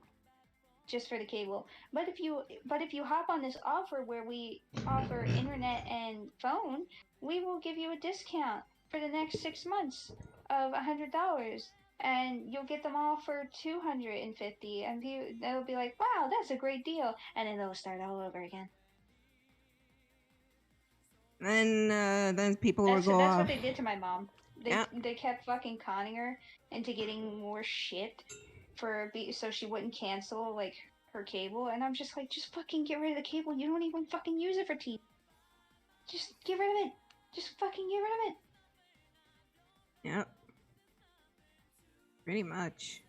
just for the cable. But if you hop on this offer where we offer internet and phone, we will give you a discount for the next 6 months of $100, and you'll get them all for $250. And they'll be like, "Wow, that's a great deal," and then they'll start all over again. Then people will That's go that's off. what they did to my mom. Yeah. They kept fucking conning her into getting more shit so she wouldn't cancel like her cable, and I'm just like, just fucking get rid of the cable. You don't even fucking use it for TV. Just get rid of it. Just fucking get rid of it. Yep. Pretty much.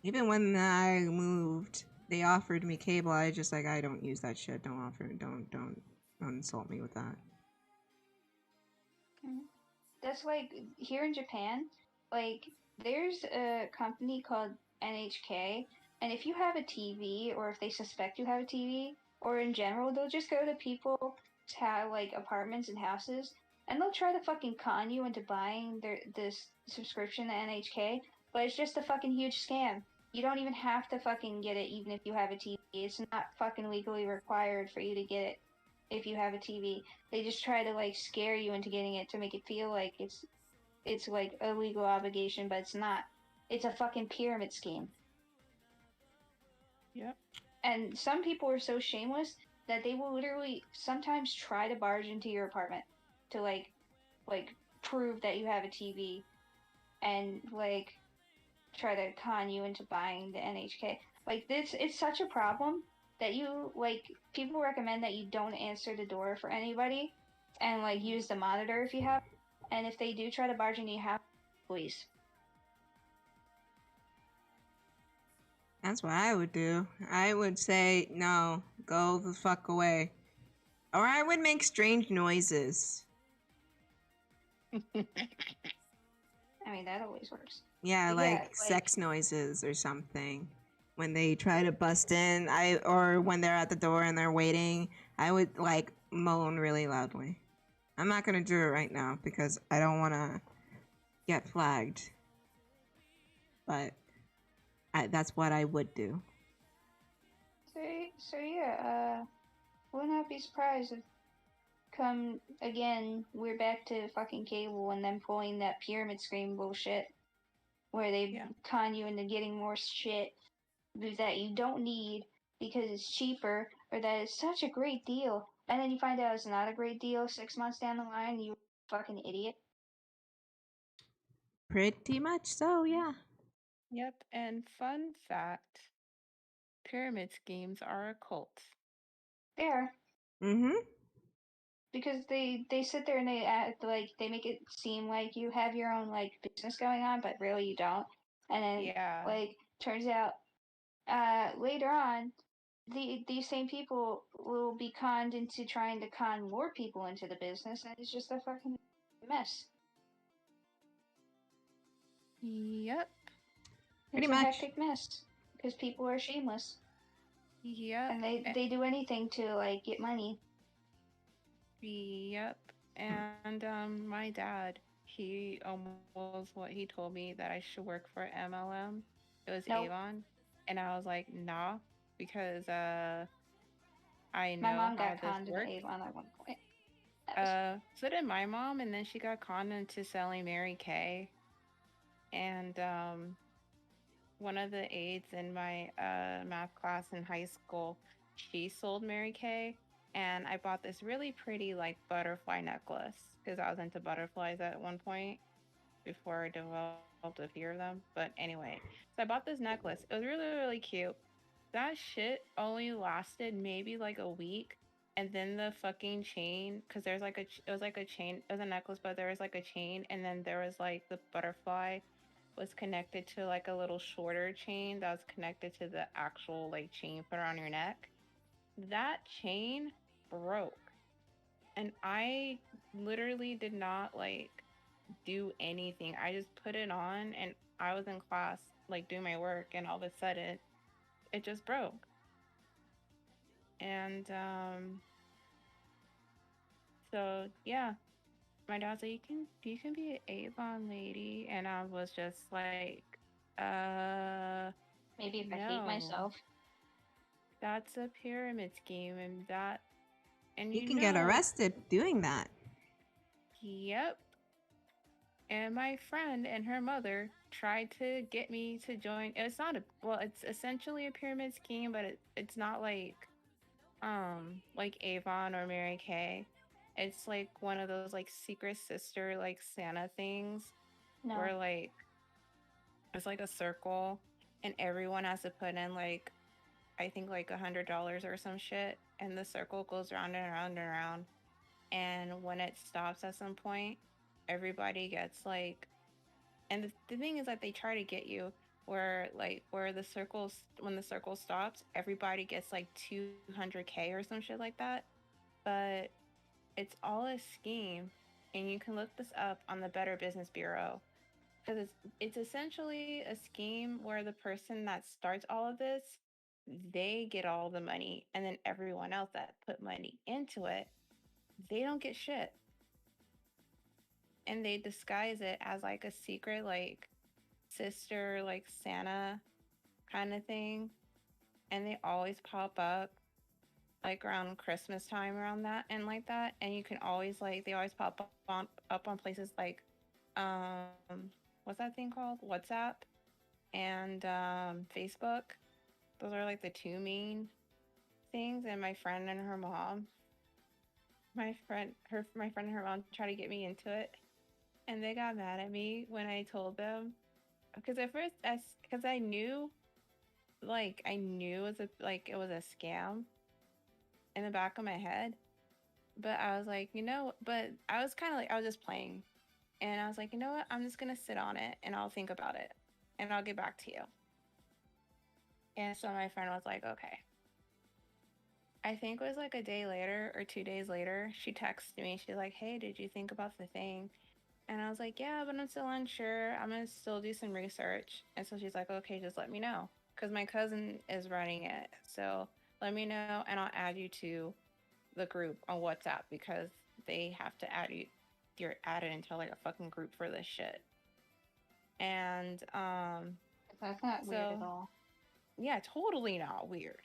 Even when I moved, they offered me cable. I just like, I don't use that shit. Don't insult me with that. That's like here in Japan, like there's a company called NHK, and if you have a TV or if they suspect you have a TV, or in general, they'll just go to people's like apartments and houses, and they'll try to fucking con you into buying this subscription to NHK, but it's just a fucking huge scam. You don't even have to fucking get it even if you have a TV. It's not fucking legally required for you to get it if you have a TV. They just try to like scare you into getting it to make it feel like it's like a legal obligation, but it's not. It's a fucking pyramid scheme. Yep. And some people are so shameless that they will literally sometimes try to barge into your apartment to like prove that you have a TV and like try to con you into buying the NHK. Like this, it's such a problem that you like. People recommend that you don't answer the door for anybody, and like use the monitor if you have. And if they do try to barge into your house, please. That's what I would do. I would say, no, go the fuck away. Or I would make strange noises. I mean, that always works. Yeah, like sex noises or something. When they try to bust in, or when they're at the door and they're waiting, I would like moan really loudly. I'm not gonna do it right now because I don't want to get flagged. But that's what I would do. So yeah, would not be surprised if come again we're back to fucking cable and then pulling that pyramid scheme bullshit where they con you into getting more shit that you don't need because it's cheaper or that it's such a great deal, and then you find out it's not a great deal 6 months down the line. You fucking idiot. Pretty much so, yeah. Yep, and fun fact, pyramid schemes are a cult. They are. Mm-hmm. Because they sit there and they act like they make it seem like you have your own like business going on, but really you don't. And then like turns out later on these same people will be conned into trying to con more people into the business, and it's just a fucking mess. Yep. It's a hectic mess because people are shameless. Yep. And they do anything to like get money. Yep. And my dad, he told me that I should work for MLM. It was Avon, and I was like, nah, because I know my mom got how conned this works. into Avon at one point. So did my mom, and then she got conned into selling Mary Kay. And one of the aides in my math class in high school, she sold Mary Kay, and I bought this really pretty like butterfly necklace because I was into butterflies at one point before I developed a fear of them. But anyway, so I bought this necklace. It was really, really cute. That shit only lasted maybe like a week, and then the fucking chain, because there's like it was like a chain, it was a necklace, but there was like a chain, and then there was like the butterfly was connected to like a little shorter chain that was connected to the actual like chain put around your neck. That chain broke. And I literally did not like do anything. I just put it on and I was in class like doing my work and all of a sudden it just broke. And so yeah, my dad's like, you can be an Avon lady, and I was just like, Maybe if I hate no, myself. that's a pyramid scheme, and You you can get know, arrested doing that. yep. And my friend and her mother tried to get me to join. It's not a well, it's essentially a pyramid scheme, but it's not like Avon or Mary Kay. It's like one of those like secret sister like Santa things No. where like it's like a circle and everyone has to put in like I think like $100 or some shit, and the circle goes round and around and around. And when it stops at some point, everybody gets like, and the thing is that they try to get you where like where the circles when the circle stops, everybody gets like 200K or some shit like that. But it's all a scheme, and you can look this up on the Better Business Bureau because it's essentially a scheme where the person that starts all of this, they get all the money, and then everyone else that put money into it, they don't get shit. And they disguise it as like a secret like sister like Santa kind of thing, and they always pop up like around Christmas time around that and like that, and you can always like they always pop up on places like what's that thing called, WhatsApp and Facebook. Those are like the two main things. And my friend and her mom, my friend and her mom tried to get me into it, and they got mad at me when I told them because at first because I knew it was a scam in the back of my head. But I was like, but I was kind of like, I was just playing. And I was like, you know what? I'm just going to sit on it and I'll think about it and I'll get back to you. And so my friend was like, okay. I think it was like a day later or 2 days later, she texted me. She's like, hey, did you think about the thing? And I was like, yeah, but I'm still unsure. I'm going to still do some research. And so she's like, okay, just let me know. Because my cousin is running it. So let me know and I'll add you to the group on WhatsApp because they have to add you. You're added into like a fucking group for this shit. And That's not weird at all. Yeah, totally not weird.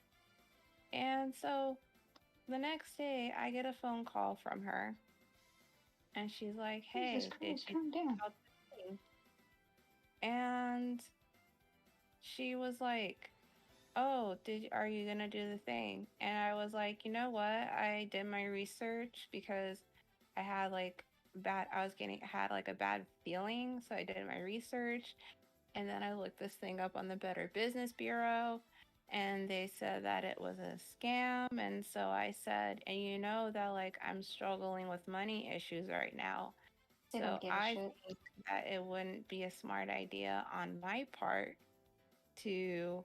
And so the next day I get a phone call from her and she's like, hey, Jesus Christ, calm down. And she was like, oh, are you gonna do the thing? And I was like, you know what? I did my research because I had like had like a bad feeling. So I did my research and then I looked this thing up on the Better Business Bureau and they said that it was a scam. And so I said, and you know that like I'm struggling with money issues right now. They So don't give a I shit. think that it wouldn't be a smart idea on my part to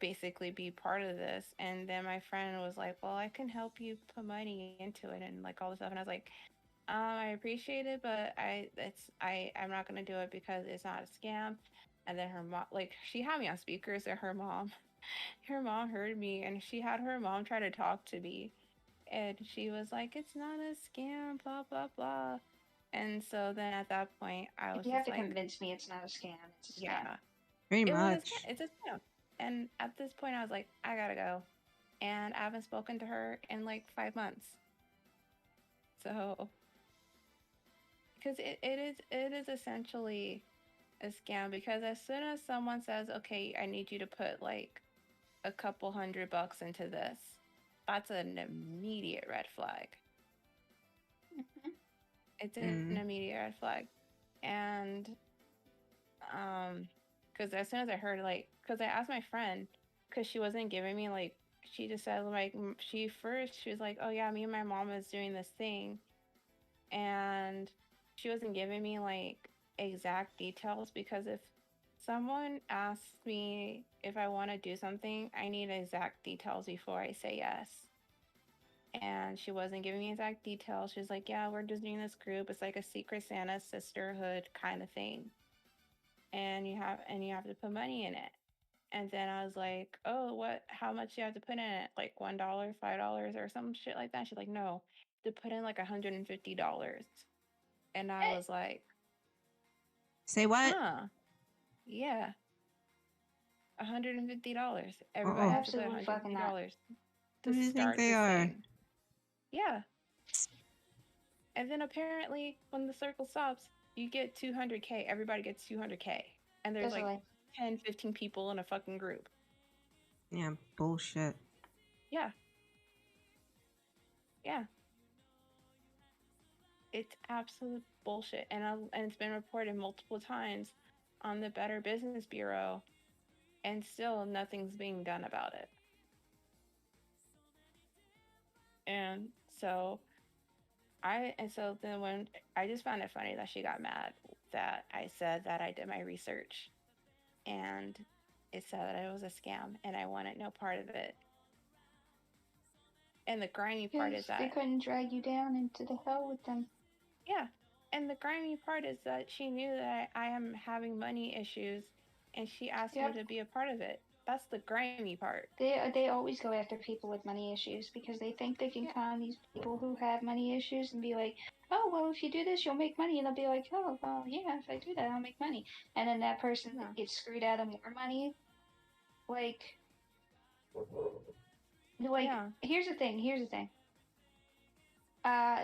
basically be part of this. And then my friend was like, well, I can help you put money into it and like all this stuff. And I was like, I appreciate it, but I'm not gonna do it because it's not a scam. And then her mom, like she had me on speaker, so her mom heard me and she had her mom try to talk to me. And she was like, it's not a scam, blah, blah, blah. And so then at that point, I was You have just to like, convince me it's not a scam. It's a scam. yeah, Very it was much. it's a scam. And at this point, I was like, I gotta go. And I haven't spoken to her in like 5 months. So, because it is essentially a scam because as soon as someone says, okay, I need you to put like a couple $100 into this, that's an immediate red flag. Mm-hmm. It's an immediate red flag. And because as soon as I heard like, because I asked my friend, because she wasn't giving me like, she just said like, she was like, oh yeah, me and my mom is doing this thing, and she wasn't giving me like exact details because Someone asked me if I want to do something, I need exact details before I say yes. And she wasn't giving me exact details. She was like, "Yeah, we're just doing this group. It's like a secret Santa sisterhood kind of thing, and you have to put money in it." And then I was like, "Oh, what? How much do you have to put in it? Like $1, $5, or some shit like that?" She's like, "No, to put in like $150." And I was like, Say what? "Huh? Yeah, $150. Everybody Oh, has to put Absolutely fucking not. $150 who to do you think start they this are? thing." Yeah. And then apparently, when the circle stops, you get 200K. Everybody gets 200K. And there's That's like like 10, 15 people in a fucking group. Yeah, bullshit. Yeah. Yeah. It's absolute bullshit. And it's been reported multiple times on the Better Business Bureau, and still nothing's being done about it. And so so then when I just found it funny that she got mad that I said that I did my research, and it said that it was a scam and I wanted no part of it. And the grimy part is because they that, couldn't drag you down into the hell with them. yeah, and the grimy part is that she knew that I am having money issues, and she asked me Yep. to be a part of it. That's the grimy part. They always go after people with money issues because they think they can con these people who have money issues and be like, oh well, if you do this, you'll make money, and they'll be like, oh well, yeah, if I do that, I'll make money, and then that person Yeah. gets screwed out of more money. Like, Yeah. here's the thing.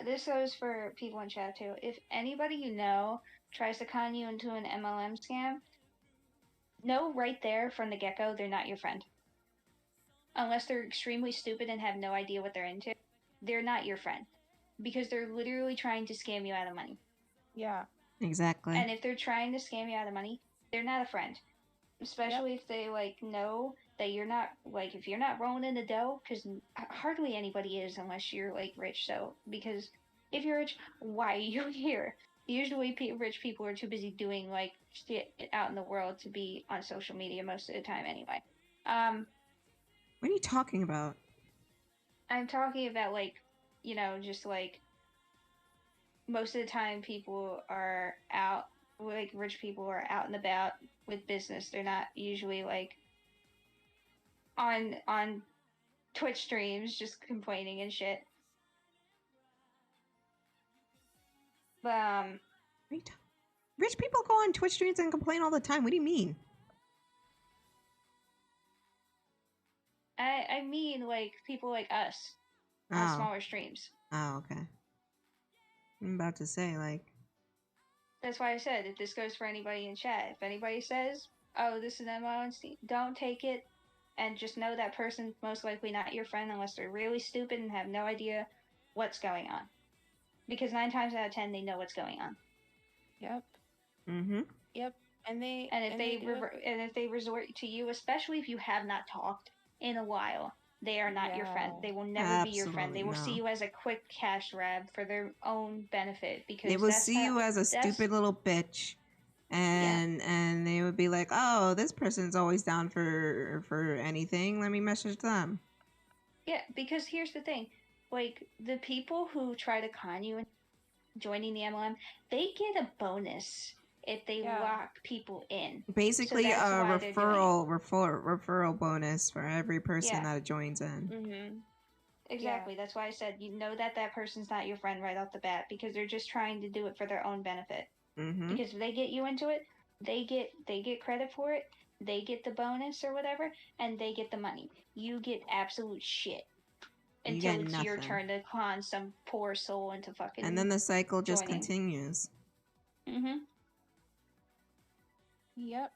This goes for people in chat too. If anybody you know tries to con you into an MLM scam, know right there from the get go they're not your friend. Unless they're extremely stupid and have no idea what they're into, they're not your friend because they're literally trying to scam you out of money. Yeah. Exactly. And if they're trying to scam you out of money, they're not a friend. Especially if they know that you're not if you're not rolling in the dough, because hardly anybody is unless you're rich. So because if you're rich, why are you here? Usually, rich people are too busy doing shit out in the world to be on social media most of the time. Anyway, What are you talking about? I'm talking about just most of the time people are out, rich people are out and about with business. They're not usually on Twitch streams just complaining and shit. But Rich people go on Twitch streams and complain all the time. What do you mean? I mean people like us on smaller streams. Oh, okay. I'm about to say, That's why I said if this goes for anybody in chat, if anybody says, oh, this is MO, don't take it, and just know that person's most likely not your friend unless they're really stupid and have no idea what's going on. Because 9 times out of 10, they know what's going on. Yep. Mm-hmm. Yep. And if they resort to you, especially if you have not talked in a while, they are not your friend. They will never be your friend. They will see you as a quick cash grab for their own benefit because they will see you as a stupid little bitch, and they would be like, "Oh, this person's always down for anything. Let me message them." Yeah, because here's the thing, the people who try to con you into joining the MLM, they get a bonus if they lock people in. Basically, so a referral bonus for every person that joins in. Mm-hmm. Exactly. Yeah. That's why I said you know that person's not your friend right off the bat because they're just trying to do it for their own benefit. Mm-hmm. Because if they get you into it, they get credit for it, they get the bonus or whatever, and they get the money. You get absolute shit until it's your turn to con some poor soul into fucking. And then the cycle just continues. Mm-hmm. Yep.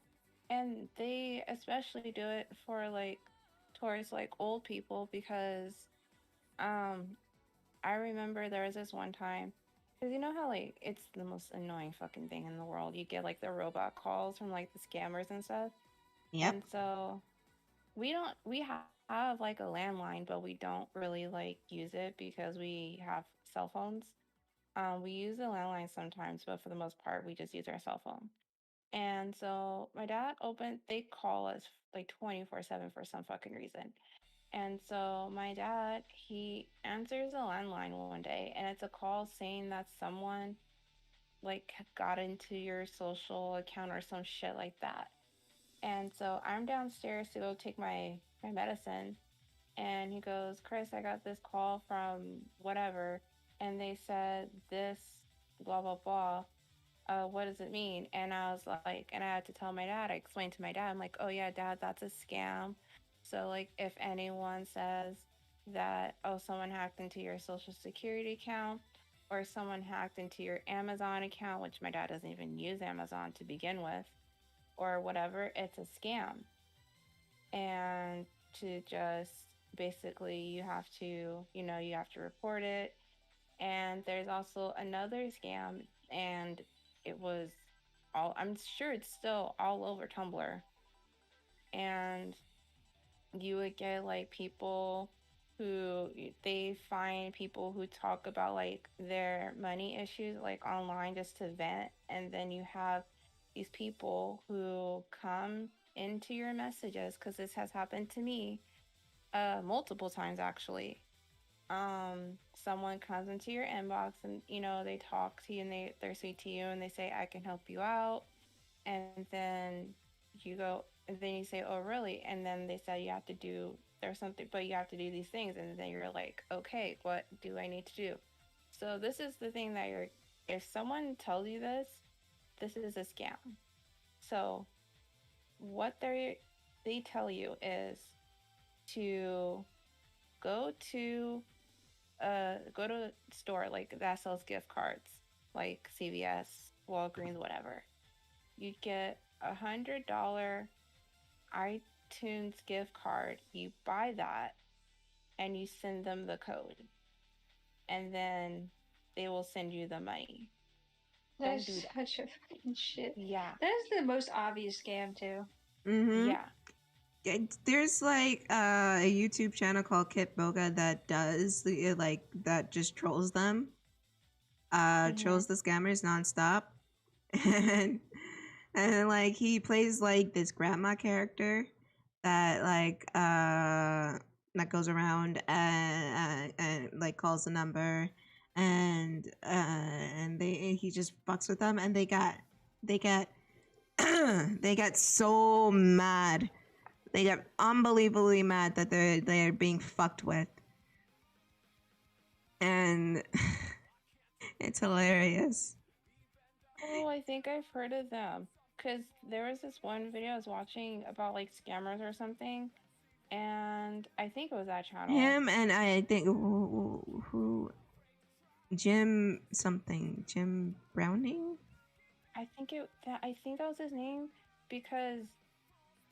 And they especially do it for towards old people because I remember there was this one time, because you know how it's the most annoying fucking thing in the world. You get the robot calls from the scammers and stuff. Yep. And so we have a landline, but we don't really use it because we have cell phones. We use the landline sometimes, but for the most part, we just use our cell phone. And so my dad they call us like 24/7 for some fucking reason. And so my dad, he answers a landline one day, and it's a call saying that someone like got into your social account or some shit like that. And so I'm downstairs to go take my medicine, and he goes, "Kris, I got this call from whatever, and they said this, blah blah blah. What does it mean?" And I was like, and I had to tell my dad. I explained to my dad, I'm like, "Oh yeah, dad, that's a scam. So like, if anyone says that, oh, someone hacked into your social security account, or someone hacked into your Amazon account, which my dad doesn't even use Amazon to begin with, or whatever, it's a scam." And to just basically, you have to report it. And there's also another scam, and it was I'm sure it's still all over Tumblr. And you would get like people they find people who talk about like their money issues like online just to vent, and then you have these people who come into your messages, because this has happened to me multiple times actually. Someone comes into your inbox, and they talk to you, and they're sweet to you, and they say, "I can help you out." And then you say, "Oh really?" And then they say you have to do there's something, but you have to do these things, and then you're like, "Okay, what do I need to do?" So this is the thing that if someone tells you this is a scam. So what they tell you is to go to a store like that sells gift cards, like CVS, Walgreens, whatever. You get $100 iTunes gift card. You buy that, and you send them the code, and then they will send you the money. Don't do That's that. such a fucking shit. Yeah. That is the most obvious scam too. Mm-hmm. Yeah. There's like a YouTube channel called Kit Boga that does like that just trolls them. Trolls the scammers nonstop. and like he plays like this grandma character that that goes around and like calls the number, and he just fucks with them, and they got they got so mad. They got unbelievably mad that they're being fucked with. And it's hilarious. Oh, I think I've heard of them. Because there was this one video I was watching about like scammers or something. And I think it was that channel. Him and I think who Jim something. Jim Browning? I think that was his name, because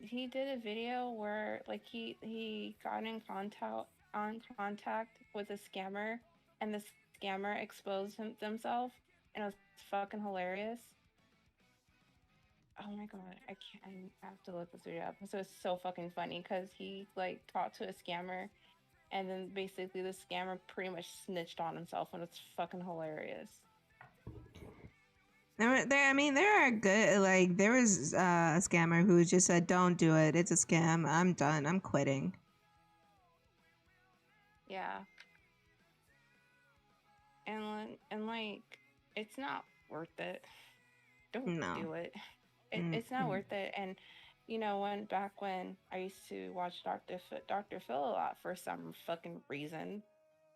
he did a video where like he got in contact with a scammer, and the scammer exposed themselves, and it was fucking hilarious. Oh my god, I can't. I have to look this video up. So it's so fucking funny, because he like talked to a scammer, and then basically the scammer pretty much snitched on himself, and it's fucking hilarious. There are good, like, there was a scammer who just said, "Don't do it. It's a scam. I'm done. I'm quitting." Yeah. And like, it's not worth it. Don't do it. It's not worth it. And when I used to watch Dr. Phil a lot for some fucking reason,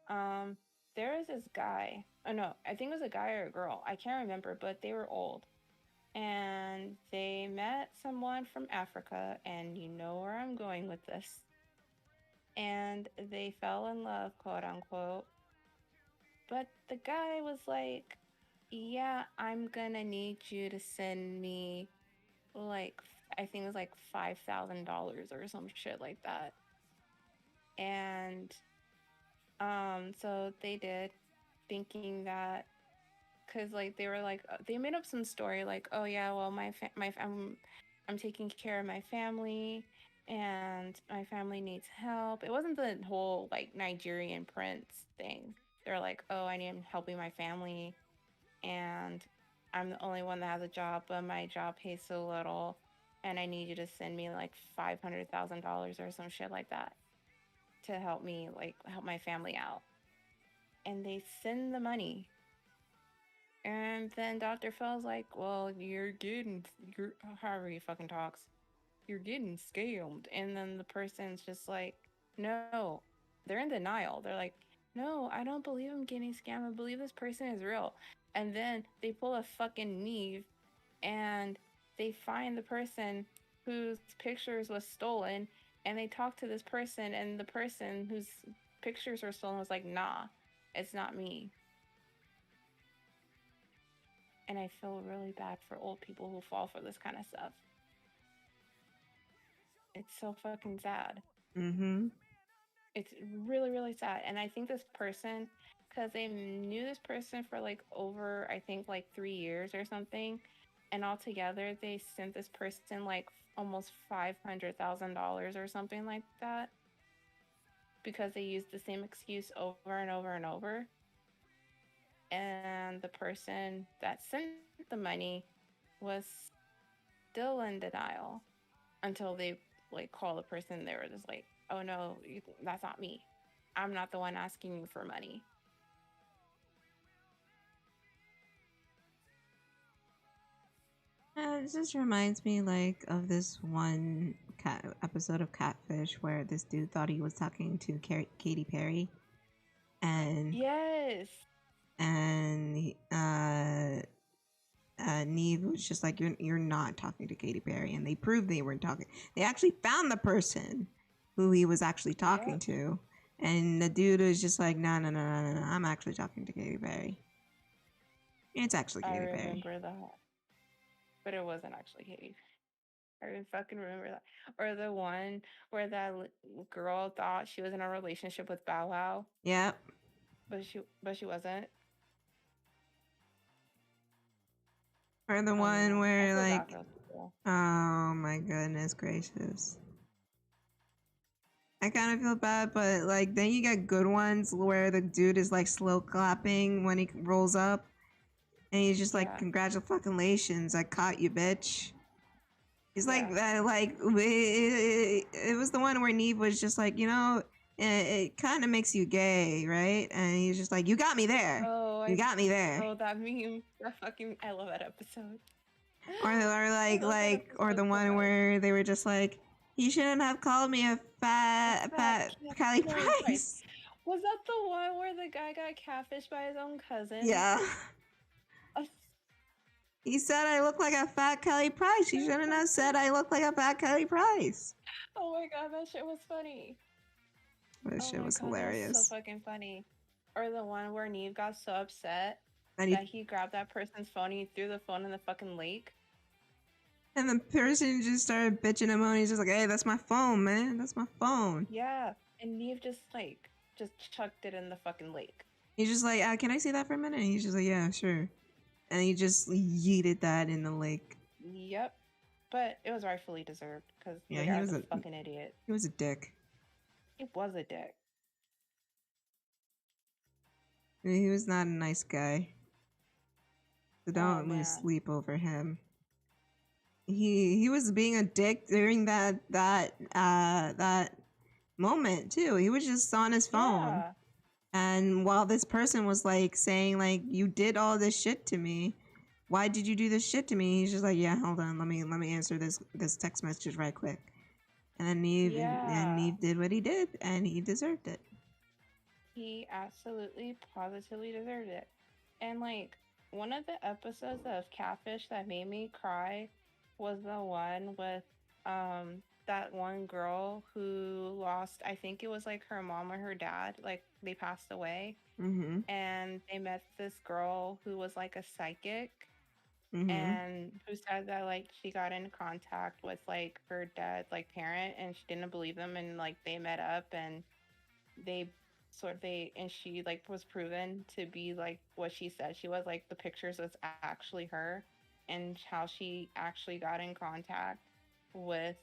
there was this guy. Oh no, I think it was a guy or a girl. I can't remember, but they were old. And they met someone from Africa, and you know where I'm going with this. And they fell in love, quote unquote. But the guy was like, "Yeah, I'm gonna need you to send me like, I think it was like $5,000 or some shit like that." And so they did, thinking that, because like they were like, they made up some story like, "Oh yeah, well I'm taking care of my family, and my family needs help." It wasn't the whole like Nigerian prince thing. They're like, "Oh, I need helping my family, and I'm the only one that has a job, but my job pays so little, and I need you to send me like $500,000 or some shit like that to help me, like, help my family out. And they send the money. And then Dr. Phil's like, well, you're however he fucking talks, you're getting scammed. And then the person's just like, no, they're in denial. They're like, no, I don't believe I'm getting scammed. I believe this person is real. And then they pull a fucking Neve and they find the person whose pictures was stolen, and they talk to this person, and the person whose pictures were stolen was like, nah, it's not me. And I feel really bad for old people who fall for this kind of stuff. It's so fucking sad. Mm-hmm. It's really, really sad. And I think this person, because they knew this person for like over, I think, like 3 years or something. And altogether, they sent this person like almost $500,000 or something like that, because they used the same excuse over and over and over. And the person that sent the money was still in denial until they like call the person. They were just like, oh no, that's not me. I'm not the one asking you for money. It just reminds me like of this one episode of Catfish where this dude thought he was talking to Katy Perry, and Yes. and Neve was just like, you're not talking to Katy Perry, and they proved they weren't talking. They actually found the person who he was actually talking to, and the dude was just like, no, I'm actually talking to Katy Perry. It's actually Katy Perry. I remember that, but it wasn't actually Katy. I fucking remember that. Or the one where that girl thought she was in a relationship with Bow Wow. Yep. But she wasn't. Or the one where like, oh my goodness gracious. I kind of feel bad, but like then you get good ones where the dude is like slow clapping when he rolls up, and he's just like, congratulations, I caught you, bitch. He's like that, like it was the one where Neve was just like, you know, it kind of makes you gay, right? And he's just like, you got me there. Oh, you got me there. Oh, that meme. I love that episode. Or the one where they were just like, you shouldn't have called me a fat Callie Price. Was that the one where the guy got catfished by his own cousin? Yeah. He said I look like a fat Kelly Price. You shouldn't have said I look like a fat Kelly Price. Oh my god, that shit was funny. That shit was hilarious. That was so fucking funny. Or the one where Neve got so upset that he grabbed that person's phone and he threw the phone in the fucking lake. And the person just started bitching him out. He's just like, hey, that's my phone, man. That's my phone. Yeah. And Neve just chucked it in the fucking lake. He's just like, can I see that for a minute? And he's just like, yeah, sure. And he just yeeted that in the lake. Yep. But it was rightfully deserved, because he was a fucking idiot. He was a dick. He was a dick. He was not a nice guy. So don't lose sleep over him. He was being a dick during that moment too. He was just on his phone. Yeah. And while this person was like saying like, you did all this shit to me, why did you do this shit to me? He's just like, yeah, hold on, let me answer this text message right quick. And then Neve did what he did, and he deserved it. He absolutely positively deserved it. And like, one of the episodes of Catfish that made me cry was the one with that one girl who lost, I think it was like her mom or her dad, like they passed away. Mm-hmm. And they met this girl who was like a psychic. Mm-hmm. And who said that like she got in contact with like her dad's like parent, and she didn't believe them, and like they met up, and and she like was proven to be like what she said she was. Like the pictures was actually her, and how she actually got in contact with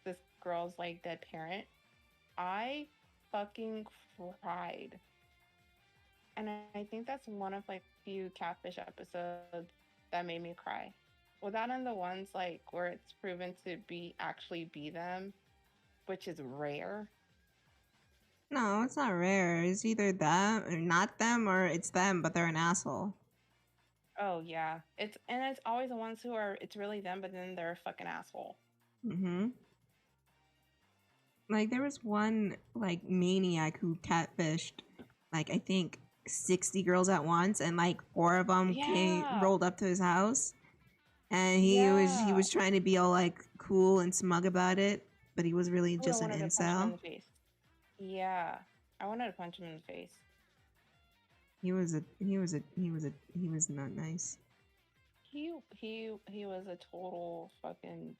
this girl's like dead parent. I fucking cried. And I think that's one of like few Catfish episodes that made me cry. Without in the ones like where it's proven to actually be them, which is rare. No, it's not rare. It's either them or not them, or it's them, but they're an asshole. Oh yeah, it's always the ones who are it's really them, but then they're a fucking asshole. Mm-hmm. Like there was one like maniac who catfished, like I think 60 girls at once, and like 4 of them rolled up to his house, and he was trying to be all like cool and smug about it, but he was really just an I wanted to punch him in incel. the face. Yeah, I wanted to punch him in the face. He was not nice. He was a total fucking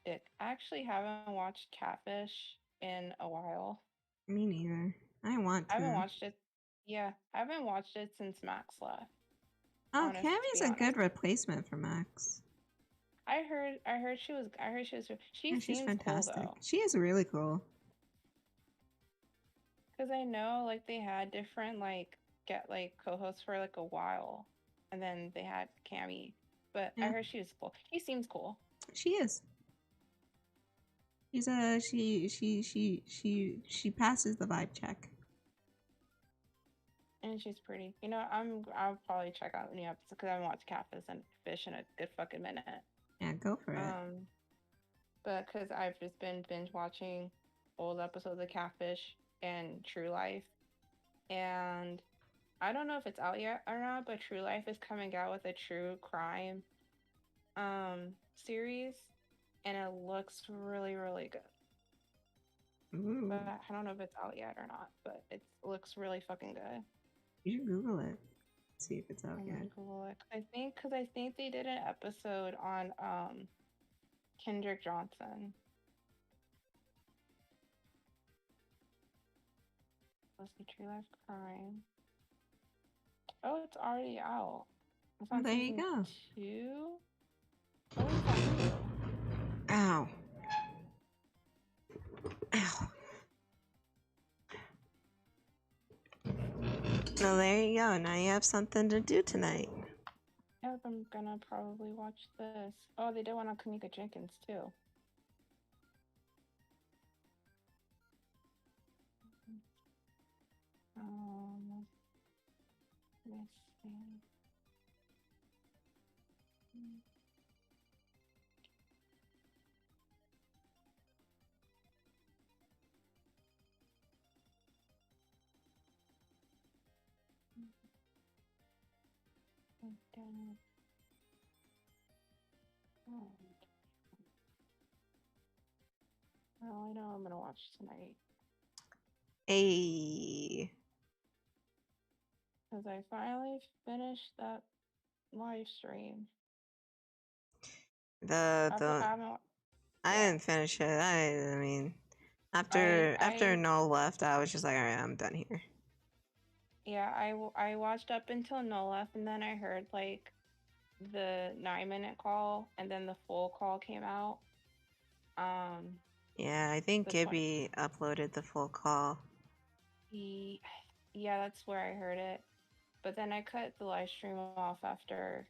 dick. I actually haven't watched Catfish in a while. Me neither. I want to. I haven't watched it. Yeah, I haven't watched it since Max left. Oh, Cammy's a good replacement for Max. I heard she was. She's fantastic. Cool, though. She is really cool. Because I know, like, they had different co-hosts for like a while, and then they had Cammy. But I heard she was cool. She seems cool. She is. She's she passes the vibe check. And she's pretty. You know, I'll probably check out the new episode because I haven't watched Catfish in a good fucking minute. Yeah, go for it. But because I've just been binge watching old episodes of Catfish and True Life, and I don't know if it's out yet or not, but True Life is coming out with a true crime series, and it looks really, really good. Ooh. But I don't know if it's out yet or not, but it looks really fucking good. You should Google it. See if it's out yet. Google it. I think they did an episode on Kendrick Johnson. Let's see, True Life Crime. Oh, it's already out. It's on there you go. 2. Oh, it's on 2. Ow. Ow. Well, there you go. Now you have something to do tonight. Yep, I'm gonna probably watch this. Oh, they did one on Kamika Jenkins, too. Let's see. Well, I know I'm gonna watch tonight. Hey. Because I finally finished that live stream. I didn't finish it. I mean, after Noel left, I was just like, all right, I'm done here. Yeah, I watched up until Noel left, and then I heard like the 9-minute call, and then the full call came out. Yeah, I think Gibby uploaded the full call. Yeah, that's where I heard it. But then I cut the live stream off after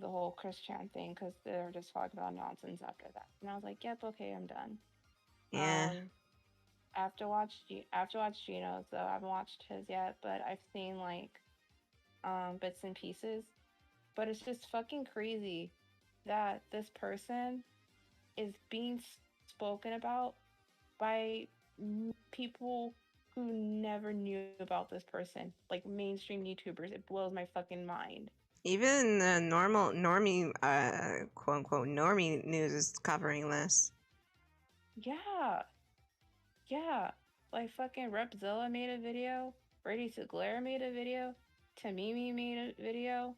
the whole Chris Chan thing because they were just talking about nonsense after that. And I was like, yep, okay, I'm done. Yeah. I have to watch Gino's though. I haven't watched his yet, but I've seen like bits and pieces. But it's just fucking crazy that this person is being spoken about by people who never knew about this person, like mainstream YouTubers. It blows my fucking mind. Even normie, quote unquote, normie news is covering this. Yeah. Like fucking Repzilla made a video. Ready to Glare made a video. Tamimi made a video.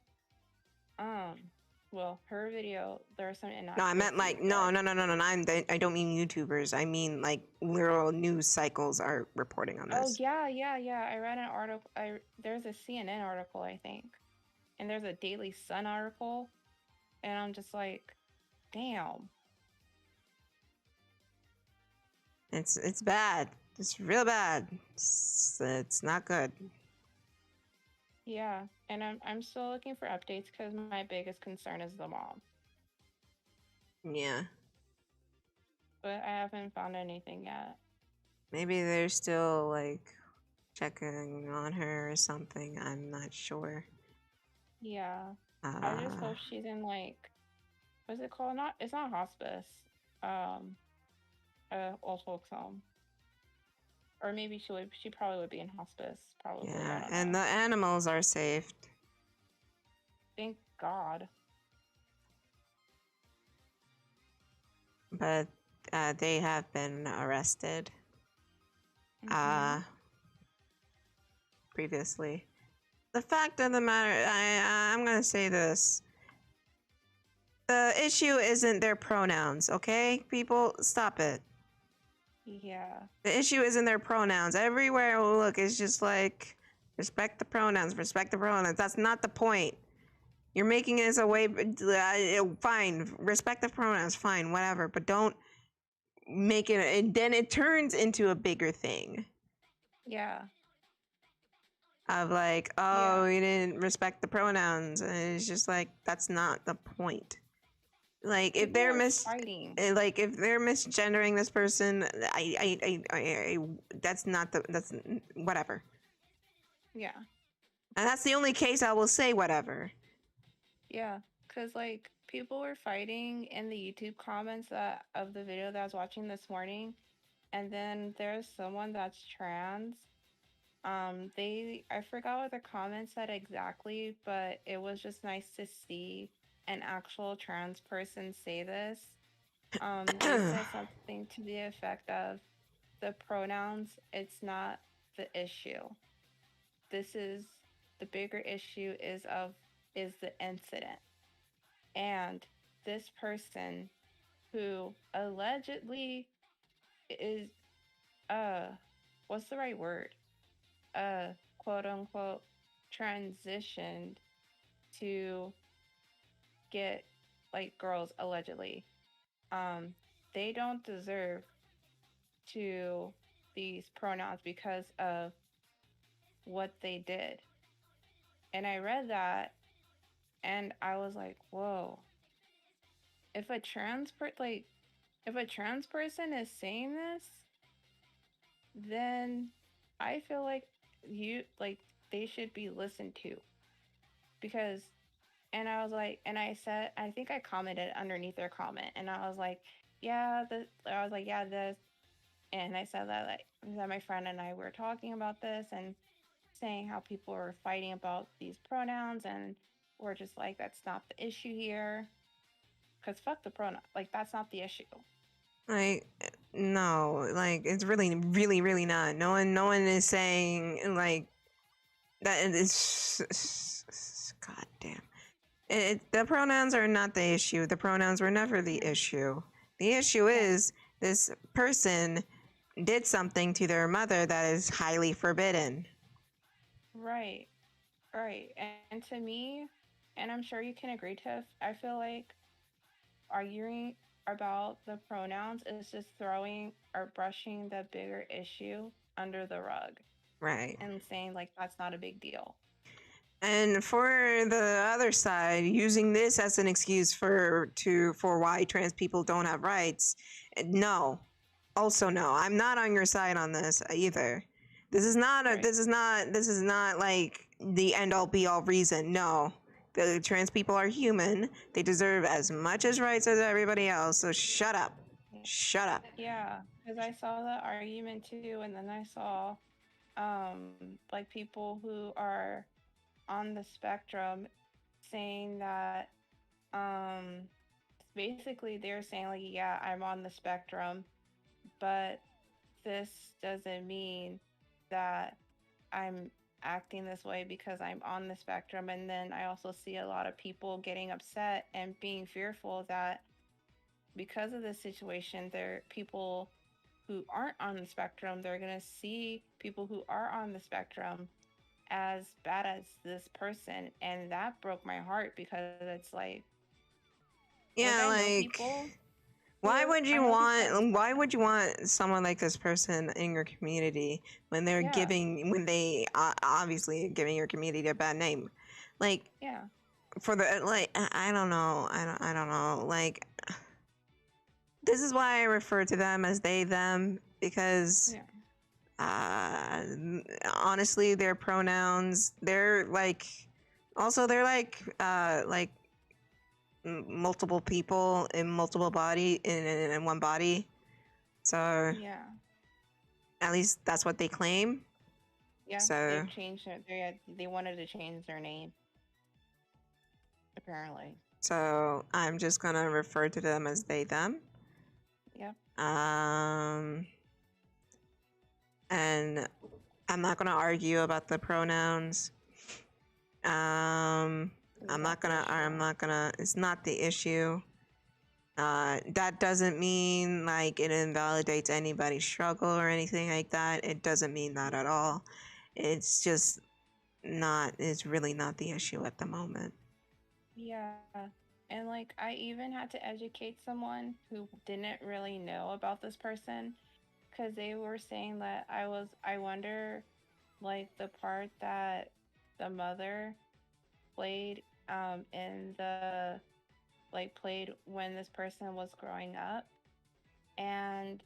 Well, her video, there are some. No, I meant like no. I don't mean YouTubers. I mean like literal news cycles are reporting on this. Oh yeah. I read an article. There's a CNN article, I think, and there's a Daily Sun article, and I'm just like, damn. It's bad. It's real bad. It's not good. Yeah, and I'm still looking for updates because my biggest concern is the mom, Yeah. but I haven't found anything yet. Maybe they're still like checking on her or something. I'm not sure. Yeah, I just hope she's in like, what's it called? Not it's not hospice, um, old folks home, or maybe she probably would be in hospice. Probably, I Yeah, don't and know. the animals are saved. Thank God. But they have been arrested Mm-hmm. previously. The fact of the matter, I'm gonna say this. The issue isn't their pronouns, okay? People, stop it. Yeah. The issue isn't their pronouns. Everywhere we look, it's just like, respect the pronouns, respect the pronouns. That's not the point. You're making it as a way, fine, respect the pronouns, fine, whatever, but don't make it, and then it turns into a bigger thing. Yeah. Of like, oh, you didn't respect the pronouns, and it's just like, that's not the point. Like if they're fighting. like if they're misgendering this person, I that's not that's whatever. Yeah. And that's the only case I will say whatever. Yeah, because like people were fighting in the YouTube comments of the video that I was watching this morning, and then there's someone that's trans. I forgot what the comment said exactly, but it was just nice to see an actual trans person say this. They said something to the effect of the pronouns, it's not the issue. This is the bigger issue is the incident. And this person who allegedly is what's the right word? Quote unquote transitioned to get like girls allegedly. Um they don't deserve to these pronouns because of what they did. And I read that and I was like, whoa. If a if a trans person is saying this, then I feel like they should be listened to because and I was like and I said I think I commented underneath their comment and I was like yeah this and I said that my friend and I were talking about this and saying how people were fighting about these pronouns and we're just like that's not the issue here because fuck the pronoun, like that's not the issue. Like no, like it's really, really, really not. No one is saying like that. It's god damn. The pronouns are not the issue. The pronouns were never the issue. The issue is this person did something to their mother that is highly forbidden. Right. And to me, and I'm sure you can agree, Tiff, I feel like arguing about the pronouns is just throwing or brushing the bigger issue under the rug. Right. And saying like that's not a big deal. And for the other side, using this as an excuse for why trans people don't have rights, no. Also no. I'm not on your side on this either. This is not like the end all be all reason. No. The trans people are human. They deserve as much as rights as everybody else. So shut up. Shut up. Yeah, because I saw that argument too, and then I saw like people who are on the spectrum saying that basically they're saying like yeah I'm on the spectrum but this doesn't mean that I'm acting this way because I'm on the spectrum. And then I also see a lot of people getting upset and being fearful that because of this situation there are people who aren't on the spectrum, they're going to see people who are on the spectrum as bad as this person, and that broke my heart because it's like yeah, I like know people Why Who- would I you know he's want? friends Why with would you want someone like this person in your community when they're Yeah. giving, when they obviously giving your community a bad name? Like Yeah. for the like, I don't know. I don't know. Like this is why I refer to them as they them because Yeah. honestly, their pronouns they're like they're like multiple people in multiple body in one body. So Yeah. at least that's what they claim. Yeah. So They've changed it. They wanted to change their name. Apparently. so I'm just gonna refer to them as they them. Yep. And I'm not gonna argue about the pronouns. I'm not gonna. It's not the issue. That doesn't mean like it invalidates anybody's struggle or anything like that. It doesn't mean that at all. It's just not. It's really not the issue at the moment. Yeah. And like I even had to educate someone who didn't really know about this person because they were saying that I wonder like the part that the mother played in the like played when this person was growing up. And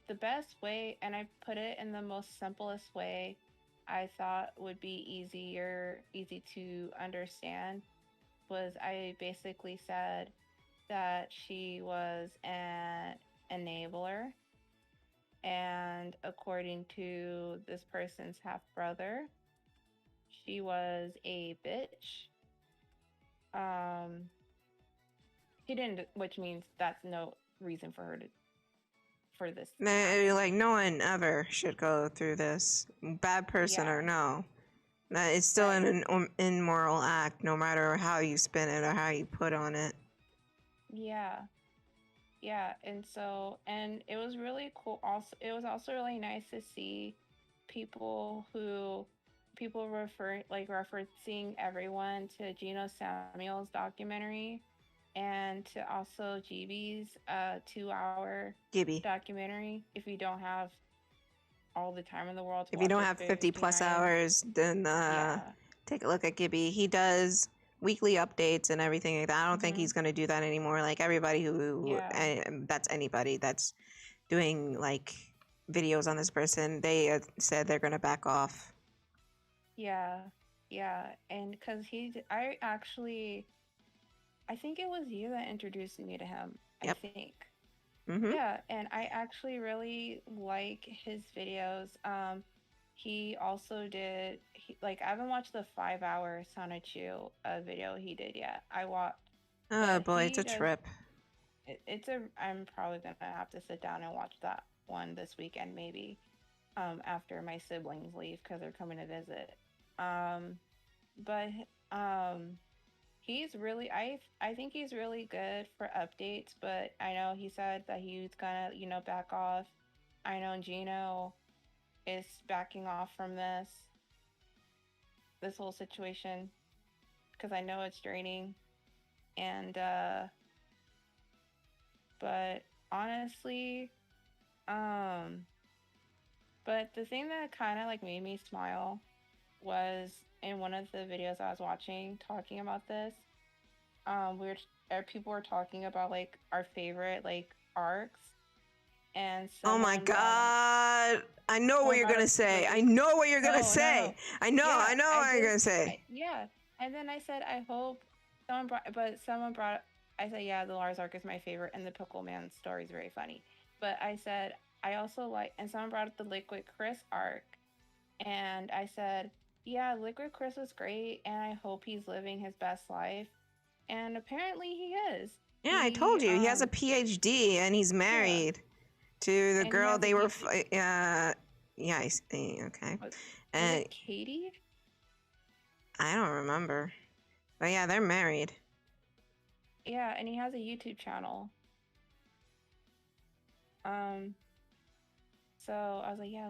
the best way, and I put it in the most simplest way I thought would be easy to understand, was I basically said that she was an enabler. And according to this person's half brother, she was a bitch. He didn't, which means that's no reason for her to, for this. to happen. Like no one ever should go through this, bad person or Yeah. no. It's still Right. an immoral act, no matter how you spin it or how you put on it. Yeah. Yeah. And so, and it was really cool. Also, it was also really nice to see people referencing everyone to Gino Samuel's documentary and to also GB's 2-hour Gibby. documentary. If you don't have all the time in the world to If you watch don't a have 50 plus 59 hours, then yeah. take a look at Gibby. He does weekly updates and everything like that. I don't think he's going to do that anymore. Like everybody who that's anybody that's doing like videos on this person, they said they're going to back off. Yeah. And because I think it was you that introduced me to him. Yep. I think. Mm-hmm. Yeah, and I actually really like his videos. He also did I haven't watched the 5-hour Sonichu video he did yet. I watched. Oh boy, it's a trip. I'm probably gonna have to sit down and watch that one this weekend, maybe, after my siblings leave because they're coming to visit. But he's really I think he's really good for updates, but I know he said that he's gonna, back off. I know Gino is backing off from this whole situation because I know it's draining. And but honestly, but the thing that kind of like made me smile was in one of the videos I was watching talking about this. People were talking about like our favorite like arcs, and oh my god, I know what you're gonna say. I know what you're gonna say. I know what you're gonna say. Yeah, and then I said I hope someone brought. I said yeah, the Lars arc is my favorite, and the Pickle Man story is very funny. But I said I also like, and someone brought up the Liquid Chris arc, and I said yeah, Liquid Chris was great, and I hope he's living his best life. And apparently he is. Yeah, I told you. He has a PhD and he's married to the girl they were. Okay. And Katie? I don't remember. But yeah, they're married. Yeah, and he has a YouTube channel. So I was like, yeah,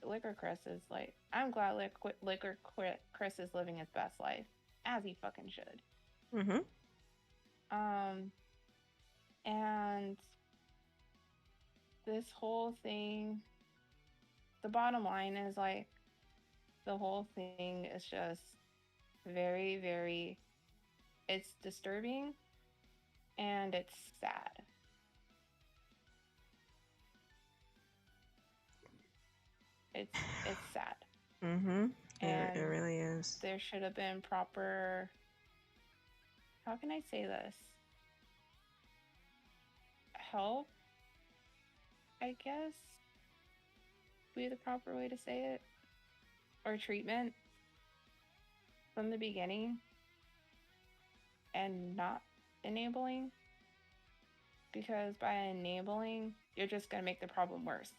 Liquor Chris is like, I'm glad Liquor Chris is living his best life, as he fucking should. Mm-hmm. And this whole thing, the bottom line is like, the whole thing is just very, very, it's disturbing and it's sad. It's sad. Mm-hmm. And It really is. there should have been proper, how can I say this? Help, I guess, be the proper way to say it. Or treatment from the beginning and not enabling. Because by enabling, you're just going to make the problem worse.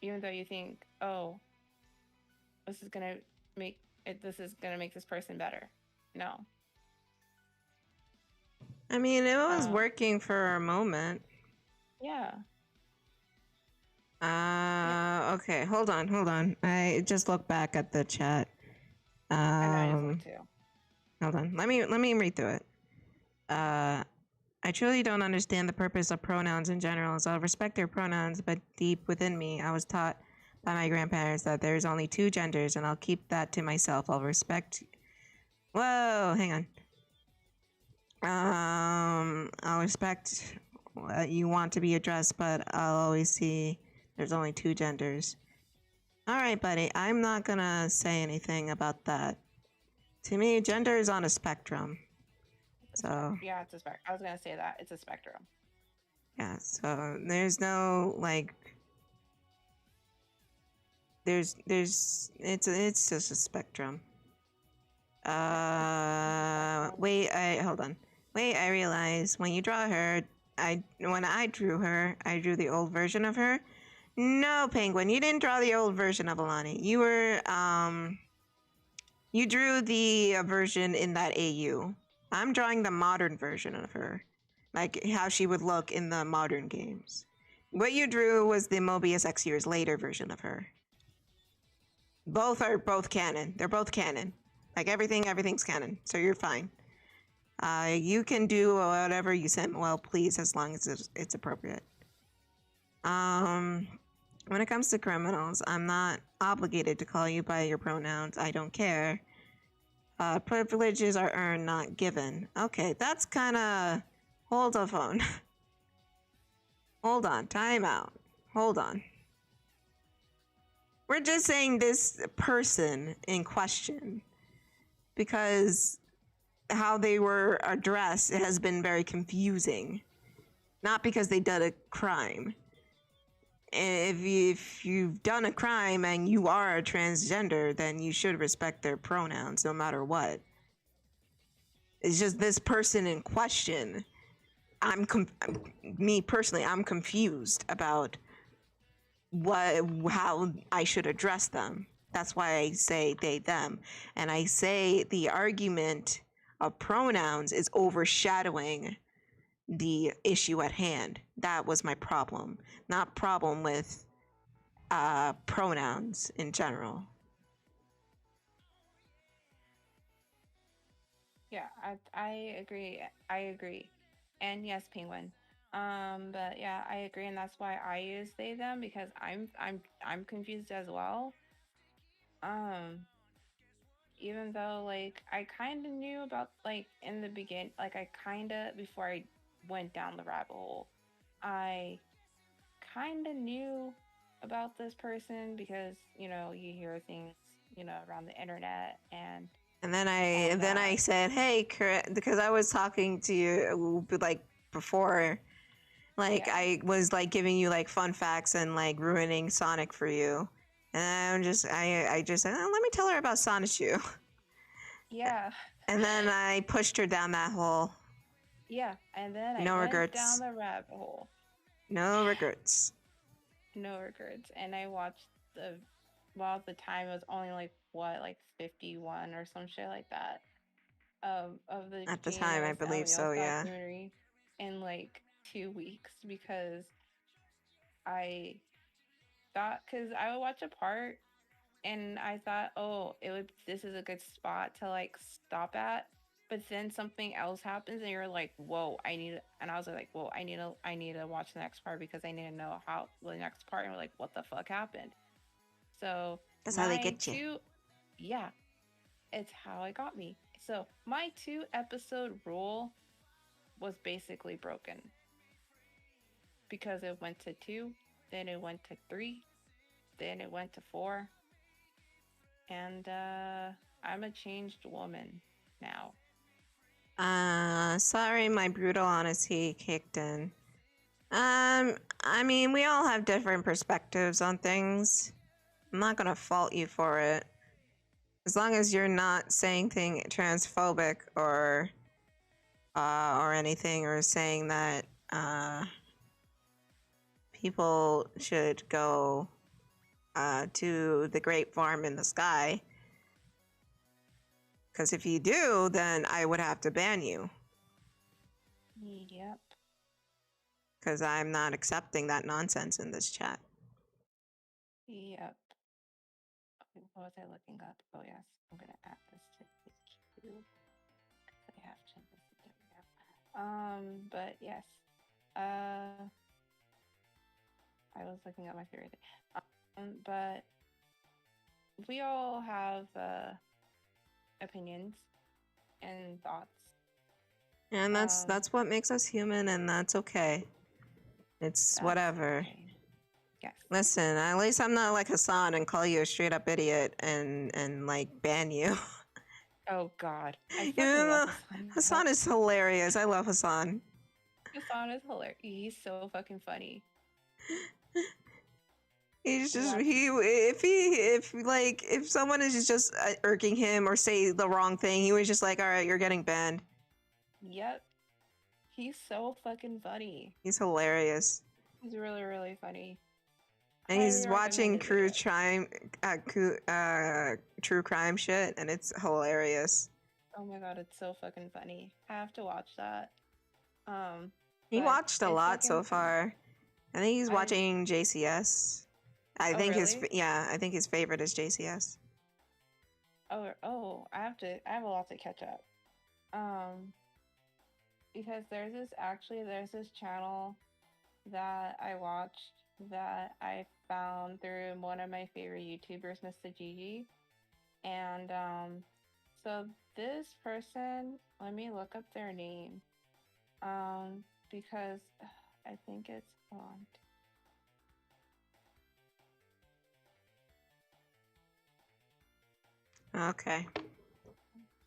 Even though you think, oh, this is going to make this person better. No. I mean, it was working for a moment. Yeah. Okay, hold on. I just looked back at the chat. I know I just looked too. Hold on. Let me read through it. I truly don't understand the purpose of pronouns in general, so I'll respect their pronouns, but deep within me, I was taught by my grandparents that there's only two genders, and I'll keep that to myself. I'll respect... Whoa, hang on. I'll respect what you want to be addressed, but I'll always see there's only two genders. Alright, buddy, I'm not gonna say anything about that. To me, gender is on a spectrum. So yeah, it's a spectrum. I was gonna say that it's a spectrum. Yeah, so there's no like it's just a spectrum. Wait, I realized when you draw her, when I drew her, I drew the old version of her. No, Penguin, you didn't draw the old version of Alani. You were you drew the version in that AU. I'm drawing the modern version of her, like how she would look in the modern games. What you drew was the Mobius X Years Later version of her. Both are canon. They're both canon. Like everything's canon. So you're fine. You can do whatever you sent. Well, please, as long as it's appropriate. When it comes to criminals, I'm not obligated to call you by your pronouns. I don't care. Privileges are earned, not given. Okay, that's kind of... Hold the phone. Hold on, time out. Hold on. We're just saying this person in question because how they were addressed has been very confusing. Not because they did a crime. If you've done a crime and you are a transgender, then you should respect their pronouns no matter what. It's just this person in question. Me personally, I'm confused about how I should address them. That's why I say they, them. And I say the argument of pronouns is overshadowing the issue at hand. That was my problem. Not problem with pronouns in general. Yeah, I agree. I agree. And yes, Penguin. But yeah, I agree, and that's why I use they them, because I'm confused as well. Even though like I kind of knew about, like, in the beginning, like I kind of, before I went down the rabbit hole, I kind of knew about this person because, you know, you hear things, you know, around the internet, and then I said, hey, because I was talking to you like before, like yeah. I was like giving you like fun facts and like ruining Sonic for you. And I just said, oh, let me tell her about Sonichu. Yeah. And then I pushed her down that hole. Yeah, and then I went down the rabbit hole. No regrets. No regrets. And I watched at the time it was only like 51 or some shit like that. Of the at the time, I believe so, yeah. In like 2 weeks, because I thought, because I would watch a part and I thought, oh, this is a good spot to like stop at, but then something else happens and you're like, whoa, and I was like, whoa, I need to watch the next part because I need to know how the next part. And we're like, what the fuck happened? So That's how they my get you. yeah, it's how it got me. So my 2 episode rule was basically broken because it went to 2, then it went to 3, then it went to 4, and I'm a changed woman now. Sorry, my brutal honesty kicked in. I mean, we all have different perspectives on things. I'm not gonna fault you for it. As long as you're not saying anything transphobic or anything, or saying that people should go to the Great Farm in the Sky. Because if you do, then I would have to ban you. Yep. Because I'm not accepting that nonsense in this chat. Yep. Okay, what was I looking up? Oh yes, I'm gonna add this to the queue. I have to listen to it. But yes. I was looking at my favorite thing. But we all have opinions and thoughts. And that's what makes us human, and that's okay. It's whatever. Okay. Yes. Listen, at least I'm not like Hassan and call you a straight up idiot and like ban you. Oh God. I You fucking know, love Hassan. Hassan is hilarious. I love Hassan. Hassan is hilarious. He's so fucking funny. He's just if someone is just irking him or say the wrong thing, he was just like, all right, you're getting banned. Yep. He's so fucking funny. He's hilarious. He's really, really funny. And he's Highly watching recommended true crime shit, and it's hilarious. Oh my God, it's so fucking funny. I have to watch that. He but watched a it's lot so fucking funny. far. I think he's watching JCS. I Oh, think really? I think his favorite is JCS. I have a lot to catch up. Because there's this channel that I watched that I found through one of my favorite YouTubers, Mr. Gigi. And so this person, let me look up their name. Because I think it's on. Okay.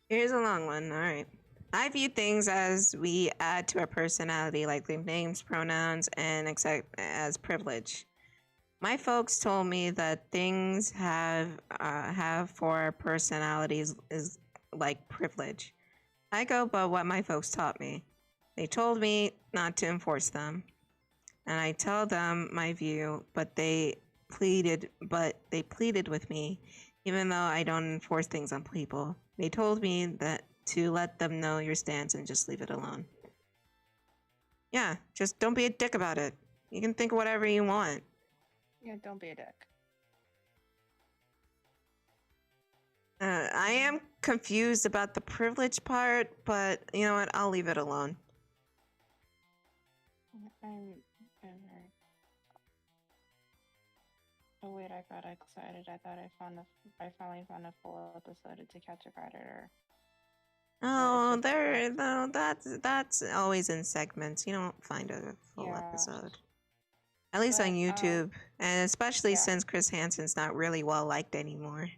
Here's a long one. All right. I view things as we add to our personality, like names, pronouns, and accept as privilege. My folks told me that things have for our personalities is like privilege. I go by what my folks taught me. They told me not to enforce them, and I tell them my view, but they pleaded with me, even though I don't enforce things on people. They told me that to let them know your stance and just leave it alone. Yeah, just don't be a dick about it. You can think whatever you want. Yeah, don't be a dick. I am confused about the privilege part, but you know what? I'll leave it alone. I'm very... Oh wait, I got excited. I thought I finally found a full episode of To Catch a Predator. Oh, that's always in segments. You don't find a full episode. At least on YouTube, and especially since Chris Hansen's not really well liked anymore.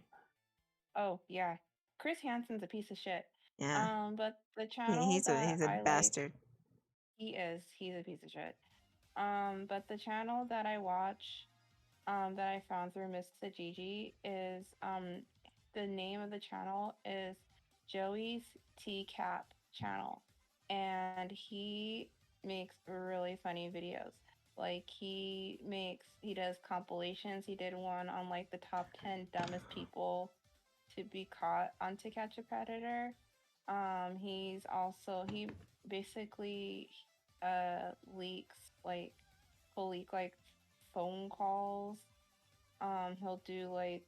Oh yeah, Chris Hansen's a piece of shit. Yeah. But the channel he's a bastard. He's a piece of shit. But the channel that I watch, that I found through Mr. Gigi is the name of the channel is Joey's Teacup channel, and he makes really funny videos. Like he does compilations. He did one on like the top 10 dumbest people to be caught on To Catch a Predator. He basically he'll leak like phone calls. He'll do like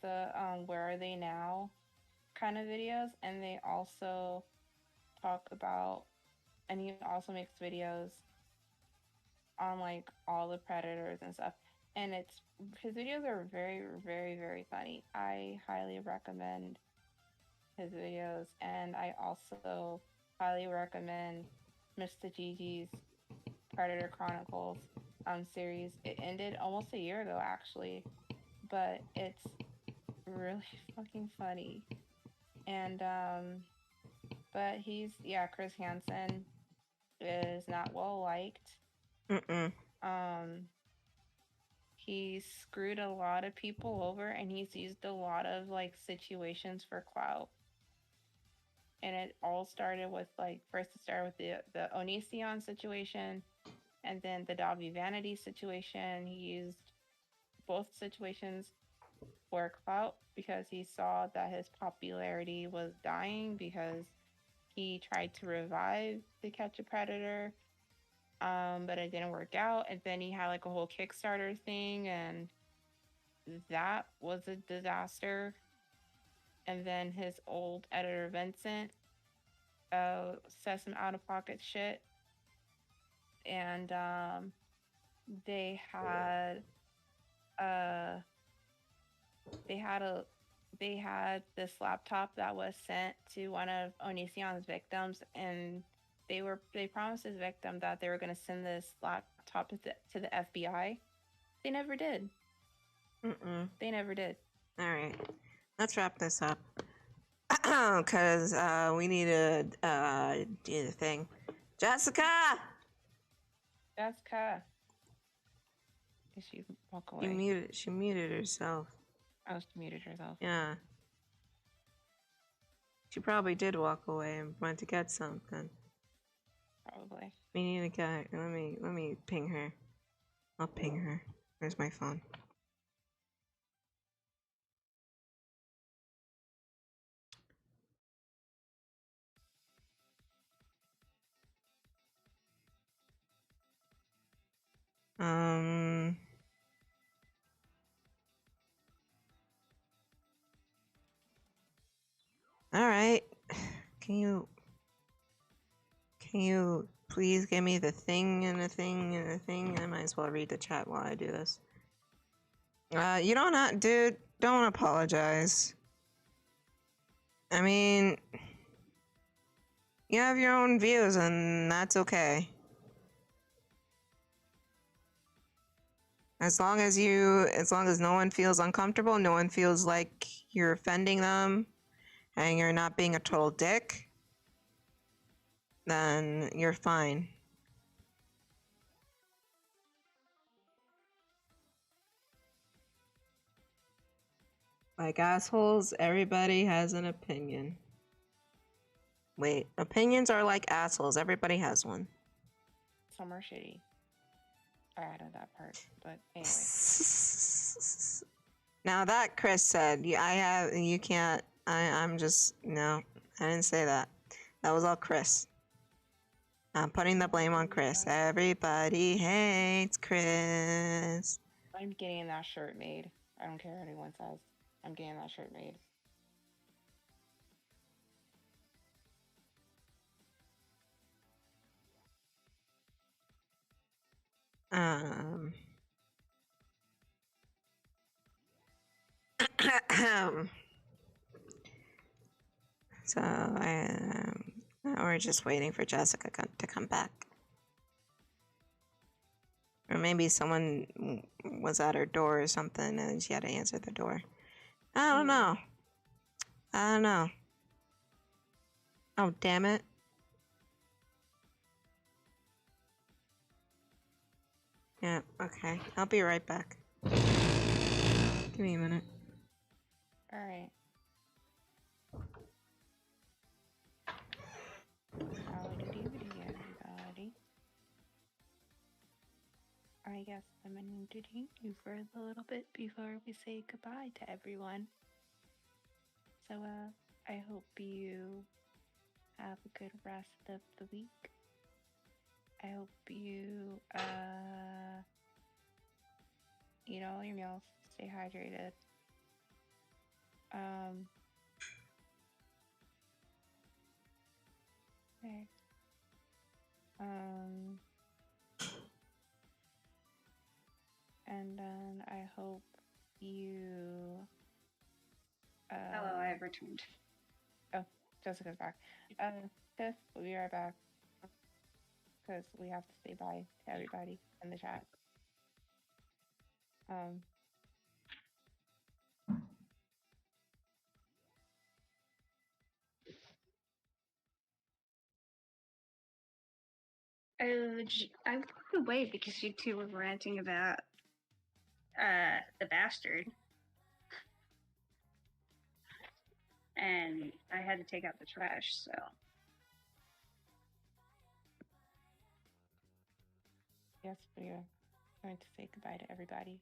the Where Are They Now kind of videos, and they also talk about, and he also makes videos on like all the predators and stuff. And his videos are very, very, very funny. I highly recommend his videos, and I also highly recommend Mr. Gigi's Predator Chronicles series. It ended almost a year ago, actually, but it's really fucking funny. And but Chris Hansen is not well liked. He's screwed a lot of people over, and he's used a lot of like situations for clout. And it all started with first it started with the Onision situation, and then the Davi Vanity situation. He used both situations for clout because he saw that his popularity was dying because he tried to revive the Catch a Predator, but it didn't work out. And then he had like a whole Kickstarter thing, and that was a disaster. And then his old editor Vincent said some out of pocket shit, and they had this laptop that was sent to one of Onision's victims, and they promised his victim that they were going to send this laptop to the FBI. They never did. They never did. All right, let's wrap this up because we need to do the thing. Jessica. Did she walk away? She muted herself. Oh, she muted herself. Yeah. She probably did walk away and went to get something. Probably. We need to get. Let me ping her. I'll ping her. Where's my phone? All right. Can you please give me the thing and the thing and the thing? I might as well read the chat while I do this. You don't dude, don't apologize. I mean, you have your own views and that's okay. As long as no one feels uncomfortable, no one feels like you're offending them, and you're not being a total dick, then you're fine. Like assholes, everybody has an opinion. Wait, opinions are like assholes. Everybody has one. Some are shitty. I added that part, but anyway. Now that Kris said, you can't. I'm just no. I didn't say that. That was all Kris. I'm putting the blame on Kris. Everybody hates Kris. I'm getting that shirt made. I don't care what anyone says. I'm getting that shirt made. So we're just waiting for Jessica to come back. Or maybe someone was at her door or something and she had to answer the door. I don't know. Oh, damn it. Yeah, okay. I'll be right back. Give me a minute. Alright. Howdy doody, everybody. I guess I'm going to entertain you for a little bit before we say goodbye to everyone. So, I hope you have a good rest of the week. I hope you, eat all your meals, stay hydrated. Okay. And then I hope you. Hello, I have returned. Oh, Jessica's back. Tiff, we'll be right back. Because we have to say bye to everybody in the chat. I walked away because you two were ranting about the bastard. And I had to take out the trash, so. Yes, we are going to say goodbye to everybody.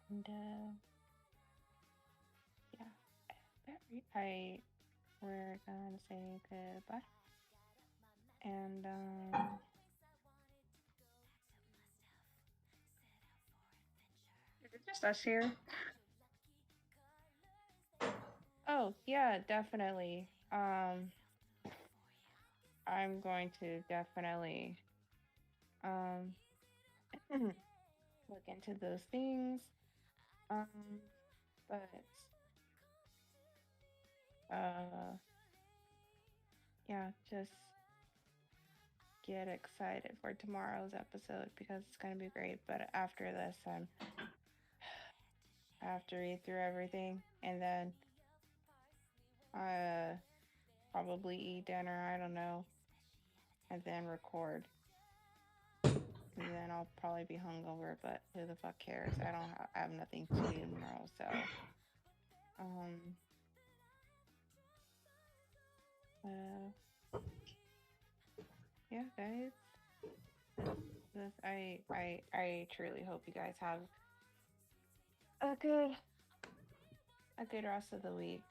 And, yeah. We're gonna say goodbye. And, Is it just us here? Oh, yeah, definitely. I'm going to definitely look into those things. But yeah, just get excited for tomorrow's episode because it's gonna be great. But after this, I have to read through everything and then probably eat dinner. I don't know, and then record. And then I'll probably be hungover, but who the fuck cares? I have nothing to do tomorrow, so yeah, guys. I truly hope you guys have a good rest of the week.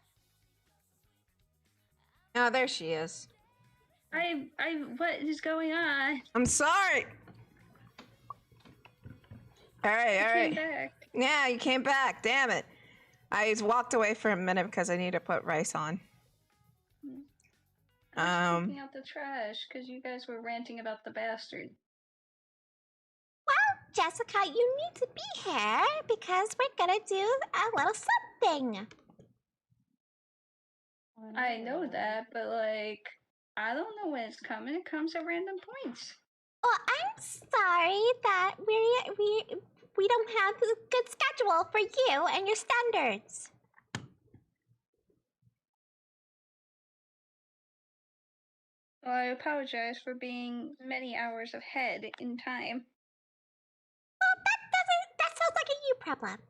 Oh, there she is. What is going on? I'm sorry. All right. Came back. Yeah, you came back. Damn it. I walked away for a minute because I need to put rice on. I was taking out the trash because you guys were ranting about the bastard. Well, Jessica, you need to be here because we're gonna do a little something. I know that, but like, I don't know when it's coming. It comes at random points. Well, I'm sorry that we don't have a good schedule for you and your standards. Well, I apologize for being many hours ahead in time. Well, that sounds like a you problem.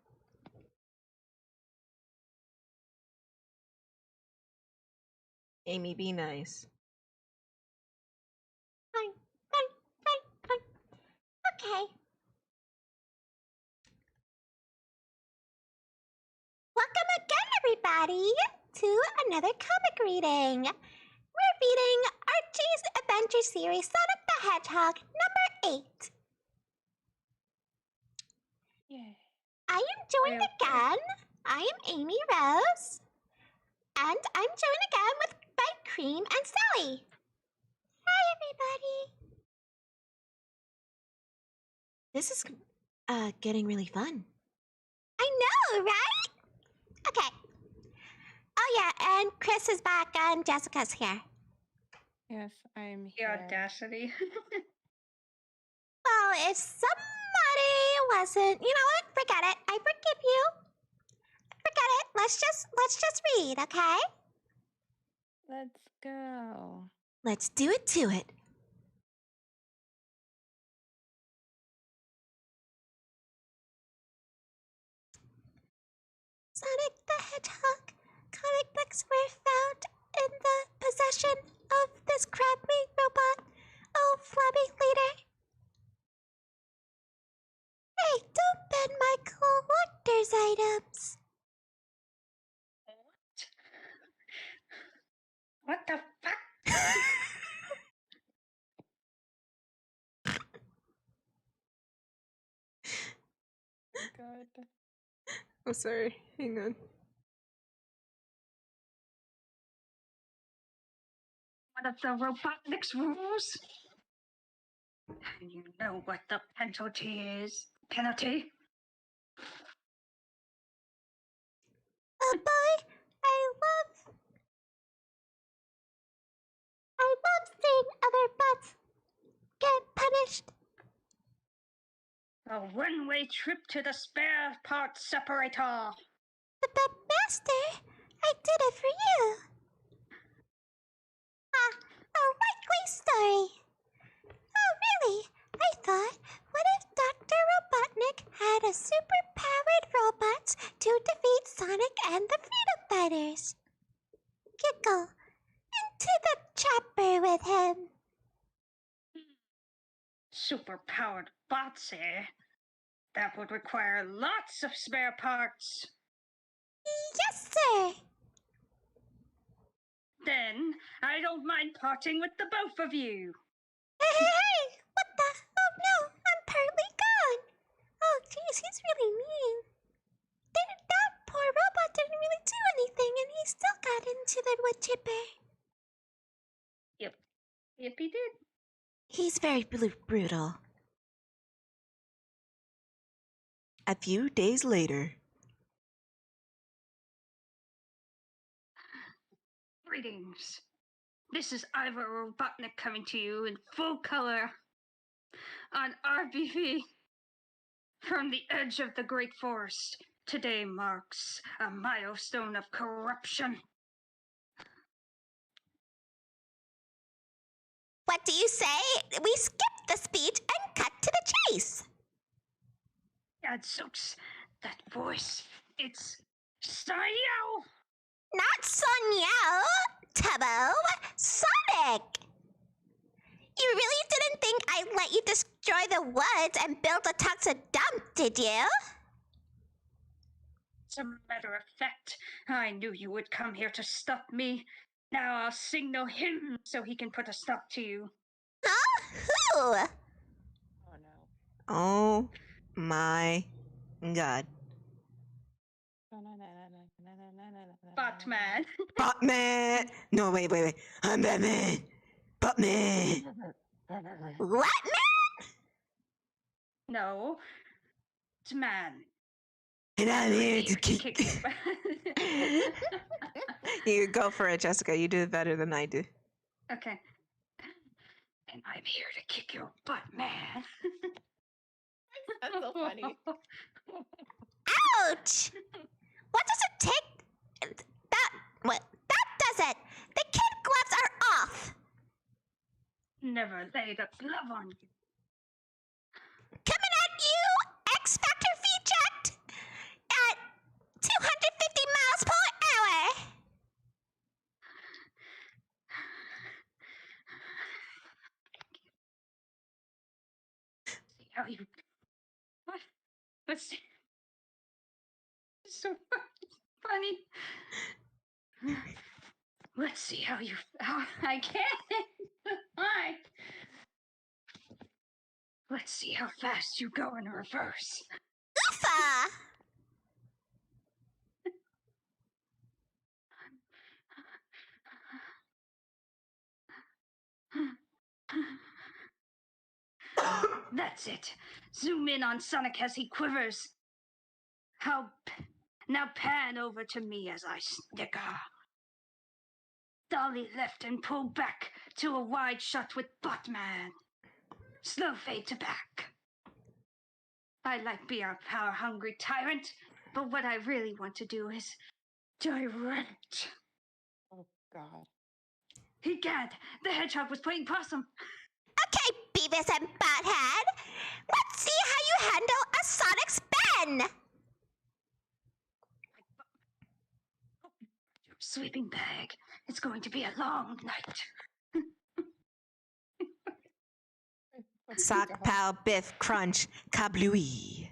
Amy, be nice. Fine. Okay. Welcome again, everybody, to another comic reading. We're reading Archie's Adventure Series, Sonic the Hedgehog, number 8. Yeah. I am joined again. I am Amy Rose. And I'm joined again by Cream and Sally. Hi, everybody. This is getting really fun. I know, right? Okay. Oh, yeah, and Kris is back and Jessica's here. Yes, I'm The here. audacity. Well, if somebody wasn't, you know what? Forget it. I forgive you. Forget it. Let's just read, okay? Let's go. Let's do it to it. Sonic the Hedgehog comic books were found in the possession of this crab-meat robot. Oh, flabby leader. Hey, don't bend my collector's items. What the fuck? Good. I'm sorry. Hang on. one of the Robotnik's rules? And you know what the penalty is. Penalty? Oh boy, I love seeing other bots get punished. A one-way trip to the spare parts separator. But Master, I did it for you. A likely story. Oh really? I thought, what if Dr. Robotnik had a super-powered robot to defeat Sonic and the Freedom Fighters? Giggle. Into the chopper with him. Super-powered bots, eh? That would require lots of spare parts. Yes, sir. Then, I don't mind parting with the both of you. Hey, what the? Oh no, I'm partly gone. Oh jeez, he's really mean. That poor robot didn't really do anything and he still got into the wood chipper. Yep, he did. He's very brutal. A few days later. Greetings. This is Ivor Robotnik coming to you in full color on RBV. From the edge of the Great Forest, today marks a milestone of corruption. What do you say? We skipped the speech and cut to the chase. Gadzooks, that voice, it's Sayo! Not Sonyao, Tubbo, Sonic. You really didn't think I'd let you destroy the woods and build a toxic dump, did you? As a matter of fact, I knew you would come here to stop me. Now I'll signal him so he can put a stop to you. Huh? Who? Oh no. Oh my god. Batman. Batman! No, wait. I'm Batman! Batman! What, man? No, it's man. And I'm here to Kick kick. your You go for it, Jessica. You do it better than I do. Okay. And I'm here to kick your butt, man. That's so funny. Ouch! What does it take? That does it. The kid gloves are off. Never laid a glove on you. Coming at you, X Factor V-Jet, at 250 miles per hour. See how you... What? Let's see. It's so funny. Let's see how you... I can't. Why? Let's see how fast you go in reverse. Oofa! That's it. Zoom in on Sonic as he quivers. Now pan over to me as I snicker. Dolly left and pull back to a wide shot with Batman. Slow fade to back. I like being a power-hungry tyrant, but what I really want to do is direct. Oh god. Egad, the hedgehog was playing possum. Okay, Beavis and Butthead. Let's see how you handle a Sonic spin. Sleeping bag. It's going to be a long night. Sock, pow, biff, crunch, kablooey.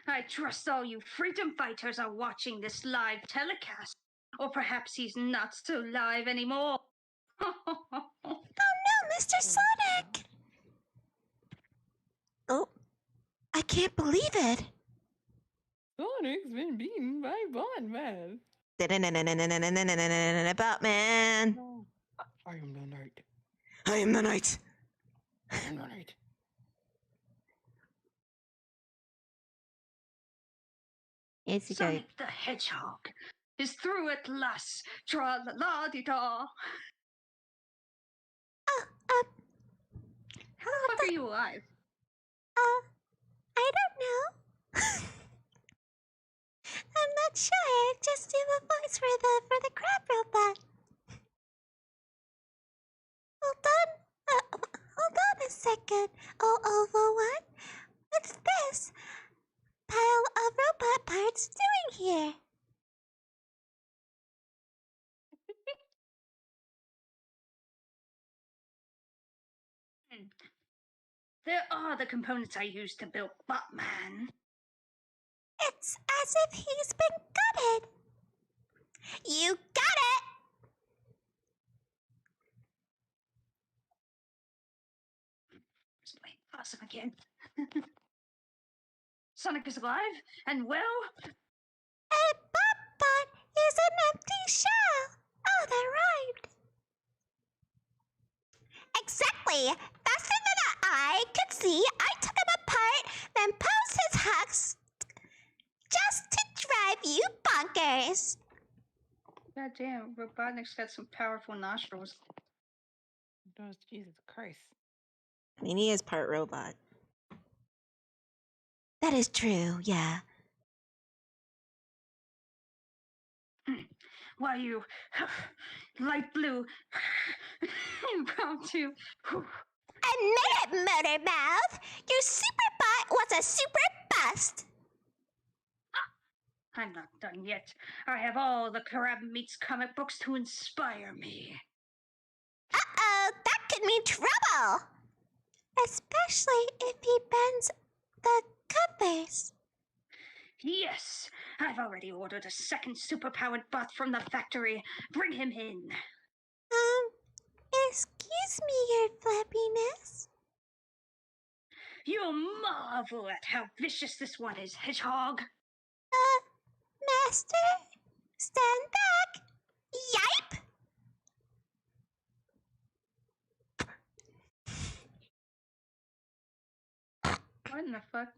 I trust all you freedom fighters are watching this live telecast. Or perhaps he's not so live anymore. Oh no, Mr. Sonic! Oh, I can't believe it. Sonic's been beaten by Batman. Batman. I am the knight. I am the knight. I am the knight. Yes, you go. Sonic the Hedgehog is through at last. Tra-la-la-di-da. How the fuck are you alive? I don't know. I'm not sure. Just do the voice for the crab robot. Hold on. Hold on a second. Oh, Oval One. What's this pile of robot parts doing here? There are the components I used to build Batman. It's as if he's been gutted. You got it! Awesome again. Sonic is alive and well. And Bob is an empty shell. Oh, that rhymed. Exactly. Faster than I could see, I took him apart, then posed his hooks just to drive you bonkers. God damn, Robotnik's got some powerful nostrils. Oh, Jesus Christ. I mean, he is part robot. That is true, yeah. Why you light blue impromptu. Admit it, Motor Mouth. Your superbot was a super bust. I'm not done yet. I have all the Crab Meets comic books to inspire me. Uh-oh, that could mean trouble. Especially if he bends the covers. Yes, I've already ordered a second superpowered bot from the factory. Bring him in. Excuse me, your flappiness. You'll marvel at how vicious this one is, Hedgehog. Master, stand back. Yipe! What in the fuck?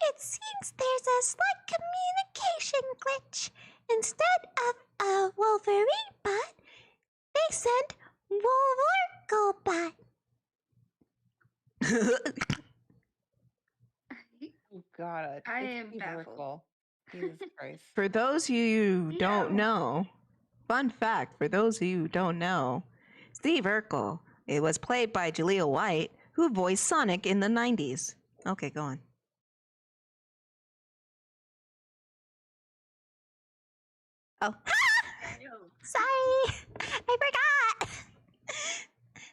It seems there's a slight communication glitch. Instead of a Wolverine bot, they sent Wolverine bot. Oh, God. I it's am baffled. Urkel. Jesus Christ. For those of you who don't know, fun fact, for those of you who don't know, Steve Urkel, it was played by Jaleel White, who voiced Sonic in the 90s. Okay, go on. Oh. Sorry, I forgot.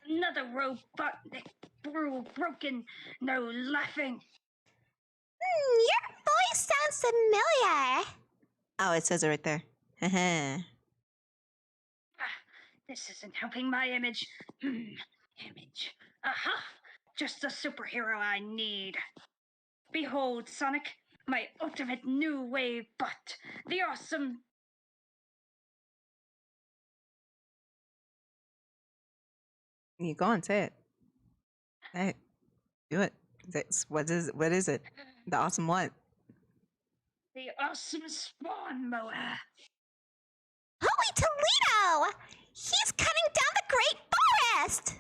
Another Robotnik broken. No laughing. Your voice sounds familiar. Oh, it says it right there. This isn't helping my image. Image. Aha! Just the superhero I need. Behold, Sonic, my ultimate new wave bot. The awesome. You go on, say it. Hey, do it. What is it? The awesome what? The awesome spawn mower. Holy Toledo! He's cutting down the Great Forest!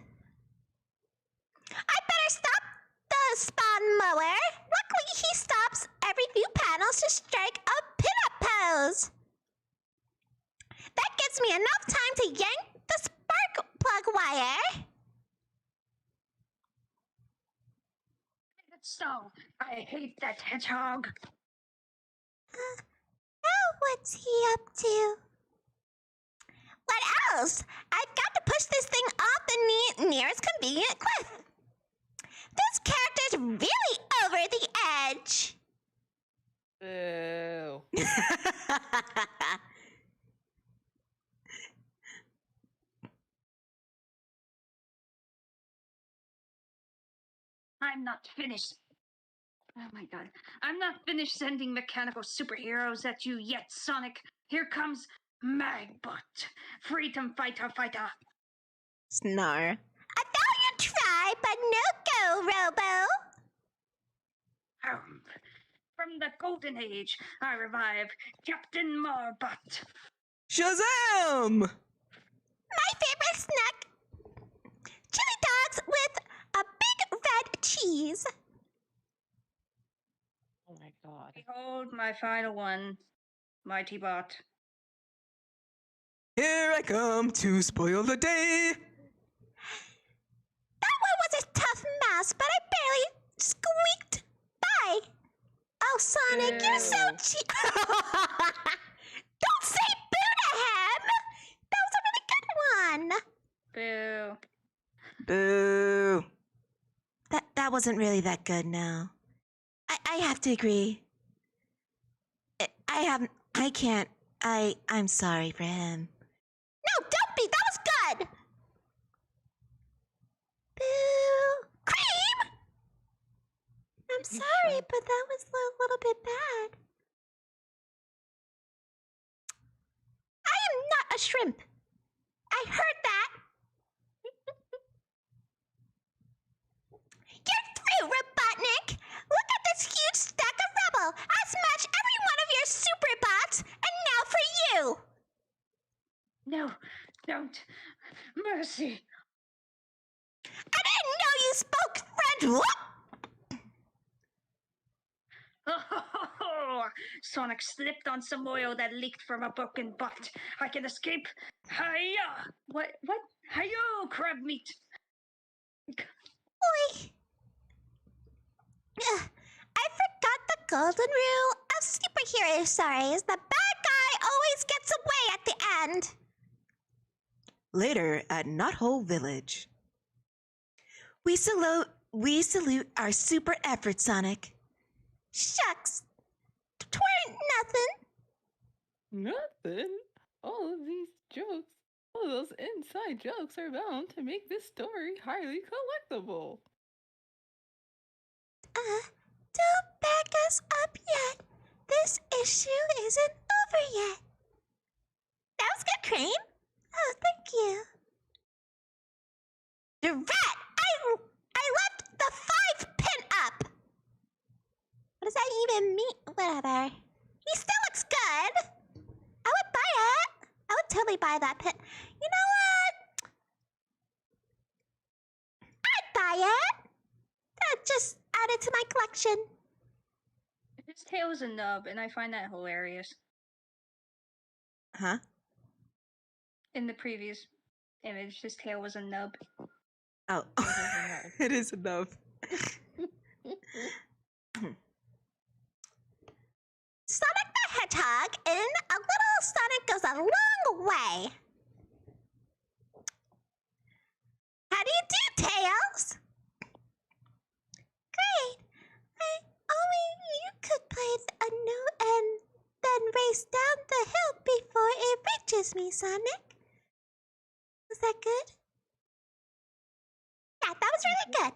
I better stop the spawn mower. Luckily, he stops every few panels to strike a pinup pose. That gives me enough time to yank the spark plug wire. So, I hate that hedgehog. Now what's he up to? What else? I've got to push this thing off the nearest convenient cliff. This character's really over the edge. Boo. I'm not finished. Oh my god. I'm not finished sending mechanical superheroes at you yet, Sonic. Here comes Magbot. Freedom fighter. Snar. I thought you'd try, but no go, Robo. From the Golden Age, I revive Captain Marbot. Shazam! My favorite snack. Chili dogs with a big red cheese. Oh my god. Behold my final one, Mighty Bot. Here I come to spoil the day. That one was a tough mouse, but I barely squeaked by. Oh, Sonic, you're so Ew. cheap. Don't say boo to him. That was a really good one. Boo. Boo. That wasn't really that good, no. I have to agree. I'm sorry for him. No, don't be. That was good. Boo. Cream. I'm sorry, but that was a little bit bad. I am not a shrimp. I heard that. You're through, Robotnik. Look at this huge stack of rubble. I smashed every one of your super bots, and now for you. No, don't. Mercy. I didn't know you spoke French. What? Oh, Sonic slipped on some oil that leaked from a broken bot. I can escape. Hiya! What? Hiyo, crab meat. Oi. I forgot the golden rule of superhero stories. The bad guy always gets away at the end. Later at Knothole Village. We salute our super effort, Sonic. Shucks. Twirl nothing. Nothing. All of these jokes, all those inside jokes are bound to make this story highly collectible. Don't back us up yet. This issue isn't over yet. That was good, Cream. Oh, thank you. The rat! I left the 5-pin up! What does that even mean? Whatever. He still looks good. I would buy it. I would totally buy that pin. You know what? I'd buy it. I'd just add it to my collection. His tail is a nub, and I find that hilarious. Huh? In the previous image, his tail was a nub. Oh. It is enough. Sonic the Hedgehog in A Little Sonic Goes a Long Way. How do you do, Tails? Great. Only you could play a note and then race down the hill before it reaches me, Sonic. Was that good? Yeah, that was really good.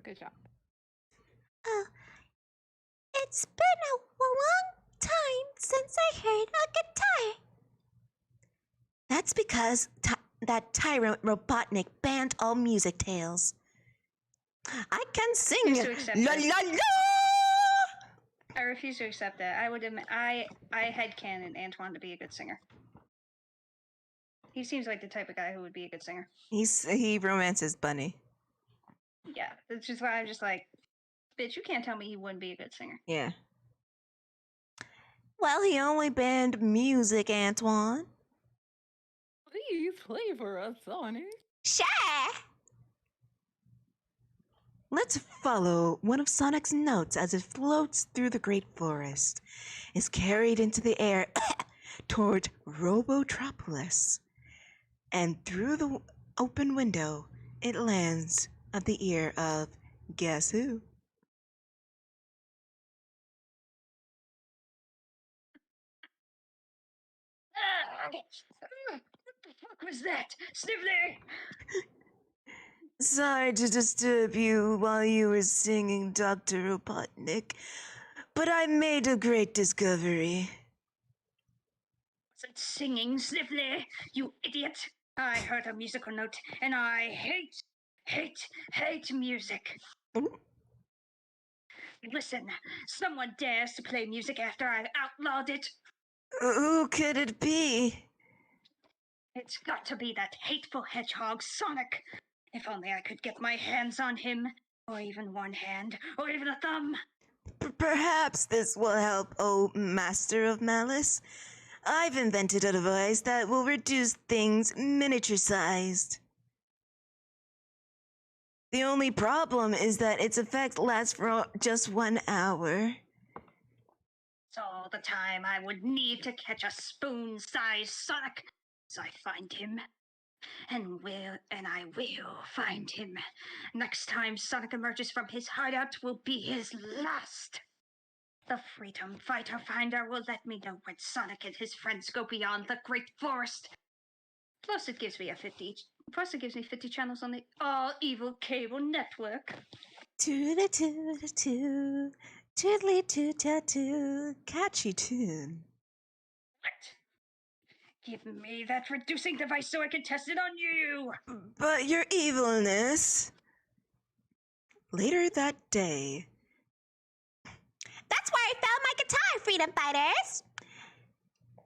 Good job. Oh, it's been a long time since I heard a guitar. That's because that tyrant Robotnik banned all music tales. I can sing Refuse to accept la it. la la. I refuse to accept that. I headcanon Antoine to be a good singer. He seems like the type of guy who would be a good singer. He romances Bunny. Yeah, that's just why I'm just like, bitch, you can't tell me he wouldn't be a good singer. Yeah. Well, he only banned music, Antoine. Please play for us, Sonic. Sure. Let's follow one of Sonic's notes as it floats through the great forest, is carried into the air toward Robotropolis, and through the open window, it lands at the ear of guess who? What the fuck was that? Sniffler! Sorry to disturb you while you were singing, Dr. Robotnik, but I made a great discovery. Wasn't singing, Sniffly, you idiot. I heard a musical note, and I hate music. Listen, someone dares to play music after I've outlawed it. Who could it be? It's got to be that hateful hedgehog, Sonic. If only I could get my hands on him, or even one hand, or even a thumb. Perhaps this will help, oh Master of Malice. I've invented a device that will reduce things miniature-sized. The only problem is that its effect lasts for just 1 hour. It's all the time I would need to catch a spoon-sized Sonic. So I find him. And I will find him. Next time Sonic emerges from his hideout will be his last. The Freedom Fighter Finder will let me know when Sonic and his friends go beyond the Great Forest. Plus it gives me 50 channels on the All Evil Cable Network. Toodle-toodle-too, toodly-too-ta-too, catchy tune. What? Give me that reducing device so I can test it on you! But your evilness... Later that day... That's where I found my guitar, Freedom Fighters.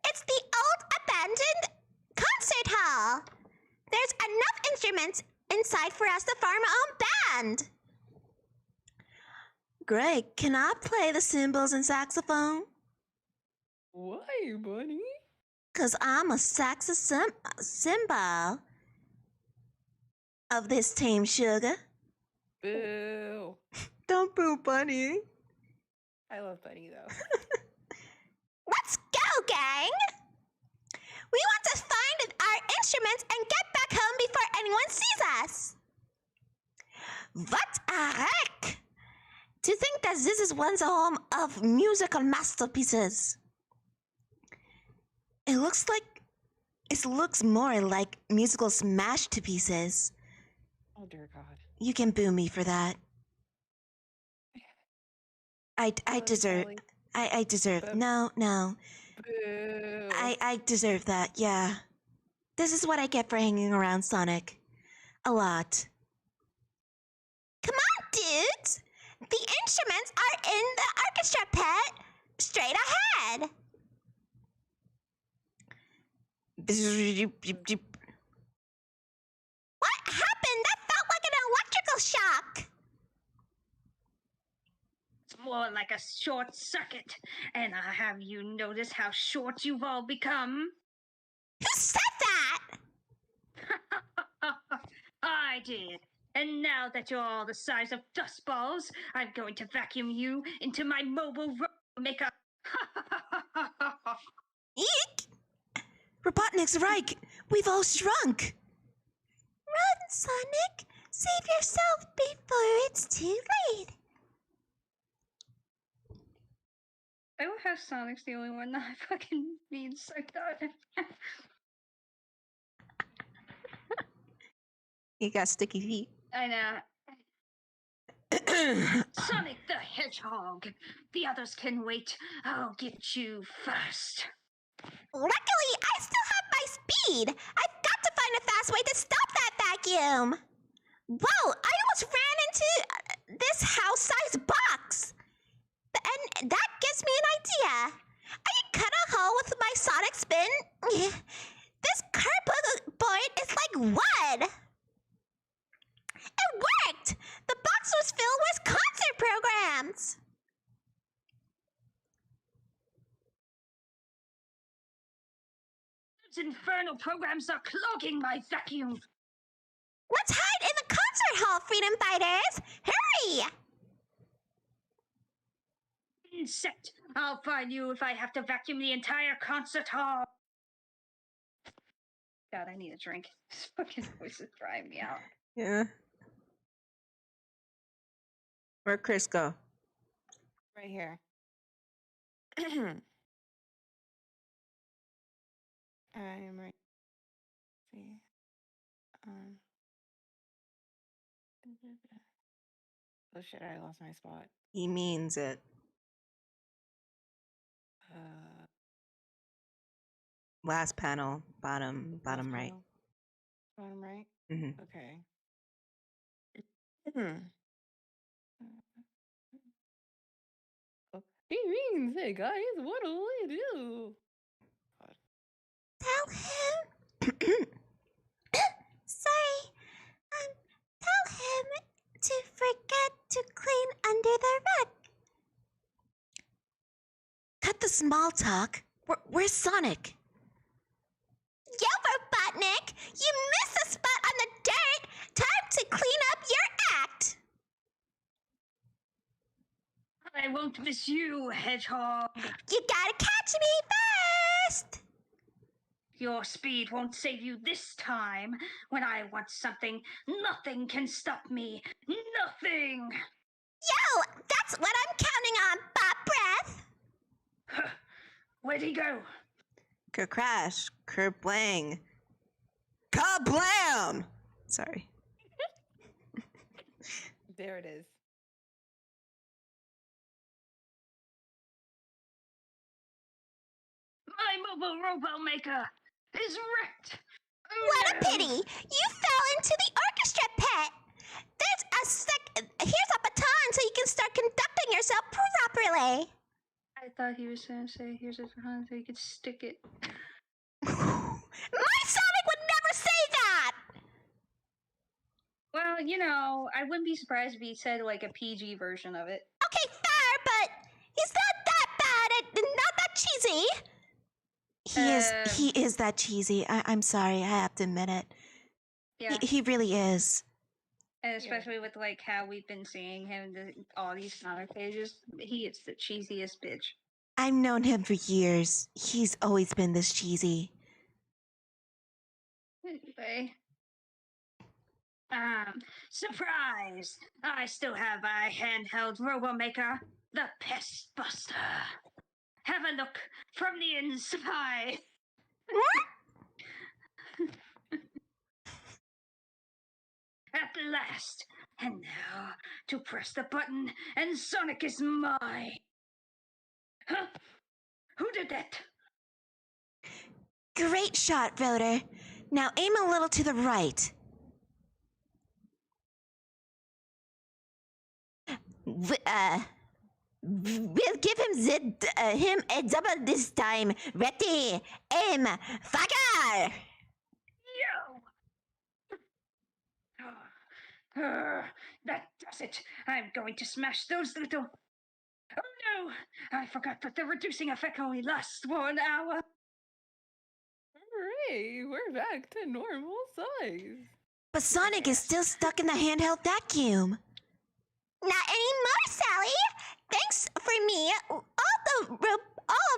It's the old abandoned concert hall. There's enough instruments inside for us to form our own band. Greg, can I play the cymbals and saxophone? Why, bunny? 'Cause I'm a symbol of this Team Sugar. Boo. Don't boo, Bunny. I love Bunny though. Let's go, gang. We want to find our instruments and get back home before anyone sees us. What a wreck! To think that this is one's home of musical masterpieces. It looks more like musical smash to pieces. Oh dear God. You can boo me for that. I deserve. Silly. I deserve. But- No. Boo. I deserve that. Yeah. This is what I get for hanging around Sonic. A lot. Come on, dudes. The instruments are in the orchestra pit. Straight ahead. What happened? That felt like an electrical shock. It's more like a short circuit. And have you noticed how short you've all become? Who said that? I did. And now that you're all the size of dust balls, I'm going to vacuum you into my mobile maker. Eek. Robotnik's right. We've all shrunk. Run, Sonic. Save yourself before it's too late. I love how Sonic's the only one that fucking means sucked out. You got sticky feet. I know. Sonic the Hedgehog. The others can wait. I'll get you first. Luckily, I still have my speed. I've got to find a fast way to stop that vacuum. Whoa, I almost ran into this house-sized box. And that gives me an idea. I can cut a hole with my sonic spin. This cardboard is like wood. It worked! The box was filled with concert programs. Those infernal programs are clogging my vacuum. Let's hide in the concert hall, Freedom Fighters! Hurry! Insect, I'll find you if I have to vacuum the entire concert hall. God, I need a drink. This fucking voice is driving me out. Yeah. Where'd Kris go? Right here. I'm right. See. Oh shit! I lost my spot. He means it. Last panel, bottom right. Panel. Bottom right. Mm-hmm. Okay. He means it, guys. What'll we do? Tell him. Sorry. Tell him to forget to clean under the rug. Cut the small talk. Where's Sonic? Yo, Robotnik! You missed a spot on the dirt! Time to clean up your act! I won't miss you, Hedgehog. You gotta catch me first! Your speed won't save you this time. When I want something, nothing can stop me. Nothing! Yo, that's what I'm counting on, Bob Breath! Huh. Where'd he go? Crash, kerblang, kablam! Sorry. There it is. My mobile robot maker is wrecked! Oh, What a no. pity! You fell into the orchestra pit! Here's a baton so you can start conducting yourself properly! I thought he was gonna say, here's a baton so you could stick it. My Sonic would never say that! Well, you know, I wouldn't be surprised if he said like a PG version of it. Okay, fair, but he's not that bad and not that cheesy. He is that cheesy. I'm sorry, I have to admit it. Yeah. He really is. And especially with like how we've been seeing him in all these comic pages, he is the cheesiest bitch. I've known him for years. He's always been this cheesy. Anyway. Surprise! I still have my handheld Robomaker, the Pest Buster. Have a look from the inside. At last. And now to press the button and Sonic is mine. Huh? Who did that? Great shot, Rotor. Now aim a little to the right. We'll give him him a double this time. Ready, aim, fire! Yo! That does it. I'm going to smash those little... Oh no! I forgot that the reducing effect only lasts 1 hour. Hooray! We're back to normal size. But Sonic is still stuck in the handheld vacuum. Not anymore, Sally. Thanks for me. All of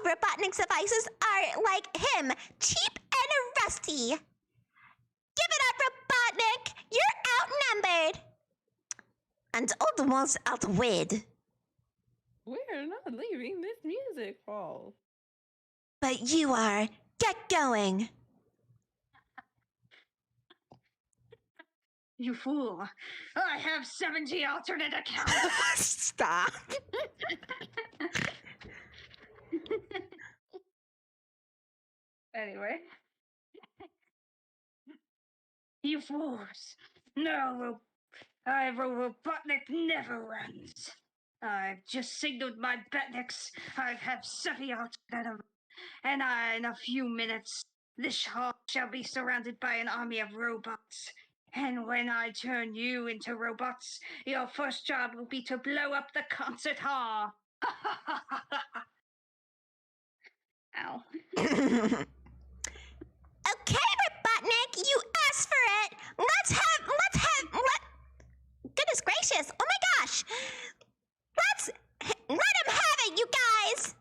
Robotnik's devices are like him, cheap and rusty. Give it up, Robotnik. You're outnumbered. And almost outwitted. We're not leaving this music hall. But you are. Get going. You fool. I have 70 alternate accounts. Stop. Anyway. You fools. No, Robotnik never runs. I've just signaled my Batniks. I have 70 alternate, and in a few minutes, this hall shall be surrounded by an army of robots. And when I turn you into robots, your first job will be to blow up the concert hall. Ow. Okay, Robotnik, you asked for it. Goodness gracious, oh my gosh. Let him have it, you guys.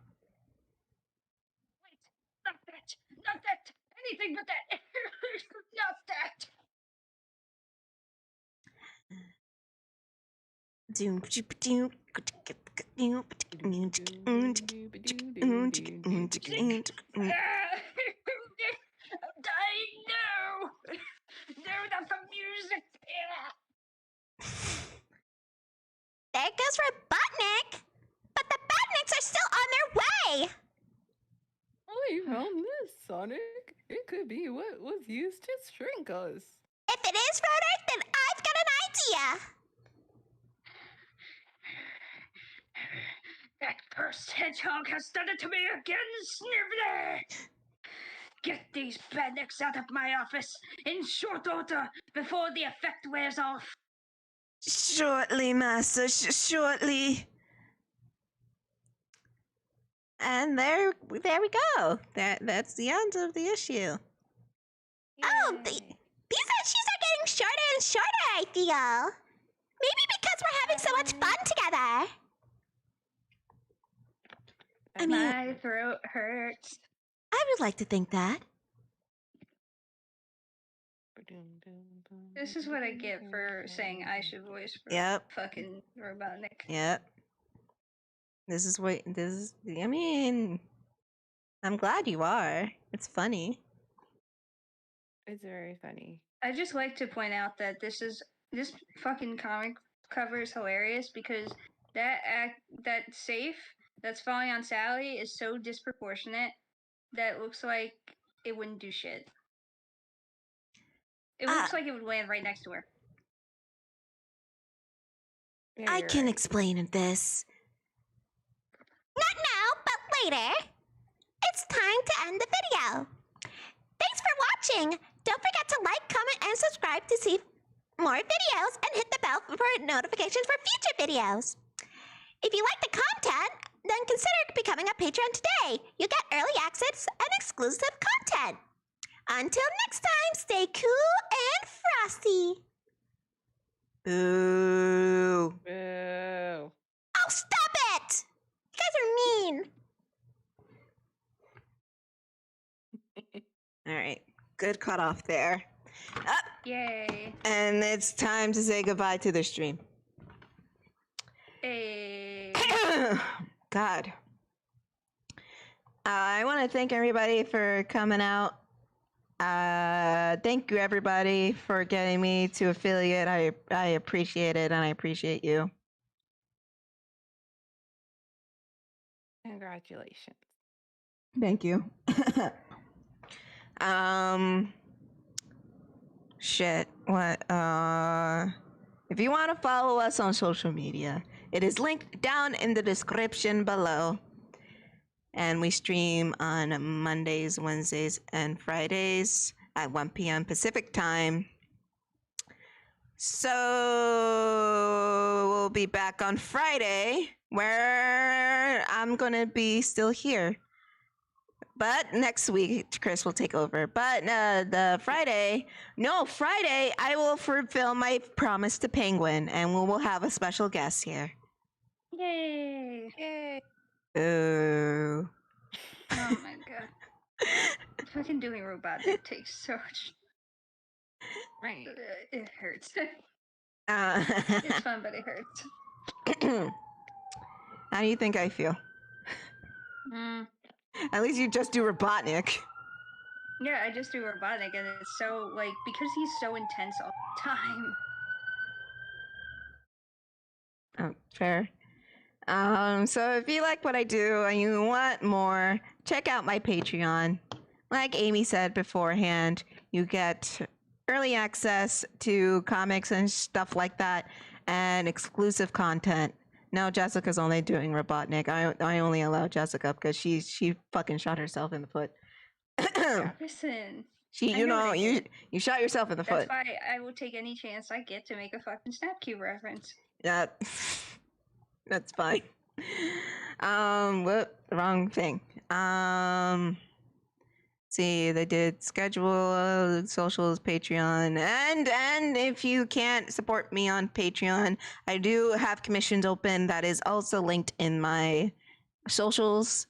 Wait, not that, anything but that, not that. I'm dying, no! No, not the music! there goes Robotnik. But the Badniks are still on their way. We found this, Sonic. It could be what was used to shrink us. If it is Roderick, then I've got an idea. That cursed hedgehog has done it to me again, Snively! Get these badniks out of my office in short order before the effect wears off. Shortly, Master, shortly. And there we go. That's the end of the issue. Oh, these issues are getting shorter and shorter, I feel. Maybe because we're having so much fun together. I mean, My throat hurts. I would like to think that. This is what I get for saying I should voice for Yep. fucking Robotnik. Yep. I mean, I'm glad you are. It's funny. It's very funny. I just like to point out that this fucking comic cover is hilarious because that safe that's falling on Sally is so disproportionate that it looks like it wouldn't do shit. It looks like it would land right next to her. Yeah, I you're can right. explain this. Not now, but later. It's time to end the video. Thanks for watching. Don't forget to like, comment, and subscribe to see more videos and hit the bell for notifications for future videos. If you like the content, then consider becoming a patron today. You'll get early access and exclusive content. Until next time, stay cool and frosty. Boo. Boo. Oh, stop it! You guys are mean. All right. Good cutoff there. Up. Yay. And it's time to say goodbye to the stream. Hey. God. I want to thank everybody for coming out. Thank you everybody for getting me to affiliate. I appreciate it, and I appreciate you. Congratulations. Thank you. Shit. What? If you want to follow us on social media, it is linked down in the description below. And we stream on Mondays, Wednesdays, and Fridays at 1 p.m. Pacific time. So we'll be back on Friday, where I'm going to be still here. But next week, Kris will take over. But Friday, I will fulfill my promise to Penguin, and we will have a special guest here. Yay. Yay. Ooh. Oh my god. Fucking doing Robotnik takes so much. Right. It hurts. It's fun, but it hurts. How do you think I feel? At least you just do Robotnik. Yeah, I just do Robotnik, and it's so, like, because he's so intense all the time. Oh, fair. So if you like what I do and you want more, check out my Patreon. Like Amy said beforehand, you get early access to comics and stuff like that, and exclusive content. Now Jessica's only doing Robotnik. I only allow Jessica because she fucking shot herself in the foot. Listen. You shot yourself in the foot. That's why I will take any chance I get to make a fucking Snapcube reference. Yeah. That's fine. Whoop, wrong thing. See, they did schedule, socials, Patreon, and if you can't support me on Patreon, I do have commissions open. That is also linked in my socials,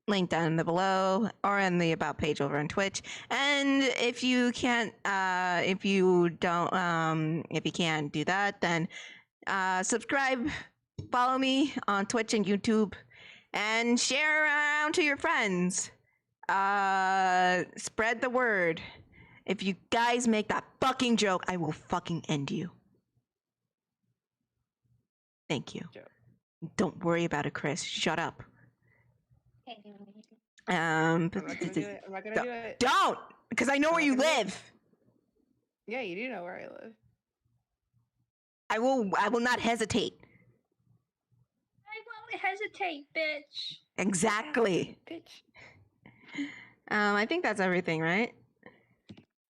linked down below, or in the about page over on Twitch. And if you can't, if you can't do that, then subscribe. Follow me on Twitch and YouTube, and share around to your friends. Spread the word. If you guys make that fucking joke, I will fucking end you. Thank you. Joe. Don't worry about it, Kris. Shut up. Can't do anything. I'm not gonna do it. I'm not gonna do it. Don't, because I know where you live. Yeah, you do know where I live. I will not hesitate. I won't hesitate, bitch. Exactly. Bitch. I think that's everything, right?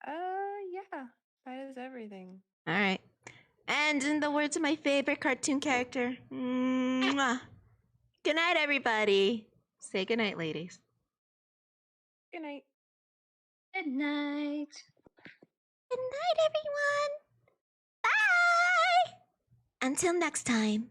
Yeah. That is everything. All right. And in the words of my favorite cartoon character, mwah. Good night, everybody. Say good night, ladies. Good night. Good night. Good night, everyone. Bye. Until next time.